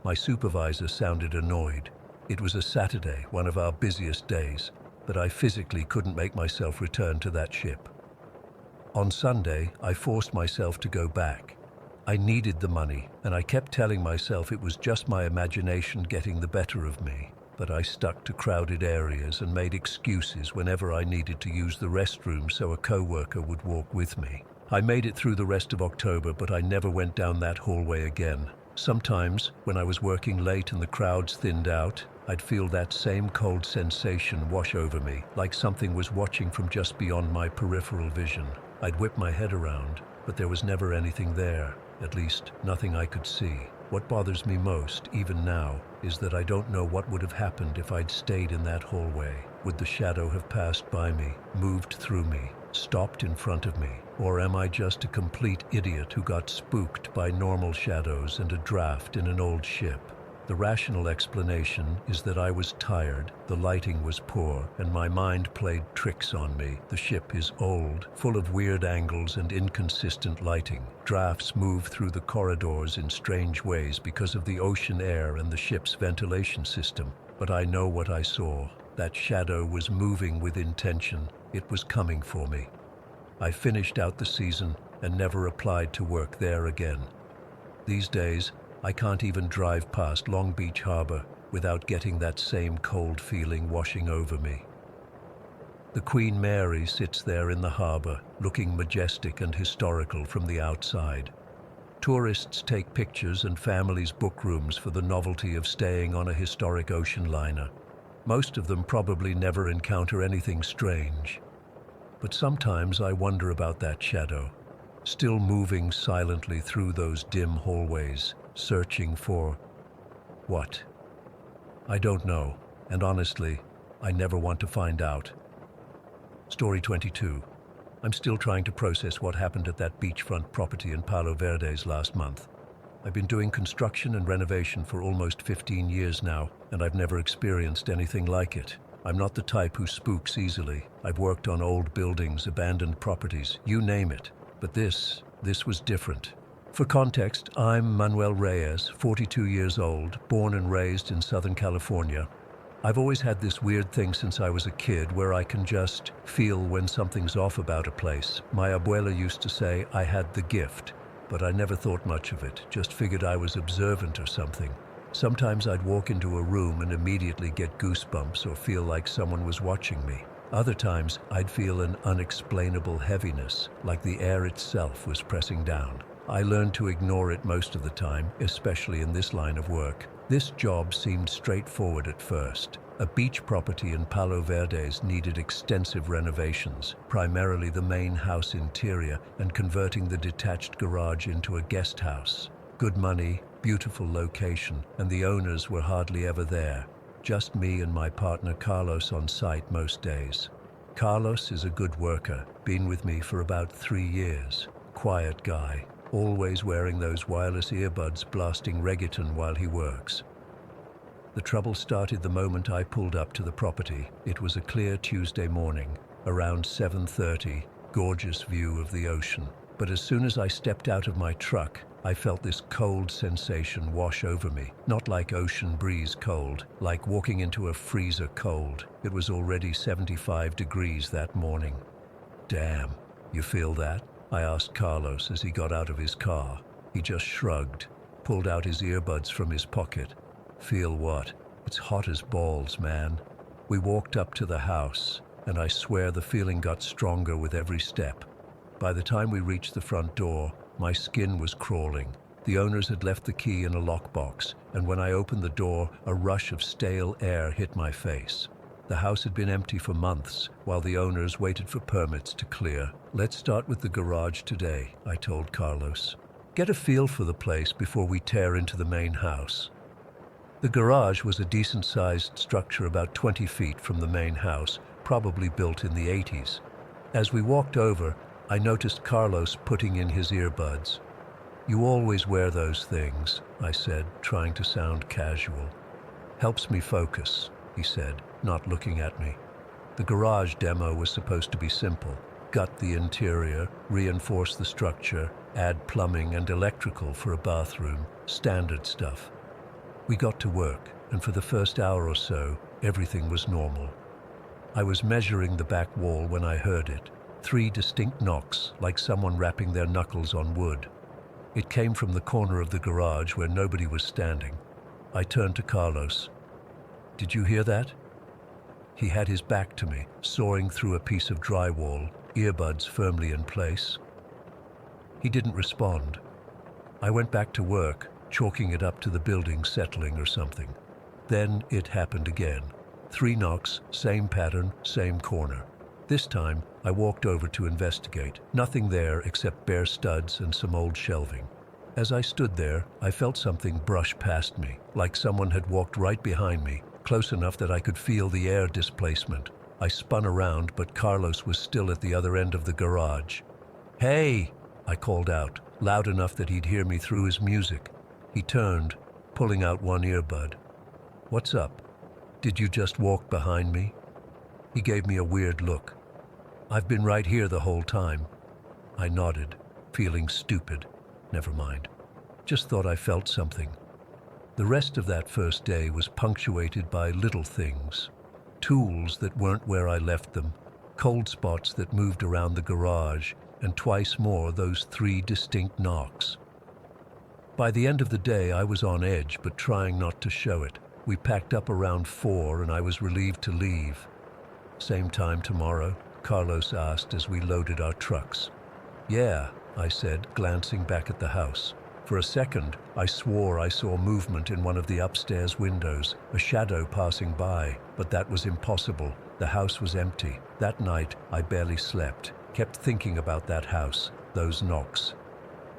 My supervisor sounded annoyed. It was a Saturday, one of our busiest days, but I physically couldn't make myself return to that ship. On Sunday, I forced myself to go back. I needed the money, and I kept telling myself it was just my imagination getting the better of me. But I stuck to crowded areas and made excuses whenever I needed to use the restroom so a coworker would walk with me. I made it through the rest of October, but I never went down that hallway again. Sometimes, when I was working late and the crowds thinned out, I'd feel that same cold sensation wash over me, like something was watching from just beyond my peripheral vision. I'd whip my head around, but there was never anything there, at least nothing I could see. What bothers me most, even now, is that I don't know what would have happened if I'd stayed in that hallway. Would the shadow have passed by me, moved through me, stopped in front of me? Or am I just a complete idiot who got spooked by normal shadows and a draft in an old ship? The rational explanation is that I was tired, the lighting was poor, and my mind played tricks on me. The ship is old, full of weird angles and inconsistent lighting. Drafts move through the corridors in strange ways because of the ocean air and the ship's ventilation system. But I know what I saw. That shadow was moving with intention. It was coming for me. I finished out the season and never applied to work there again. These days, I can't even drive past Long Beach Harbor without getting that same cold feeling washing over me. The Queen Mary sits there in the harbor, looking majestic and historical from the outside. Tourists take pictures and families book rooms for the novelty of staying on a historic ocean liner. Most of them probably never encounter anything strange. But sometimes I wonder about that shadow, still moving silently through those dim hallways, searching for what? I don't know, and honestly, I never want to find out. Story 22. I'm still trying to process what happened at that beachfront property in Palo Verdes last month. I've been doing construction and renovation for almost 15 years now, and I've never experienced anything like it. I'm not the type who spooks easily. I've worked on old buildings, abandoned properties, you name it. But this was different. For context, I'm Manuel Reyes, 42 years old, born and raised in Southern California. I've always had this weird thing since I was a kid where I can just feel when something's off about a place. My abuela used to say I had the gift, but I never thought much of it, just figured I was observant or something. Sometimes I'd walk into a room and immediately get goosebumps or feel like someone was watching me. Other times, I'd feel an unexplainable heaviness, like the air itself was pressing down. I learned to ignore it most of the time, especially in this line of work. This job seemed straightforward at first. A beach property in Palo Verdes needed extensive renovations, primarily the main house interior and converting the detached garage into a guest house. Good money, beautiful location, and the owners were hardly ever there. Just me and my partner Carlos on site most days. Carlos is a good worker, been with me for about 3 years. quiet guy, always wearing those wireless earbuds blasting reggaeton while he works. The trouble started the moment I pulled up to the property. It was a clear Tuesday morning, around 7:30, gorgeous view of the ocean. But as soon as I stepped out of my truck, I felt this cold sensation wash over me. Not like ocean breeze cold, like walking into a freezer cold. It was already 75 degrees that morning. Damn, you feel that? I asked Carlos as he got out of his car. He just shrugged, pulled out his earbuds from his pocket. Feel what? It's hot as balls, man. We walked up to the house, and I swear the feeling got stronger with every step. By the time we reached the front door, my skin was crawling. The owners had left the key in a lockbox, and when I opened the door, a rush of stale air hit my face. The house had been empty for months, while the owners waited for permits to clear. Let's start with the garage today, I told Carlos. Get a feel for the place before we tear into the main house. The garage was a decent-sized structure about 20 feet from the main house, probably built in the 80s. As we walked over, I noticed Carlos putting in his earbuds. You always wear those things, I said, trying to sound casual. Helps me focus, he said, not looking at me. The garage demo was supposed to be simple. Gut the interior, reinforce the structure, add plumbing and electrical for a bathroom, standard stuff. We got to work, and for the first hour or so, everything was normal. I was measuring the back wall when I heard it. 3 distinct knocks, like someone rapping their knuckles on wood. It came from the corner of the garage where nobody was standing. I turned to Carlos. Did you hear that? He had his back to me, sawing through a piece of drywall, earbuds firmly in place. He didn't respond. I went back to work, chalking it up to the building settling or something. Then it happened again. 3 knocks, same pattern, same corner. This time, I walked over to investigate. Nothing there except bare studs and some old shelving. As I stood there, I felt something brush past me, like someone had walked right behind me, close enough that I could feel the air displacement. I spun around, but Carlos was still at the other end of the garage. "Hey!" I called out, loud enough that he'd hear me through his music. He turned, pulling out one earbud. "What's up? Did you just walk behind me?" He gave me a weird look. "I've been right here the whole time." I nodded, feeling stupid. Never mind. Just thought I felt something. The rest of that first day was punctuated by little things. Tools that weren't where I left them, cold spots that moved around the garage, and twice more those 3 distinct knocks. By the end of the day, I was on edge, but trying not to show it. We packed up around 4, and I was relieved to leave. "Same time tomorrow?" Carlos asked as we loaded our trucks. "Yeah," I said, glancing back at the house. For a second, I swore I saw movement in one of the upstairs windows, a shadow passing by, but that was impossible. The house was empty. That night, I barely slept, kept thinking about that house, those knocks.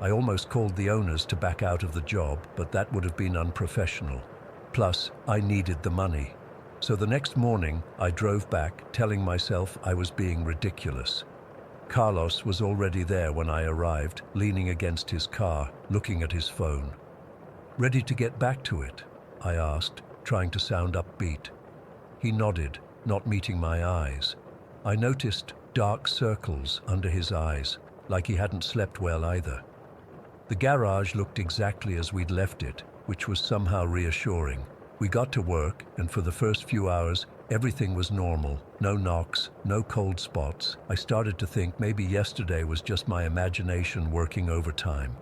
I almost called the owners to back out of the job, but that would have been unprofessional. Plus, I needed the money. So the next morning, I drove back, telling myself I was being ridiculous. Carlos was already there when I arrived, leaning against his car, looking at his phone. "Ready to get back to it?" I asked, trying to sound upbeat. He nodded, not meeting my eyes. I noticed dark circles under his eyes, like he hadn't slept well either. The garage looked exactly as we'd left it, which was somehow reassuring. We got to work, and for the first few hours, everything was normal. No knocks, no cold spots. I started to think maybe yesterday was just my imagination working overtime.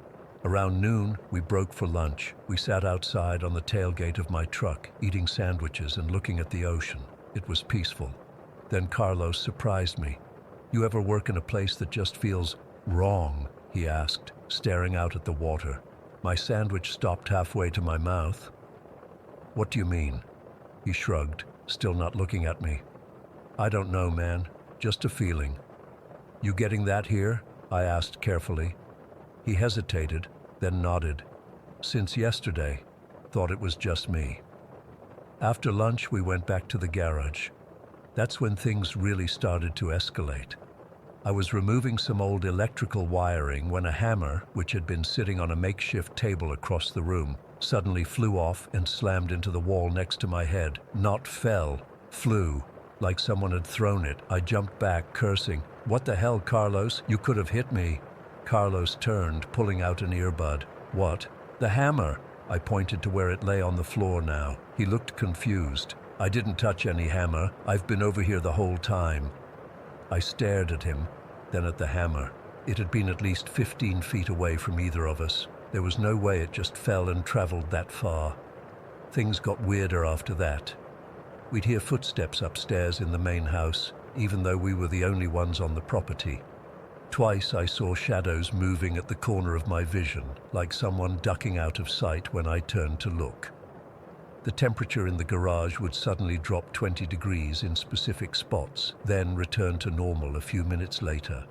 Around noon, we broke for lunch. We sat outside on the tailgate of my truck, eating sandwiches and looking at the ocean. It was peaceful. Then Carlos surprised me. "You ever work in a place that just feels wrong?" he asked, staring out at the water. My sandwich stopped halfway to my mouth. "What do you mean?" He shrugged, still not looking at me. "I don't know, man. Just a feeling." "You getting that here?" I asked carefully. He hesitated, then nodded. "Since yesterday. Thought it was just me." After lunch, we went back to the garage. That's when things really started to escalate. I was removing some old electrical wiring when a hammer, which had been sitting on a makeshift table across the room, suddenly flew off and slammed into the wall next to my head. Not fell, flew, like someone had thrown it. I jumped back, cursing. "What the hell, Carlos? You could have hit me." Carlos turned, pulling out an earbud. "What?" "The hammer." I pointed to where it lay on the floor now. He looked confused. "I didn't touch any hammer. I've been over here the whole time." I stared at him, then at the hammer. It had been at least 15 feet away from either of us. There was no way it just fell and traveled that far. Things got weirder after that. We'd hear footsteps upstairs in the main house, even though we were the only ones on the property. Twice I saw shadows moving at the corner of my vision, like someone ducking out of sight when I turned to look. The temperature in the garage would suddenly drop 20 degrees in specific spots, then return to normal a few minutes later.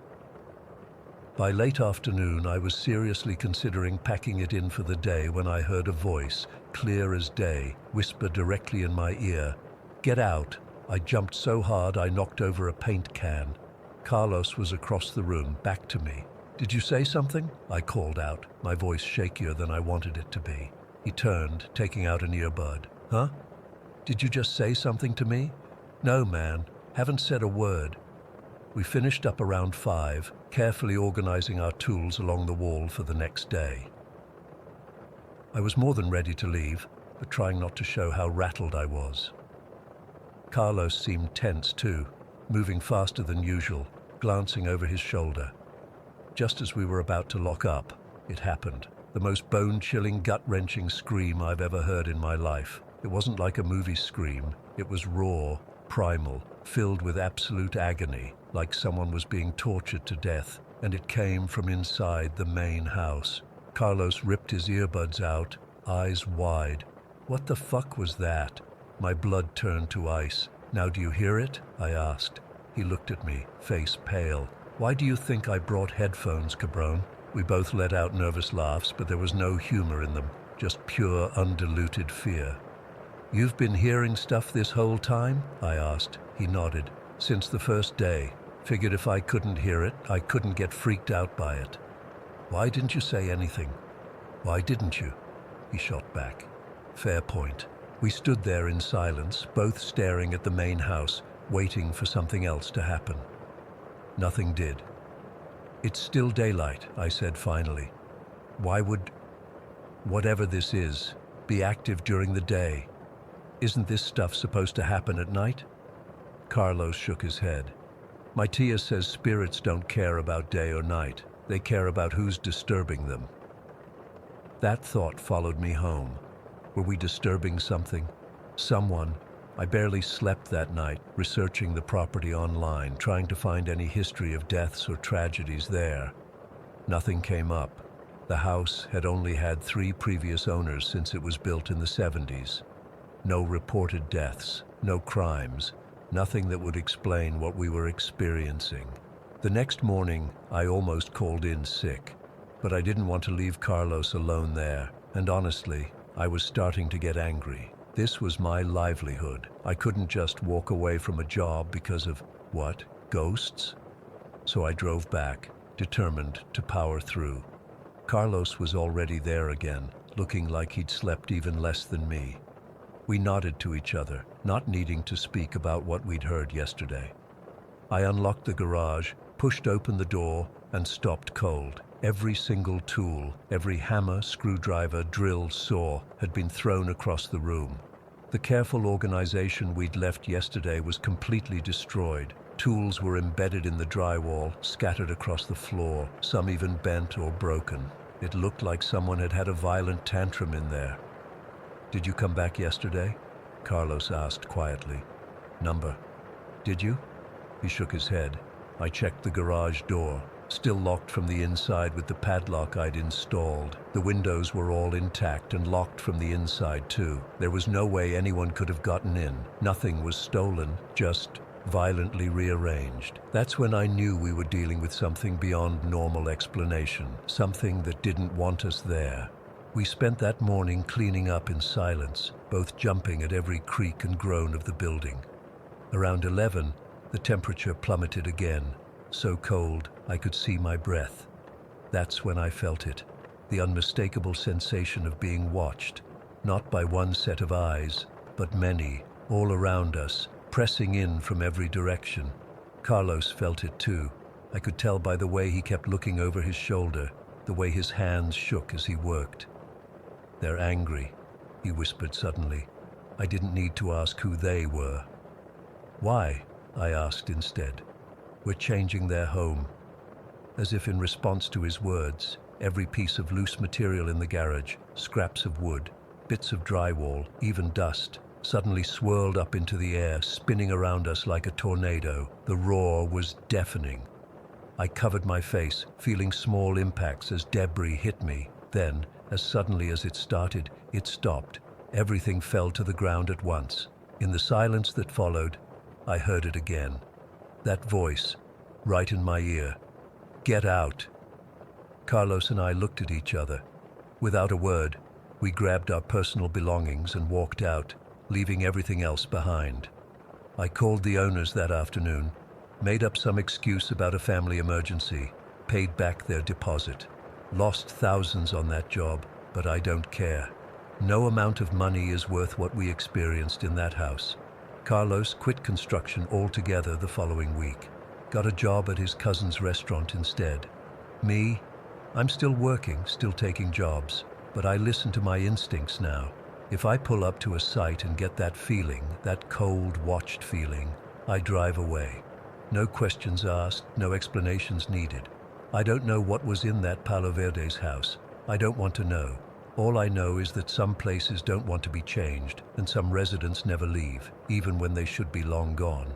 By late afternoon, I was seriously considering packing it in for the day when I heard a voice, clear as day, whisper directly in my ear, "Get out." I jumped so hard I knocked over a paint can. Carlos was across the room, back to me. "Did you say something?" I called out, my voice shakier than I wanted it to be. He turned, taking out an earbud. "Huh? Did you just say something to me?" "No, man. Haven't said a word." We finished up around 5, carefully organizing our tools along the wall for the next day. I was more than ready to leave, but trying not to show how rattled I was. Carlos seemed tense too, moving faster than usual, glancing over his shoulder. Just as we were about to lock up, it happened. The most bone-chilling, gut-wrenching scream I've ever heard in my life. It wasn't like a movie scream. It was raw, primal, filled with absolute agony, like someone was being tortured to death, and it came from inside the main house. Carlos ripped his earbuds out, eyes wide. "What the fuck was that?" My blood turned to ice. "Now do you hear it?" I asked. He looked at me, face pale. "Why do you think I brought headphones, cabron?" We both let out nervous laughs, but there was no humor in them, just pure, undiluted fear. "You've been hearing stuff this whole time?" I asked. He nodded. "Since the first day. Figured if I couldn't hear it, I couldn't get freaked out by it." "Why didn't you say anything?" "Why didn't you?" He shot back. "Fair point." We stood there in silence, both staring at the main house, waiting for something else to happen. Nothing did. "It's still daylight," I said finally. "Why would whatever this is be active during the day? Isn't this stuff supposed to happen at night?" Carlos shook his head. "My tia says spirits don't care about day or night. They care about who's disturbing them." That thought followed me home. Were we disturbing something? Someone? I barely slept that night, researching the property online, trying to find any history of deaths or tragedies there. Nothing came up. The house had only had 3 previous owners since it was built in the 70s. No reported deaths, no crimes, nothing that would explain what we were experiencing. The next morning, I almost called in sick, but I didn't want to leave Carlos alone there, and honestly, I was starting to get angry. This was my livelihood. I couldn't just walk away from a job because of, what, ghosts? So I drove back, determined to power through. Carlos was already there again, looking like he'd slept even less than me. We nodded to each other, not needing to speak about what we'd heard yesterday. I unlocked the garage, pushed open the door, and stopped cold. Every single tool, every hammer, screwdriver, drill, saw, had been thrown across the room. The careful organization we'd left yesterday was completely destroyed. Tools were embedded in the drywall, scattered across the floor, some even bent or broken. It looked like someone had had a violent tantrum in there. "Did you come back yesterday?" Carlos asked quietly. "Number. Did you?" He shook his head. I checked the garage door. Still locked from the inside with the padlock I'd installed. The windows were all intact and locked from the inside too. There was no way anyone could have gotten in. Nothing was stolen, just violently rearranged. That's when I knew we were dealing with something beyond normal explanation, something that didn't want us there. We spent that morning cleaning up in silence, both jumping at every creak and groan of the building. Around 11, the temperature plummeted again. so cold I could see my breath. That's when I felt it, the unmistakable sensation of being watched, not by one set of eyes, but many, all around us, pressing in from every direction. Carlos felt it too. I could tell by the way he kept looking over his shoulder, the way his hands shook as he worked. "They're angry," he whispered suddenly. I didn't need to ask who they were. "Why?" I asked instead. "We're changing their home." As if in response to his words, every piece of loose material in the garage, scraps of wood, bits of drywall, even dust, suddenly swirled up into the air, spinning around us like a tornado. The roar was deafening. I covered my face, feeling small impacts as debris hit me. Then, as suddenly as it started, it stopped. Everything fell to the ground at once. In the silence that followed, I heard it again. That voice, right in my ear. "Get out!" Carlos and I looked at each other. Without a word, we grabbed our personal belongings and walked out, leaving everything else behind. I called the owners that afternoon, made up some excuse about a family emergency, paid back their deposit. Lost thousands on that job, but I don't care. No amount of money is worth what we experienced in that house. Carlos quit construction altogether the following week. Got a job at his cousin's restaurant instead. Me, I'm still working, still taking jobs, but I listen to my instincts now. If I pull up to a site and get that feeling, that cold, watched feeling, I drive away. No questions asked, no explanations needed. I don't know what was in that Palo Verde's house. I don't want to know. All I know is that some places don't want to be changed, and some residents never leave, even when they should be long gone.